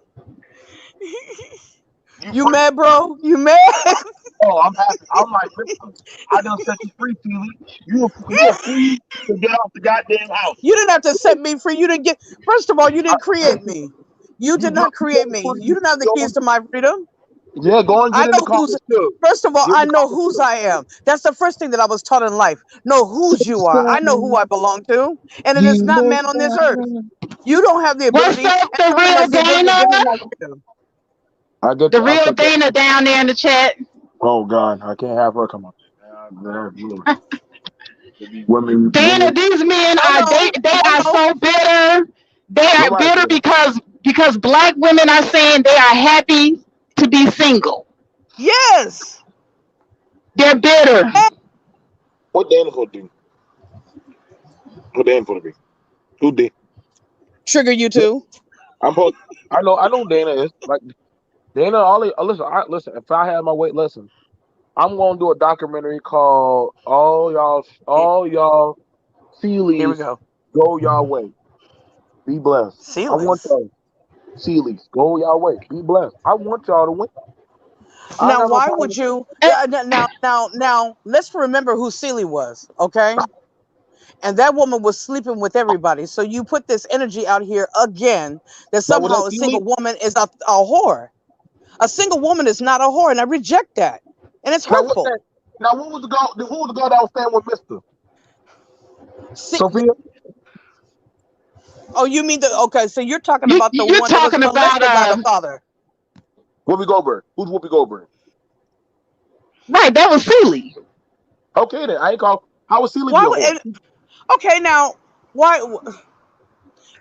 You You free. mad, bro? You mad? Oh, I'm happy. I'm like, listen, I done set you free, Keely. You are free to get off the goddamn house. You didn't have to set me free. You didn't get. First of all, you I, didn't create me. You you did go, not you go create to me. You free. didn't have the Go, keys to my freedom. yeah, go and I get in the know car who's. with Suge. First of all, Get in I the car know with whose Suge. I am. That's the first thing that I was taught in life. Know whose you are. I know who I belong to, and it is You not make man on this earth. You don't have the What's ability, up, and the no man real has the ability to Dana? give me my freedom. I get. The I real cut that. Dana down there in the chat. Oh God, I can't have her come up. Women, Dana, women. these men I are know. they I are know. so bitter. They are Nobody bitter said it. because black women are saying they are happy to be single. Yes. They're bitter. What Dana gonna do? What Dana gonna be? Who did? Trigger you too. I'm supposed. I know. I know. Dana is like Dana. Listen. Listen. If I had my way, listen. I'm gonna do a documentary called all y'all Here we Sealy's go. go y'all way. Be blessed. I want Ceilings. y'all Sealy's go y'all way. Be blessed. I want y'all to win. I ain't Now, got no why problem. would you? Eh, Now, let's remember who Celie was, okay? And that woman was sleeping with everybody. So you put this energy out here again that Now was that somehow a single Sealy? woman is a whore. A single woman is not a whore, and I reject that. And it's Now what's hurtful. that? Now what was the girl? Who was the girl that was staying with Mister See, Sophia? oh, you mean the okay? So you're talking You about the you're one that was talking about molested by the father? Whoopi Goldberg. Who's Whoopi Goldberg? right, that was silly. Okay then. I ain't call. How was Sealy be Why a would? whore? Okay, now why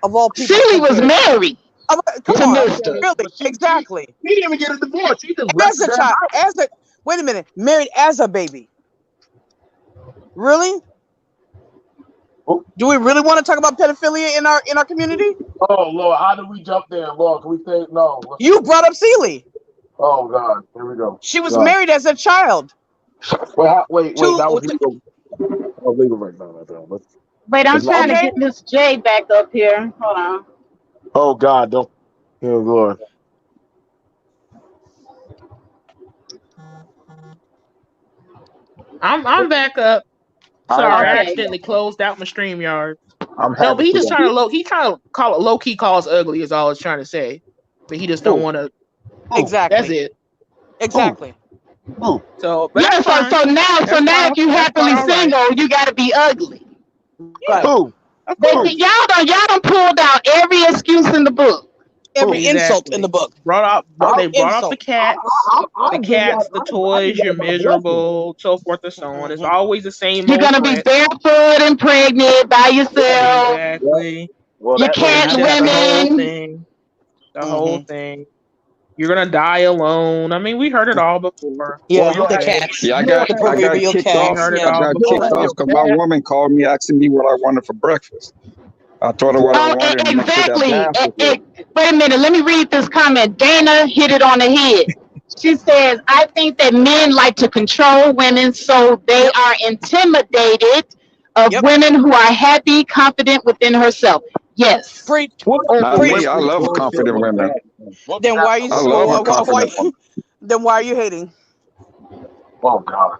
of all people? Silly was Okay, married come to Yeah, on, Mister. okay. really, But exactly. he didn't even get a divorce. She just left As the a damn child, house. as a wait a minute, married as a baby. Really? Oh, Do we really want to talk about pedophilia in our community? oh Lord, how did we jump there, Lord? Can we say no? You brought up Celie. Oh God, here we go. She was God. married as a child Wait. to That was legal. That was legal right now. Wait, I'm Let's not. trying to okay. get Miss J back up here. Hold on. Oh God, don't. Oh Lord. I'm back up. I am Sorry, I happy. Okay. accidentally closed out my StreamYard. I'm No, happy but he for just that. trying to call it low key calls ugly is all he's trying to say. But he just don't Who? want to. Who? That's Exactly. it. Who? Exactly. Who? So, but Yeah, that's so fine. so That's now quite if you that's quite happily all right. single, you gotta be ugly. Right. Who? Of They, Who? course. y'all don't pulled out every excuse in the book. Every Who? insult in the Exactly. book. I, They Every brought up insult. the I give y'all. cats, the I give toys, you're y'all my blessing. miserable, so forth and so on. It's Hmm. always the same You're old gonna be threat. barefoot and pregnant by Yeah. yourself. Yeah. Exactly. Well, You that And can't hasn't just the happened yet. whole women. thing. The whole Hmm. thing. You're gonna die alone. I mean, we heard it all before. Well, Yeah, you the don't have. Okay. cats, Yeah, You don't the have. I got proverbial kicked We off. cats. heard it I Yeah. all got You don't kicked have before. off your because my cat. woman called me asking me what I wanted for breakfast. I told her what I Well, Oh, wanted and make sure that exactly. pass was Wait a minute. Let me read this comment. Dana hit it on the head. She says, "I think that men like to control women, so they Yep. are intimidated of Yep. women who are happy, confident within herself." Yes. Preach. what not kind of me. Preach. I women love bullshit confident was women. that? What Then kind why are of I you? women love a Why? confident woman. Then why are you hating? Oh God.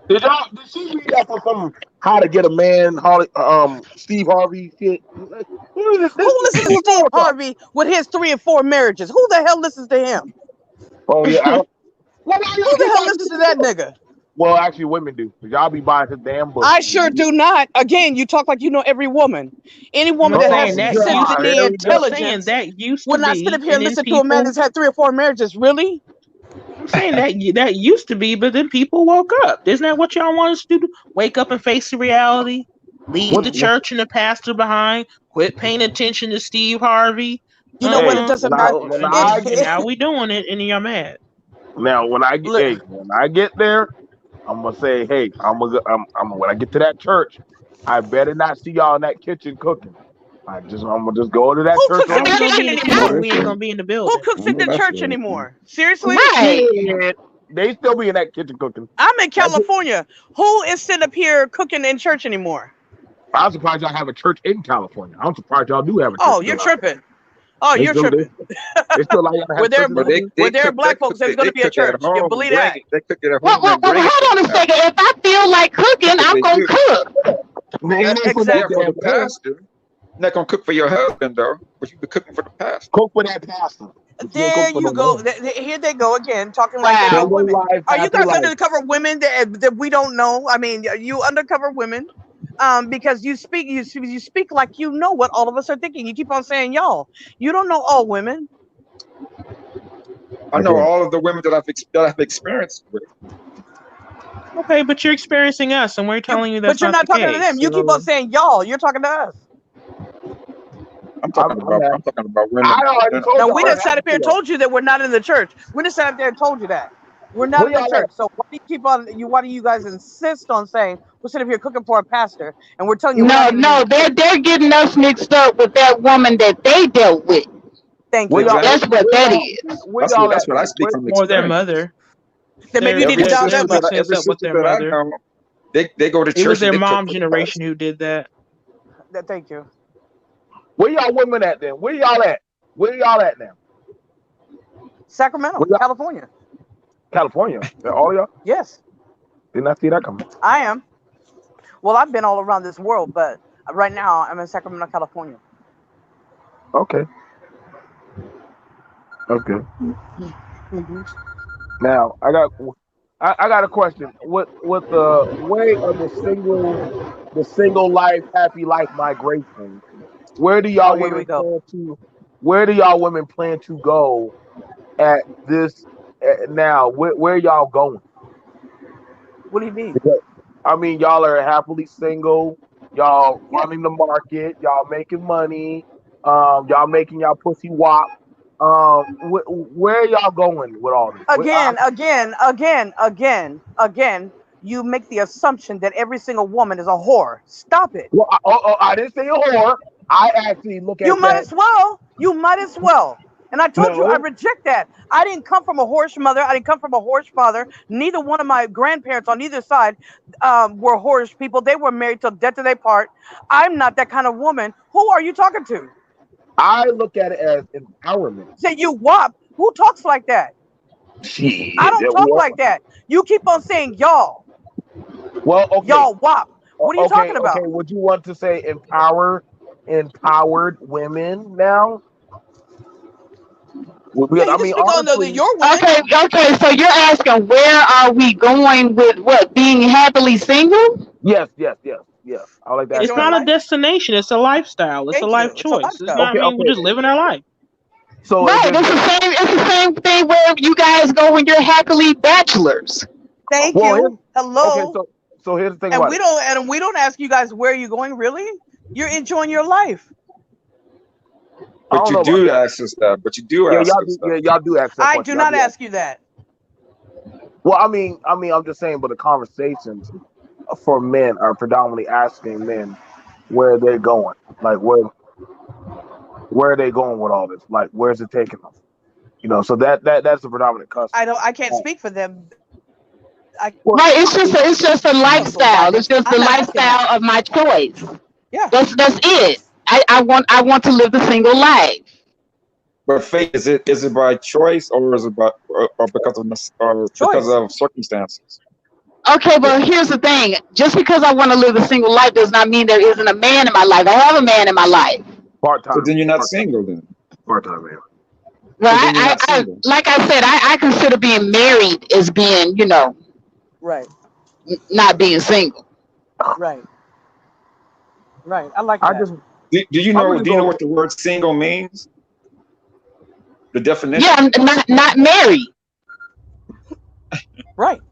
Did she read that from some How to Get a Man, Steve Harvey shit? Like, Who listens to we Steve know about. Harvey with his 3 and 4 marriages? Who the hell listens to him? Oh yeah. Well, why Who y'all the keep hell buying listens to his that book? nigga? Well, actually, women do. Y'all be buying his damn book. I sure do not. Again, you talk like you know every woman. Any woman I'm that Oh saying has that used God, any here we I'm go. saying intelligence that used to would not sit up be, here and and then listen to a man people. that's had 3 or 4 marriages. Really? I'm saying that used to be, but then people woke up. Isn't that what y'all want us to do? Wake up and face the reality. Leave What? the church and the pastor behind. Quit paying attention to Steve Harvey. You know what? It doesn't matter. So When It, I and get now we doing it, and you're mad. now li- when I get there, I'm gonna say, hey, when I get to that church, I better not see y'all in that kitchen cooking. I'm gonna just go to that who church cooks on in How the the we gonna kitchen be in the I know kitchen? anymore? We that's ain't right. gonna be in the Who building. cooks I in know the that's church right. anymore? Seriously? Right. kid. They still be in that kitchen cooking. I'm in That's it. California. Who is sitting up here cooking in church anymore? I'm surprised y'all have a church in California. I'm surprised y'all do have a church Oh, still you're out tripping. Oh, there. you're tripping. They still like y'all to Where have there, churches But out there. where there are black folks, there's going they to be a cook at church. You home and believe that? they cook it at Well, home and bring it to hold the on a second. pastor. If I feel like cooking, That's what I'm they gonna do. cook. They ain't for no Yeah, Exactly. for the damn man. pastor. Not gonna cook for your husband though, but you be cooking for the pastor. Cook for that pastor. But you ain't cook There for you no go. man. Here they go again, talking like they know Wow. Single women. life, Are you happy guys life. undercover women that we don't know? I mean, you undercover women, because you speak like you know what all of us are thinking. You keep on saying y'all. You don't know all women. I know Again. all of the women that I've experienced with. Okay, but you're experiencing us, and we're telling you But that's you're not not the talking to case. them. You keep on So saying y'all. You're talking to us. I'm happy. I'm talking about I women in already general. told Now y'all we I'm done sat happy up here for and y'all. told you that we're not in the church. We done sat up there and told you that we're not Where in the y'all church. at? So why do you keep on? Why do you guys insist on saying we're sitting up here cooking for a pastor and we're telling you we're not No, even in no, the church? they're getting us mixed up with that woman that they dealt with. Thank Where you. y'all Exactly. That's what that where is. where y'all at? That's what I speak from or their experience. mother. Then maybe you need to Every dial They're them sister up. that mixing us every up with sister their that I mother. know, they go to It was church and their they pray mom's for the generation pastor. who did that. Thank you. Where y'all women at then? Where y'all at? Where y'all at now? Sacramento, Where y'all? California. California. All y'all? Yes, Did not see that coming. I am. Well, I've been all around this world, but right now I'm in Sacramento, California. Okay. Okay. Mm-hmm. Now I got a question. With the way of the single life, happy life migration, where do Oh, y'all here we women go. plan to where do y'all women plan to go at this now? Where y'all going? What do you mean? Because, I mean, y'all are happily single. Y'all Yeah. running the market. Y'all making money. Y'all making y'all pussy wop. Where y'all going with all this? Again. You make the assumption that every single woman is a whore. Stop it. Well, I didn't say a whore. I actually look You at might that. as well. You might as well. And I told you I No, reject that. I didn't come from a horse mother. I didn't come from a horse father. Neither one of my grandparents on either side were horse people. They were married till death do they part. I'm not that kind of woman. Who are you talking to? I look at it as empowerment. Say you wop. Who talks like that? I Shit. don't talk like that. You keep on saying y'all. Well, okay, Y'all wop. What are you okay, talking okay. about? Would you want to say empowered women now? Yeah, I you can mean, speak on honestly, your women. Okay. So you're asking where are we going with what? Being happily single? yes. I like that. It's Enjoying not a life. destination. It's a lifestyle. It's a Thank life you. It's a choice. It's lifestyle. not. I Okay, mean, we're okay. just living our life. So is Right. it just It's the same thing where you guys go when you're happily bachelors. Thank well? you. Okay, Hello. so here's the thing And about we it. don't ask you guys where you're going. Really, you're enjoying your life. I But don't you know about do that. ask us that. But you do Yeah, ask y'all us do. that. Yeah, y'all do ask that I question. do Y'all not do. ask you that. Well, I'm just saying, but the conversations for men are predominantly asking men where they're going, like where are they going with all this, like where's it taking them, So that's the predominant customer. I can't Well, speak for them. I well, Right. It's just a don't go by lifestyle. them. It's just the I'm not asking that. lifestyle of my choice. Yeah. That's it. I want to live the single life. But faith is it by choice or is it or because of or because Choice. of circumstances? Okay, yeah, but here's the thing. Just because I want to live a single life does not mean there isn't a man in my life. I have a man in my life. part So time, then you're not part time, single then. part time, man. Well, So then you're not I single. like I said, I consider being married as being, Right. not being single. Right. Right. I like I that. just, Do you I'm gonna know? just Do you know go. what the word single means? The Yeah, definition. I'm not married. Right.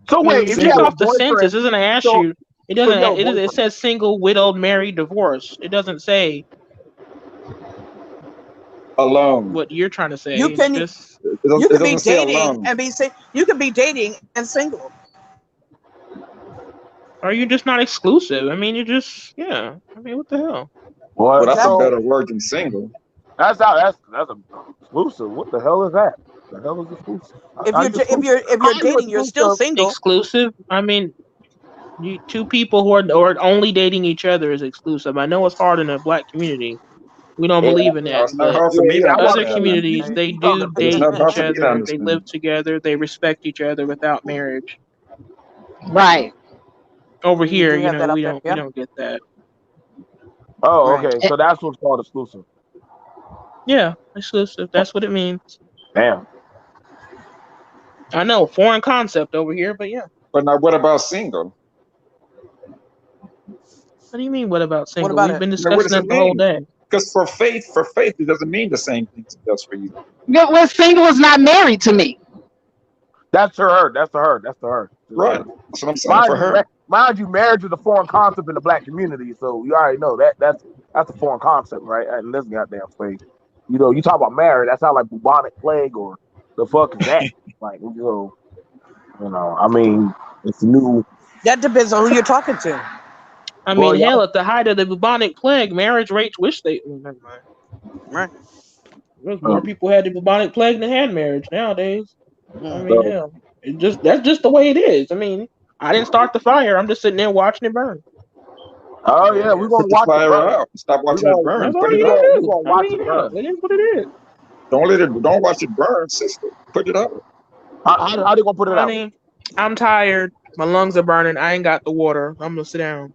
So I mean, wait, if you just have Single. a off the census, boyfriend, it doesn't ask so you. It so doesn't. you have a It boyfriend. says single, widowed, married, divorced. It doesn't say Alone. what you're trying to You say. It's can just. you It could be doesn't say dating alone. and you could be dating and single. Or you're just not exclusive. I mean, you're just. Yeah. I mean, what the hell? Well, What? that's a Exactly. So better word than single. that's a exclusive. What the hell is that? The hell is exclusive? If How you're you exclusive? if How you're you dating, you're still exclusive? single. Exclusive. I mean, two people who are only dating each other is exclusive. I know it's hard in the black community. We don't Yeah, believe in No, that, it's not but hard for me to I'm about other to say understand that. communities they you talking do to It's date not hard each for me to other. They live understand. together. They respect each other without marriage. Right. Over You here, do have that up there. we Yeah. don't get that. Oh, Right. okay. So that's what's called exclusive. Yeah, exclusive. That's what it means. Damn. I know, foreign concept over here, but yeah. But now, what about single? What do you mean? What about What single? about We've it? been Now, what discussing does it that the whole mean? day. Because for faith, it doesn't mean the same thing it does for you. Well, single is not married to me. That's to her. That's to her. That's to her. To Right. her. That's what I'm saying for her. Mind you, marriage is a foreign concept in the black community. So you already know that's a foreign concept, right? In this goddamn space. You talk about marriage, that sounds like bubonic plague or the fuck is that? Like, I mean, it's new. That depends on who you're talking to. I Well, mean, hell, y'all, at the height of the bubonic plague, marriage rates wish they. Never mind. Right. There's more um, people had the bubonic plague than had marriage nowadays. I Mm. mean, So hell, that's just the way it is. I mean, I didn't start the fire. I'm just sitting there watching it burn. Oh There it yeah, we're is. gonna put the watch it fire burn. out. Stop We're watching it gonna burn. That's all Put you it we're out. gonna, gotta we're do. gonna I watch mean, it hell, burn. it is what it is. Don't watch it burn, sister. Put it out. How they gonna put it out? Honey, I'm tired. My lungs are burning. I ain't got the water. I'm gonna sit down.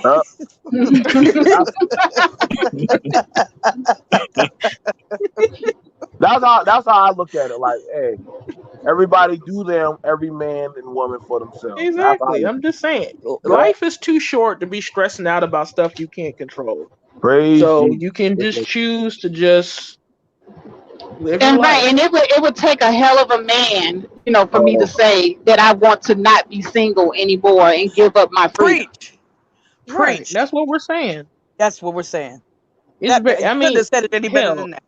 Uh, that's that's how I look at it. Like, hey, everybody do them, every man and woman for themselves. That's how I Exactly. look I'm at it. just saying, Yeah, life is too short to be stressing out about stuff you can't control. praise So Jesus. you can just choose to just live your And right, life. and it would take a hell of a man, for me to Oh, say that I want to not be single anymore and give up my freedom. Preach, Right. preach. That's what we're saying. That's what we're saying. It's. You I couldn't mean, have said it any better hell, than that.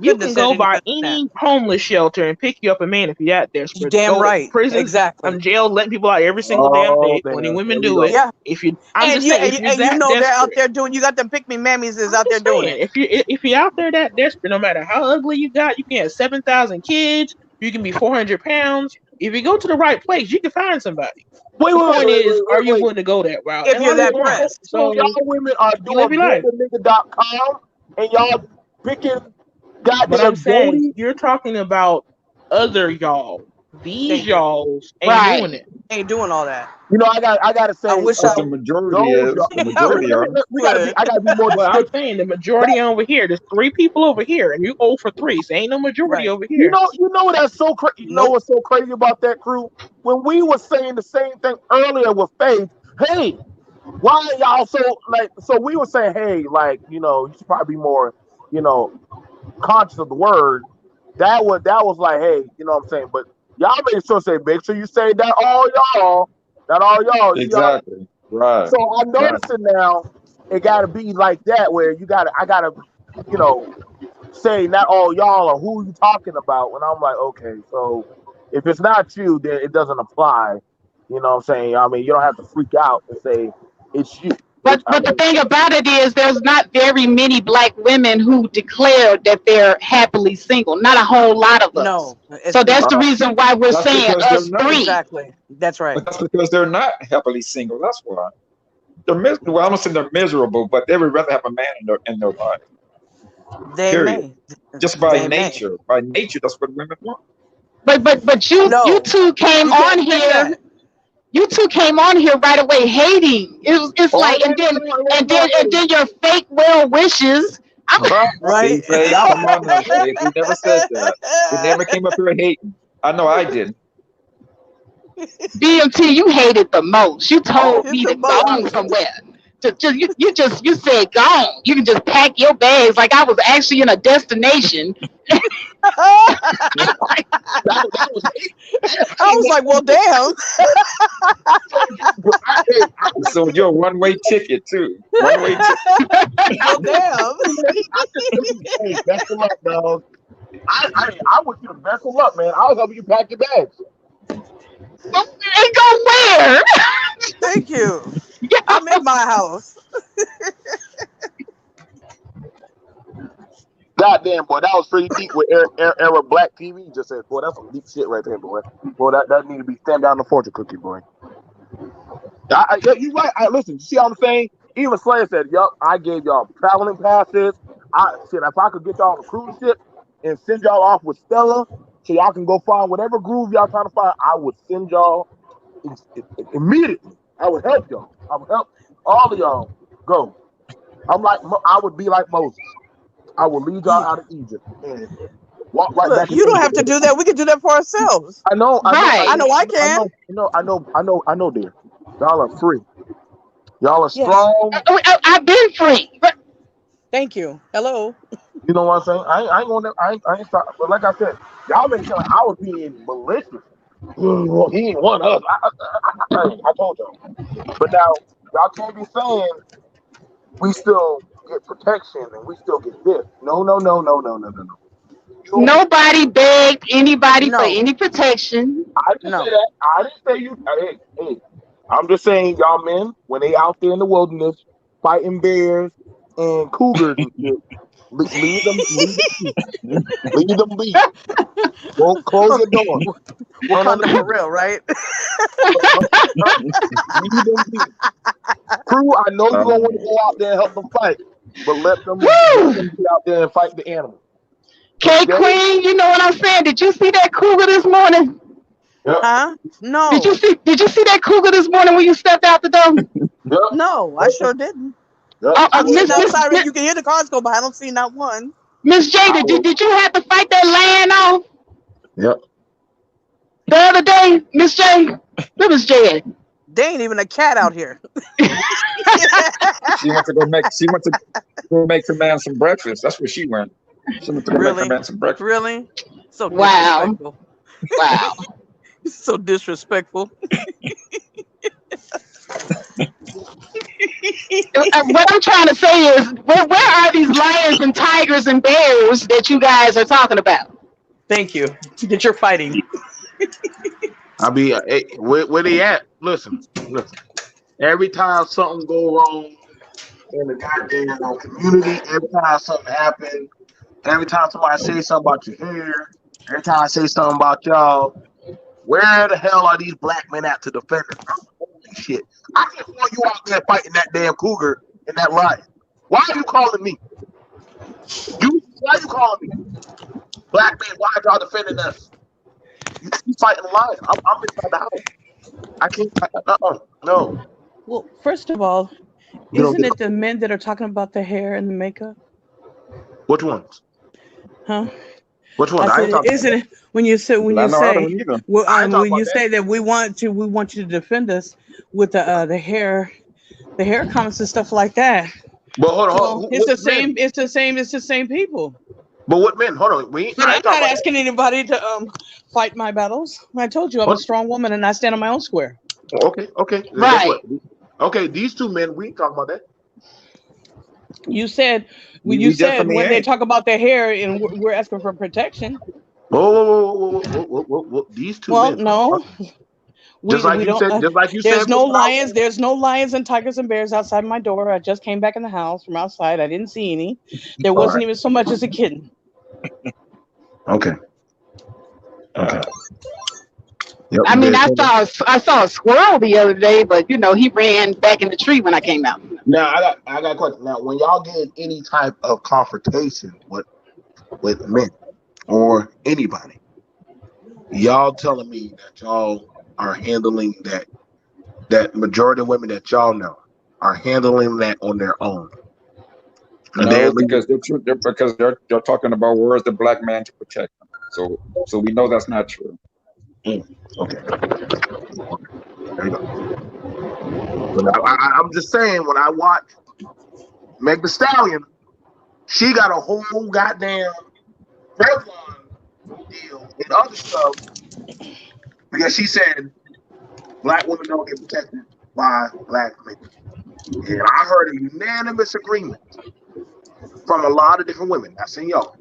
you Couldn't have can said go it any by better than that. any homeless shelter and pick you up a man if you're that You desperate. damn Go to right. prisons, Exactly. jail, letting people out every single damn Oh, day. Plenty of there women we do go. it. Yeah. If you, I'm And just you saying, and, if you- you're and you that know they're out desperate, there doing. You got them pick me mammies is I'm out there just doing saying, it. if you're out there that desperate, no matter how ugly you got, you can have 7,000 kids. You can be 400 pounds. If you go to the right place, you can find somebody. Wait, The wait, wait, point wait, is, wait, are wait, you wait. willing to go that route? If And a you're lot of that people So, aren't. pressed. so So y'all women are you live doing your life. buildernigga.com and y'all picking But I'm goddamn saying Jody. you're talking about other y'all. These Thank you. y'alls ain't doing Right. it. Ain't doing all that. I gotta I say, wish but I the majority those is y'all. the I majority are. We gotta be. would. I gotta be more But I'm descriptive. saying the That, majority over here. There's 3 people over here, and you 0 for 3. So ain't no majority Right. over here. that's so crazy. You know Nope. what's so crazy about that crew? When we were saying the same thing earlier with Faith, hey, why are y'all so like? So we were saying, hey, like, you should probably be more, you know, conscious of the word. That was like, hey, you know what I'm saying? But y'all make sure you say that all y'all. You see how? Exactly. Right. So I'm Right. noticing now it got to be like that where I gotta, you know, say not all y'all or who you talking about. And I'm like, okay, so if it's not you, then it doesn't apply. You know what I'm saying? I mean, you don't have to freak out and say it's you. I But the mean, thing about it is, there's not very many black women who declare that they're happily single. Not a whole lot of us. No, So it's that's not. the reason why we're That's saying because they're us not. three. Exactly. That's right. But that's because they're not happily single. That's why well, I don't say they're miserable, but they would rather have a man in their life. They Period. may. Just by They may. nature. By nature, that's what women want. But you No, two came you on can't say here. that. You two came on here right away hating. It's oh like, no, and no, then no, it wasn't and no then and hate. then your fake well wishes. I'm Right? See, Faith, Y'all, come on now, Faith. We never said that. We never came up here hating. I know I didn't. BMT. You hated the most. You oh, told me The to go most. somewhere. You said gone. You can just pack your bags like I was actually in a destination. Like, that was hate. I I ain't was never like, well, damn. hey, I We just sold you a one-way ticket too. One-way ticket. Well, damn. I just told you, hey, best of luck, dog. I wish you the best of luck, man. I was helping you pack your bags. and go where? Thank you. Yeah. I'm in my house. Goddamn, boy, that was pretty deep with era Black TV. Just said, boy, that's some deep shit right there, boy. Boy, that need to be stand down the fortune cookie, boy. Yeah, you right. Listen, you see what I'm saying? Even Slayer said, yup, I gave y'all traveling passes. If I could get y'all on a cruise ship and send y'all off with Stella so y'all can go find whatever groove y'all trying to find, I would send y'all immediately. I would help y'all. I would help all of y'all go. I would be like Moses. I will lead y'all You, out of Egypt and walk right look, back you into don't have to Egypt. do that. We can do that for ourselves. Right. I know I can. I know, dear. Y'all are free. Y'all are Yes. strong. I've been free. Thank you. Hello. You know what I'm saying? I ain't gonna, I ain't stop. But like I said, y'all make it sound like I was being malicious. Well, he ain't one of us. I told y'all. But now y'all can't be saying we still get protection and we still get this. No, no, no, no, no, no, no, no. You don't get. Nobody begged anybody for No. any protection. I didn't say No. that. I didn't say you. Hey. I'm just saying, y'all men, when they out there in the wilderness fighting bears and cougars and shit. Leave them be. Leave them be. Don't close your door. No, no, Wakanda no. for real, right? Leave them be. Crew, I know you don't want to Um, go out there and help them fight, but let Whew. them be out there and fight the animal. Cause K Queen, you know what I'm saying? Did you see that cougar this morning? yep, Huh? Did you No, see? Did you see that cougar this morning when you stepped out the door? yep, no, I sure didn't. yep. I'm sitting Miss Miss outside. You can hear the cars go by. I don't see not one. Miss I Jada, will. did you have to fight that lion off Yep. the other day, Miss J? Miss J. There ain't even a cat out here. she went to go make. She went to go make the man some breakfast. That's where she went. She went to go make her Really? man some breakfast. Really? So Wow, disrespectful. wow. So disrespectful. What I'm trying to say is, where are these lions and tigers and bears that you guys are talking about? Thank you that you're fighting. I be hey, where they at? Listen. Every time something go wrong in the goddamn community, every time something happens, every time somebody say something about your hair, every time I say something about y'all, where the hell are these black men at to defend us? Holy shit! I just want you out there fighting that damn cougar and that lion. Why are you calling me? Why are you calling me? Black man, why are y'all defending us? You fighting the lion. I'm inside the house. I can't. No. Well, first of all, You don't isn't get it the men that are talking about the hair and the makeup? which ones? Huh? Which I ones? I said, ain't talking about isn't that. it when you say I know I don't either. I ain't talking when about you that. say that we want you to defend us with the hair comments and stuff like that. But hold on. Well, What men? it's the same people. But what men? Hold on. But I I'm ain't talking not about that. asking anybody to fight my battles. I told you I'm a Hold, strong woman and I stand on my own square. okay. Then guess what? Right. Okay, these two men, we ain't talking about that. You said We definitely when they ain't. talk about their hair and we're asking for protection. Whoa. These two Well, men. no, we don't. Just like you said There's for no about. lions. There's no lions and tigers and bears outside my door. I just came back in the house from outside. I didn't see any. There All wasn't right. even so much as a kitten. Okay. Okay. Yep. I mean, There's no. I saw a squirrel the other day, but he ran back in the tree when I came out. Now I got a question. Now, when y'all get in any type of confrontation with men or anybody, y'all telling me that y'all are handling that majority of women that y'all know are handling that on their own. And they're No, leaving. because they're talking about where's the black man to protect them. So we know that's not true. Okay, there you go. But I'm just saying, when I watch Meg the Stallion, she got a whole goddamn Revlon deal and other stuff because she said black women don't get protected by black men. And I heard a unanimous agreement from a lot of different women, not saying y'all,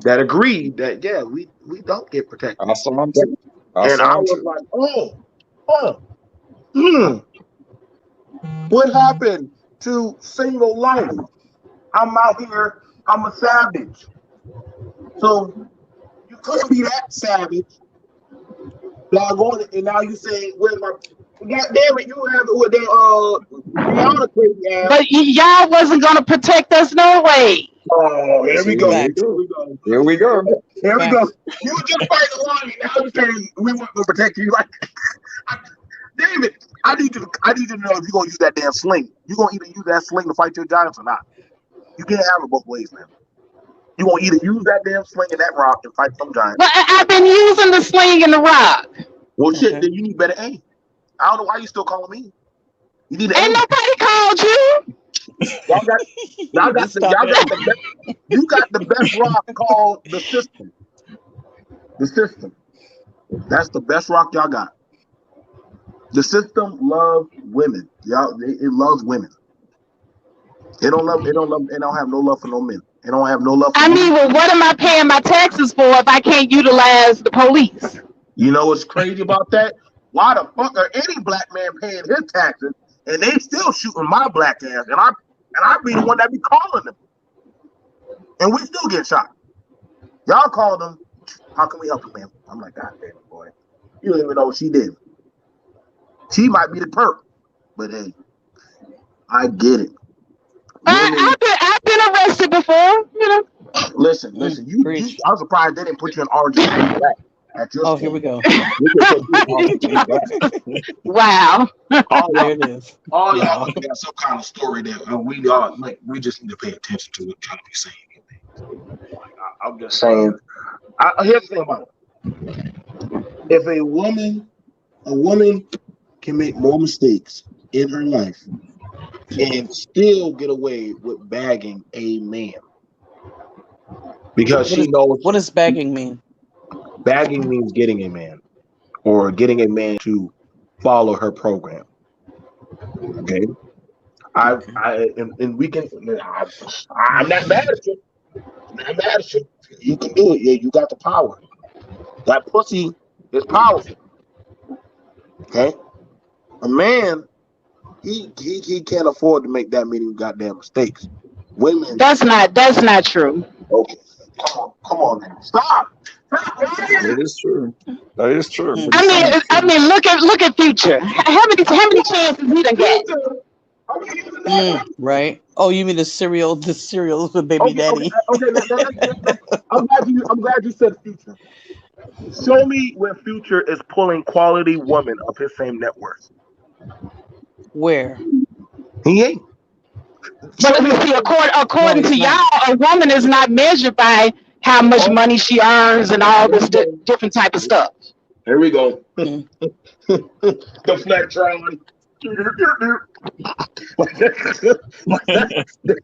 that agreed that yeah, we don't get protected. I saw them too. I And saw I them was too. like, oh, hmm, what happened to single life? I'm out here, I'm a savage. So you couldn't be that savage, doggone it. And now you say, where's my God damn it, you have it with that Rihanna crazy ass. But y'all wasn't gonna protect us no way. Oh, here we See, go. here we Fact, Here go. we go. Here we go. Here we go. fact. You were just fighting the lion. Now you're saying we weren't gonna protect you. Like, David, I need you to know if you're gonna use that damn sling. You're gonna either use that sling to fight your giants or not. You can't have it both ways, man. You gonna either use that damn sling and that rock and fight some giant. Well, I've been using the sling and the rock. Well, shit, Okay. then you need better aim. I don't know why you still calling me. You need to Ain't aim. nobody called you. Y'all got You need to stop y'all it. got the best. You got the best rock called the system. The system. That's the best rock y'all got. The system loves women. It loves women. It don't have no love for no men. It don't have no love for I you. mean, well, what am I paying my taxes for if I can't utilize the police? You know what's crazy about that? Why the fuck are any black man paying his taxes and they still shooting my black ass? And and I be the one that be calling them, and we still get shot. Y'all call them. How can we help you, man? I'm like, God damn it, boy. You don't even know what she did. She might be the perp, but hey, I get it. Women, I've been arrested before. You know. listen. You, Preach. I'm surprised they didn't put you in orange and black at your Oh, school. here we go. You could put you in orange and black. Wow. All There y'all, it is. all y'all Wow. women got some kind of story that we all like. We just need to pay attention to what kind of be saying. Like, I'm just saying. Here's the thing about it. If a woman can make more mistakes in her life and still get away with bagging a man because she knows What does bagging mean? bagging means getting a man or getting a man to follow her program. Okay, and we can. I'm not mad at you. I'm not mad at you. You can do it. Yeah, you got the power. That pussy is powerful. Okay, a man he can't afford to make that many goddamn mistakes. Women, That's not true. okay, come on now, stop. That is true. That is true. Mm. What he's saying is true. Look at Future. How many chances he done got? Right. Oh, you mean the cereal with baby daddy? Okay. I'm glad you said Future. Show me where Future is pulling quality women of his same net worth. Where? He ain't. But see, according he's to not. y'all, a woman is not measured by how much money she earns and all this different type of stuff. Here we go. Mm. The Flectron.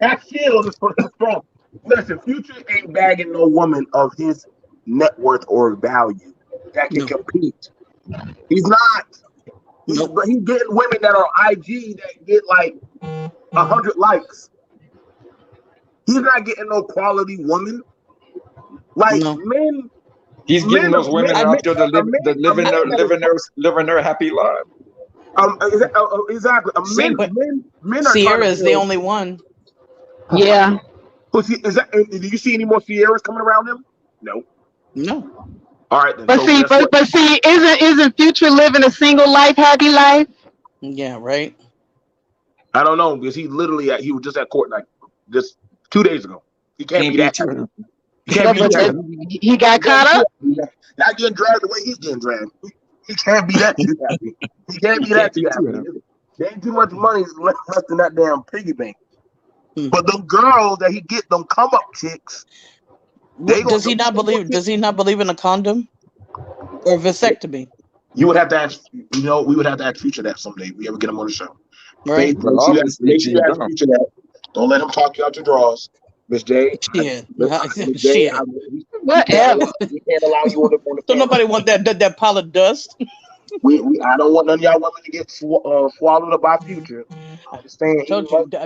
That shield is strong. Listen, Future ain't bagging no woman of his net worth or value that can No. compete. He's not. But he's getting women that are IG that get like 100 likes. He's not getting no quality woman. Like No. men, He's getting those women out there that living their happy life. Exactly. See, but Men are Sierra trying is to the build. only one. Yeah. Is that? Do you see any more Sierras coming around him? No. No. All right then. But So see, guess what? but see, isn't Future living a single life, happy life? Yeah. Right. I don't know because he was just at court like just 2 days ago. He can't be that. too. He can't be But that. he got caught up. Not getting dragged the way he's getting dragged. He can't be that too happy. He can't be that too happy. There ain't too much money left in that damn piggy bank. Hmm. But them girls that he get, them come up chicks. Does he not believe? Does he not believe in a condom or vasectomy? You would have to ask. We would have to ask Future that someday. If we ever get him on the show. Right. Well, obviously, Make sure you ask Future that. Don't let him talk you out your drawers, Miss J. Shit. Miss J, Shit. Whatever. we can't allow you on the Don't nobody want that pile of dust. I don't want none of y'all women to get swallowed up by Future. I'm just saying. I told you,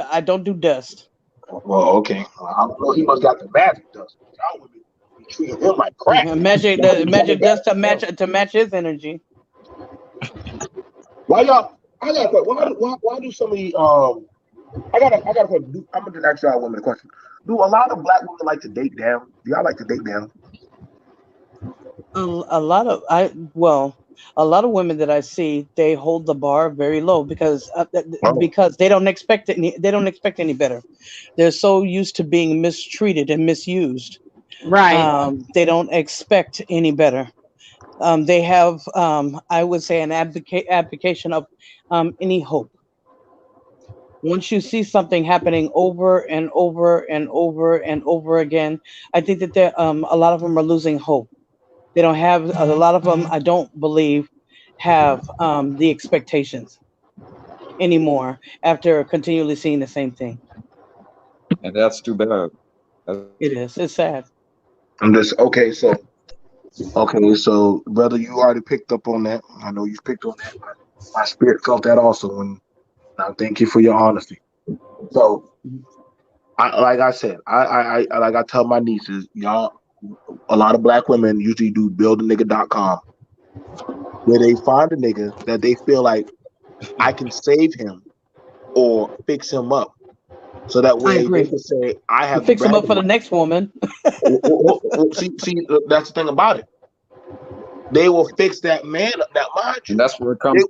I don't do dust. Well, okay. I don't know. He must got the magic dust. Y'all women be treating him like crap. Magic dust to match his energy. Why y'all? I got a question. Why do some of the I got a question. I'm gonna just ask y'all women a question. Do a lot of black women like to date down? Do y'all like to date down? A lot of women that I see, they hold the bar very low because they don't expect any better. They're so used to being mistreated and misused. Right. They don't expect any better. They have, I would say, an application of any hope. Once you see something happening over and over and over and over again, I think that a lot of them are losing hope. They don't have a lot of them. I don't believe have the expectations anymore after continually seeing the same thing. And that's too bad. It is. It's sad. I'm just okay. So brother, you already picked up on that. I know you picked on that. My spirit felt that also, and I thank you for your honesty. So, like I said, I like I tell my nieces, y'all, a lot of black women usually do buildanigga.com, where they find a nigga that they feel like I can save him or fix him up so that I way they agree. can say, "I have the Fix them up for the bragging next woman. rights." See, that's the thing about it. They will fix that man up. Now, mind And you, that's where it they, comes,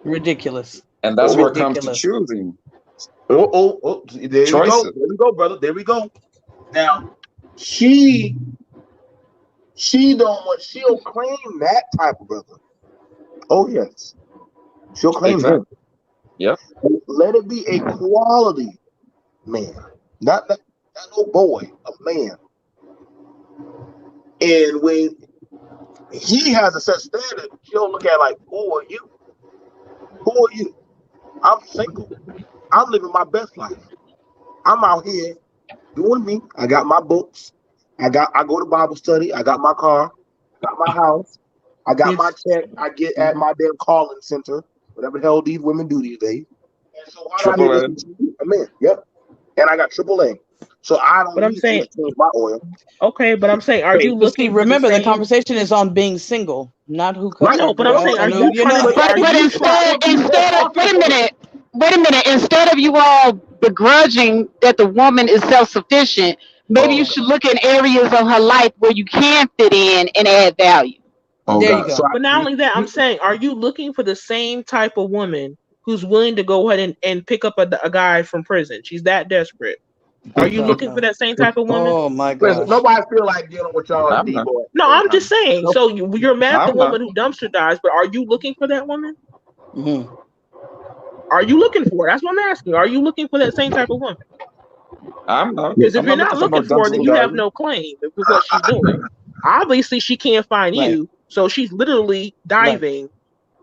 Ridiculous. and that's where it comes to Ridiculous. choosing there we go. choices. There we go, brother. There we go. Now, she don't want. She'll claim that type of brother. Oh yes, she'll claim him. Exactly. Yep. Let it be a quality man, not no boy, a man. And when he has a set standard, she'll look at like, who are you? Who are you? I'm single. I'm living my best life. I'm out here doing me. I got my books. I go to Bible study. I got my car. I got my house. I got my check. I get at my damn calling center. Whatever the hell these women do these days. And so why do I need to Triple A. listen to you? A man. Yep. And I got AAA. So I don't But I'm need you saying, to change my oil. okay, but I'm saying, are you But see, looking for the remember the same? conversation is on being single, not who Right. No, but you I'm know, saying, are and who you you trying know. to? Are But you trying? instead of wait a minute, instead of you all begrudging that the woman is self-sufficient, maybe Oh you God. should look at areas of her life where you can fit in and add value. Oh There you God. So go. But not only that, I'm saying, are you looking for the same type of woman who's willing to go ahead and pick up a guy from prison? She's that desperate. Are you God, looking for no. that same type of woman? Oh my listen, gosh. nobody feel like dealing with y'all I'm D not. boy No, all the I'm time. just saying. Nope. So you're mad at the I'm not. woman who dumpster dives, but are you looking for that woman? Hmm. Are you looking for it? That's what I'm asking. Are you looking for that same type of woman? I'm not. Because if I'm you're not not looking for no looking for her, then dumpster you have diver. no claim with what she's doing. Obviously, she can't find Right. you, so she's literally Right. diving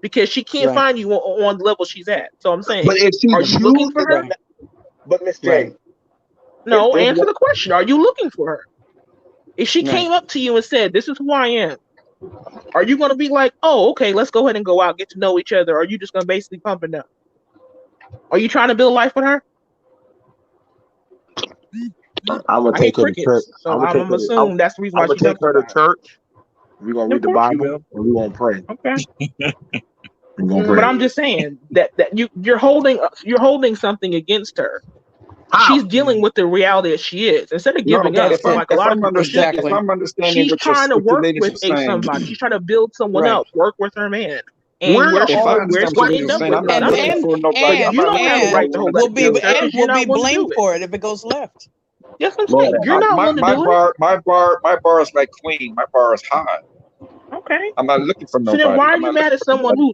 because she can't Right. find you on the level she's at. So I'm saying, But if she are you looking chooses for her? Right. but Miss Right. J, No, if answer the question. Are you looking for her? If she Right. came up to you and said, "This is who I am," are you going to be like, "Oh, okay, let's go ahead and go out, get to know each other"? Or are you just going to basically pump it up? Are you trying to build life with her? I'm gonna I hear take her to church. crickets, so I'm gonna assume that's the reason I'm why gonna she take dumpster her to dives. church. We're gonna Of read the course you Bible will. and we're gonna pray. Okay. We're gonna But pray. I'm just saying that you're holding something against her. How? She's dealing with the reality that she is. Instead of No, giving That's up, if I'm it. like a if lot of I'm people should if do, Exactly. I'm understanding she's trying to what you work ladies with are a saying, somebody. She's trying to build someone Right. up, work with her man. And We're if I where's understand she what you ladies end are up saying, with? I'm not looking Nothing. for nobody. But I'm you not don't looking have the for no right and to hold woman that to will be build. against her because you're will be not willing to blamed do it. for it if it goes left. That's what I'm Lord saying. have You're mercy. not willing to do it. My bar is like queen. My bar is high. Okay. I'm not looking for So then nobody. why are I'm you not mad looking at for someone nobody. who's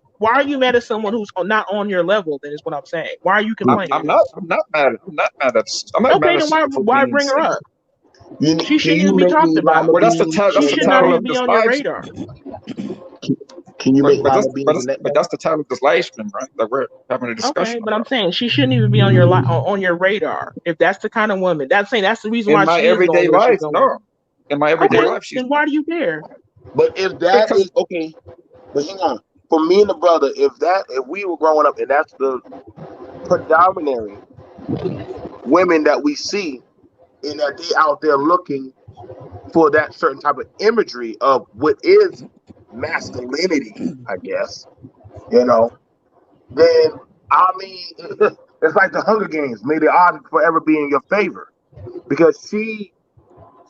not on your level? Then is what I'm saying. Why are you I'm, complaining? I'm not. I'm not mad. I'm not mad at. I'm not mad Okay, at then why sister for why being bring her single. up? She Can shouldn't you even be make talked me about. lima Well, that's the beans title. She That's the should and not title even of be this on your live radar. stream. can you But make but lima that's beans but and that's, that? but that's the title of this live stream, right? That we're having a Okay, discussion but I'm about. saying she shouldn't even be on your on your radar. If that's the kind of woman, that's the reason In why my she is going everyday where she's life, going. no. In my everyday Okay, life, she's then not. why do you care? But if that Because is okay, but hang on. For me and the brother, if we were growing up and that's the predominant women that we see and that they out there looking for that certain type of imagery of what is masculinity, I guess, you know, then I mean, it's like the Hunger Games. May the odds forever be in your favor because she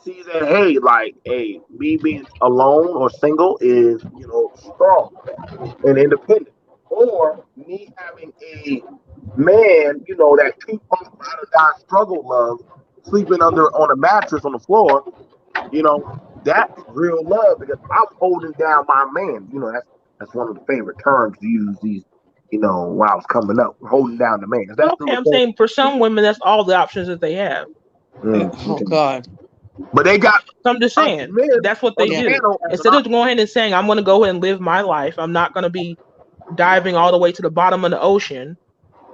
sees that, hey, like, hey, me being alone or single is, strong and independent. Or me having a man, that two-pump ride or die struggle love, sleeping under on a mattress on the floor, you know, that's real love because I'm holding down my man. That's one of the favorite terms to use these, when I was coming up, holding down the man. Is that still Okay, the I'm case? saying for some women, that's all the options that they have. Oh God. But they got So I'm just us saying men that's what on they the Yeah. do. panel as an Instead of option. going ahead and saying, I'm going to go ahead and live my life, I'm not going to be diving all the way to the bottom of the ocean.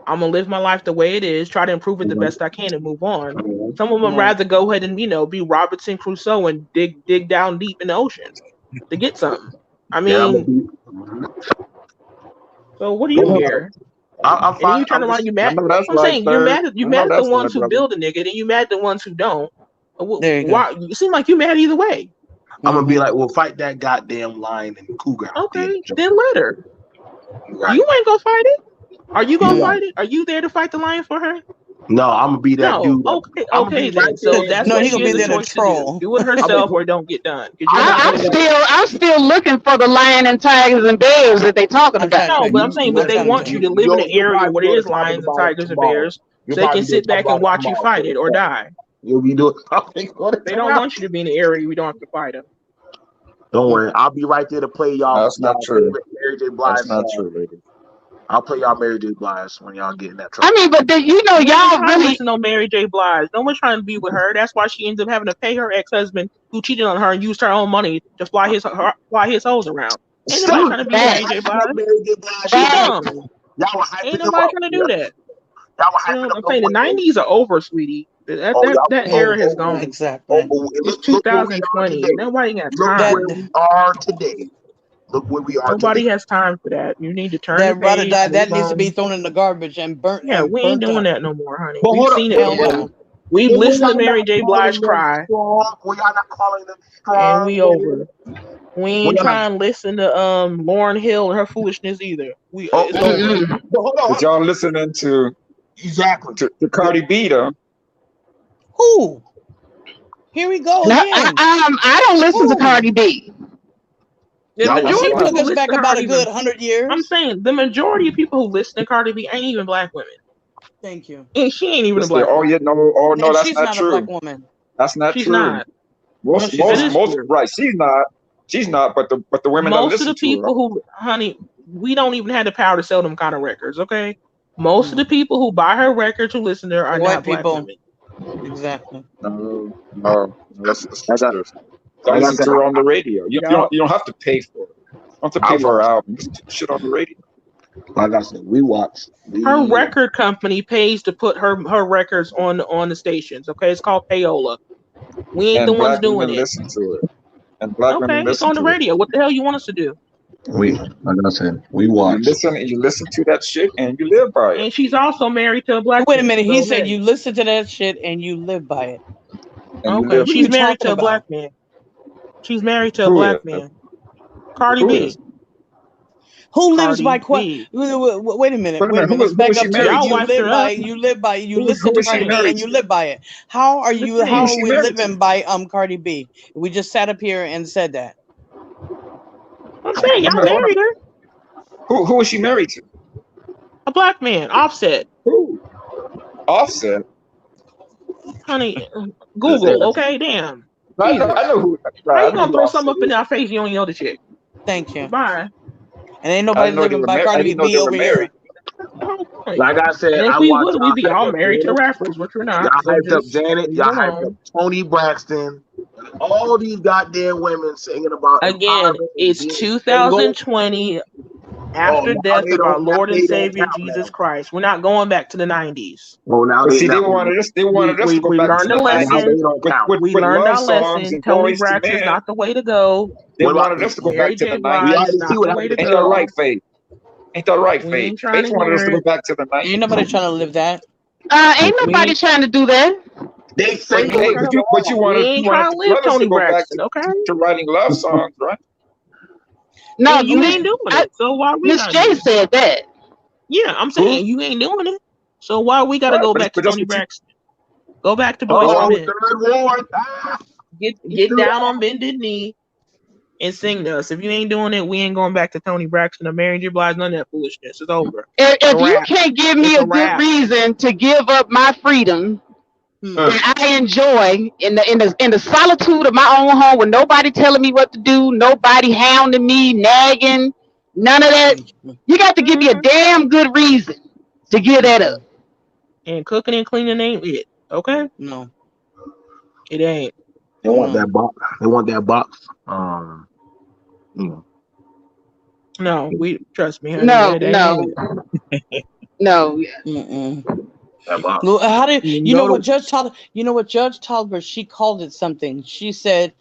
I'm going to live my life the way it is, try to improve it the best I can and move on. Some of them Right. rather go ahead and, be Robinson Crusoe and dig down deep in the ocean to get something. I Yeah, I'm mean, so what do you care? I'm And then fine. you turn around, you I mad. know that's I'm right, saying sir. you I know mad at the that's ones right, who brother. build a nigga, then you mad at the ones who don't. There you go. Why? You seem like you mad either way. I'm gonna be Mhm. like, well, fight that goddamn lion and cougar out there. Okay, then let her. Right. You ain't gonna fight it. Are you gonna Mhm. fight it? Are you there to fight the lion for her? No, I'm gonna be that No, dude. okay, I'm gonna okay be right then. there So in that's No, what he she gonna has be a there to choice to do. troll. Do it I'm gonna, herself or don't get done. Because you're I'm not gonna I'm doing be it. that. still, I'm still looking for the lion and tigers and bears that they talking I'm trying about. to No, tell but I'm you. saying, but I'm they trying to want tell you you. to live in an You'll area probably where be there able is to talk lions and about it tigers and tomorrow. bears, You'll so they probably can be able sit to talk back and about it watch you tomorrow. fight it or die. You'll be doing something on it They don't tomorrow. want you to be in an area we don't have to fight them. Don't worry, I'll be right there to play No, y'all that's not true. favorite Mary J. That's Blige not song. true, lady. I'll play y'all Mary J. Blige when y'all get in that I truck. mean, but you know, We ain't y'all trying to really, listen to no Mary J. Blige. No one's trying to be with her. That's why she ends up having to pay her ex-husband who cheated on her and used her own money to fly his hoes around. Ain't nobody Stop! trying to be Stop Mary J. facts, hyping up Blige. Mary J. Blige She so bad, facts. dumb. man. Y'all were Ain't hyping him nobody up. trying to Yeah. do that. Y'all were You know hyping what up I'm her saying? The way over. '90s are over, sweetie. That Oh, that y'all, that oh, era has oh, oh, gone. oh, Exactly. oh. It's Look where we are 2020. today. Nobody got Look time. That where we are today. Look where we are today. Nobody has time for that. You need to turn the that ride or page, die move that needs to be on. thrown in the garbage and Yeah, we ain't burnt doing up. that no more, honey. But We've hold up, seen it Hell before. no. We've but were listened to y'all Mary not J. calling Blige them cry, strong? Were y'all not calling them and strong we women? over. We Were ain't y'all not? trying to listen to Lauren Hill and her foolishness either. Oh, It's oh. over. Mm-mm. But hold on, But hold on. y'all listening Exactly. to Cardi B though. Who? Here we go No, again. I don't listen to Who? Cardi B. The Y'all was majority She of right. took people who us listen back to her about aren't a even. good 100 I'm years. saying the majority of people who listen to Cardi B ain't even black women, Thank you. and she ain't even a Listen, black oh woman. yeah, no, oh no, And that's she's not not a black true. woman. That's not She's true. not. No, she's That not. is Most true. right. She's not. But the women that Most of listen the to her. people who, honey, we don't even have the power to sell them kind of records. Okay, most of the No. people who buy her records who listen to her are White not black people. women. Exactly. No, that's Like I, true. Don't like I listen said, to her on the radio. Y'all, You don't have to pay for it. You don't have to I pay for her watched. album. Listen to the shit on the radio. Like I said, we watched. her We record company pays to put her records on the stations. Okay, it's called payola. We ain't the And ones black doing women it. listen to it. And black Okay, women it's listen on the to it. radio. What the hell you want us to do? we like I said, we You watched. listen and you listen to that shit and you live by it. And she's also married to a black Wait a man. minute. He So said hey, you listen to that shit and you live by it. And you okay, live What are she's you married talking to a black about? man. She's married to a who black is? man. Cardi Who is? B. Who lives by Cardi B. wait a minute. Wait a Wait a minute, minute. Let's who back is she up to it. married Y'all You to? wiped live her by up. it. You live by it. You listen Who to is she Cardi B married and you to? live by it. How are you Who how is Listen, are she we married to? living by Cardi B? We just sat up here and said that. I'm saying Wait a y'all minute, hold on. married her. Who is she married to? A black man. Offset. Who? Offset. Honey, Yeah. Google, okay? Damn. I Jesus. know who. How Right, I you know gonna who throw something Offset up in is. our face you don't even know the chick? Thank you. Bye. And ain't I nobody didn't know they living were by married. I Cardi didn't know B they were over married. here. The whole point. Like I said, And if I we watched would, y'all we'd be hype all up married to Janet. rappers, which we're not. Y'all So hyped up just Janet. leave it Y'all hyped up alone. Tony Braxton. All these goddamn women singing about Again, empowerment and it's being single. 2020 Oh, after now death they of our don't. Now Lord and they don't Savior count Jesus now. Christ. We're not going back to the 90s. Oh, now But they see, now. they We wanted us we to go we back to learned a the Now 90s lesson. they don't count. We with learned love our songs lesson. and Tony boys to Braxton's men. not the way to go. They What about? wanted us to go Mary back to J. the We 90s. Blige is already see not what the way happened to to Ain't that Taylor. right, go. Faith? Ain't that right, We Faith? ain't trying Faith to wanted us hear to go it. back to the Ain't 90s. nobody trying to live that. Ain't We nobody ain't trying to do that. They But we single ain't hey, and trying to we strong. you ain't wanted trying the to live brothers to Tony go back Braxton, okay? to writing love songs, right? No, And you ain't doing I, it. So why we Miss gotta J do it? said that. Yeah, I'm Who? saying you ain't doing it. So why we gotta Right. go back to But that's Tony what you. Braxton? Go back to Boys to Oh, Men. third ward. Ah, let's Get do down that. on bended knee and sing to us. If you ain't doing it, we ain't going back to Tony Braxton or Mary J. Blige. None of that foolishness. It's over. It's a If you wrap. can't give It's me a a good wrap. reason to give up my freedom Hmm. that I enjoy in the solitude of my own home with nobody telling me what to do, nobody hounding me, nagging, none of that. Thank you. You got to give me a Mhm. damn good reason to give that up. Mm-mm. And cooking and cleaning ain't it. Okay? No. It ain't. They want No. that box. They want that box. You know, No, we trust me, honey. No, That ain't no, it. no. Mm-mm. that box. Well, how did You you know know what the Judge Todd? You know what Judge Tolbert? She called it something. She said,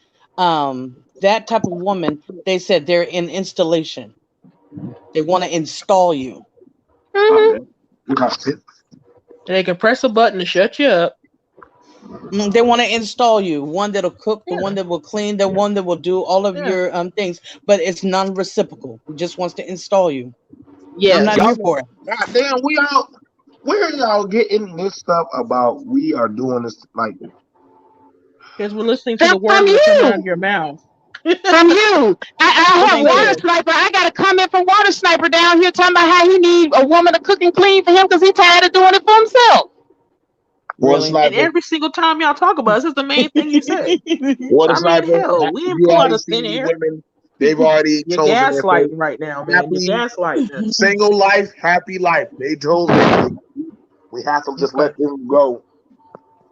that type of woman. They said they're in installation. They want to install you. Hmm. That's it. they can press a button to shut you up. They want to install you. One that'll cook, the Yeah, one that will clean, the one that will do all of yeah. your things. But it's non-reciprocal. He just wants to install you. I'm Yeah. not Y'all here know. for it. God damn, we out. Where are y'all getting this stuff about? We are doing this like Because we're listening to the From words that are coming out of you. your mouth. From you. I have Thank Water you. Sniper. I got a comment from Water Sniper down here talking about how he need a woman to cook and clean for him because he tired of doing it for himself. water Really? And sniper. every single time y'all talk about this is the main thing you say. Water I mean, sniper. hell, we didn't You pull out already of thin seen these air. women. They've already You're chosen their fate. gaslighting right now, man. You're Happy gaslighting us. single life, happy life. They chose their fate. We have to just Okay. let them go.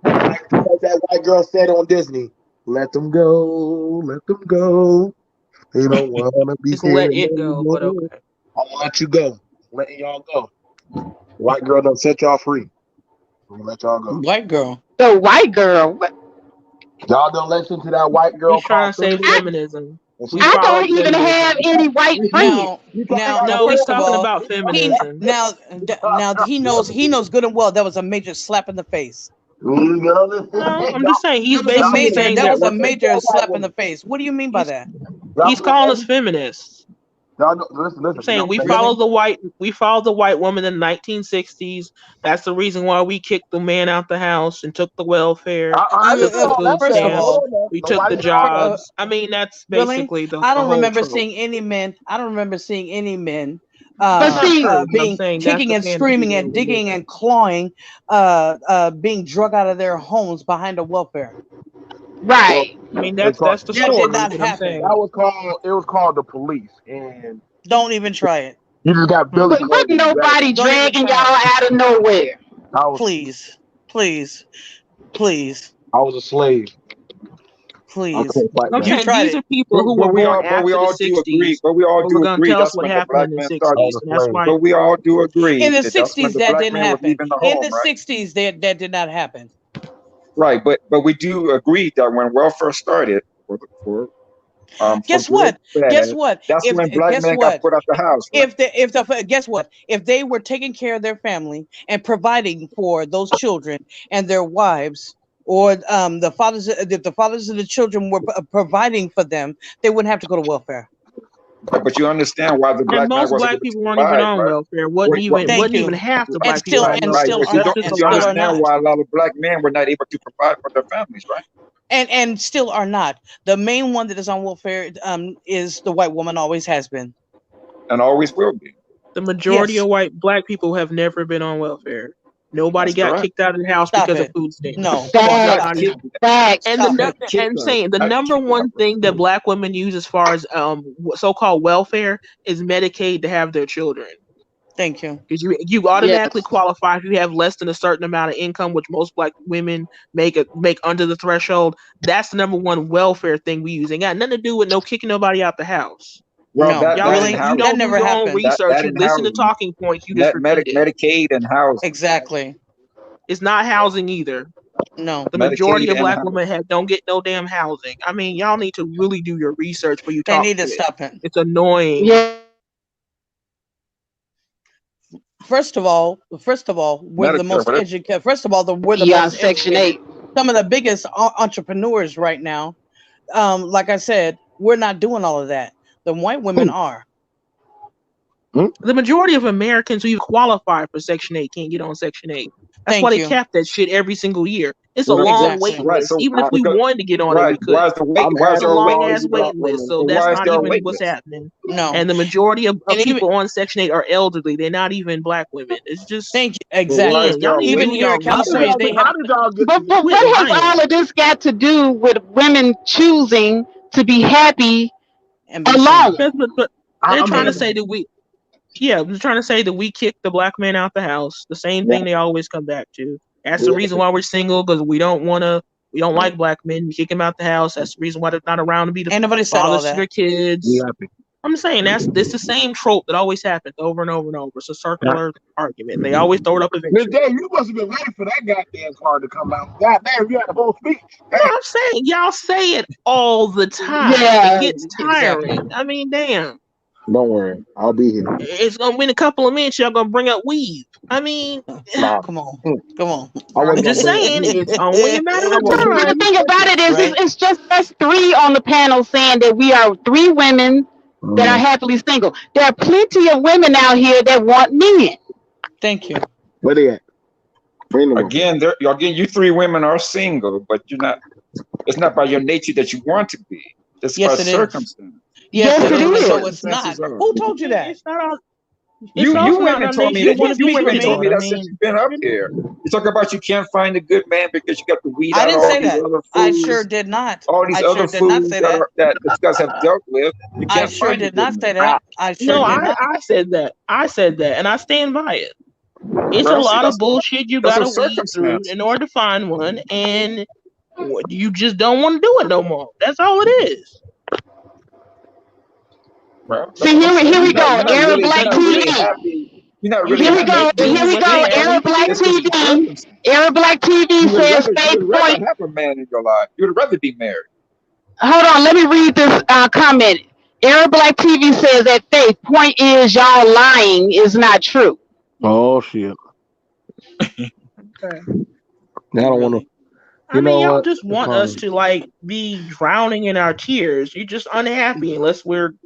Like that white girl said on Disney. Let them go. Let them go. They don't want to be Just here let it no go, but more. okay. I'm gonna let you go. I'm letting y'all go. White girl done set y'all free. I'm gonna let y'all go. White girl. The white girl. Y'all don't listen to that white girl He's trying called to say I, feminism, feminism. and she We I talking follow don't about even have feminism. any white friends. Now, she talking now, about now. No, he's First of talking all, about he feminism. now he knows good and well that was a major slap in the face. No, I'm just y'all, saying he's That was a y'all basically can't major. saying That that was stand a we're major white slap in the women. face. What do you mean by he's that? Y'all he's put calling us every feminists. y'all know, listen, I'm listen. You saying know, make, Really? we follow the white woman in the 1960s. That's the reason why we kicked the man out the house and took the welfare. I I, We took understand the all that, food but first of stamps. all, hold on. We took the Nobody said all that. jobs. I mean, that's really, basically I the don't whole remember trope. seeing any men. I don't remember seeing any men But Not see, true, but I'm being saying that's kicking the and fantasy screaming world and we live digging in. and clawing, being drug out of their homes behind a welfare. Well, right. I mean, they that's call, the That did story, not but I'm happen. that saying, was called it was called the police, and Don't even try it. you just got hmm. Billy But Boy wasn't getting dragged. nobody Don't even dragging y'all try it. out of nowhere. I was Please, please, please, I was a slave. I please. couldn't fight I'm back. You saying tried these are it. people who were born but we after the all do agree, 60s, but we all but we're do going to agree tell us that's what when the happened black in the man I started. 60s, was and a that's slave. why But we all do In agree the that that's when '60s, the that black didn't man was happen. leaving the In home, the right? '60s, that did not happen. Right, but we do agree that when welfare started for Guess good what? and Guess bad, what? that's If when black guess men got what? put out the house, right? If guess what? If they were taking care of their family and providing for those children and their wives, or the fathers, if the fathers of the children were providing for them, they wouldn't have to go to welfare. But you understand why the and black man most was black able to people weren't even provide, on right? welfare. Thank Wasn't even you. half the And black people still Right, on and right. welfare. still But you are That's don't just and a you still lie. are understand not. why a lot of black men were not able to provide for their families, right? And still are not. The main one that is on welfare is the white woman, always has been. And always will be. The majority Yes. of white black people have never been on welfare. Nobody That's got correct. kicked out of the house Stop because of it. food stamps. No, come on, Not, stop not Facts. it. even. Facts. And the Stop nu- it. and saying the Not number kicked out, one but thing that black women use as far as so-called welfare is Medicaid to have their children. Thank you. Because you automatically Yes. qualify if you have less than a certain amount of income, which most black women make under the threshold. That's the number one welfare thing we use. Ain't got nothing to do with no kicking nobody out the house. well, No, that in really? You That don't housing, do never your own happened. research. that You in listen to housing, talking points. You just repeat it. Medicaid and housing, Exactly. It's not housing either. No. The majority Medicaid of and black housing. women don't get no damn housing. I mean, y'all need to really do your research before you They talk need to shit. stop it. It's annoying. Yes. First of all, we're the Medicare, most whatever. educated. First of all, we're the Beyond most Section educated. 8. Some of the biggest entrepreneurs right now. Like I said, we're not doing all of that. The white women Hmm? are. Hmm? The majority of Americans who even qualify for Section 8 can't get on Section 8. That's why Thank they you. cap that shit every single year. It's a Well, long Exactly. waiting right. list. So Even if we because wanted to get on it, right, we couldn't. I'm why is It's a there a happy for long all waiting ass you list? black waiting list. women. So But that's why is not there a even waiting what's list? happening. No. And the majority of And even people on Section 8 are elderly. They're not even black women. It's just, thank you. But why is Exactly. again, there y'all a need to Even do waiting here y'all in list? California, research. they How have. did y'all get to But this? Quit what has lying. all of this got to do with women choosing to be happy And be single. alone? But they're I trying to mean, say that they're trying to say that we kicked the black man out the house. The same yeah, thing they always come back to. That's the we reason happy. why we're single, because we don't like black men. We kick them out the house. That's the reason why they're not around to be the Ain't nobody said all fathers to that. their kids. We happy. I'm saying this the same trope that always happens over and over and over. It's a Nah. circular argument. They always throw it up Miss eventually. J, you must have been waiting for that goddamn card to come out. God damn, you had a whole speech. No, Damn. I'm saying y'all say it all the time. It Yeah. gets Exactly. tiring. I mean, damn. Don't worry, I'll be here. It's gonna be in a couple of minutes. Y'all gonna bring up weave. I mean, Nah, Come on. mm, Come on. I I'm wasn't gonna just bring up saying you. it's only a matter I of wasn't And bringing the up time. you. thing about it is, Right? it's just us three on the panel saying that we are three women that are Mm. happily single. There are plenty of women out here that want men. Thank you. Where they at? Bring them up. Again, you three women are single, but you're not. It's not by your nature that you want to be. It's by Yes, it is. circumstance. Yes, Yes, it it is. is. No, it's not. Circumstances are. Who told you that? It's not all. It's You also not women our told me nature that. to want to You be women told me single. I that since mean, you've been up here. You talk about you can't find a good man because you got to weed I out didn't all say these that. other I sure fools, did not. all these I other sure did not fools say that. that you guys have dealt with. You I can't sure find a did good not say man. that. I sure no, did not. I said that. I said that, and I stand by it. It's a Well, see, lot of bullshit you that's a gotta weed through circumstance. in order to find one, and you just don't want to do it no more. That's all it is. Well, that's See, what I'm saying. here we go. Era You're Black not really TV. happy. You're not You really Here we can happy go. make with do Here me. we what you go. have Era to Black do. It's the TV. circumstance. Era Black TV says You Faith would rather Point. have a man in your life. You would rather be married. Hold on. Let me read this comment. Era Black TV says that Faith Point is y'all lying is not true. Oh shit! Okay. I don't want to. Really? I You mean, know y'all what? just It's want us fine. to like be drowning in our tears. You're just unhappy unless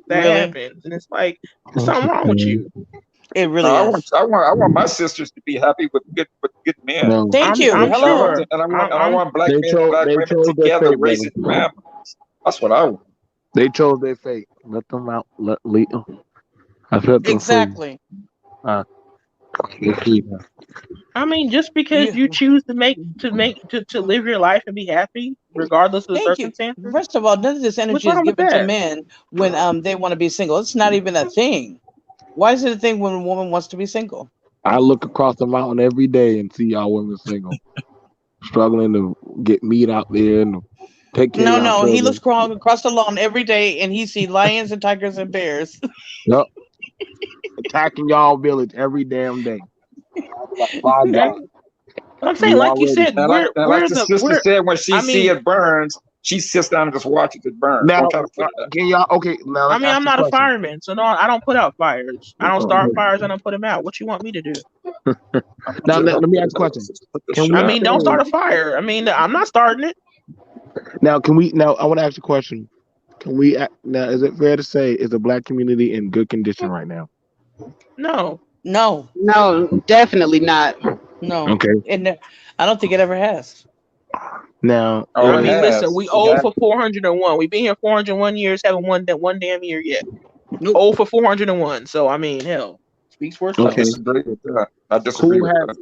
that Really? happens, and it's like there's something wrong with you. It No, really is. I want my sisters to be happy with good men. No, Thank you. I'm And I Hello. want sure. and I want black they men and chose. black They women chose their together fate, brother. raising families. That's what I want. They chose their fate. Let them out. Lead them. I set them free. Exactly. Uh, they're free now. I mean, just because You. you choose to live your life and be happy, regardless of the Thank you. circumstances, First of all, none of this what's energy is wrong with given to that? men when they want to be single. It's not even a thing. Why is it a thing when a woman wants to be single? I look across the mountain every day and see y'all women single, struggling to get meat out there and take care of No, y'all no. He looks children. across the lawn every day and he sees lions and tigers and bears. Yep, attacking y'all village every damn day. Like, my Okay. God, I'm saying, you like you already said, And like the sister we're. said, when she I see mean, it burns, she sits down and just watches it burn. now. Don't try to put it out. Can y'all? Okay, now I let's mean, ask I'm the not a question. fireman, so no, I don't put out fires. I don't start fires. I don't put them out. What you want me to do? Now Just let me put ask a question. the Can I we shot. mean, don't say start a fire. I mean, I'm not starting it. now? Can we now? I want to ask a question. Can we now? Is it fair to say is the black community in good condition right now? No. No, No, definitely not. no. Okay. And I don't think it ever has. Now, Oh, I it is mean, listen, has. we It owe has. for 401. We've been here 401 years, haven't one damn year yet. Nope. Owe for 401. So I mean, hell, speaks for I okay? itself. disagree with that. I disagree Who with has that.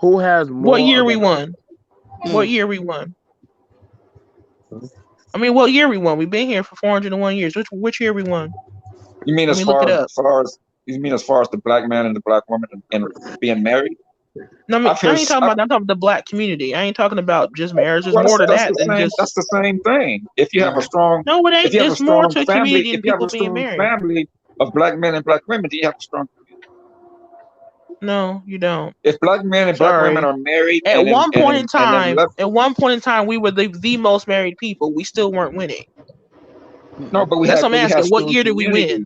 who has What more year of we a won? What Mm. year we won? I mean, what year we won? We've been here for 401 years. Which year we won? You mean Let as me look far it as up. as far as the black man and the black woman and being married? No, I mean, I've I heard. ain't talking about. I'm talking about the black community. I ain't talking about just marriage. There's Well, more to that's that the than same. just. That's the same thing. No, it If ain't. you have a There's more strong to a family, community if than you have people a being strong married. family of black men and black women, do you have a strong? No, you don't. If black men and black women Sorry. are married At and then one point in and then time, left, we were the most married people. We still weren't winning. no, That's what I'm but we had asking. What strong year did we win? communities.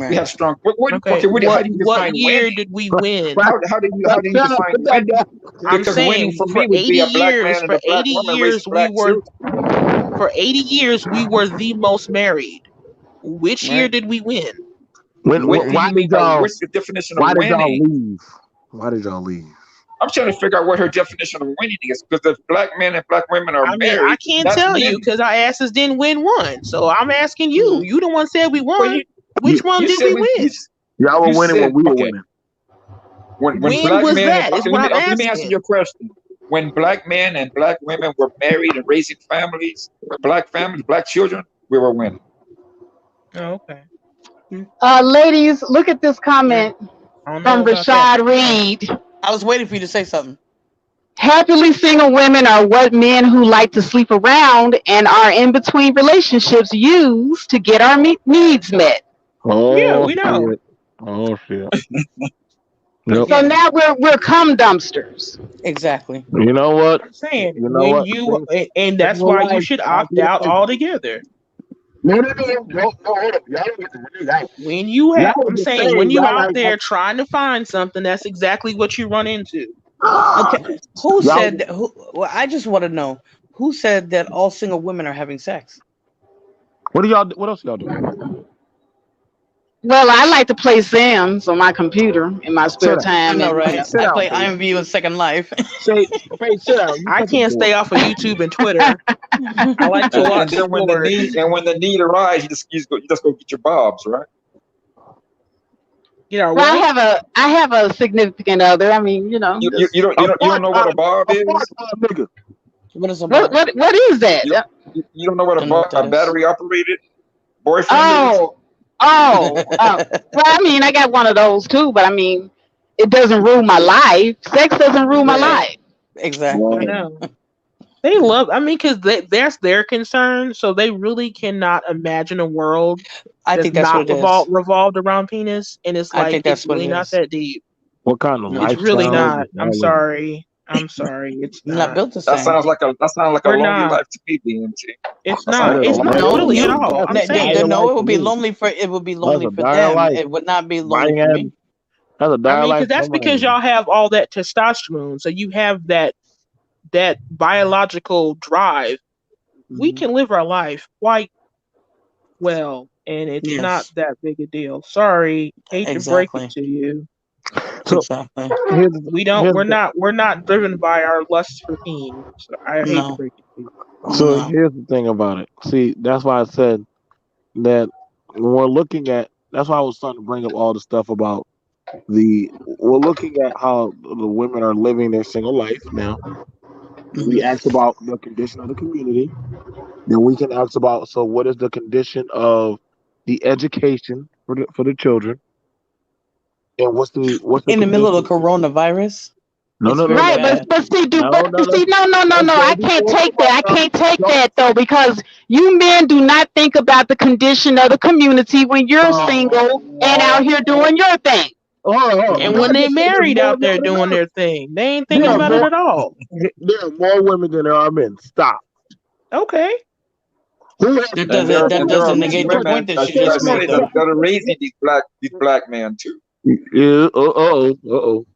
We Right. have strong. Okay. How do you What define year winning? did we win? right? How do you Shut up, define put that winning? down. I'm Because winning saying for me would be a black man and for a black 80 woman raising years black children. for 80 years we were the most married. Which year Right. did we win? What do Why you mean did by y'all what's your definition of why did y'all winning? leave? Why did y'all leave? I'm trying to figure out what her definition of winning is. Because if black men and black women are I mean, I married, can't that's tell you winning. because our asses didn't win one. So I'm asking you. Mm. You the one said we Well, won. You Which one you did said we win? y'all were you winning when said we were okay. winning. When When black was men and that? Is okay, what I'm let me answer asking. your question. When black men and black women were married and raising families, black children, we were winning. Oh, okay. Ladies, look at this Yeah. comment I don't know from about that. Rashad Reed. I was waiting for you to say something. Happily single women are what men who like to sleep around and are in between relationships use to get our needs met. Yeah, Oh we know. shit. Oh shit. Yep. So Yeah. now we're cum dumpsters. Exactly. You know what? I'm saying You know when what? you and Stay that's for why you life. should I'll opt be out right. altogether. No, hold up. Y'all don't get to do that. When you Y'all have, was I'm just saying when saying you y'all out like there trying to find something, that's exactly what you run into. Okay. Who y'all said that? Well, I just want to know who said that all single women are having sex. what else y'all do? Well, I like to play Sims on my computer in my Sit spare down. I time, know, and Hey, right? sit I down, play Faith. Iron View in Second Life. Say, Faith, sit down. You I such a can't dork. stay off of YouTube and Twitter. I like to And watch then sports. when the need arises, you just go get your bobs, right? You know well, what? I have a significant other. I mean, just A You don't know what a bob is? part-time nigga. What is a what bar? what is that? You don't, you don't know what Don't know what a that is. battery operated boyfriend is? Oh, well, I mean, I got one of those too, but I mean, it doesn't rule my life. Sex doesn't rule my Right. life. I Exactly. know. They love. I mean, because that's their concern, so they really cannot imagine a world I that's think that's what not it is. revolved around penis. And it's I like think it's that's what really it not is. that deep. What kind of No, It's really lifestyle not. is I'm y'all living? sorry. I'm sorry. It's we're not not. built the same. That sounds like a We're lonely not. life to me, BMT. It's That sounds That not. like is a It's lonely not No, life. no, really at you all. I'm that's a saying. dire no, life it for would be me. lonely for That's a dire them. life. It would not be I lonely ain't for had, me. that's a I dire mean, because life for that's because somebody. y'all have all that testosterone, so you have that biological drive. We Hmm. can live our life quite well, and it's not Yes, that big a deal. Sorry, hate to break it exactly, to you. So exactly. here's the, We don't. here's We're the, not. We're not driven by our lust for peen. So I hate to No, break it to you. so no. here's the thing about it. See, that's why I said that when we're looking at. That's why I was starting to bring up all the stuff about we're looking at how the women are living their single life now. We Hmm. asked about the condition of the community. Then we can ask about, so what is the condition of the education for the children, and what's the In the middle of condition? the coronavirus, No, it's no, no, very Right, no, but bad. see, no, no, no. no, no, no, Let's no. I don't be can't talking take that. about I them. can't take Don't. that though, because you men do not think about the condition of the community when you're single and Oh, out here doing your thing. And no, Hmm. when I they just said there's married more out there women than doing us. their thing, they ain't There thinking are about it Hmm. more. at all. There are more women than there are men. Stop. Okay. Who has That And doesn't there are doesn't rich negate the because women point that that she because just no, made, study though. that are raising these black men too. yeah, uh oh.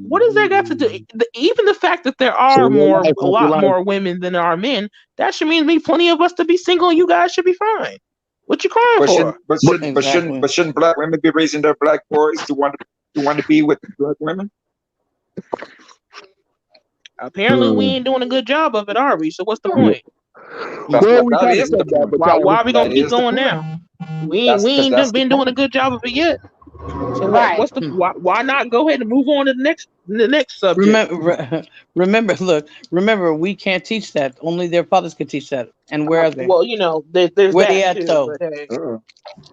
What does that got to do? Even the fact that there are Save your life. a Help your lot life. more women than there are men, that should mean me plenty of us to be single. And you guys should be fine. What you crying for? But Exactly. Shouldn't black women be raising their black boys to want to be with black women? Apparently, we hmm. ain't doing a good job of it, are we? So what's the Yeah. point? Well, we That kind of is the said that, point. but Why are we gonna That keep is the going point. now? We ain't That's the been doing a point. good job of it yet. So Right. what's the why not go ahead and move on to the next subject? Remember, look, remember, we can't teach that. Only their fathers can teach that. And where are they? Well, there's Where they that at too. though? But hey, Uh-uh.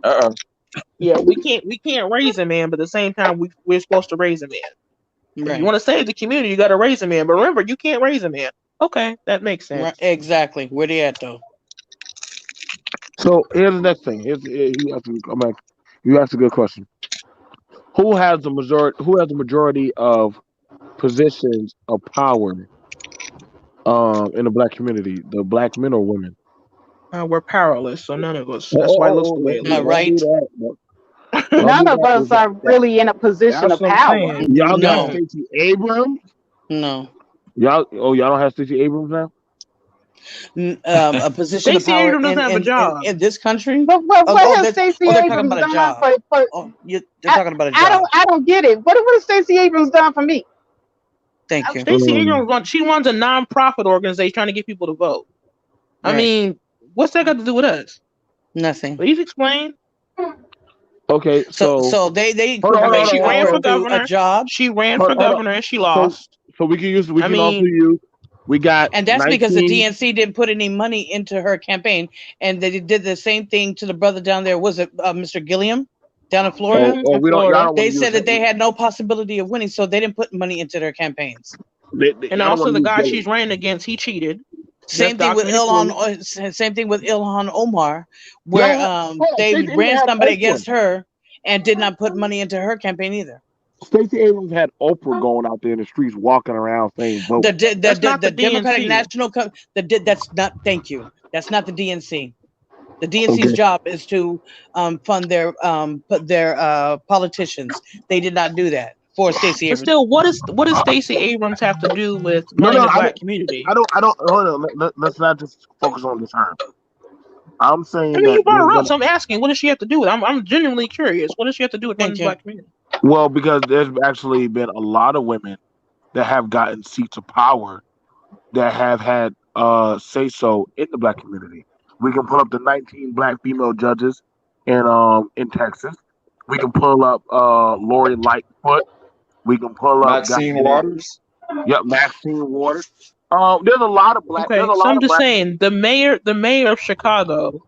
Uh-uh. yeah, we can't raise a man, but at the same time we're supposed to raise a man. If you Right, want to save the community, you got to raise a man. But remember, you can't raise a man. Okay, that makes right, sense. exactly. Where they at though? so. Here's the next thing. You asked a good question. Who has the majority of positions of power in the black community? The black men or women? We're powerless, so none of us. Oh, That's oh, why it looks oh, the way it don't do Right? looks. that. Don't do None of that. us are really in a position That's of what I'm power. saying. Y'all We got No, don't. Stacey Abrams. no. Y'all don't have Stacey Abrams now. A position of Stacey power Abrams doesn't have a job. in this country. But Oh, what oh, has Stacey they're talking Abrams about a done job. for Oh, they're I, talking about a job. I don't get it. What has Stacey Abrams done for me? Thank you. Stacey Abrams runs a nonprofit organization trying to get people to vote. I Right. mean, what's that got to do with us? Nothing. Please explain. Okay, So so they hold on, I hold equate mean, on, their she hold on, ran hold power for on. to a governor. job, She ran Hold, for hold on. governor and she So lost. we I can also mean, use. We got and that's because the 19. DNC didn't put any money into her campaign, and they did the same thing to the brother down there. Was it Mr. Gilliam down in Florida? in We don't. Y'all Florida. don't want They to use said that they him. had no possibility of winning, so they didn't put money into their campaigns. And Y'all don't also want to the use guy Gilliam. she's running against, he cheated. That's Same thing with documented fully. Same thing with Ilhan Omar, Y'all where hold on. they Stacey Abrams ran had somebody Oprah. against her and did not put money into her campaign either. Stacey Abrams had Oprah going out there in the streets, walking around saying vote. That's not the The Democratic DNC. that's not, thank you. That's not the DNC. The DNC's Okay. job is to fund their politicians. They did not do that for Stacey But Abrams. still, what does Stacey Abrams have to do with No, running no, the black community? I don't. Hold on. Let's not just focus on this her. I'm I saying mean, you that brought there's her up, gonna so I'm asking, what does she have to do with it? I'm genuinely curious. What does she have to do with running Thank the you. black community? well because there's actually been a lot of women that have gotten seats of power that have had say so in the black community. We can pull up the 19 black female judges in Texas. We can pull up Lori Lightfoot. We can pull up Maxine goddamn Waters. yep Maxine Waters. There's a lot of black. There's Okay, a so lot I'm of just black. saying, the mayor of Chicago,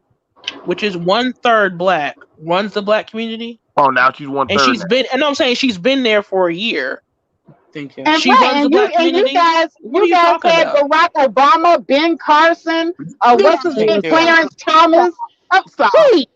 which is 1/3 black, runs the black community, Oh, now she's one and third now. I'm saying she's been there for a year. Thank you. And She right, runs the black and you community. guys, What are you you guys talking had about? Barack Obama, Ben Carson, what's his Thank name, you. Clarence Thomas. Stop. Please,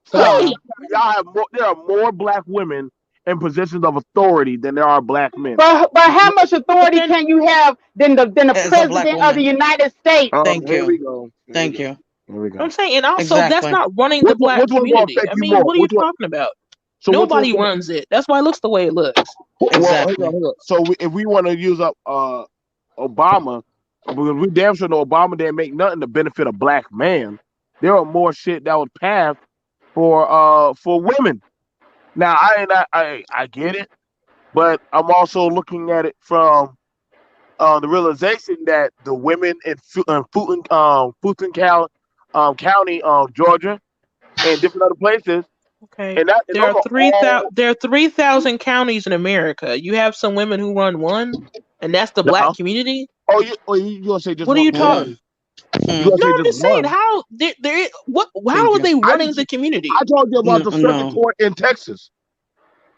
Stop. please. Stop. Y'all have more. There are more black women in positions of authority than there are black men. But how much But authority then, can you have than the As a black president of the woman. United States? Thank Here you. we go. Here we Thank go. you. Here we I'm go. saying, and also that's Exactly. not running the black Which one's gonna community. affect I you mean, more? what are you Which one? talking about? So which one's Nobody gonna? runs it. That's why it looks the way it looks. Well, hold on, Exactly. hold on. So if we want to use up Obama, because we damn sure know Obama didn't make nothing to benefit a black man. There are more shit that was passed for women. Now I get it, but I'm also looking at it from the realization that the women in County, Georgia, and different other places, Okay. and There those are are all 3,000 counties in America. You have some women who run one, and that's the now. black community. You gonna say just What are one you Hmm. talking? county? You Hmm. gonna No, say I'm just just saying one? how there what how Thank are you. they I running just the I community? told you about No. the circuit No. court in Texas.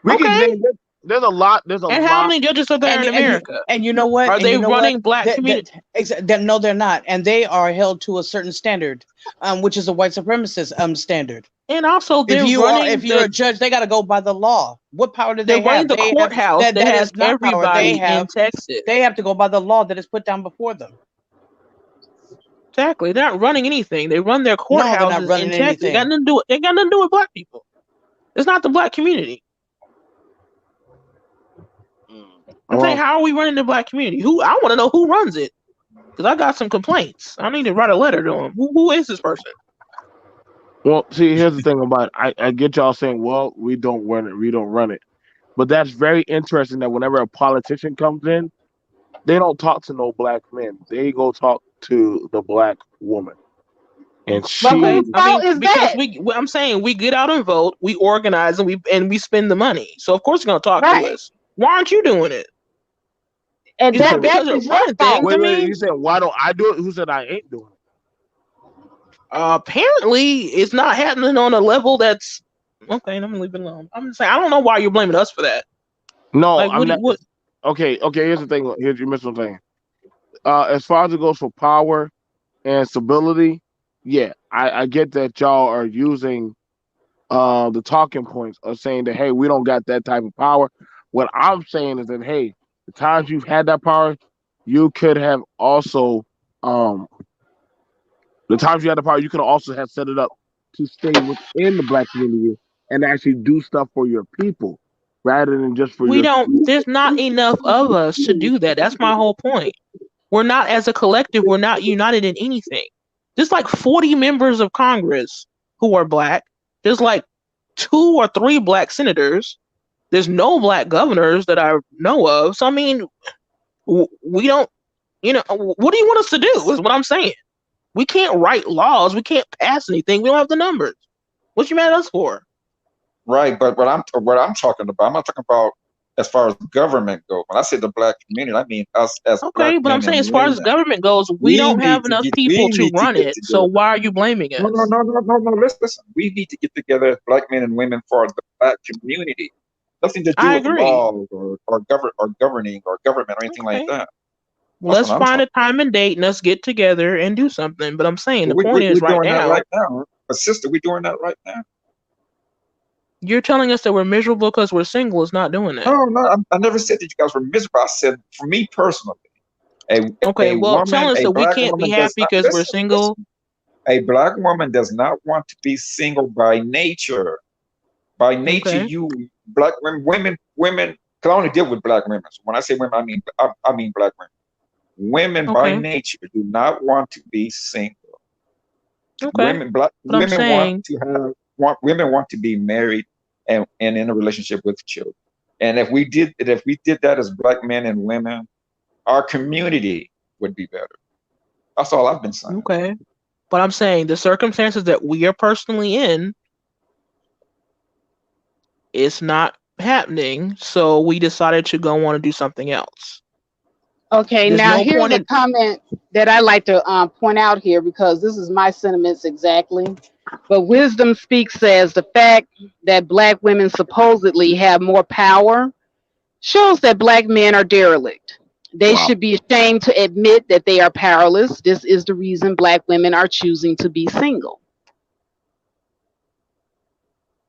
We can Okay. name it. There's a lot. There's a And how lot. many judges are there And in and you America? and you know what? Are And they you know what? running black community? That no, they're not, and they are held to a certain standard, which is a white supremacist standard. And also If running you're a judge, they got to go by the law. What power do they're they running have? the They have courthouse that. that That has is not power. everybody in Texas. They have to go by the law that is put down before them. Exactly. They're not running anything. They run their No, they're not courthouses in running Texas. They got anything. nothing to do with, they got nothing to do with black people. It's not the black community. I'm saying, Well, how are we running the black community? I want to know who runs it. Because I got some complaints. I need to write a letter to them. Who is this person? see, here's the thing about it. I get y'all saying, well, we don't run it. We don't run it. But that's very interesting that whenever a politician comes in, they don't talk to no black men. They go talk to the black woman, and But Okay, whose she. I fault mean, is because that? I'm saying we get out and vote, we organize, and we spend the money. So of course they're gonna talk to Right. us. Why aren't you doing it? And It's You not said, because that they're is your running fault. things. I wait. mean, You said, why don't I do it? Who said I ain't doing it? apparently it's not happening on a level that's okay. I'm gonna leave it alone. I'm just saying I don't know why you're blaming us for that. No, Like, I'm what? not. What? Okay. Here's the thing. Here's you missed one thing. As far as it goes for power and stability, yeah, I get that y'all are using the talking points of saying that hey, we don't got that type of power. What I'm saying is that hey, the times you've had that power, you could have also um the times you had the power, you could also have set it up to stay within the black community and actually do stuff for your people rather than just for We your. don't. There's not enough of us to do that. That's my whole point. We're not as a collective. We're not united in anything. There's like 40 members of Congress who are black. There's like 2 or 3 black senators. There's no black governors that I know of. So I mean, we don't. What do you want us to do? Is what I'm saying. We can't write laws. We can't pass anything. We don't have the numbers. What you mad at us for? Right, but what I'm talking about, I'm not talking about as far as government goes. When I say the black community, I mean us as black Okay, but I'm men saying and as far women. as government goes, we We don't need have to enough get we people to need to run get it. So together. why are you blaming No, no, us? no, no, no, no. Listen. We need to get together as black men and women for the black community. Nothing to do I with agree. laws or governing or government or anything like Okay. that. That's Let's what I'm find talking a time and date and let's get together and do something. But I'm saying the about. point is We're right doing that now, right now. But sister, we're doing that right now. you're telling us that we're miserable because we're single is not doing that. No, no, I never said that you guys were miserable. I said for me personally, a Okay, well, telling us a that we black can't be woman does happy not because we're listen, single. listen. A black woman does not want to be single by nature. By nature, Okay. you black women. Cause I only deal with black women. So when I say women, I mean black women. Women by Okay. nature do not want to be single. Okay. But I'm women want saying, to women want to be married and in a relationship with children. And if we did that as black men and women, our community would be better. That's all I've been saying. okay. But I'm saying the circumstances that we are personally in, it's not happening. So we decided to go on and do something else. Okay, There's now no here's point a in. comment that I like to point out here because this is my sentiments exactly. But Wisdom Speaks says the fact that black women supposedly have more power shows that black men are derelict. They Wow. should be ashamed to admit that they are powerless. This is the reason black women are choosing to be single.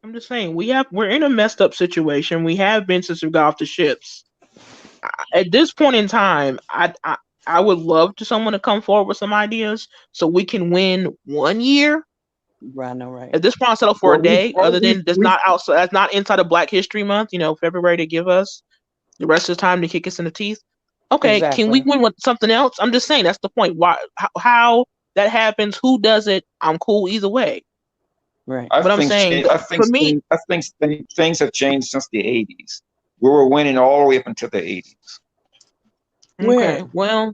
I'm just saying we're in a messed up situation. We have been since we got off the ships. At this point in time, I would love to someone to come forward with some ideas so we can win 1 year. Right, no, right. At this point, I'll settle for Well, a day. Other than that's not outside, that's not inside of Black History Month. February to give us the rest of the time to kick us in the teeth. Okay, can we Exactly. win with something else? I'm just saying that's the point. Why? How that happens? Who does it? I'm cool either way. Right. I But I'm think saying change. for me, I think things have changed since the '80s. We were winning all the way up until the '80s. okay, Where? well,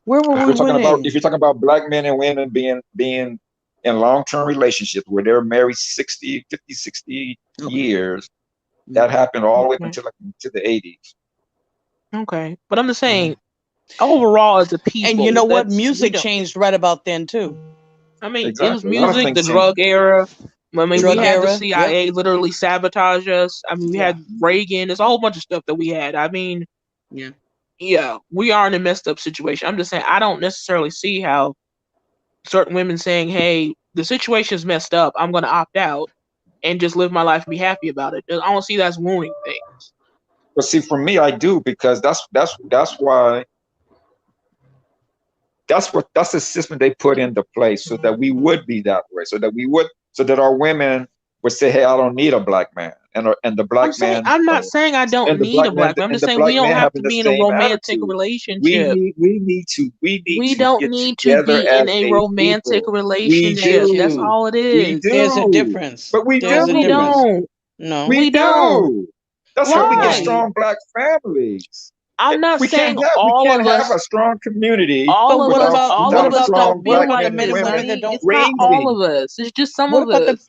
Where were If we we're talking about winning? black men and women being in long-term relationships where they're married 60, 50, 60 Okay. years, that happened all the way up okay, until the '80s. okay. But I'm just saying overall as a And you people, know what? that's we Music don't. changed right about then too. I mean, it was Exactly. A lot of music, the things changed. drug era. I mean, we Drug had the era. Yep. CIA literally sabotage us. I mean, we Yeah. had Reagan. There's a whole bunch of stuff that we had. I mean, Yeah. yeah, we are in a messed up situation. I'm just saying, I don't necessarily see how certain women saying, "Hey, the situation's messed up. I'm going to opt out and just live my life and be happy about it." I don't see that as ruining things. But see, for me, I do because why that's the system they put into place so that we would be that way, so that our women would say, "Hey, I don't need a black man," and the black man I'm not saying I don't need a black man. I'm and just the saying we black don't man have to having the be in a same romantic attitude. relationship. We need We to don't get need to together be in as a a romantic people. We relationship. Thank That's do, you. all it we is. There's a do, difference. but we No, There's a we do, difference. don't. No. we We don't. do. That's how we get No. Why? strong black families. I'm not saying We all can't of have a us, strong community all But of what us, about all what of without us about the strong don't what feel black about the like men men and and this. I women women that mean, don't? it's not all raising. of us. It's just some What of about the us.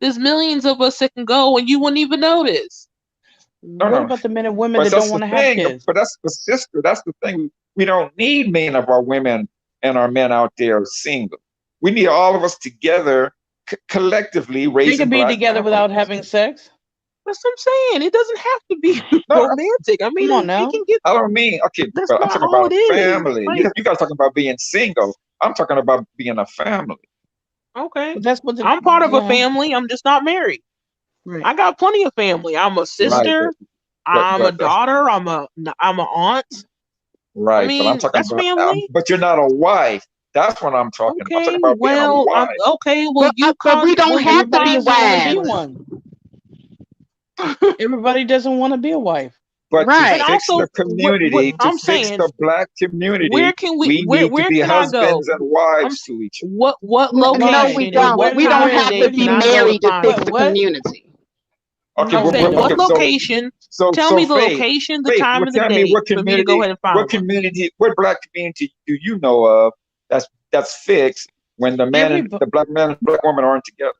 There's millions of us that can go and you wouldn't even notice. No, what no, about the men and women but that don't that's the want to have thing. kids? But that's the sister. That's the thing. We don't need many of our women and our men out there single. We need all of us together, collectively They raising could be black together families. without having sex. That's what I'm saying. It doesn't have to be No, romantic. I Come mean, on we now. can get. I don't mean okay, That's but I'm not talking all about it a is. family. Like, You guys talking about being single. I'm talking about being a family. okay, But that's what the I'm part of a yeah. family. I'm just not married. Right. I got plenty of family. I'm a Right, sister. I'm a daughter. I'm an aunt. I right. But I'm mean, talking that's about. family. But you're not a wife. That's what I'm talking about. I'm talking Okay, about being a well, I'm wife. okay. Well, But we don't well, you have to Everybody be find doesn't want to be wives, one. Everybody doesn't want to be a wife. But to and right? fix also the what community, to I'm fix saying, the black community, where can we we need to where be can I go? husbands and I'm wives to each other. what No, we Right. location and don't. Where what We where don't time of have where day to where do be can you I go to married to find fix what the one? what? community. Okay, I'm Okay saying what though. so location, tell so me the Faith, location, the time well, of the tell me day for me to go ahead and find one. what black community do you know of that's fixed when Everybody the black man and black woman aren't together?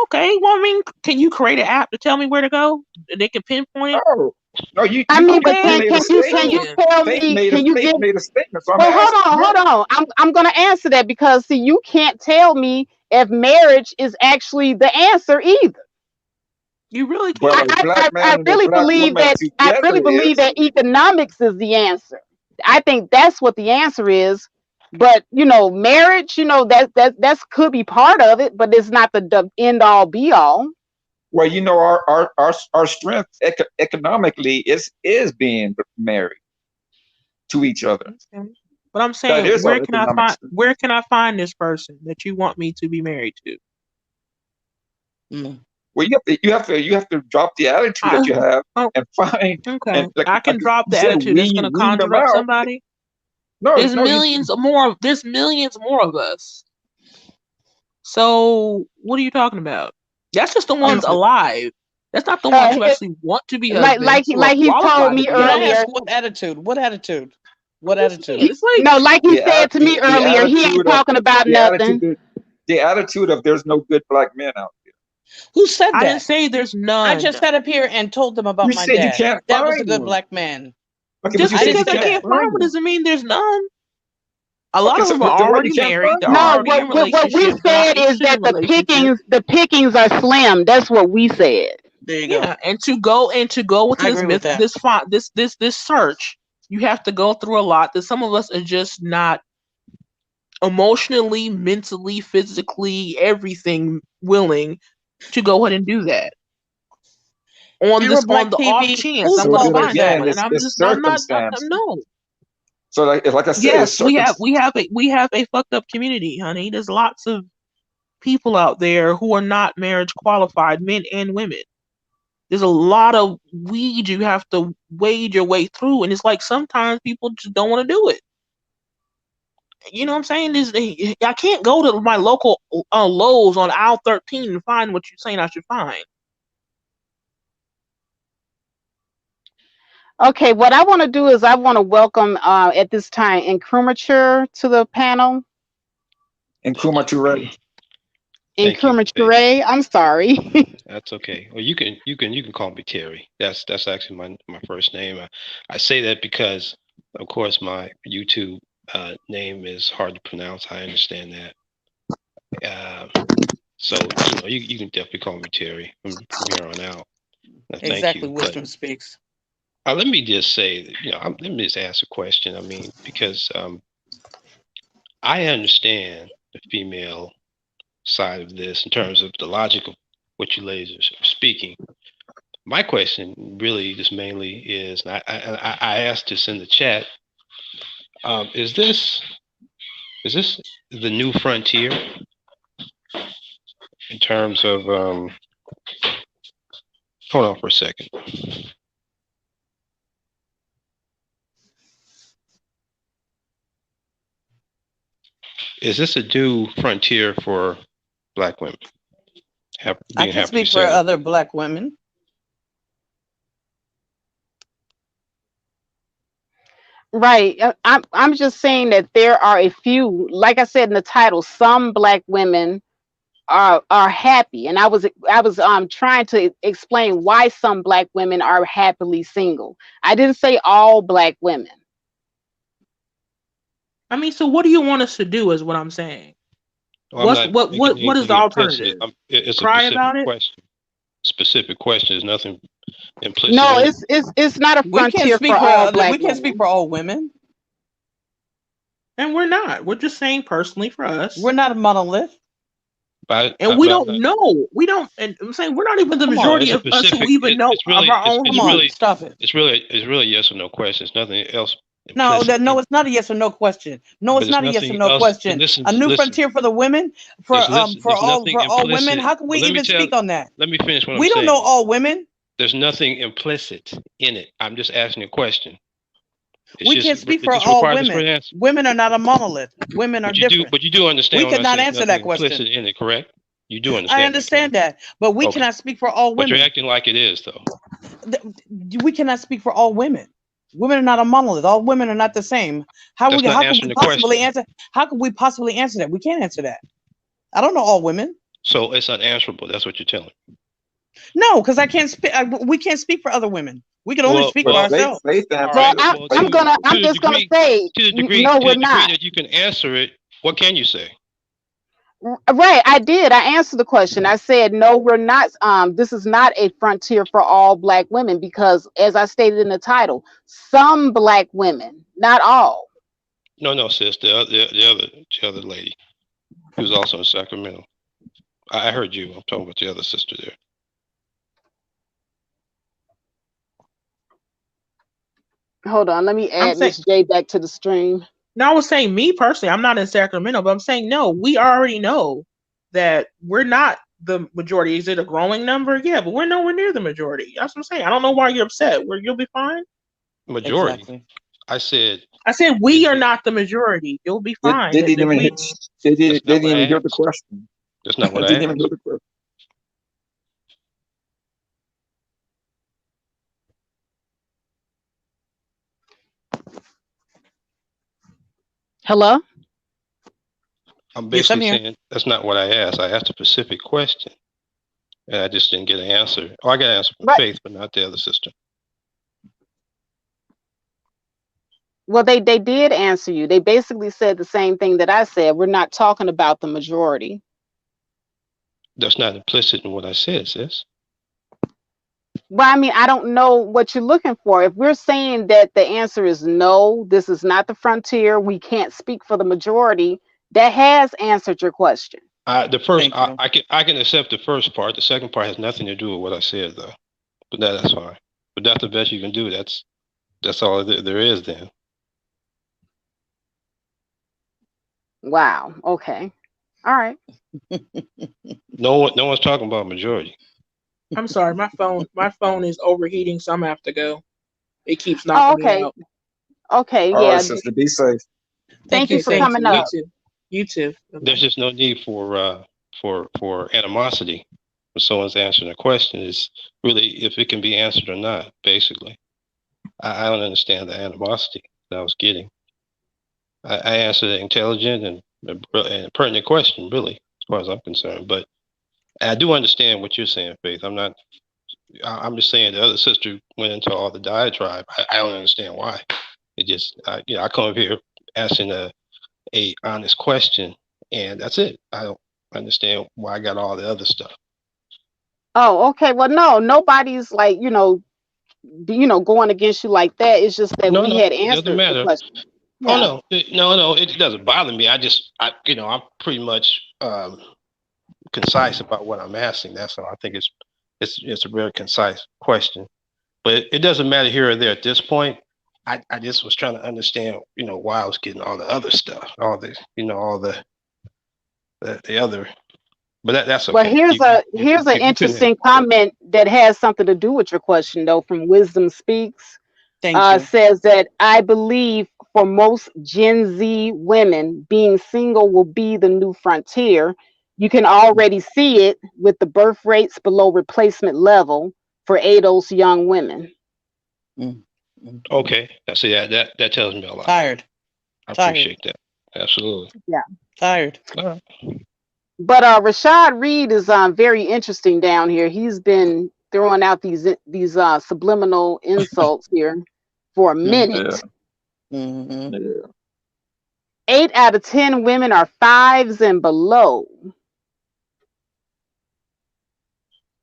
Okay, well, I mean, can you create an app to tell me where to go? They can pinpoint it. No, no, I mean, but you Okay, made a I'm just can you statement. saying. tell me? Can you Faith give? made a statement, so I'm Well, asking her. hold on. I'm gonna answer that because see, you can't tell me if marriage is actually the answer either. You really Well, can't. a black I man and a really black believe woman that together is. economics is the answer. I think that's what the answer is. But marriage, that's could be part of it, but it's not the end all be all. Well, our strength economically is being married to each other. Okay. But I'm That saying, is our economic strength. where can I find this person that you want me to be married to? Mm. Well, you have to drop the attitude that I, you have oh, and find okay. and like I can drop you the said, attitude that's going to wean them conjure up out. somebody. No, There's no, you. millions more. There's millions more of us. So what are you talking about? That's just the ones Is it? alive. That's not the ones who It, actually want to be like husbands, who are he told qualified to me be Can I earlier. ask husbands. what attitude? What attitude? What I'm just saying, attitude? it's like No, like he the said to me the earlier, he ain't attitude of talking about the attitude nothing. the attitude of there's no good black men out there. Who said I didn't that? say there's I none. just sat up here and told them about You my said you dad. can't That was a find good one. black man. Okay, but Just you I said didn't you because I say can't can't that. find find one one. doesn't mean there's none. A lot Okay, of so them are then why you already can't married. find They're one? No, already in what we relationships. They're not said is interested that in relationships. the pickings are slim. That's what we said. There you go. Yeah, and to go into I this agree with myth, that. this search, you have to go through a lot that some of us are just not emotionally, mentally, physically, everything willing to go ahead and do that. Zero On black the off TV. chance Whose I'm So gonna fault then is find again, that? someone, and it's I'm circumstance. no. So like I said, it's Yes, circumstance. we have a fucked up community, honey. There's lots of people out there who are not marriage qualified, men and women. There's a lot of weed you have to wade your way through, and it's like sometimes people just don't want to do it. You know what I'm saying? I can't go to my local Lowe's on aisle 13 and find what you're saying I should find. Okay, what I want to do is I want to welcome at this time Incrumature to the panel. And Kuma Okay, Ture. thank you. Incrumature, I'm sorry. That's okay. Well, you can call me Terry. That's actually my first name. I say that because, of course, my YouTube name is hard to pronounce. I understand that. Uh, so you can definitely call me Terry from here on out. Thank Exactly. you. But Wisdom speaks. let me just say that let me just ask a question. I mean, because I understand the female side of this in terms of the logic of what you ladies are speaking. My question really just mainly is, and I asked this in the chat, is this the new frontier in terms of hold on for a second. Is this a new frontier for black women I being can happily speak for single? other black women. Right. I'm just saying that there are a few, like I said in the title, some black women are happy, and I was trying to explain why some black women are happily single. I didn't say all black women. I mean, so what do you want us to do? Is what I'm saying. Well, I'm not making What is the anything implicit. alternative? It's a Cry specific about it? question. Specific question. There's nothing implicit No, in it. it's not a We can't frontier for speak for all other. black We can't speak women. for all women. And we're not. We're just saying personally for us. We're not a monolith. And we don't know. We don't. And I'm saying we're not even the Come No, on. majority it's a of us who specific. even know It's of really, our own Come it's on. really, views. Stop it. it's really a yes or no question. There's nothing else No, implicit no, in it. it's not a yes or no question. No, But it's there's not a yes or nothing no else. question. Listen, A new listen. frontier for the women, for There's nothing all women. implicit. How can we But let me even tell. speak on that? Let me finish what I'm We don't know saying. all women. There's nothing implicit in it. I'm just asking a question. It's We just can't speak it for just all requires a straight women. answer. Women are not a monolith. Women are different. But you do understand We when could I not say there's answer that nothing question. implicit in it, correct? You do I understand that, correct? understand that, but we Okay. cannot speak for all But you're women. acting like it is, though. We cannot speak for all women. Women are not a monolith. All women are not the same. That's not How could answering we the possibly question. answer? How could we possibly answer that? We can't answer that. I don't know all women. So it's unanswerable. That's what you're telling me. No, because I can't speak. We can't speak for other women. We can only speak for But Well, ourselves. Faith all answered Well, right. it. Well, to I'm the just gonna degree, say no, to we're the degree not. that you can answer it, what can you say? Right, I did. I answered the question. I said no, we're not. This is not a frontier for all black women because, as I stated in the title, some black women, not all. No, sis. The other lady who's also in Sacramento. I heard you. I'm talking about the other sister there. Hold on, let me I'm add saying. Miss J back to the stream. No, I was saying me personally. I'm not in Sacramento, but I'm saying no. We already know that we're not the majority. Is it a growing number? Yeah, but we're nowhere near the majority. That's what I'm saying. I don't know why you're upset. You'll be fine. Majority. Exactly. I said we are not the majority. You'll be fine. They didn't even hit. They that's not didn't what I even hear the asked. question. That's not They what I didn't even hear asked. the question. Hello? I'm Yes, I'm basically here. saying that's not what I asked. I asked a specific question, and I just didn't get an answer. Oh, I got an answer from Right. Faith, but not the other sister. Well, they did answer you. They basically said the same thing that I said. We're not talking about the majority. That's not implicit in what I said, sis. Well, I mean, I don't know what you're looking for. If we're saying that the answer is no, this is not the frontier, we can't speak for the majority, that has answered your question. The first, Thank you. I can accept the first part. The second part has nothing to do with what I said, though. But that's fine. But that's the best you can do. That's all there is then. Wow. Okay. All right. No one's talking about majority. I'm sorry, my phone is overheating, so I'm gonna have to go. It keeps Oh, knocking me okay. out. Okay. All right, Yeah. sister, be safe. Thank you Okay, for thank coming you. You up. too. You too. There's Bye-bye. just no need for animosity when someone's answering a question. Is really if it can be answered or not. Basically, I don't understand the animosity that I was getting. I answered an intelligent and pertinent question, really, as far as I'm concerned. But I do understand what you're saying, Faith. I'm just saying the other sister went into all the diatribe. I don't understand why. It just, I come up here asking a honest question, and that's it. I don't understand why I got all the other stuff. Oh, okay. Well, no, nobody's like, going against you like that. It's just that No, we no, had it doesn't answered the matter. question. Oh Yeah. no, no, it doesn't bother me. I'm pretty much concise about what I'm asking. That's all. I think it's a very concise question, but it doesn't matter here or there at this point. I just was trying to understand, why I was getting all the other stuff, all the other. But that's Well, okay. here's an You couldn't have. interesting comment that has something to do with your question, though, from Wisdom Speaks. Thank you. Says that I believe for most Gen Z women, being single will be the new frontier. You can already see it with the birth rates below replacement level for ADOS young women. Mm, mm, Okay, I see that tells me a lot. Tired. I Tired. appreciate that. Absolutely. Yeah. Tired. All right. But Rashad Reed is very interesting down here. He's been throwing out these subliminal insults here for a minute. Mm-hmm. Yeah. 8 out of 10 women are 5s and below.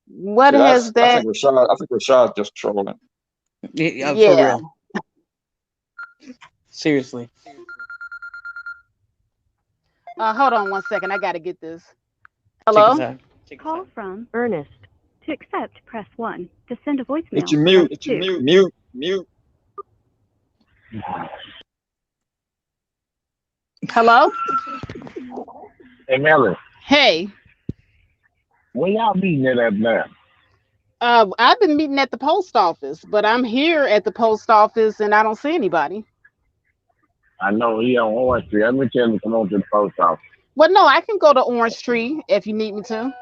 What Yeah, has that? I think Rashad's just trolling. Yeah, for Yeah. real. Seriously. Hold on one second. I got to get this. Take your Hello? time. Call from Ernest. To accept, press 1. To send a It's voicemail, your press mute, 2. mute. Hello? Hey, Melly, Hey. when y'all meeting at that now? I've been meeting at the post office, but I'm here at the post office and I don't see anybody. I know he on Orange Street. Let me tell him to come on to the post office. Well, no, I can go to Orange Tree if you need me to.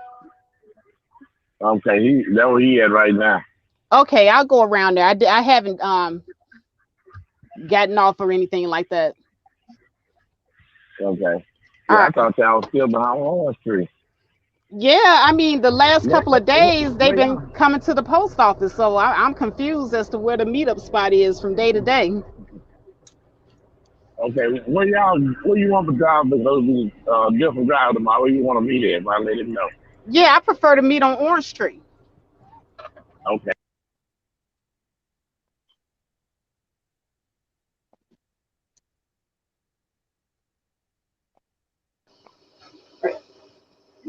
Okay, that's where he at right now. Okay, I'll go around there. I haven't gotten off or anything like that. Okay. All Yeah, I right. thought y'all was still behind Orange Street. Yeah, I mean, the last couple of days they've Where been y'all? coming to the post office, so I'm confused as to where the meetup spot is from day to day. Okay, where you want the drive to go to different drive tomorrow? Where you want to meet at? I'll let him know. Yeah, I prefer to meet on Orange Tree. Okay.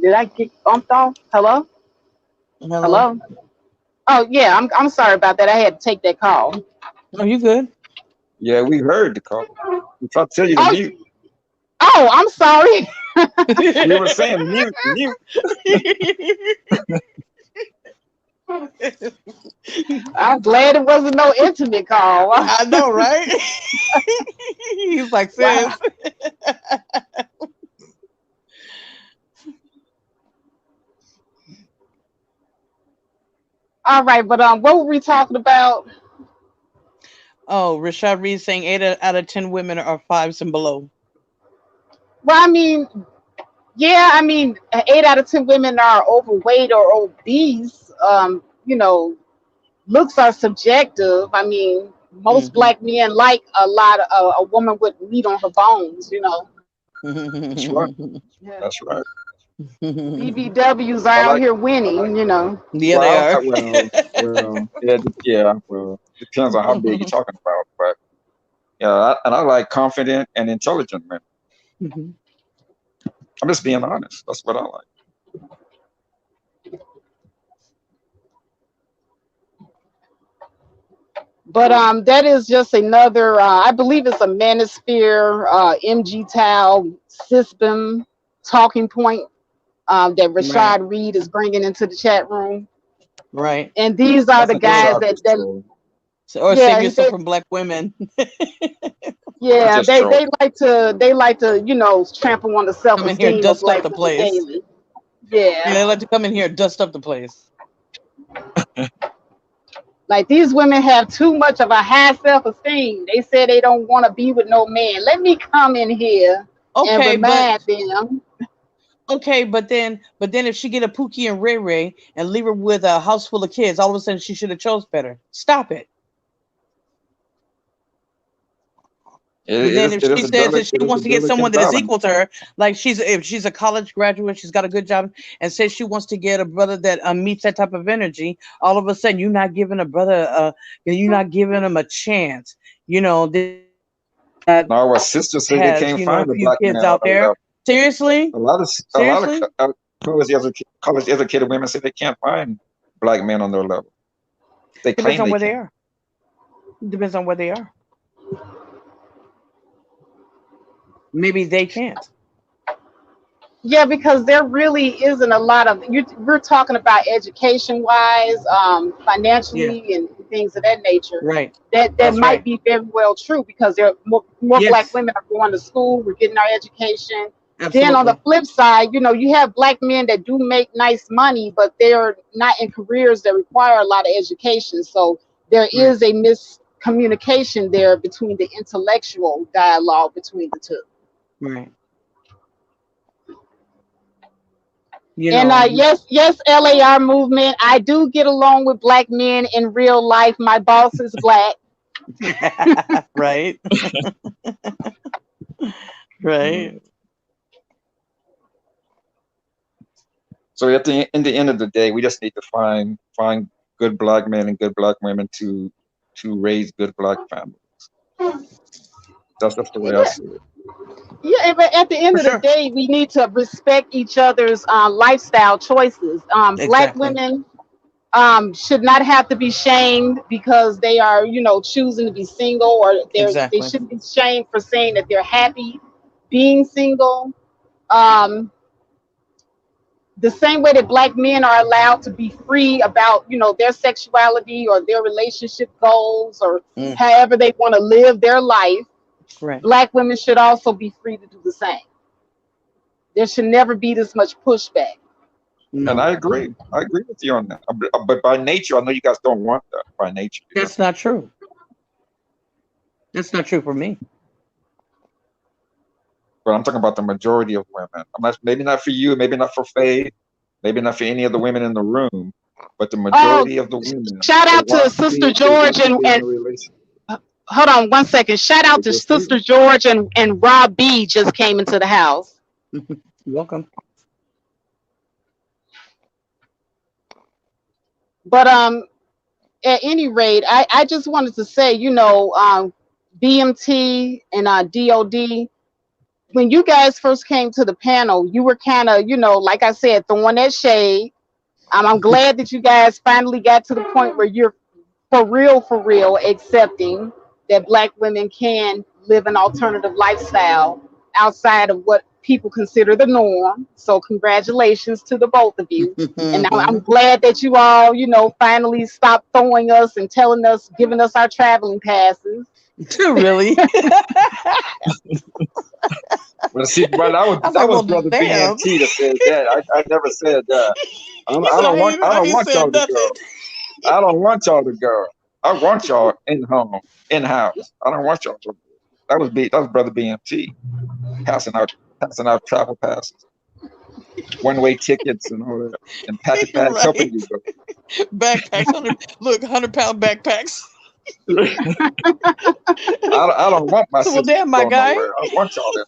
Did I get bumped off? Hello? Hello. Hello? Oh yeah, I'm sorry about that. I had to take that call. Are you good? Yeah, we heard the call. We tried to tell you to Oh, mute. I'm sorry. We were saying mute. I'm glad it wasn't no intimate call. I know, right? He's like, Wow. sis. All right, but what were we talking about? Oh, Rashad Reed saying out of 10 women are fives and below. Well, I mean, yeah, I mean, 8 out of 10 women are overweight or obese. Looks are subjective. I mean, most Hmm. black men like a lot of a woman with meat on her bones. That's right. Yeah. That's right. BBWs are I out like. here winning. Yeah, they Well, are. yeah, yeah. Well, depends on how big you're talking about, but yeah, and I like confident and intelligent men. Mhm. I'm just being honest. That's what I like. But that is just another. I believe it's a manosphere, MG Tau system talking point that Right, Rashad Reed is bringing into the chat room. right. And these I are the think guys Rashad that just that trolling. So, or save yeah yourself they from black women. He yeah just they trolling. like to trample on the self Come in here, esteem of dust up black the women place. daily. Yeah, Yeah, they like to come in here, dust up the place. like these women have too much of a high self esteem. They say they don't want to be with no man. Let me come in here and Okay, remind them. but then if she get a Pookie and Ray Ray and leave her with a house full of kids, all of a sudden she should have chose better. Stop it. And then if It is she a says that she it is a wants to get someone delicate that is balance. equal to her, like if she's a college graduate, she's got a good job, and says she wants to get a brother that meets that type of energy, all of a sudden you're not giving a brother you're not giving him a chance. This that Now, our sisters say they has can't a find a few black kids man on out their there. level. Seriously, A lot of seriously, college educated women say they can't find black men on their level. They depends claim on they where they can. are. Depends on where they are. Maybe they can't. Yeah, because there really isn't a lot of we're talking about education wise, Yeah, financially, and things of that nature. right. That That's might right. be very well true because there are more black Yes, women are going to school. We're getting our education. Then on the absolutely. flip side, you have black men that do make nice money, but they're not in careers that require a lot of education. So there Right, is a miscommunication there between the intellectual dialogue between the two. right. You And know, yes, LAR movement. I do get along with black men in real life. My boss is black. right, right. Mm. So in the end of the day, we just need to find good black men and good black women to raise good black families. That's the way I Yeah, see it. yeah. But at the end For of the sure. day, we need to respect each other's lifestyle choices. Black Exactly. women should not have to be shamed because they are, choosing to be single, or they Exactly. shouldn't be shamed for saying that they're happy being single. Um, the same way that black men are allowed to be free about their sexuality or their relationship goals or Mm, however they want to live their life, right. black women should also be free to do the same. There should never be this much pushback. And No, I agree. I agree with you on that. But by nature, I know you guys don't want that. By nature, you don't. that's not true. That's not true for me. But I'm talking about the majority of women. I'm not maybe not for you, maybe not for Faye, maybe not for any of the women in the room, but the Oh, majority of the women shout they out to want Sister they George want to and, be in and a relationship hold on one second. Shout out if to they're free. Sister George and Rob B just came into the house. Welcome. But at any rate, I just wanted to say, BMT and DOD, when you guys first came to the panel, you were kind of, like I said, throwing that shade. I'm glad that you guys finally got to the point where you're for real, accepting that black women can live an alternative lifestyle. outside of what people consider the norm. So congratulations to the both of you. And I'm glad that you all, finally stopped throwing us and telling us, giving us our traveling passes. Really? Well, see, but I was that like, was well, brother damn. BMT that said that. I never said that. He said, I I don't ain't want said y'all to nothing. go. I don't want y'all to go. I want y'all in house. I don't want y'all to go. That was brother BMT passing out travel passes, one way tickets, and all that, and packet bags helping Right. you go. Backpacks, 100-pound backpacks. I don't want my So, well, sister damn, to my go guy. nowhere. I want y'all there.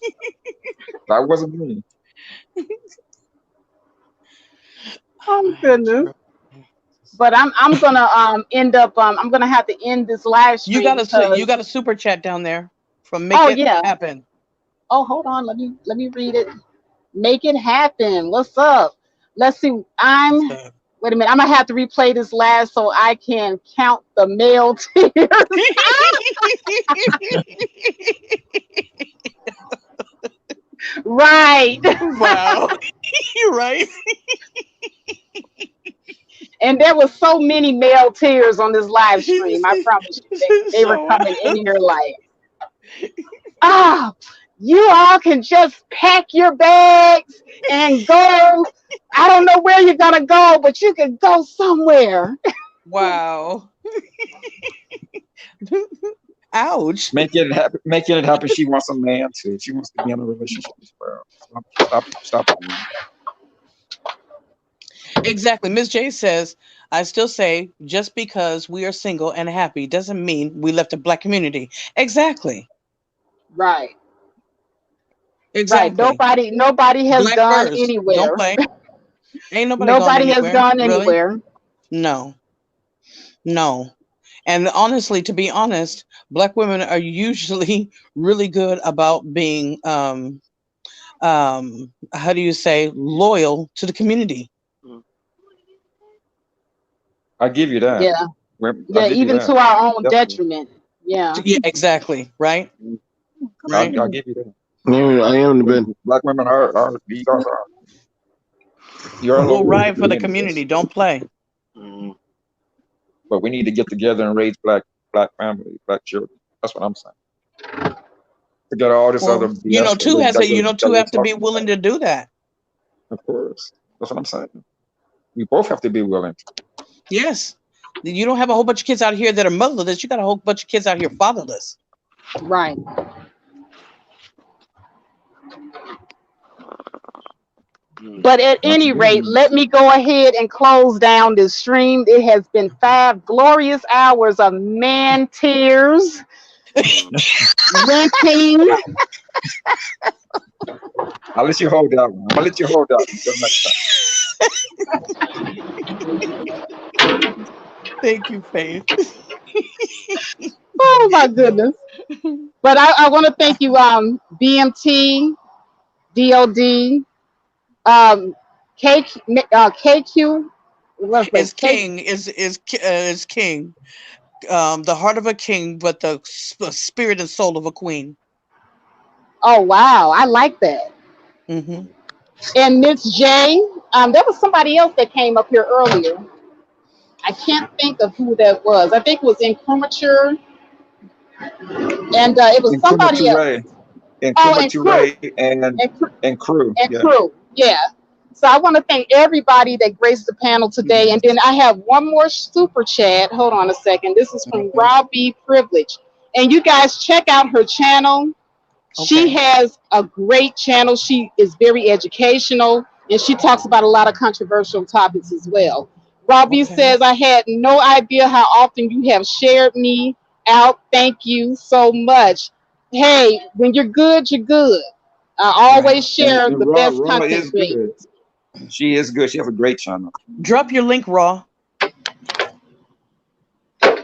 That wasn't me. Oh goodness. But I'm gonna end up I'm gonna have to end this live You stream got because a super chat down there from Make oh It yeah. Happen. Oh, hold on, let me read it. Make it happen. What's up? Let's see. Wait a minute. I'm gonna have to replay this last so I can count the male tears. Right. Wow. You're right. And there was so many male tears on this live stream. I promise you, they were So coming in here like, ah, you all can just pack your bags and go. I don't know where you're gonna go, but you can go somewhere. wow. Ouch. Making it happen. She wants a man too. She wants to be in a relationship as well. Stop playing. Exactly. Miss J says, I still say just because we are single and happy doesn't mean we left the black community. Exactly. Right. Right. Exactly. Nobody has Black gone first. Don't anywhere. play. Ain't nobody gone Nobody has anywhere. gone Really? anywhere. No. No. And honestly, to be honest, black women are usually really good about being how do you say, loyal to the community. I give you that. Yeah. I Yeah, give you even that. to our own Definitely. detriment. Yeah. Yeah, exactly. Right? Right? I'll give you that. I am the Ben. Black women are you guys are you're all We'll over the ride for the community. community. Don't play. But we need to get together and raise black families, black children. That's what I'm saying. Forget all this other Well, BS two we're have to be talking willing about. to do that. Of course. That's what I'm saying. We both have to be willing to. Yes. You don't have a whole bunch of kids out here that are motherless. You got a whole bunch of kids out here fatherless. Right. But at Once any rate, again, let me go ahead and close down this stream. It has been 5 glorious hours of man tears, venting. I'll let you hold that one. I'm gonna let you hold that one until next time. Thank you, Faith. Oh my goodness. But I want to thank you, BMT, DOD, um, KQ. What's Is that? king is king. The heart of a king, but the spirit and soul of a queen. Oh wow, I like that. Mm-hmm. And Miss J, there was somebody else that came up here earlier. I can't think of who that was. I think it was Incrumature, and it was And somebody else. Oh, and Crew, and Crew, and crew. and Yeah. Crew. Yeah. So I want to thank everybody that graced the panel today. And then I have one more super chat. Hold on a second. This is from Okay. Robbie Privilege. And you guys check out her channel. She Okay. has a great channel. She is very educational and she talks about a lot of controversial topics as well. Robbie Okay. says, I had no idea how often you have shared me out. Thank you so much. Hey, when you're good, you're good. I Right. always share And the best Raw content is good. creators. She is good. She has a great channel. Drop your link, Raw.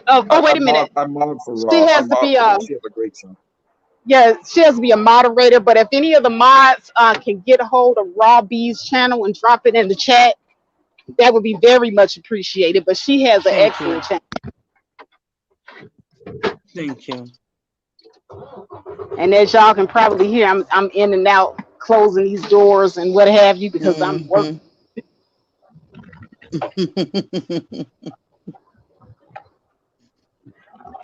Oh, wait a minute. I mod for She Raw. I has to mod be for a her. She has a great channel. yeah. She has to be a moderator. But if any of the mods can get a hold of Raw B's channel and drop it in the chat, that would be very much appreciated. But she has an Thank you. excellent channel. Thank you. And as y'all can probably hear, I'm in and out closing these doors and what have you because I'm working.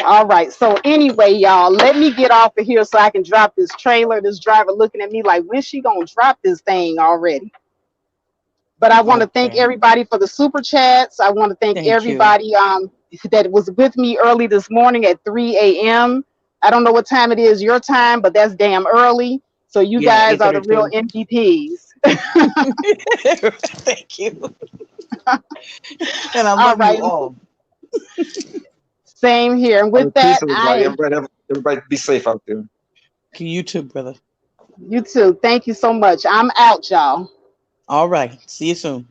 All right. So anyway, y'all, let me get off of here so I can drop this trailer. This driver looking at me like, when's she gonna drop this thing already? But I want to thank Okay. everybody for the super chats. I want to thank Thank you. everybody that was with me early this morning at 3 a.m. I don't know what time it is your time, but that's damn early. So you Yeah, guys are the real 8:32. MVPs. Thank you. And I All love you right. all. Same here. And All right, with peace, that, everybody. Everybody be safe out there. You too, brother. you too. Thank you so much. I'm out, y'all. All right. See you soon.